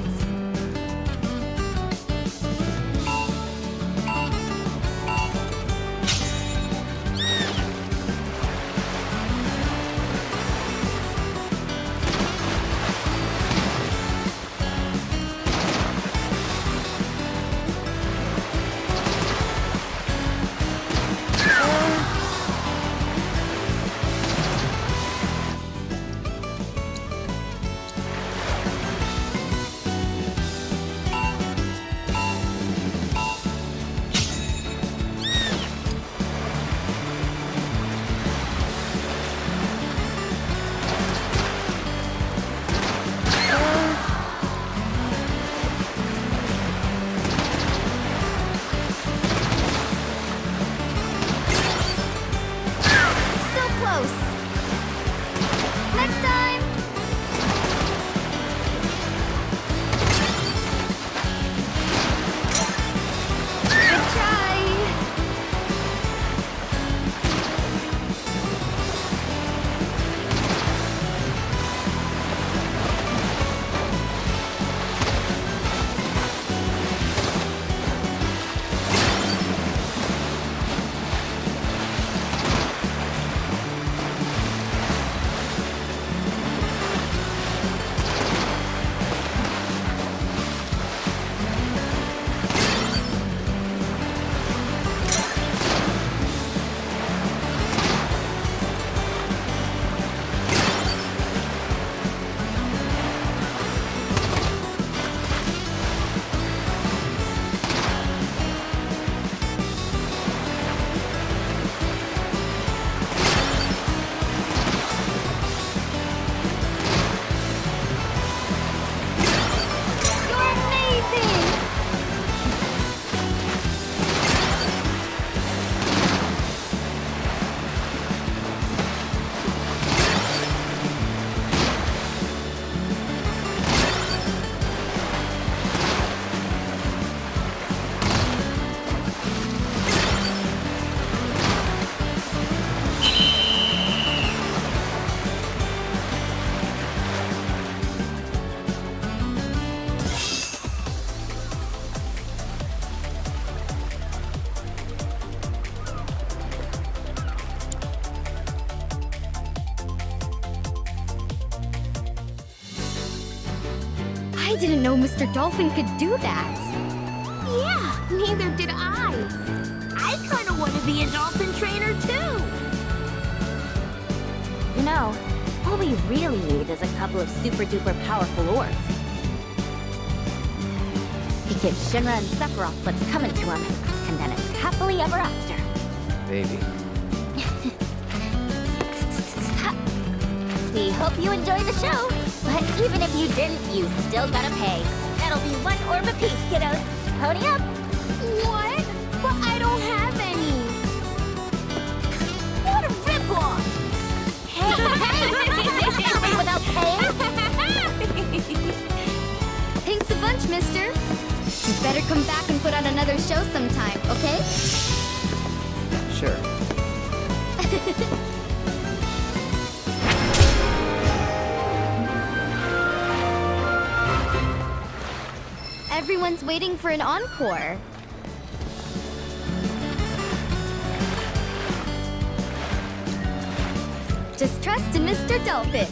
didn't know Mr. Dolphin could do that. Yeah, neither did I. I kind of want to be a dolphin trainer too. You know, all we really need is a couple of super-duper powerful orbs. He gives Shinra and Sephiroth what's coming to him, and then it's happily ever after. Baby. We hope you enjoyed the show, but even if you didn't, you still gotta pay. That'll be 1 orb apiece, kiddos. Pony up! What? But I don't have any. What a ripoff! Hey! Without paying? Thanks a bunch, mister. You better come back and put on another show sometime, okay? Sure. Everyone's waiting for an encore. Just trust in Mr. Dolphin.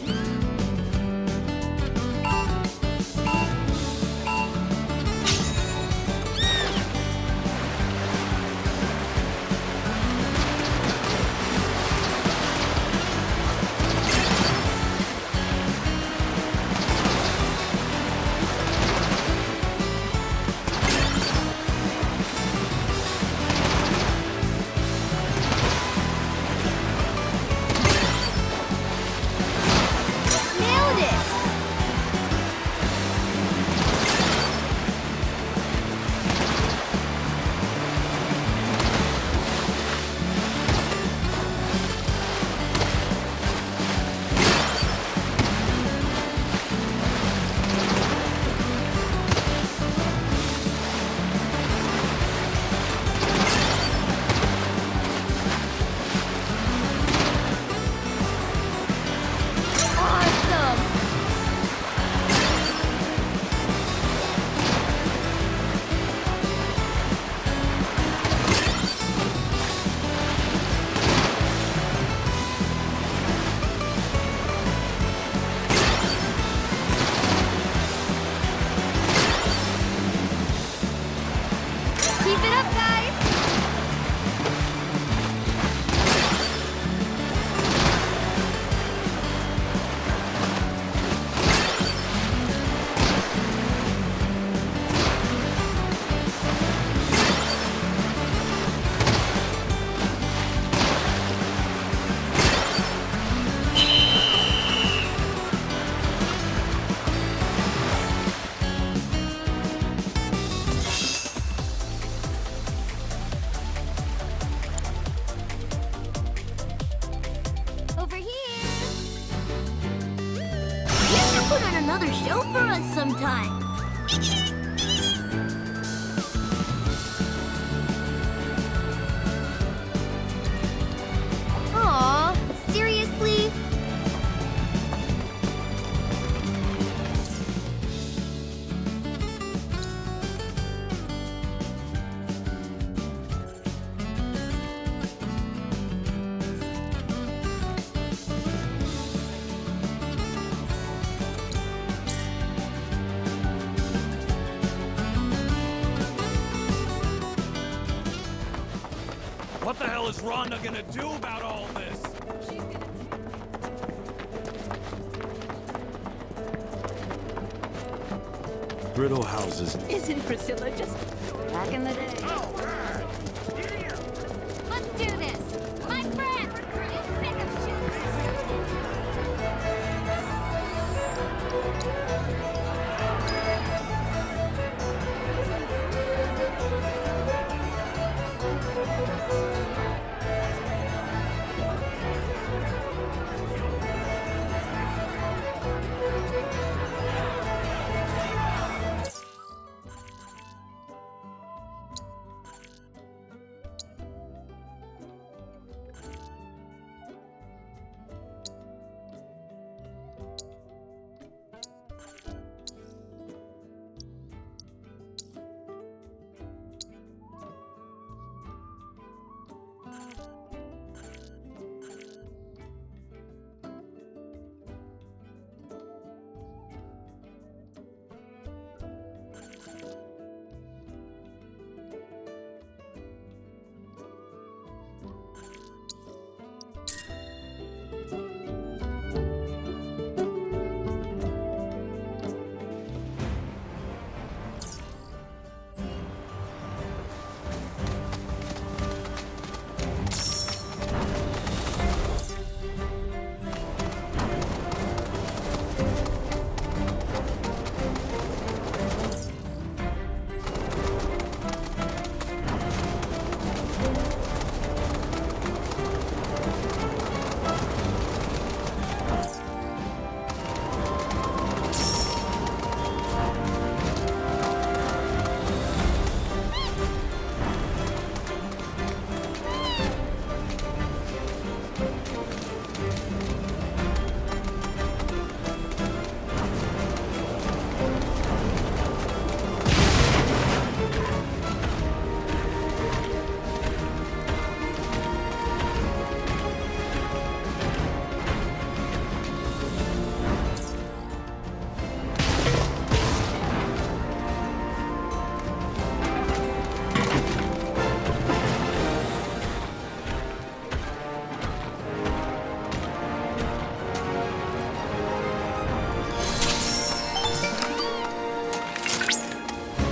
Put on another show for us sometime. Aw, seriously? What the hell is Rhonda gonna do about all this? Brittle houses. Isn't Priscilla just back in the day? Let's do this. My friends, you sick of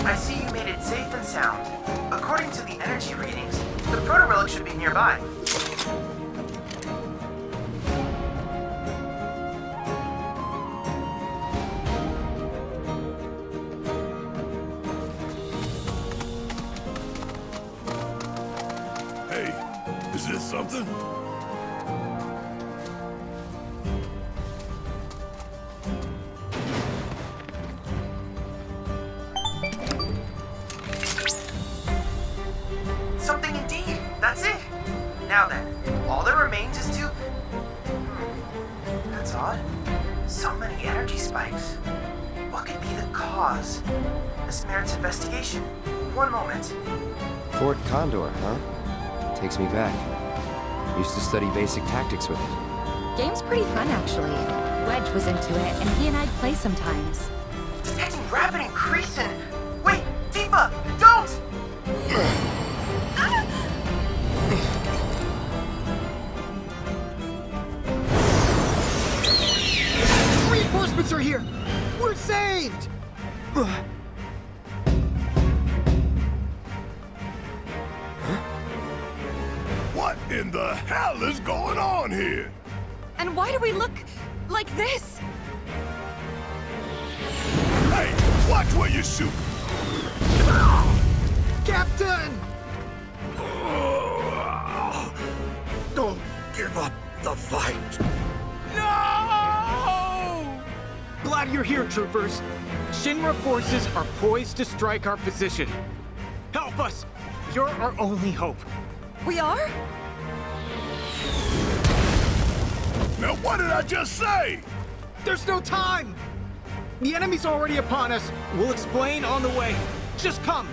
I see you made it safe and sound. According to the energy readings, the proto-relic should be nearby. Hey, is this something? Something indeed. That's it. Now then, all that remains is to... That's odd. So many energy spikes. What could be the cause? This merits investigation. One moment. Fort Condor, huh? Takes me back. Used to study basic tactics with it. Game's pretty fun, actually. Wedge was into it, and he and I'd play sometimes. Detecting rapid increase in... Wait, Deepa, don't! Reinforcements are here! We're saved! What in the hell is going on here? And why do we look like this? Hey, watch where you shoot! Captain! Don't give up the fight! No! Glad you're here, troopers. Shinra forces are poised to strike our position. Help us! You're our only hope. We are? Now what did I just say? There's no time! The enemy's already upon us. We'll explain on the way. Just come!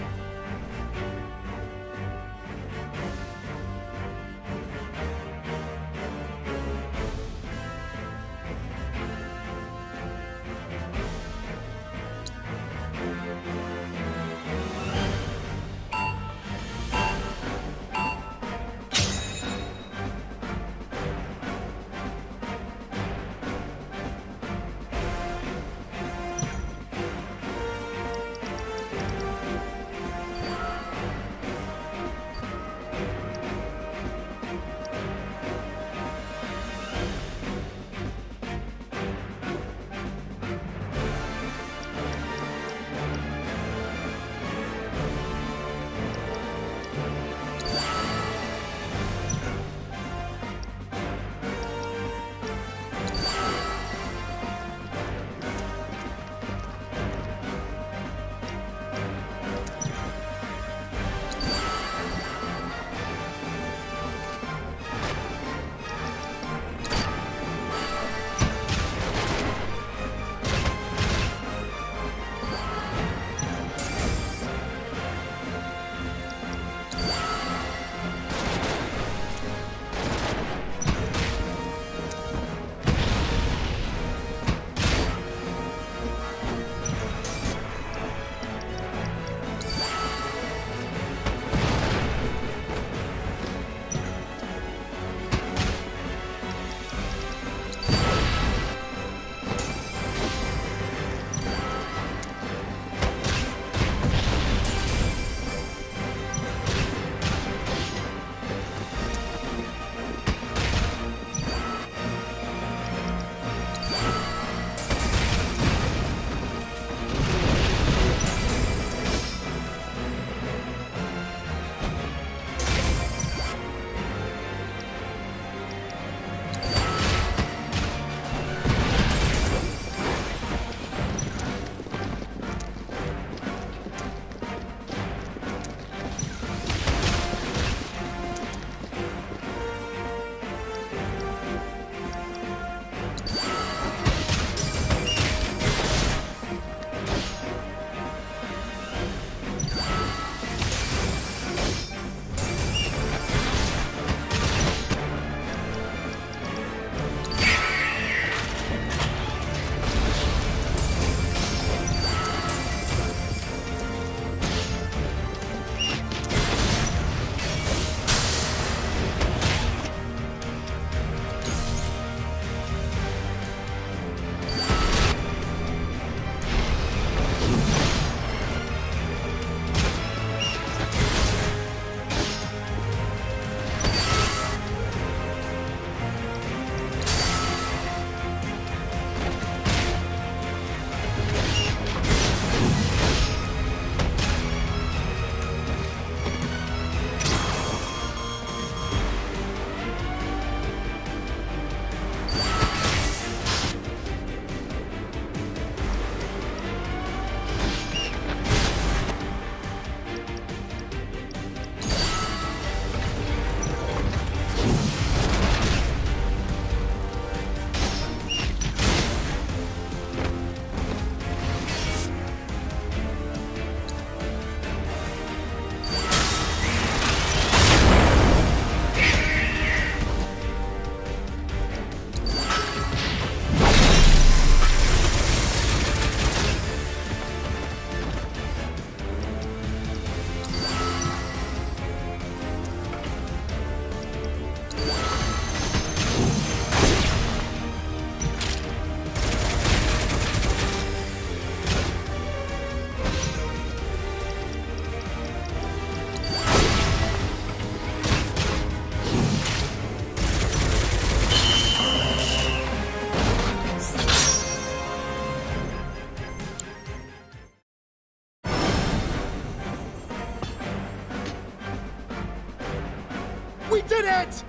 We did it!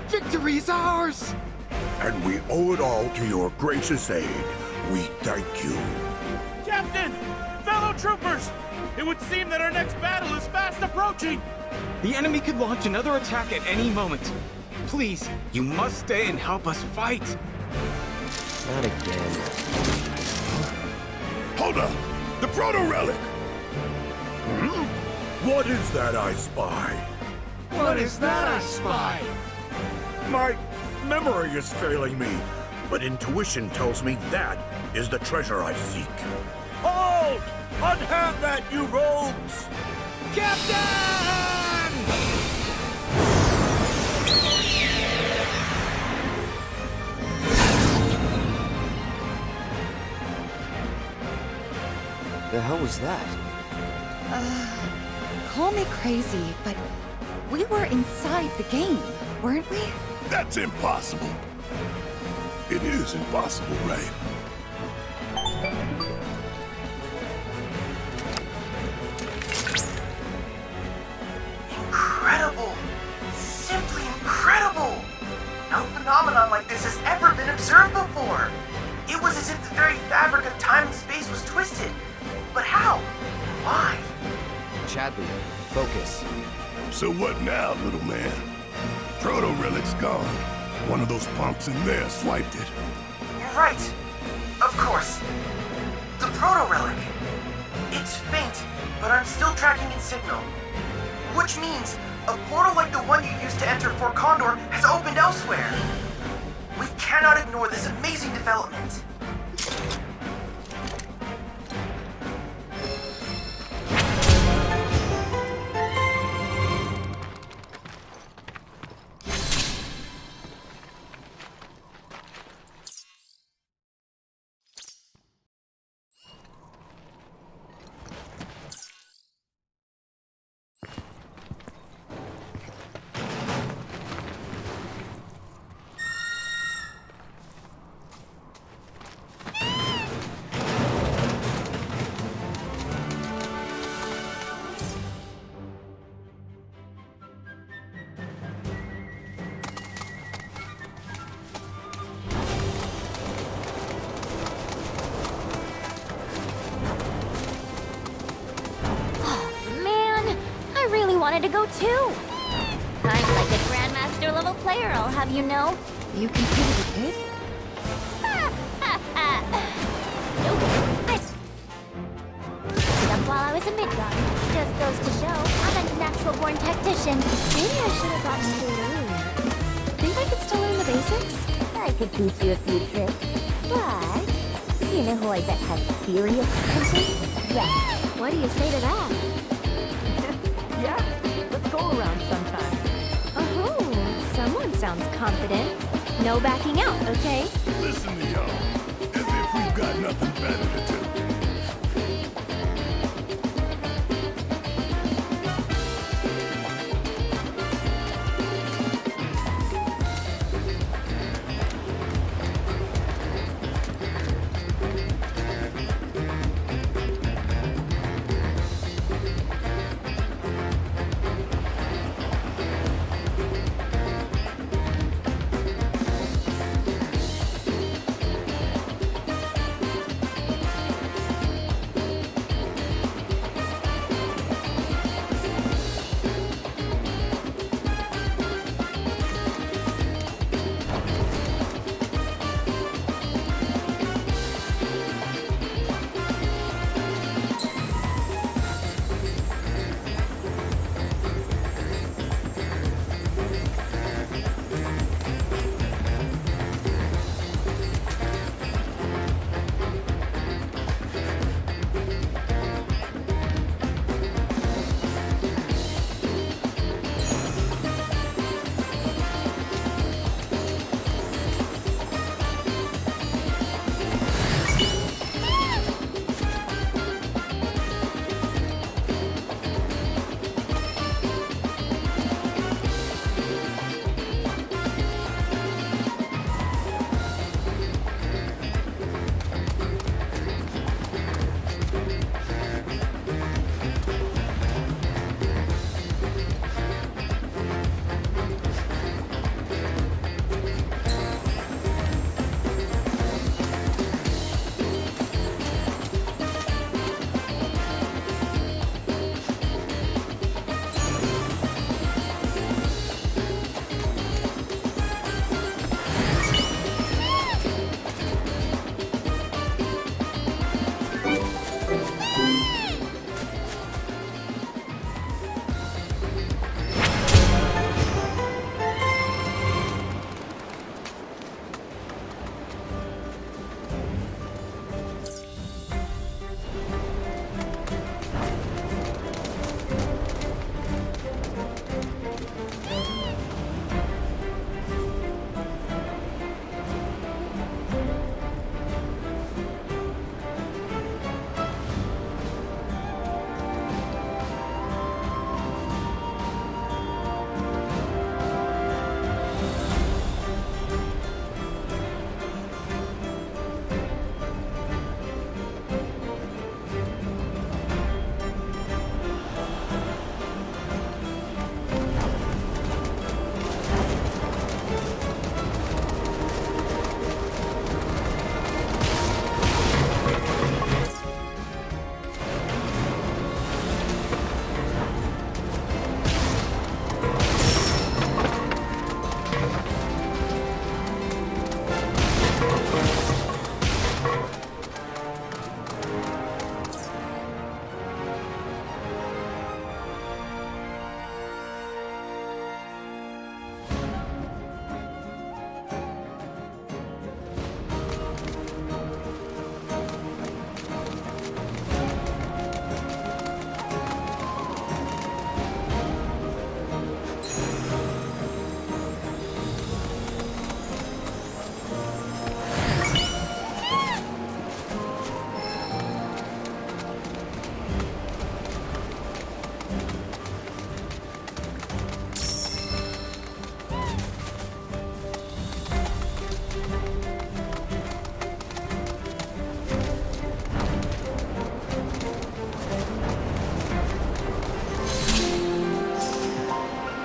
Victory's ours! And we owe it all to your gracious aid. We thank you. Captain! Fellow troopers! It would seem that our next battle is fast approaching! The enemy could launch another attack at any moment. Please, you must stay and help us fight. Not again. Hold up! The proto-relic! What is that I spy? What is that I spy? My memory is failing me, but intuition tells me that is the treasure I seek. Hold! Unhand that, you rogues! Captain! The hell was that? Call me crazy, but we were inside the game, weren't we? That's impossible. It is impossible, right? Incredible! Simply incredible! No phenomenon like this has ever been observed before. It was as if the very fabric of time and space was twisted. But how? Why? Chadley, focus. So what now, little man? Proto-relic's gone. One of those punks in there swiped it. You're right. Of course. The proto-relic. It's faint, but I'm still tracking its signal. Which means a portal like the one you used to enter Fort Condor has opened elsewhere. We cannot ignore this amazing development. Wanted to go too. I'm like a Grandmaster level player, I'll have you know. You competed as a kid? Nope. I did up while I was a mid-guard. Just goes to show I'm a natural-born tactician. Maybe I should have gotten school earlier. Think I could still learn the basics? I could teach you a few tricks, but you know who I bet has serious potential? Right. What do you say to that? Yeah, let's go around sometime. Oh, someone sounds confident. No backing out, okay? Listen to y'all, as if we've got nothing better to do.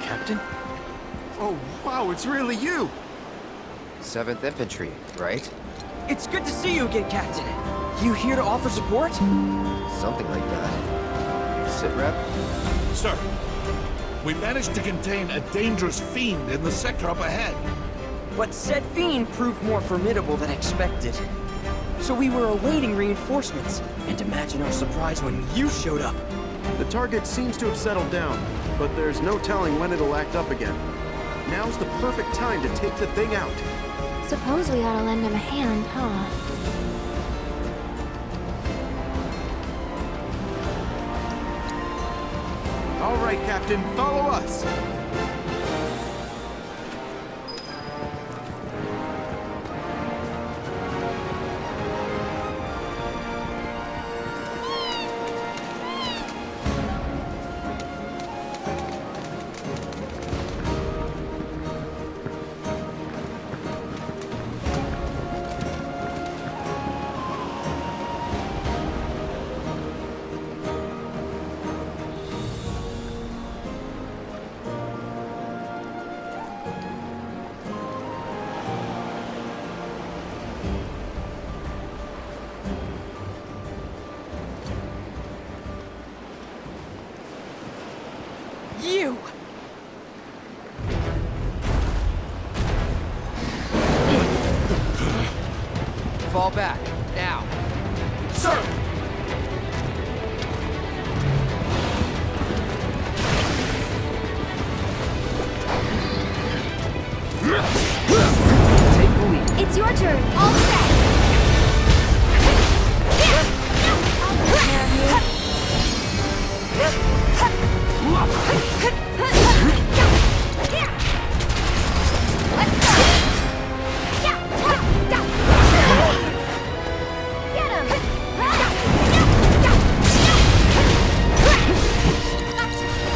Captain? Oh, wow, it's really you! 7th Infantry, right? It's good to see you again, Captain. You here to offer support? Something like that. Sit rep? Sir, we managed to contain a dangerous fiend in the sector up ahead. But said fiend proved more formidable than expected. So we were awaiting reinforcements, and imagine our surprise when you showed up. The target seems to have settled down, but there's no telling when it'll act up again. Now's the perfect time to take the thing out. Suppose we ought to lend him a hand, huh? All right, Captain, follow us. You! Fall back, now. Sir! Take the lead. It's your turn. All set. I'll take care of you.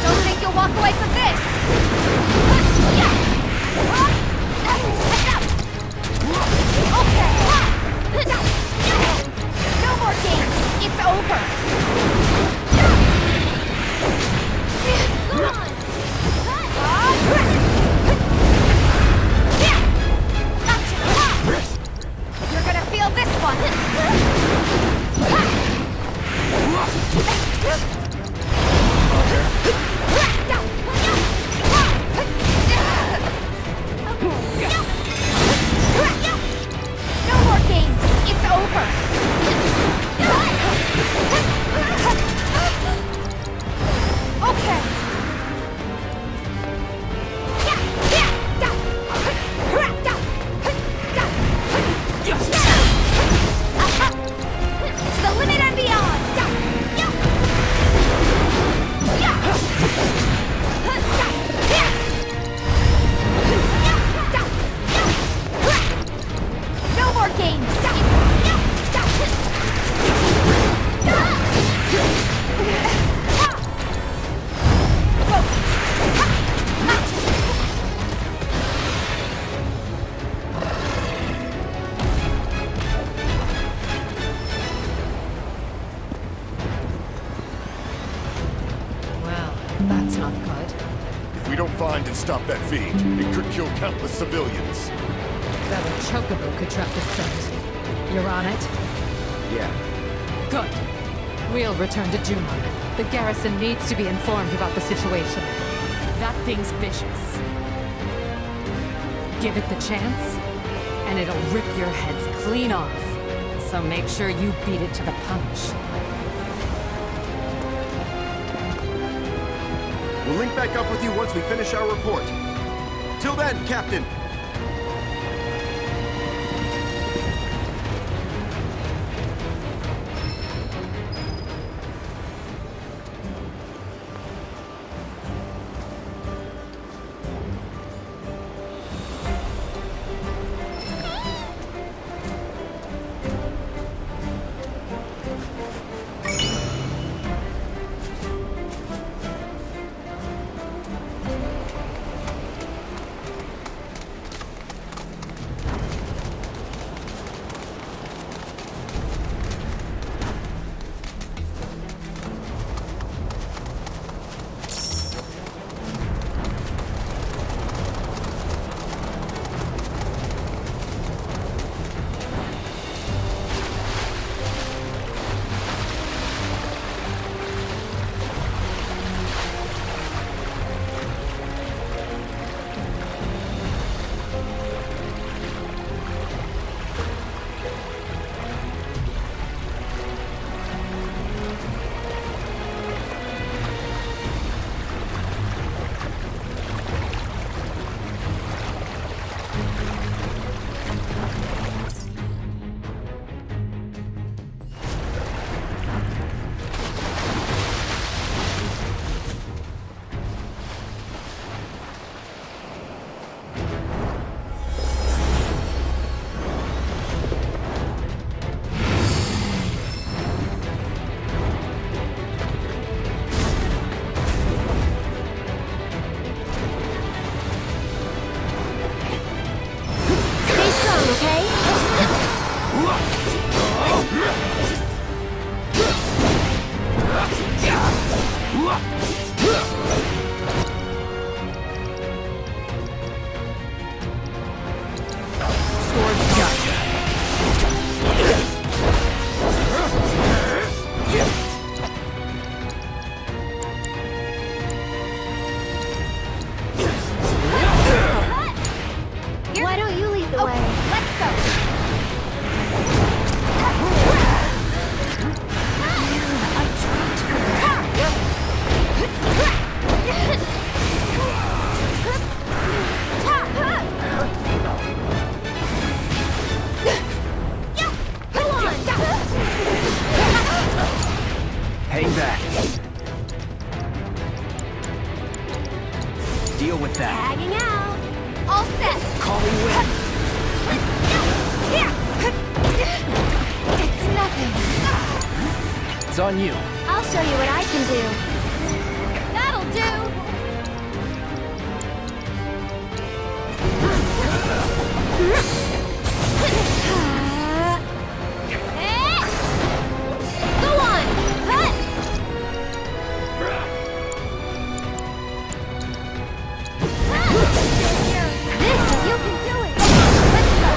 Don't think you'll walk away from this! Okay! No more games! It's over! Come on! You're gonna feel this one! No more games! It's over! Okay! To the limit and beyond! No more games! Well, that's not good. If we don't find and stop that fiend, it could kill countless civilians. That a chocobo could trap its scent. You're on it? Yeah. Good. We'll return to Junon. The garrison needs to be informed about the situation. That thing's vicious. Give it the chance, and it'll rip your heads clean off. So make sure you beat it to the punch. We'll link back up with you once we finish our report. Till then, Captain! Why don't you lead the way? Let's go. Hang back. Deal with that. Tagging out. All set. Calling wind. It's nothing. It's on you. I'll show you what I can do. That'll do. Go on. Cut. This is you can do it. Let's go.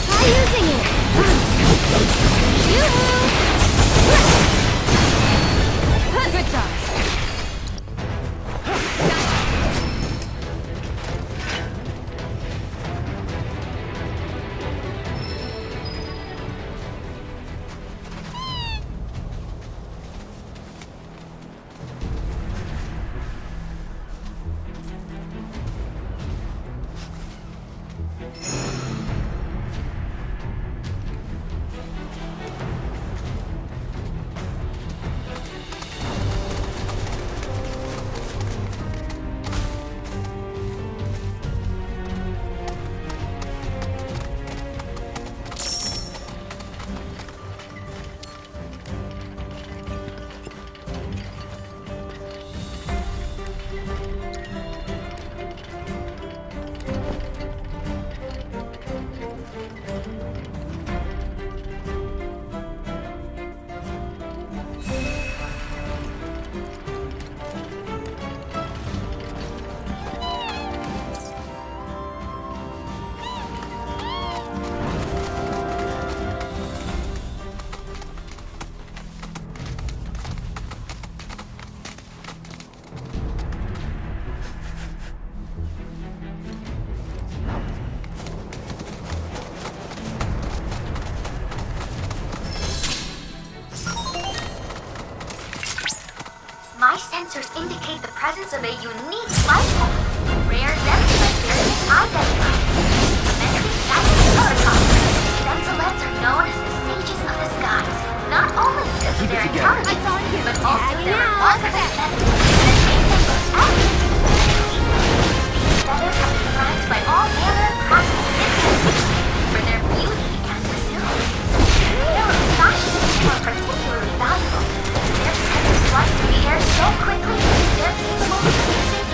Try using it. Good job. My sensors indicate the presence of a unique life form. Rare Zephyr variant identified. Commencing status protocol. Zenzelets are known as the sages of the skies. Not only because of their intelligence, but also their remarkable feathers that make them most accurate. These feathers have been prized by all manner of cosmic citizens for their beauty and resilience. Those fashions are particularly valuable. Their sensors slice through the air so quickly, they're capable of using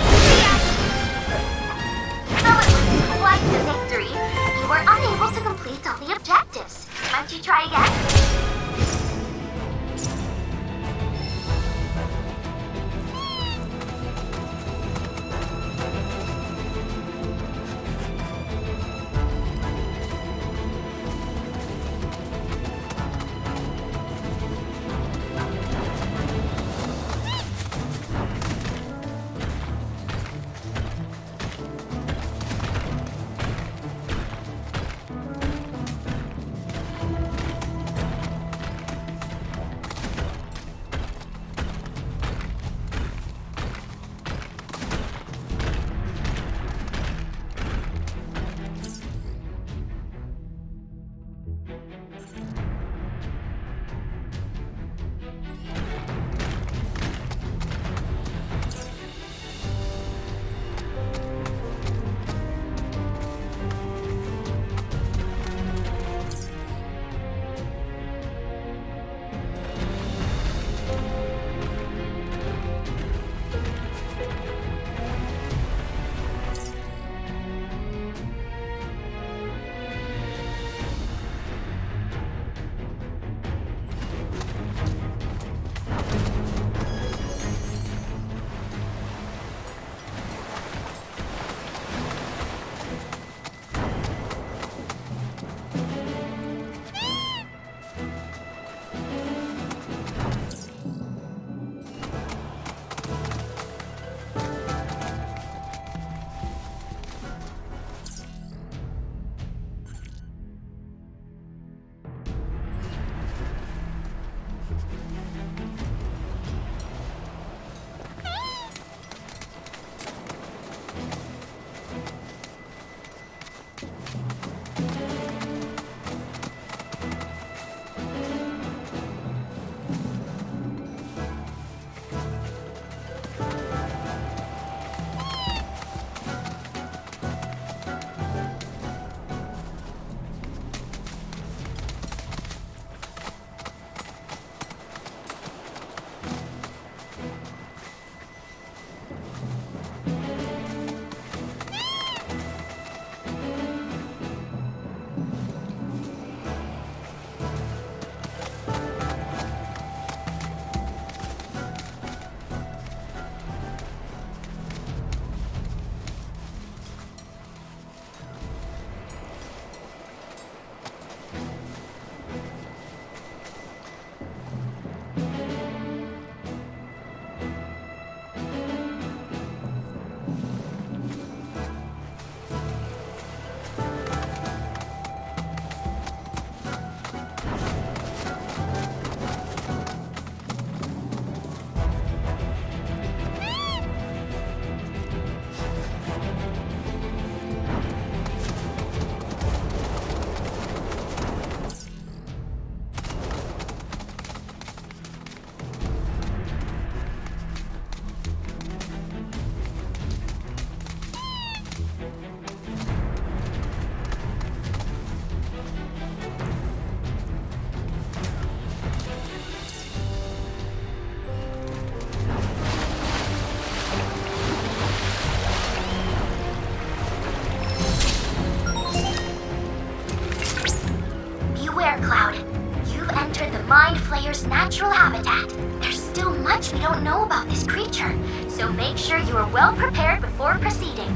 natural habitat. There's still much we don't know about this creature, so make sure you are well prepared before proceeding.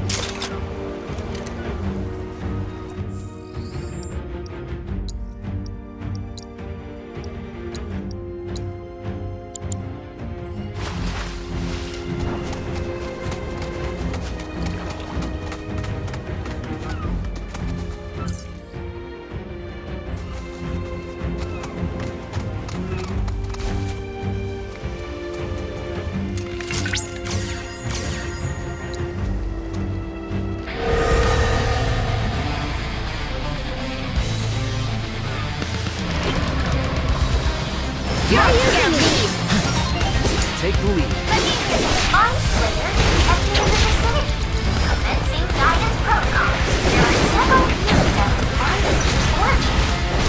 Take the lead. Mind Flayer detected in the vicinity. Commencing guidance protocols. There are several theories as to why its origin.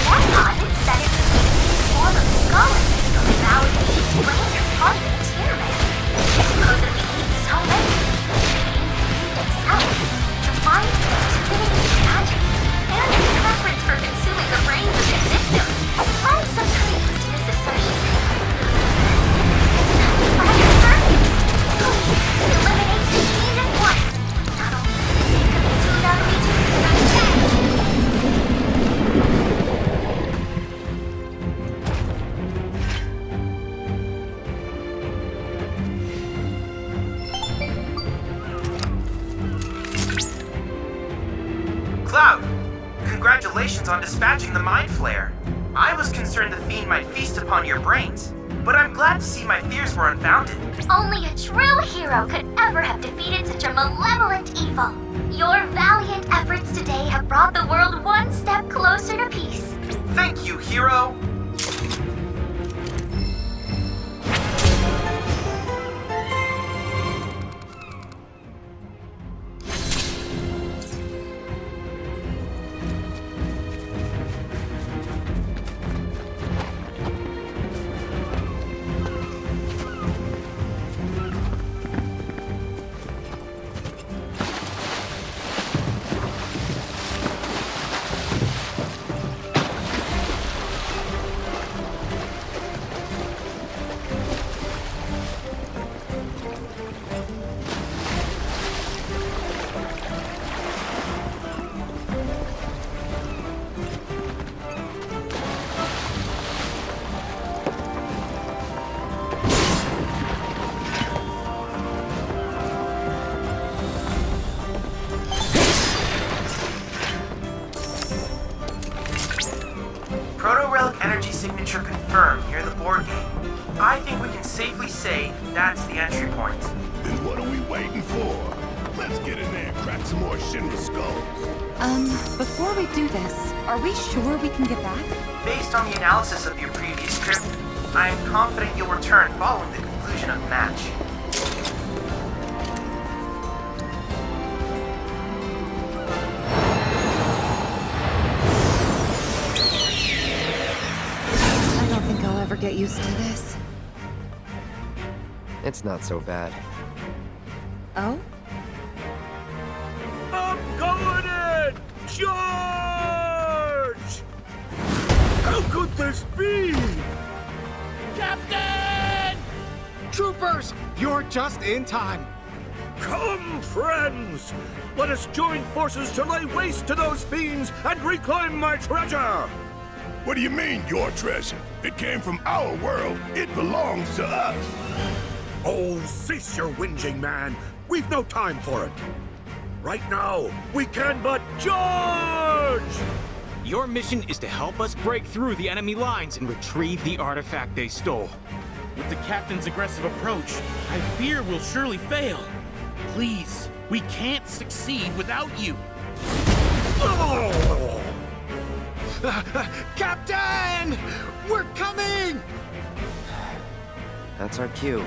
That posit that it was in the form of skeleton from a validated brain or part of the experiment. Supposedly eats so many, being itself, to find its divinity magic, and its preference for consuming the brains of its victims. Why some creeps disassociate? Cloud, congratulations on dispatching the Mind Flayer. I was concerned the fiend might feast upon your brains, but I'm glad to see my fears were unfounded. Only a true hero could ever have defeated such a malevolent evil. Your valiant efforts today have brought the world one step closer to peace. Thank you, hero. Energy signature confirmed near the board game. I think we can safely say that's the entry point. Then what are we waiting for? Let's get in there and crack some more Shinra skulls. Before we do this, are we sure we can get back? Based on the analysis of your previous trip, I am confident you'll return following the conclusion of the match. Get used to this. It's not so bad. Oh? I'm going in! Charge! How could this be? Captain! Troopers, you're just in time. Come, friends! Let us join forces to lay waste to those fiends and reclaim my treasure! What do you mean, your treasure? It came from our world. It belongs to us. Oh, cease your whinging, man. We've no time for it. Right now, we can but charge! Your mission is to help us break through the enemy lines and retrieve the artifact they stole. With the captain's aggressive approach, I fear we'll surely fail. Please, we can't succeed without you. Oh! Captain! We're coming! That's our cue.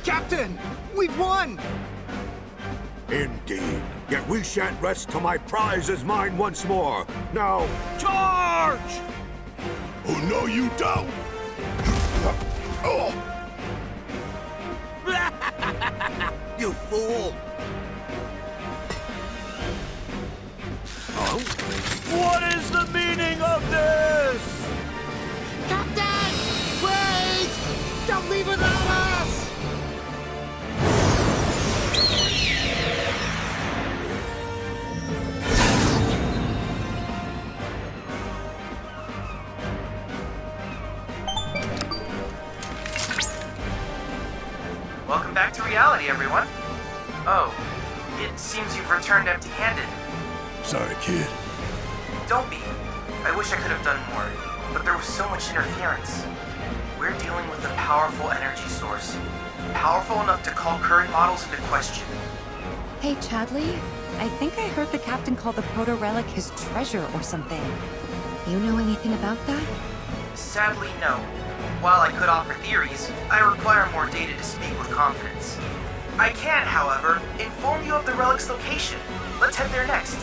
Captain! We've won! Indeed. Yet we shan't rest till my prize is mine once more. Now, charge! Oh, no, you don't! Oh! You fool! What is the meaning of this? Captain! Wait! Don't leave without us! Welcome back to reality, everyone. Oh, it seems you've returned empty-handed. Sorry, kid. Don't be. I wish I could have done more, but there was so much interference. We're dealing with a powerful energy source. Powerful enough to call current models into question. Hey, Chadley, I think I heard the captain call the proto-relic his treasure or something. You know anything about that? Sadly, no. While I could offer theories, I require more data to speak with confidence. I can, however, inform you of the relic's location. Let's head there next.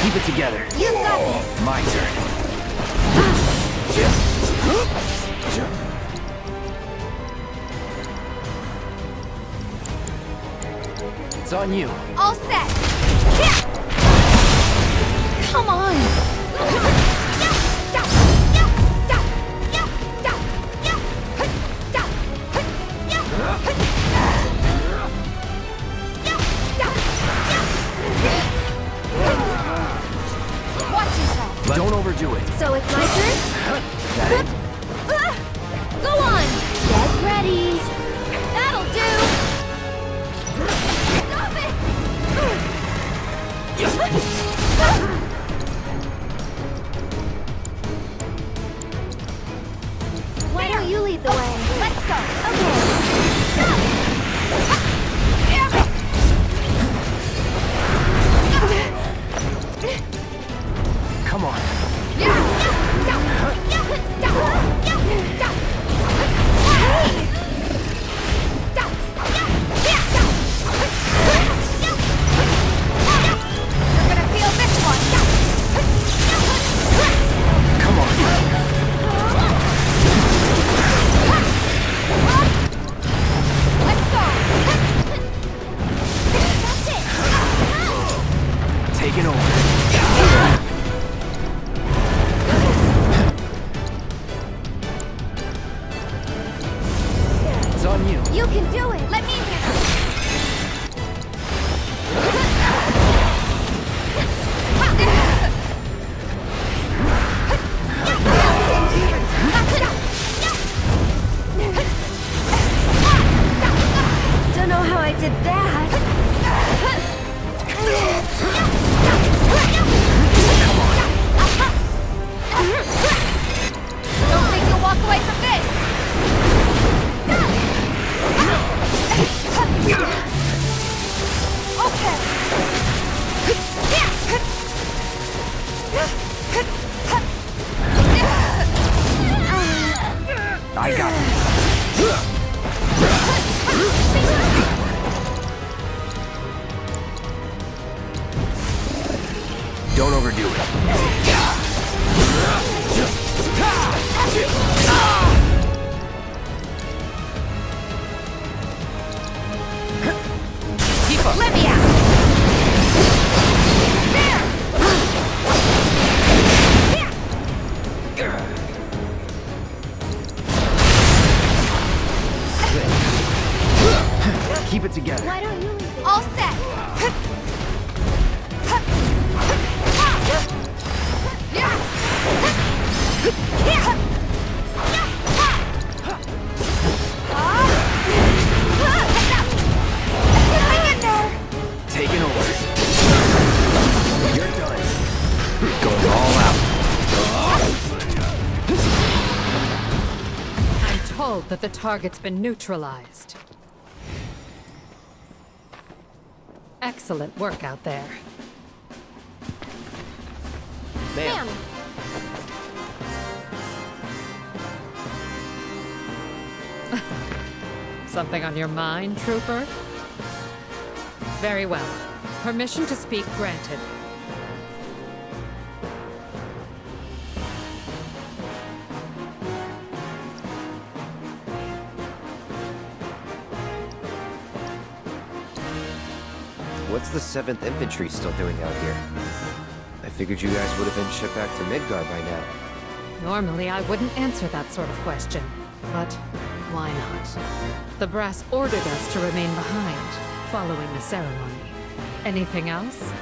Keep it together. You got this. My turn. It's on you. All set. Come on. Watch yourself. Don't overdo it. So it's my turn? That it? Go on. Get ready. That'll do. Stop it. Why don't you lead the way? Let's go. Come on. You're gonna feel this one. Come on. Let's go. That's it. Taking over. It's on you. You can do it. Let me handle it. Don't know how I did that. Don't think you'll walk away from this. I got this. Don't overdo it. Tifa, let me out. Keep it together. Why don't you lead the way? All set. Taking over. You're done. Going all out. I'm told that the target's been neutralized. Excellent work out there. Ma'am. Something on your mind, Trooper? Very well. Permission to speak granted. What's the 7th Infantry still doing out here? I figured you guys would have been shipped back to Midgar by now. Normally, I wouldn't answer that sort of question, but why not? The brass ordered us to remain behind, following the ceremony. Anything else?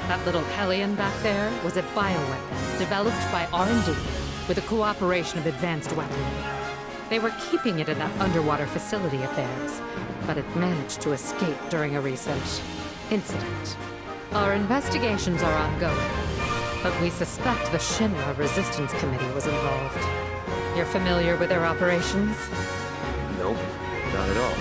That little Hellion back there was a bioweapon developed by R&D with the cooperation of advanced weaponry. They were keeping it in that underwater facility of theirs, but it managed to escape during a recent incident. Our investigations are ongoing, but we suspect the Shinra Resistance Committee was involved. You're familiar with their operations? Nope, not at all.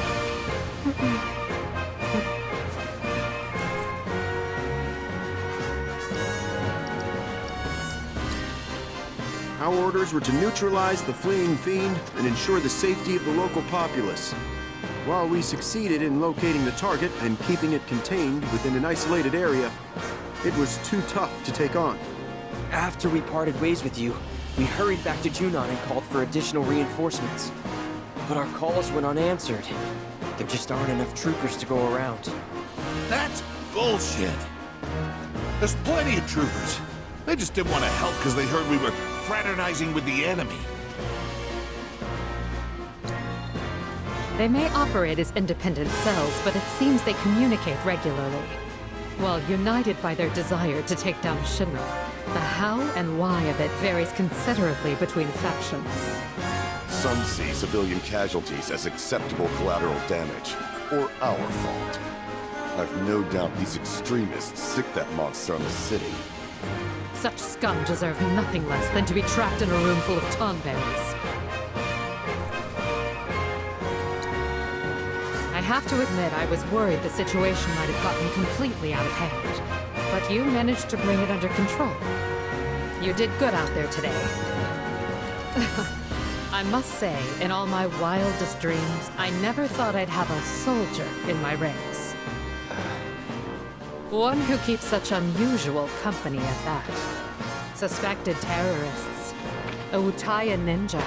Our orders were to neutralize the fleeing fiend and ensure the safety of the local populace. While we succeeded in locating the target and keeping it contained within an isolated area, it was too tough to take on. After we parted ways with you, we hurried back to Junon and called for additional reinforcements. But our calls went unanswered. There just aren't enough troopers to go around. That's bullshit. There's plenty of troopers. They just didn't want to help because they heard we were fraternizing with the enemy. They may operate as independent cells, but it seems they communicate regularly. While united by their desire to take down Shinra, the how and why of it varies considerably between factions. Some see civilian casualties as acceptable collateral damage, or our fault. I've no doubt these extremists sick that monster on the city. Such scum deserve nothing less than to be trapped in a room full of tonberries. I have to admit I was worried the situation might have gotten completely out of hand, but you managed to bring it under control. You did good out there today. I must say, in all my wildest dreams, I never thought I'd have a soldier in my ranks. One who keeps such unusual company at that. Suspected terrorists, a Utaya ninja,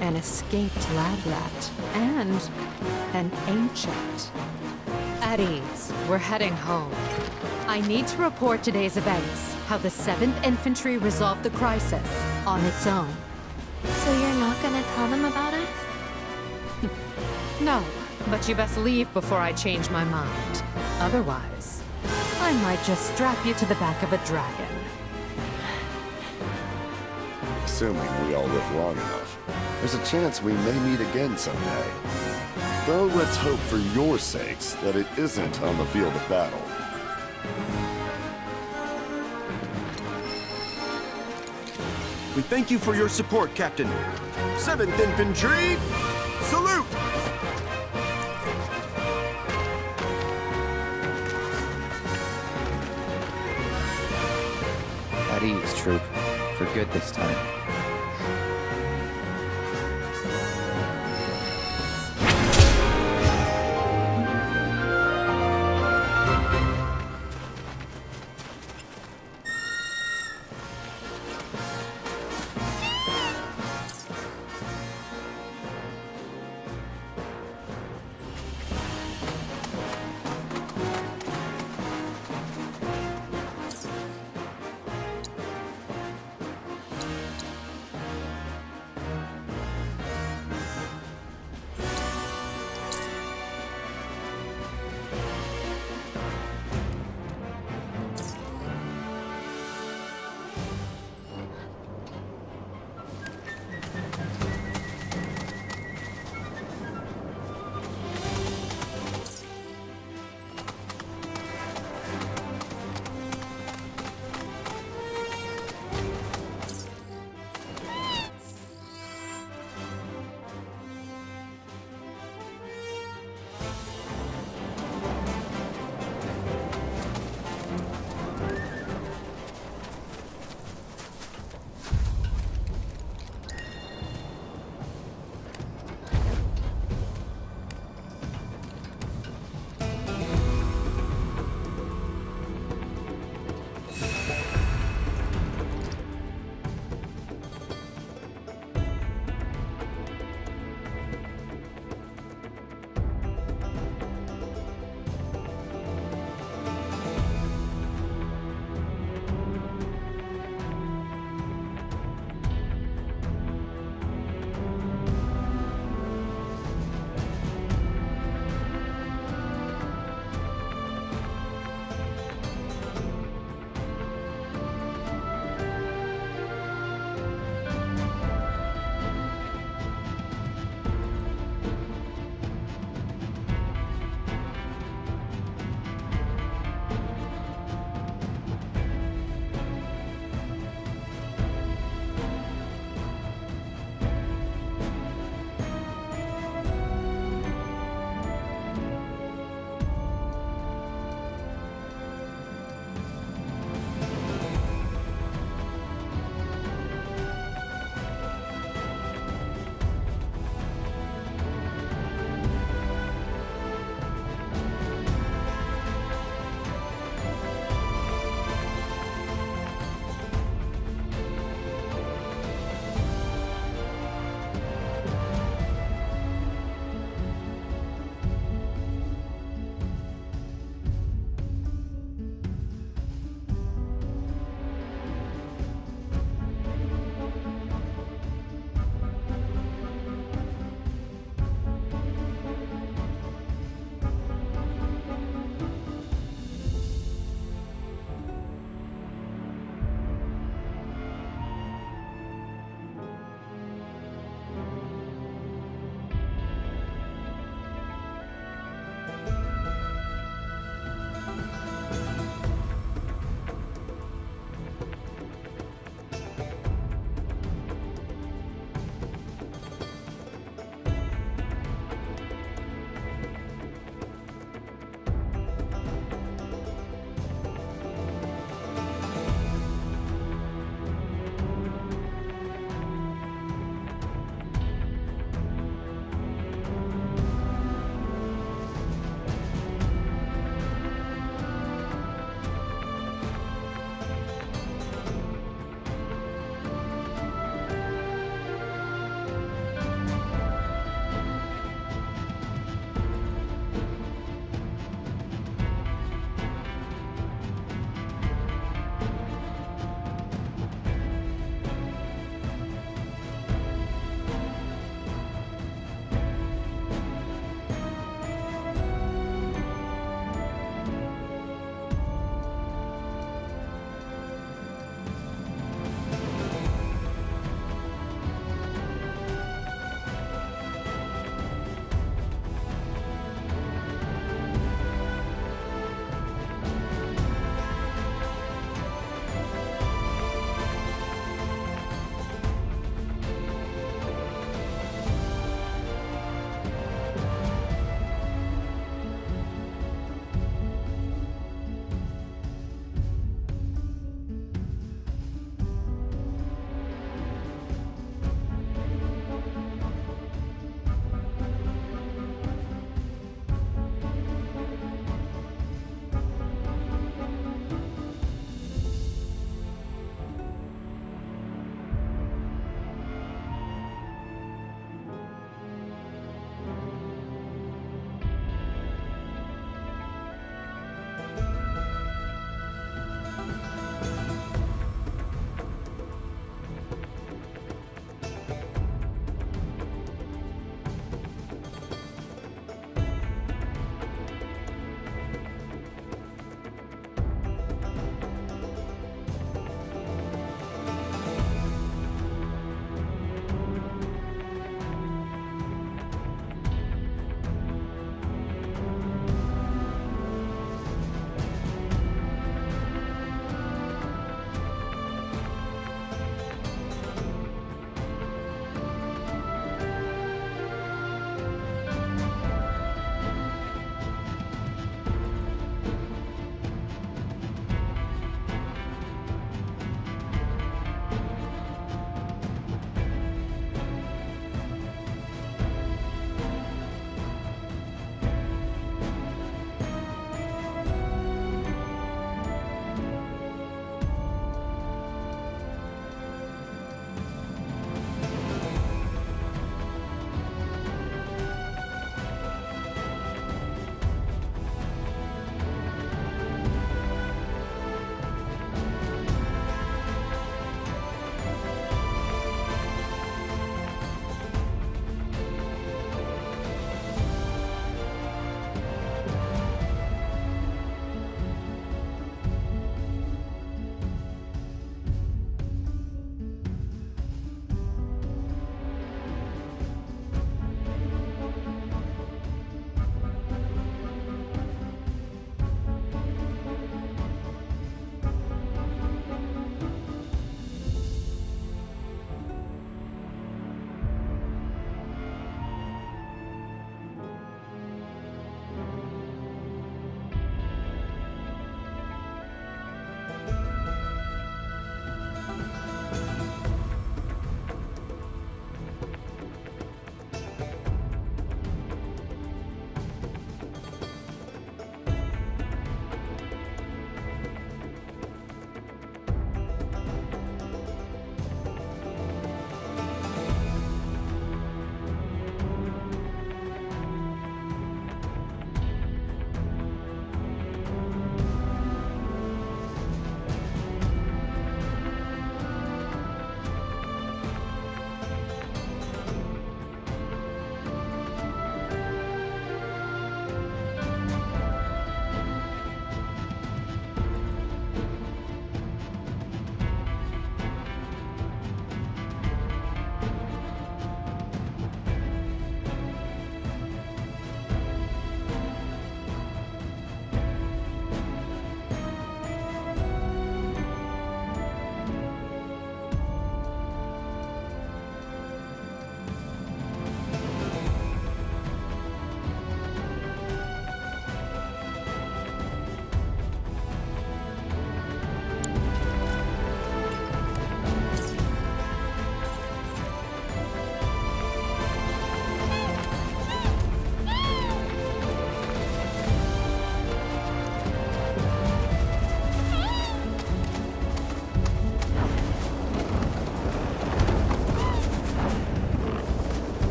an escaped lab rat, and an ancient. At ease, we're heading home. I need to report today's events, how the 7th Infantry resolved the crisis on its own. So you're not gonna tell them about us? No, but you best leave before I change my mind. Otherwise, I might just strap you to the back of a dragon. Assuming we all live long enough, there's a chance we may meet again someday. Though let's hope for your sakes that it isn't on the field of battle. We thank you for your support, Captain. 7th Infantry, salute! At ease, troop. For good this time.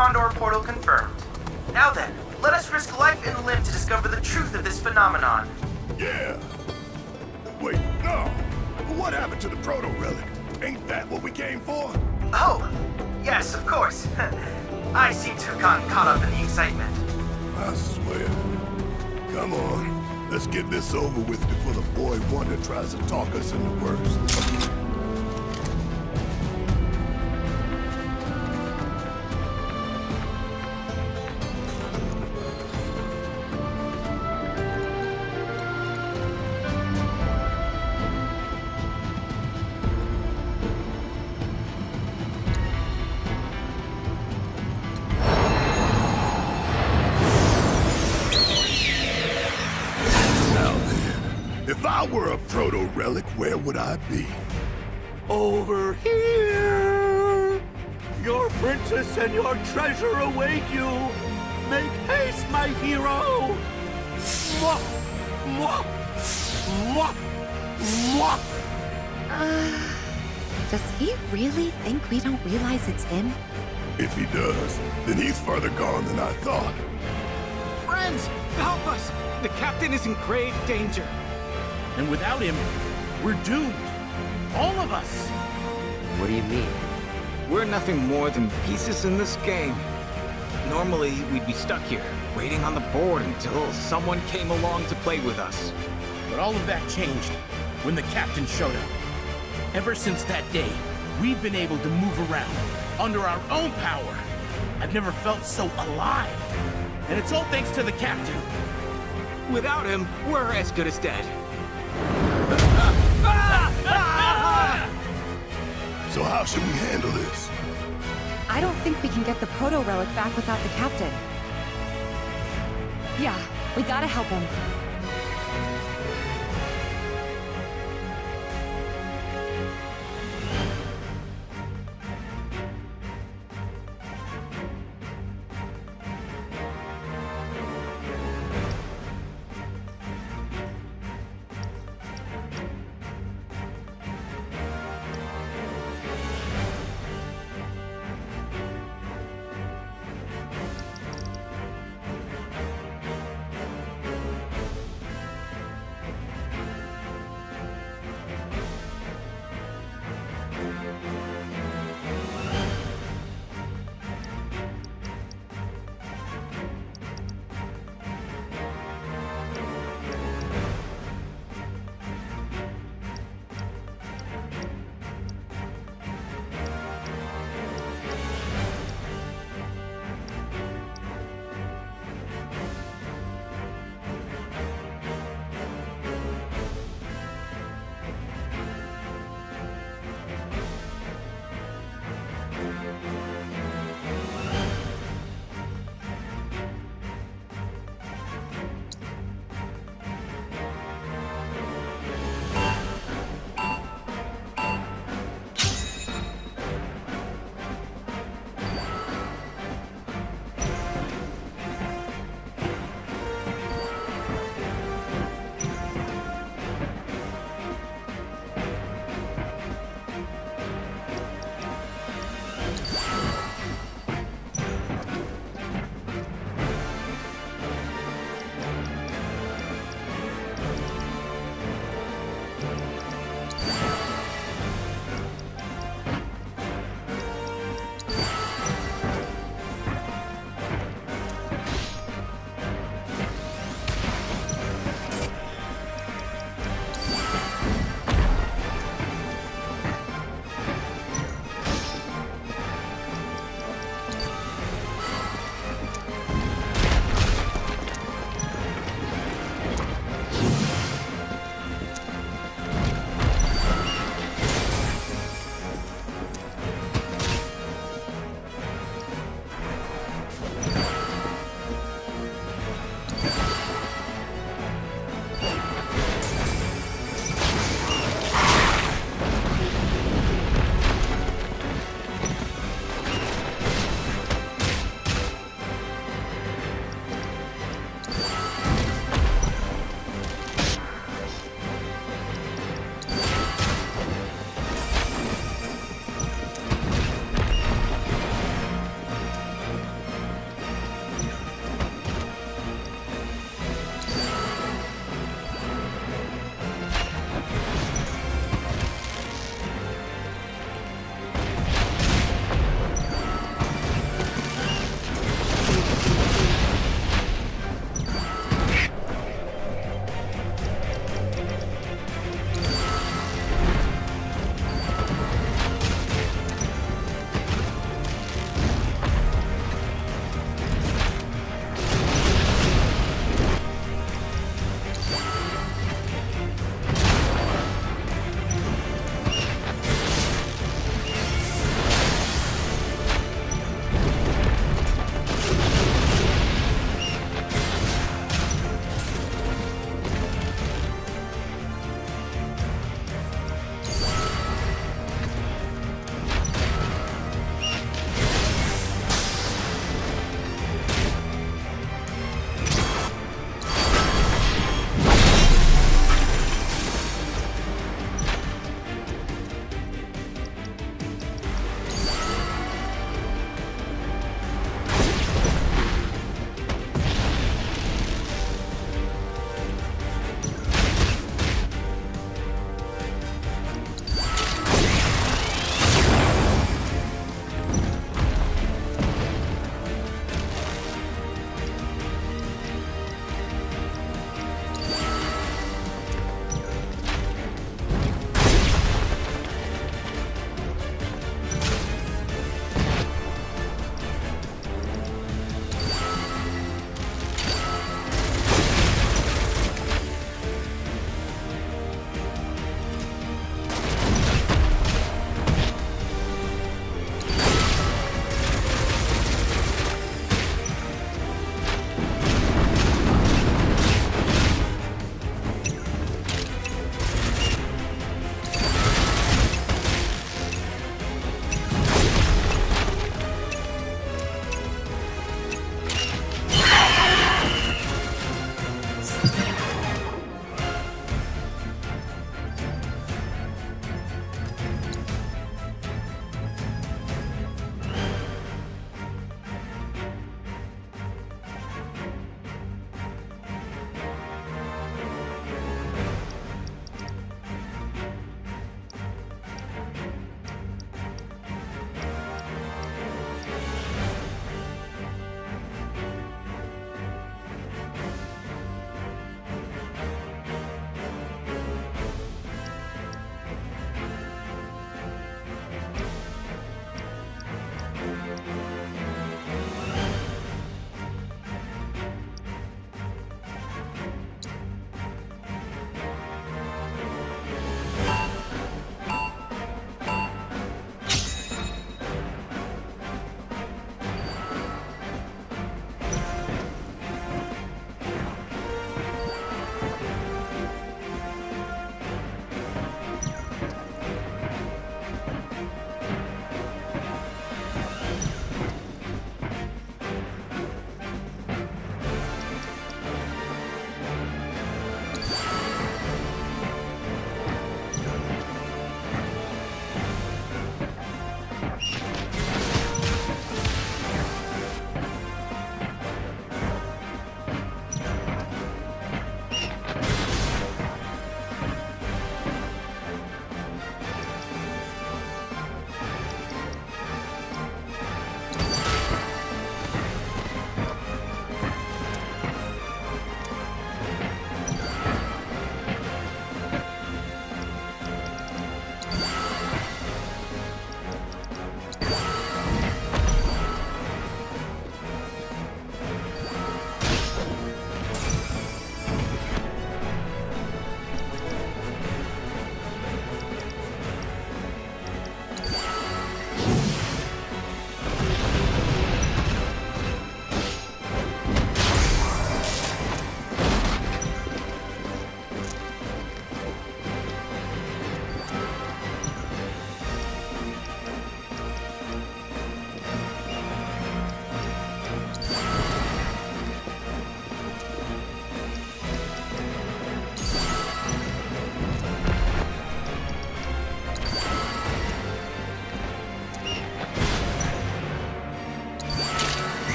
Condor portal confirmed. Now then, let us risk life and limb to discover the truth of this phenomenon. Yeah. Wait, no. What happened to the proto-relic? Ain't that what we came for? Oh, yes, of course. I seem to have gotten caught up in the excitement. I swear. Come on, let's get this over with before the boy wonder tries to talk us into worse. If I were a proto-relic, where would I be? Over here! Your princess and your treasure await you! Make haste, my hero! Mwah! Mwah! Mwah! Mwah! Does he really think we don't realize it's him? If he does, then he's further gone than I thought. Friends, help us! The captain is in grave danger. And without him, we're doomed. All of us. What do you mean? We're nothing more than pieces in this game. Normally, we'd be stuck here, waiting on the board until someone came along to play with us. But all of that changed when the captain showed up. Ever since that day, we've been able to move around under our own power. I've never felt so alive. And it's all thanks to the captain. Without him, we're as good as dead. So how should we handle this? I don't think we can get the proto-relic back without the captain. Yeah, we gotta help him.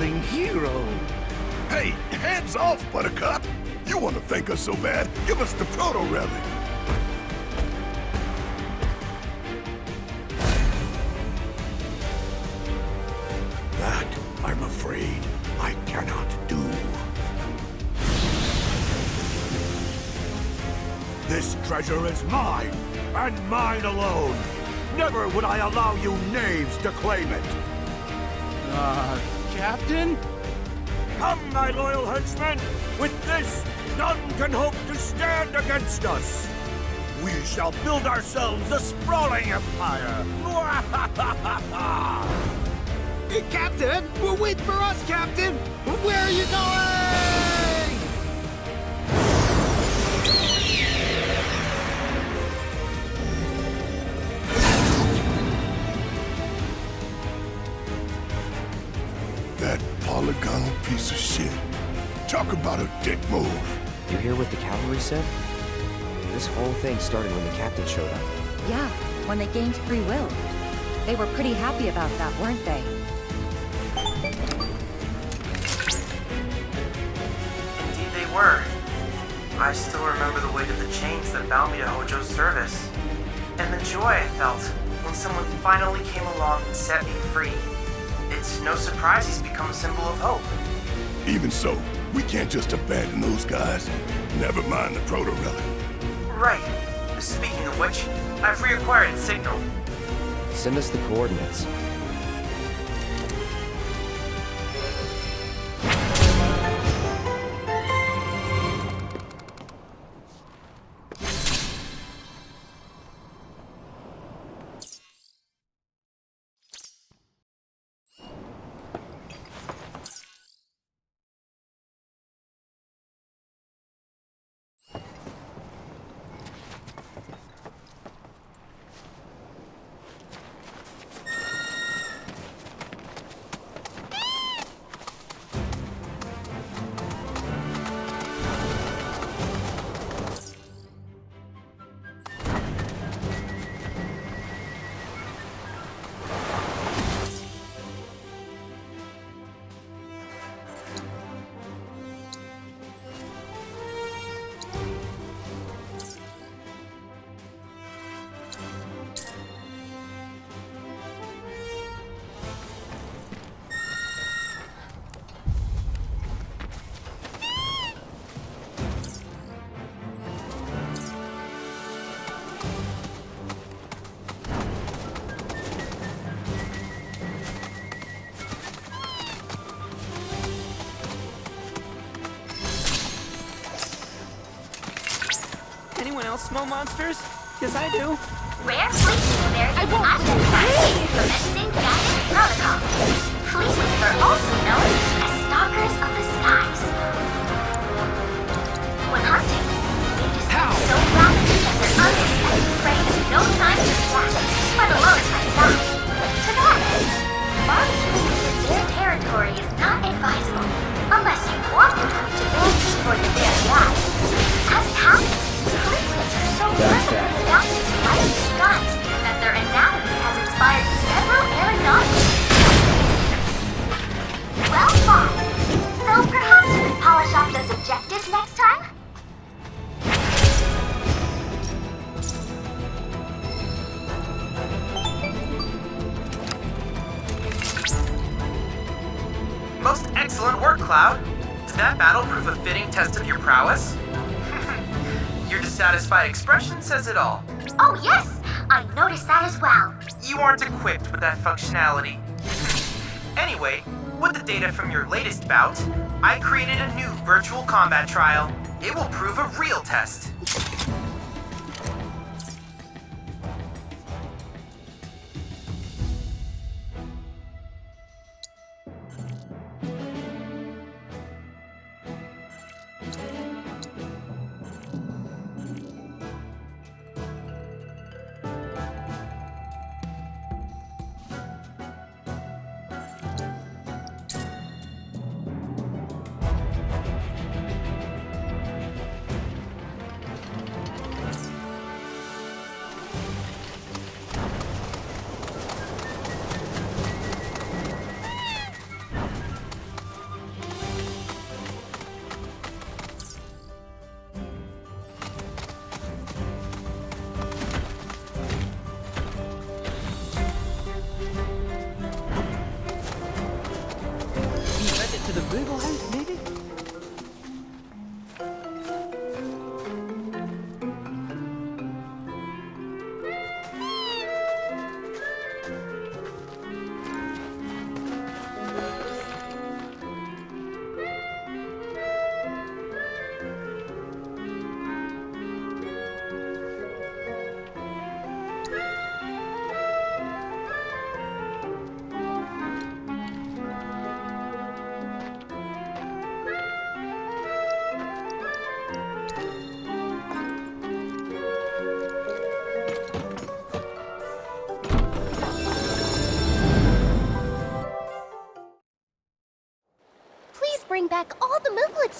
traveling hero. Hey, hands off, Buttercup! You want to thank us so bad? Give us the proto-relic. That, I'm afraid, I cannot do. This treasure is mine, and mine alone. Never would I allow you knaves to claim it. Captain? Come, my loyal henchmen! With this, none can hope to stand against us! We shall build ourselves a sprawling empire! Hey, Captain! Well, wait for us, Captain! Where are you going? That polygonal piece of shit. Talk about a dick move. You hear what the cavalry said? This whole thing started when the captain showed up. Yeah, when they gained free will. They were pretty happy about that, weren't they? Indeed they were. I still remember the weight of the chains that bound me to Hojo's service. And the joy I felt when someone finally came along and set me free. It's no surprise he's become a symbol of hope. Even so, we can't just abandon those guys. Never mind the proto-relic. Right. Speaking of which, I've reacquired its signal. Send us the coordinates. Anyone else smell monsters? Because I do. Rare fleets American object types commencing guided protocol. Fleets are also known as stalkers of the skies. When hunting, they descend so rapidly that their unsuspecting prey has no time to react, let alone fight back. To that end, monitoring within their territory is not advisable, unless you want them to land before your very eyes. As it happens, fleetlets are so clever without this light disguise that their anatomy has inspired several aeronautics. Well fought. Though perhaps you could polish off those objectives next time? Most excellent work, Cloud. Did that battle prove a fitting test of your prowess? Your dissatisfied expression says it all. Oh yes, I noticed that as well. You aren't equipped with that functionality. Anyway, with the data from your latest bout, I created a new virtual combat trial. It will prove a real test.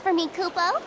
this for me, Kupo?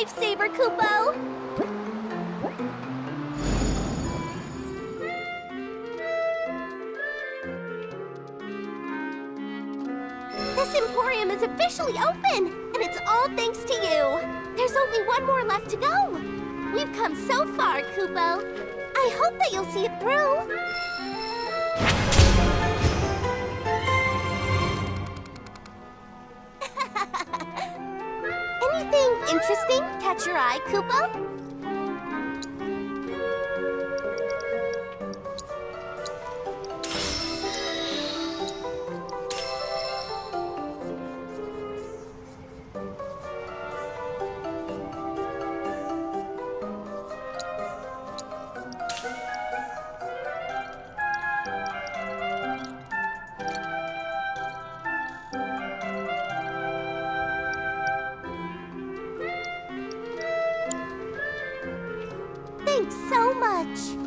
lifesaver, Kupo! This Emporium is officially open, and it's all thanks to you. There's only one more left to go. We've come so far, Kupo. I hope that you'll see it through. Anything interesting catch your eye, Kupo? Thanks so much.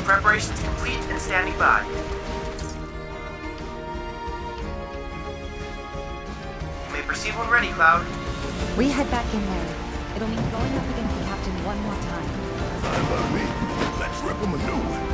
Preparations complete and standing by. proceed when ready, Cloud. We head back in there. It'll mean going up against the captain one more time. Fine by me. Let's rip him a new one.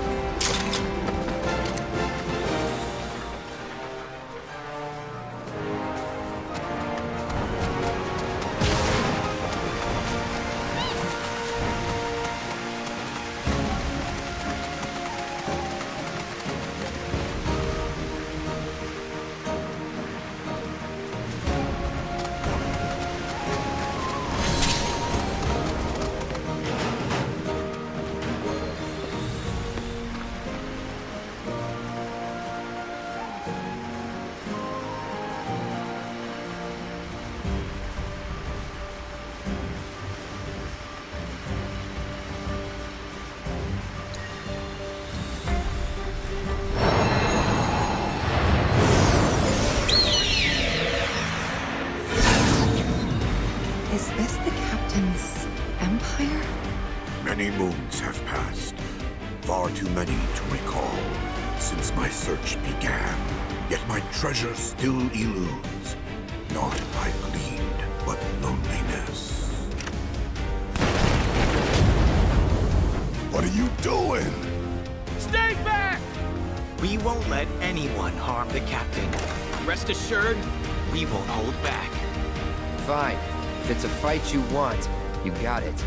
Is this the captain's empire? Many moons have passed. Far too many to recall since my search began. Yet my treasure still eludes. Naught I've gleaned but loneliness. What are you doing? Stay back! We won't let anyone harm the captain. Rest assured, we won't hold back. Fine. If it's a fight you want, you got it.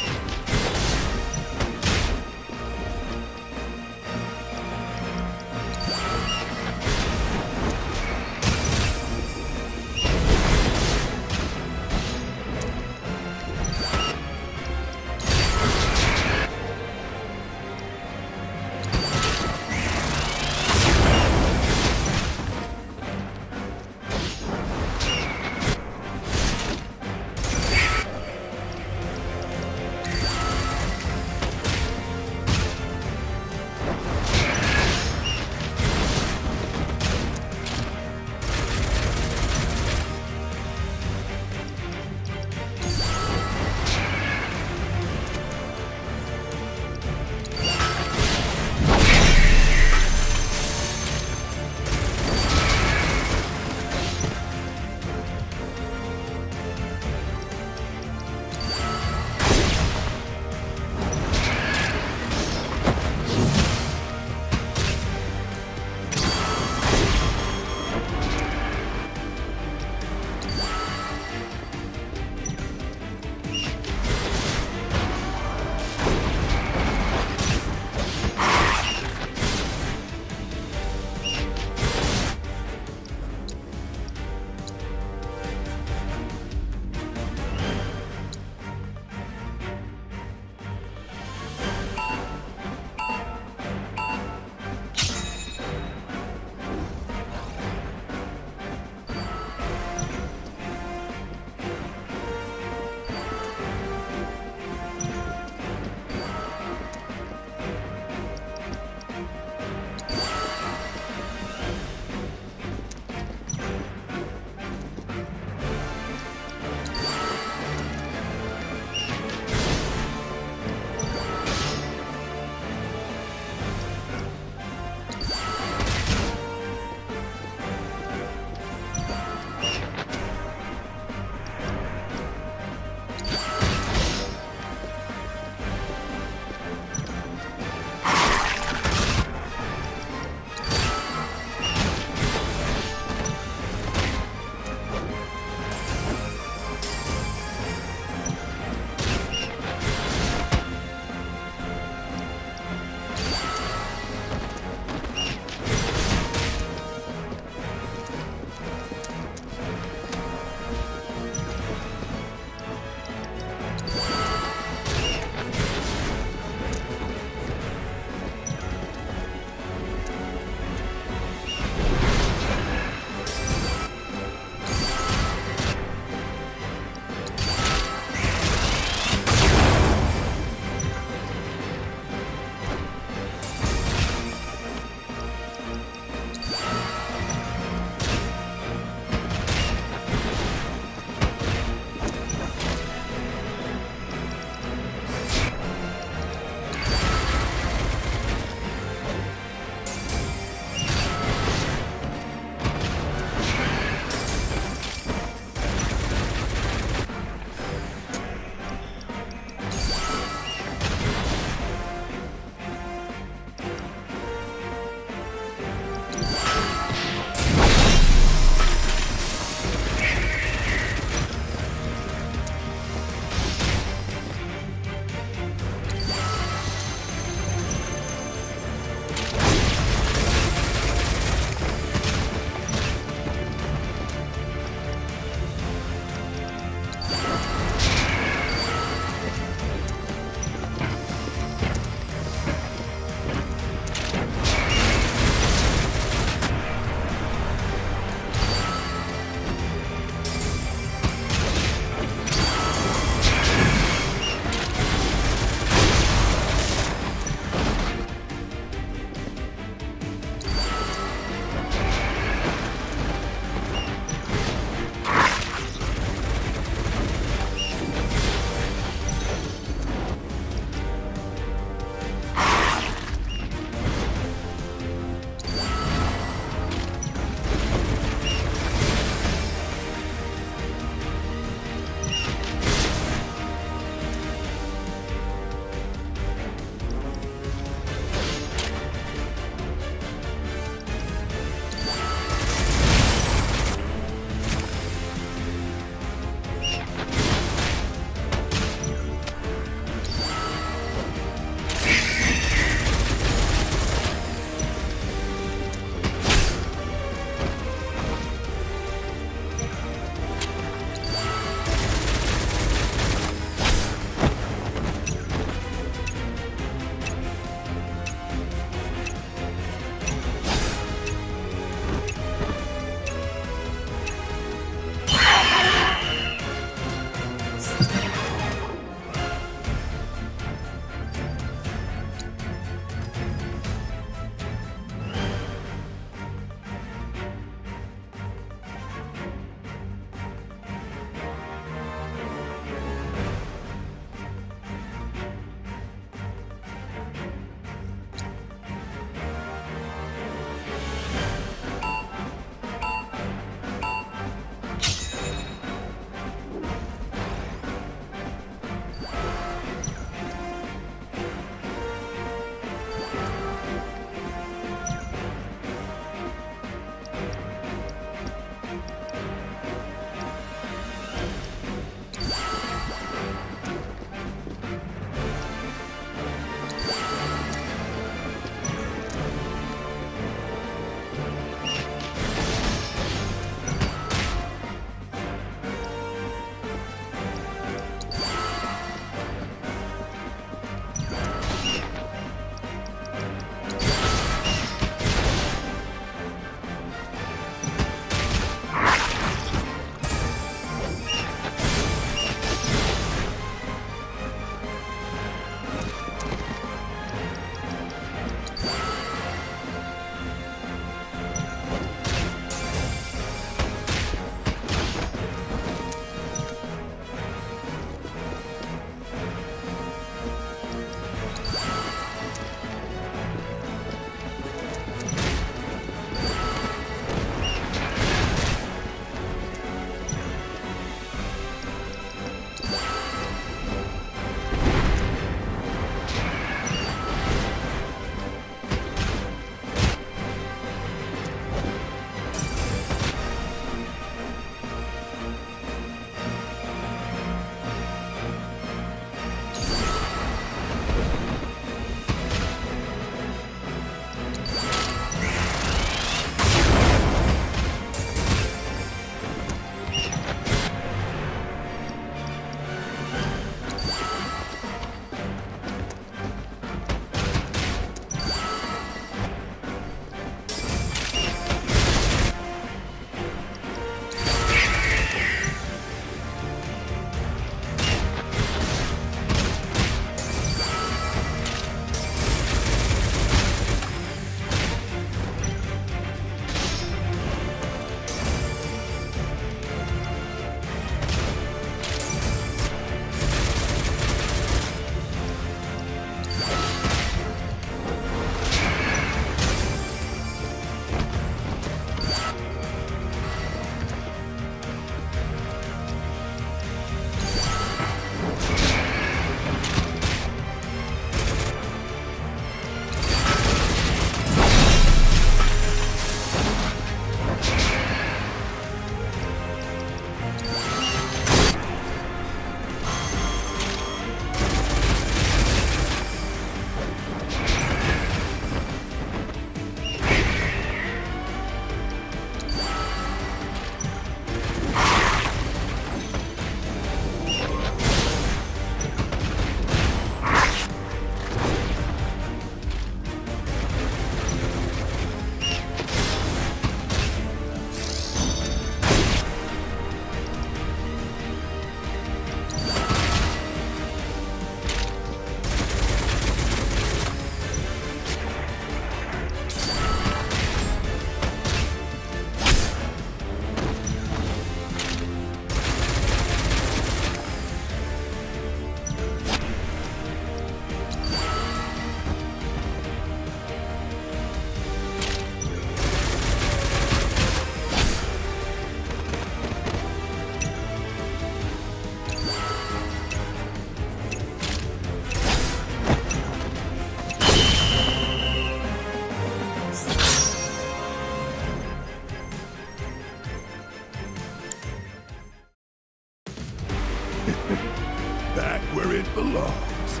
belongs.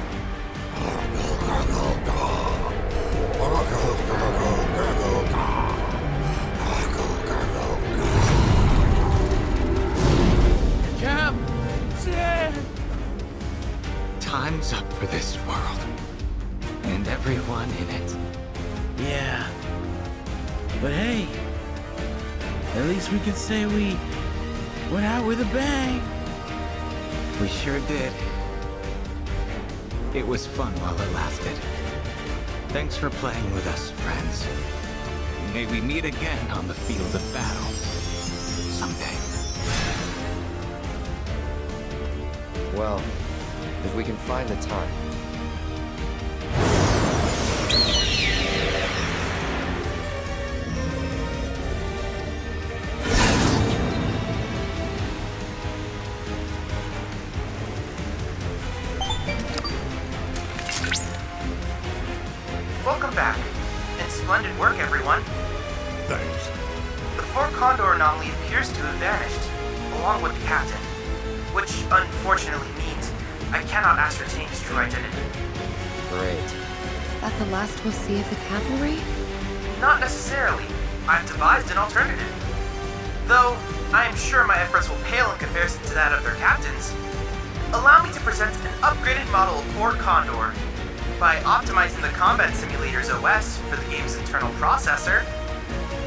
Captain! Time's up for this world. And everyone in it. Yeah. But hey, at least we can say we went out with a bang. We sure did. It was fun while it lasted. Thanks for playing with us, friends. May we meet again on the field of battle. Someday. Well, if we can find the time. Welcome back. And splendid work, everyone. Thanks. The Four Condor anomaly appears to have vanished, along with the captain. Which, unfortunately, means I cannot ascertain his true identity. Great. That the last we'll see of the cavalry? Not necessarily. I've devised an alternative. Though, I am sure my efforts will pale in comparison to that of their captains. Allow me to present an upgraded model of Four Condor. By optimizing the combat simulator's OS for the game's internal processor,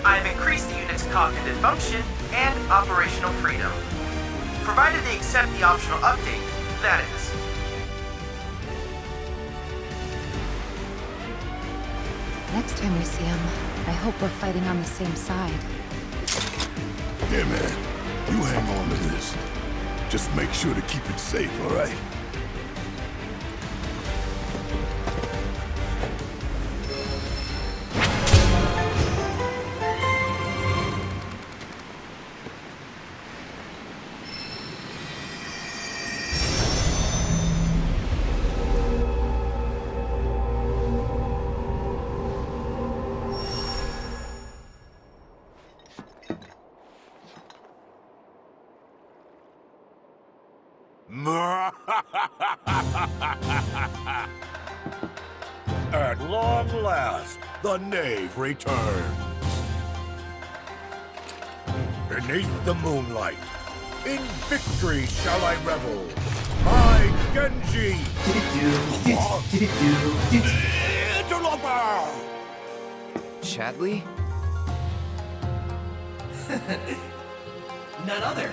I have increased the unit's cognitive function and operational freedom. Provided they accept the optional update, that is. Next time we see him, I hope we're fighting on the same side. Here, man. You hang on to this. Just make sure to keep it safe, all right? At long last, the knave returns. Beneath the moonlight, in victory shall I revel. My Genji! Interloper! Chadley? None other.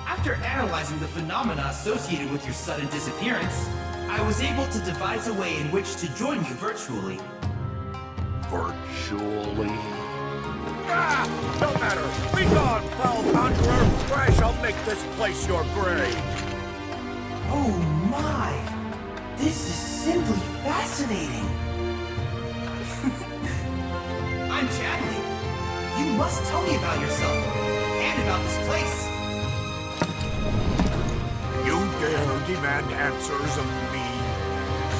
After analyzing the phenomena associated with your sudden disappearance, I was able to devise a way in which to join you virtually. Virtually? Ah! No matter! Be gone, foul conjurer, or I shall make this place your grave! Oh my! This is simply fascinating! I'm Chadley. You must tell me about yourself, and about this place. You dare demand answers of me?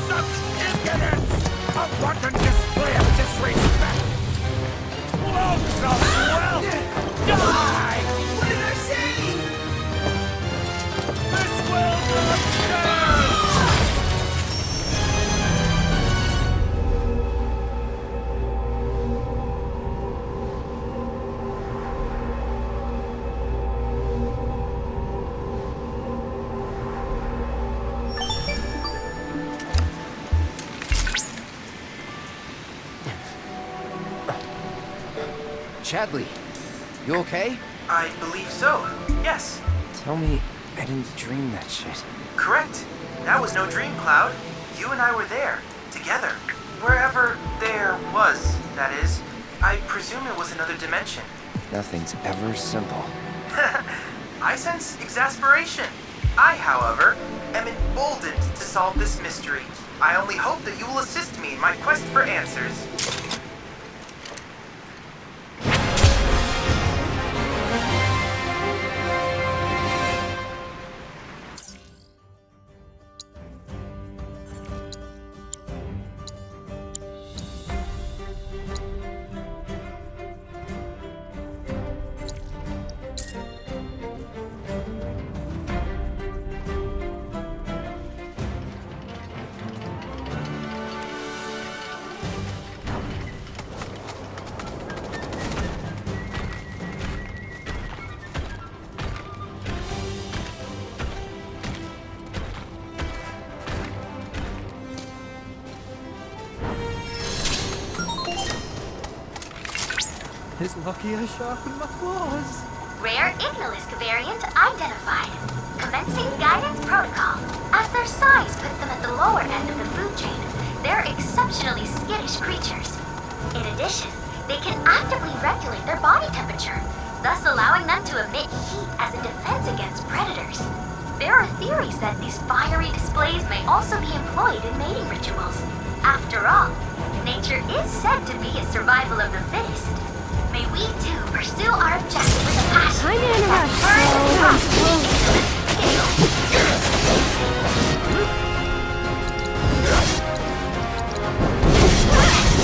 Such impudence! A wanton display of disrespect! Loathsome wealth! Die! What did I say? This will not stand! Chadley, you okay? I believe so, yes. Tell me I didn't dream that shit. Correct. That was no dream, Cloud. You and I were there, together. Wherever there was, that is. I presume it was another dimension. Nothing's ever simple. I sense exasperation. I, however, am emboldened to solve this mystery. I only hope that you will assist me in my quest for answers. It's lucky I sharpened my claws. Rare Ignalusk variant identified. Commencing guidance protocol. As their size puts them at the lower end of the food chain, they're exceptionally skittish creatures. In addition, they can actively regulate their body temperature, thus allowing them to emit heat as a defense against predators. There are theories that these fiery displays may also be employed in mating rituals. After all, nature is said to be a survival of the fittest. May we too pursue our objective with a passion. I'm in a rush,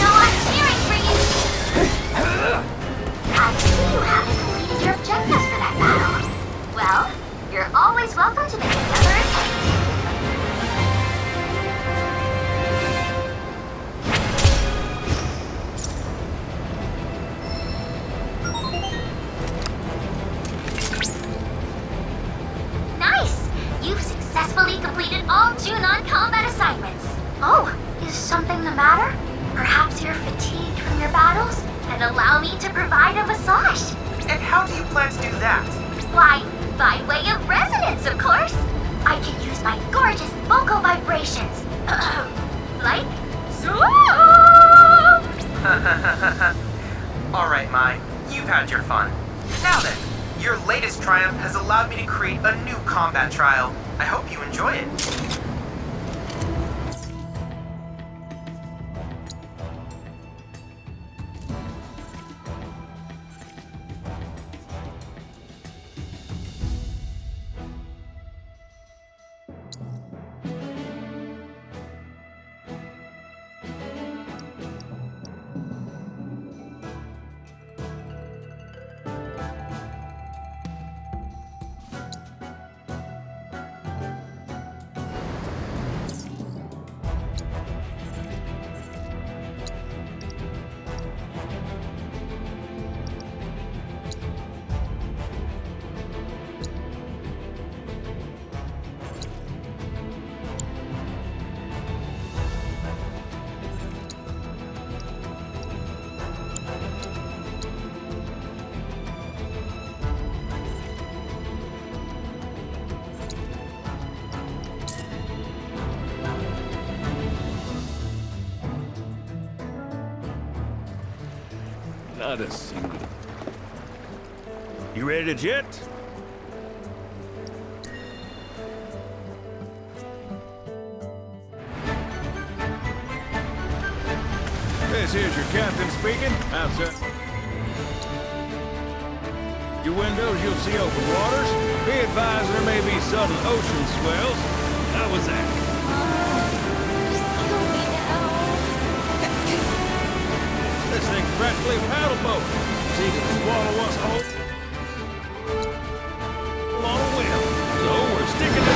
No, I'm cheering for you! I see you haven't completed your objectives for that battle. Well, you're always welcome to make another attempt. Nice! You've successfully completed all Junon combat assignments. Oh, is something the matter? Perhaps you're fatigued from your battles? And allow me to provide a massage. And how do you plan to do that? Why, by way of resonance, of course. I can use my gorgeous vocal vibrations. Like so. Alright, Mai. You've had your fun. Now then, your latest triumph has allowed me to create a new combat trial. I hope you enjoy it. Not a single. You ready to jet? This here's your captain speaking. Outside. Your windows, you'll see open waters. Be advised there may be sudden ocean swells. How was that? This thing's practically a paddle boat. So you can swallow us whole. On a wheel. So we're sticking to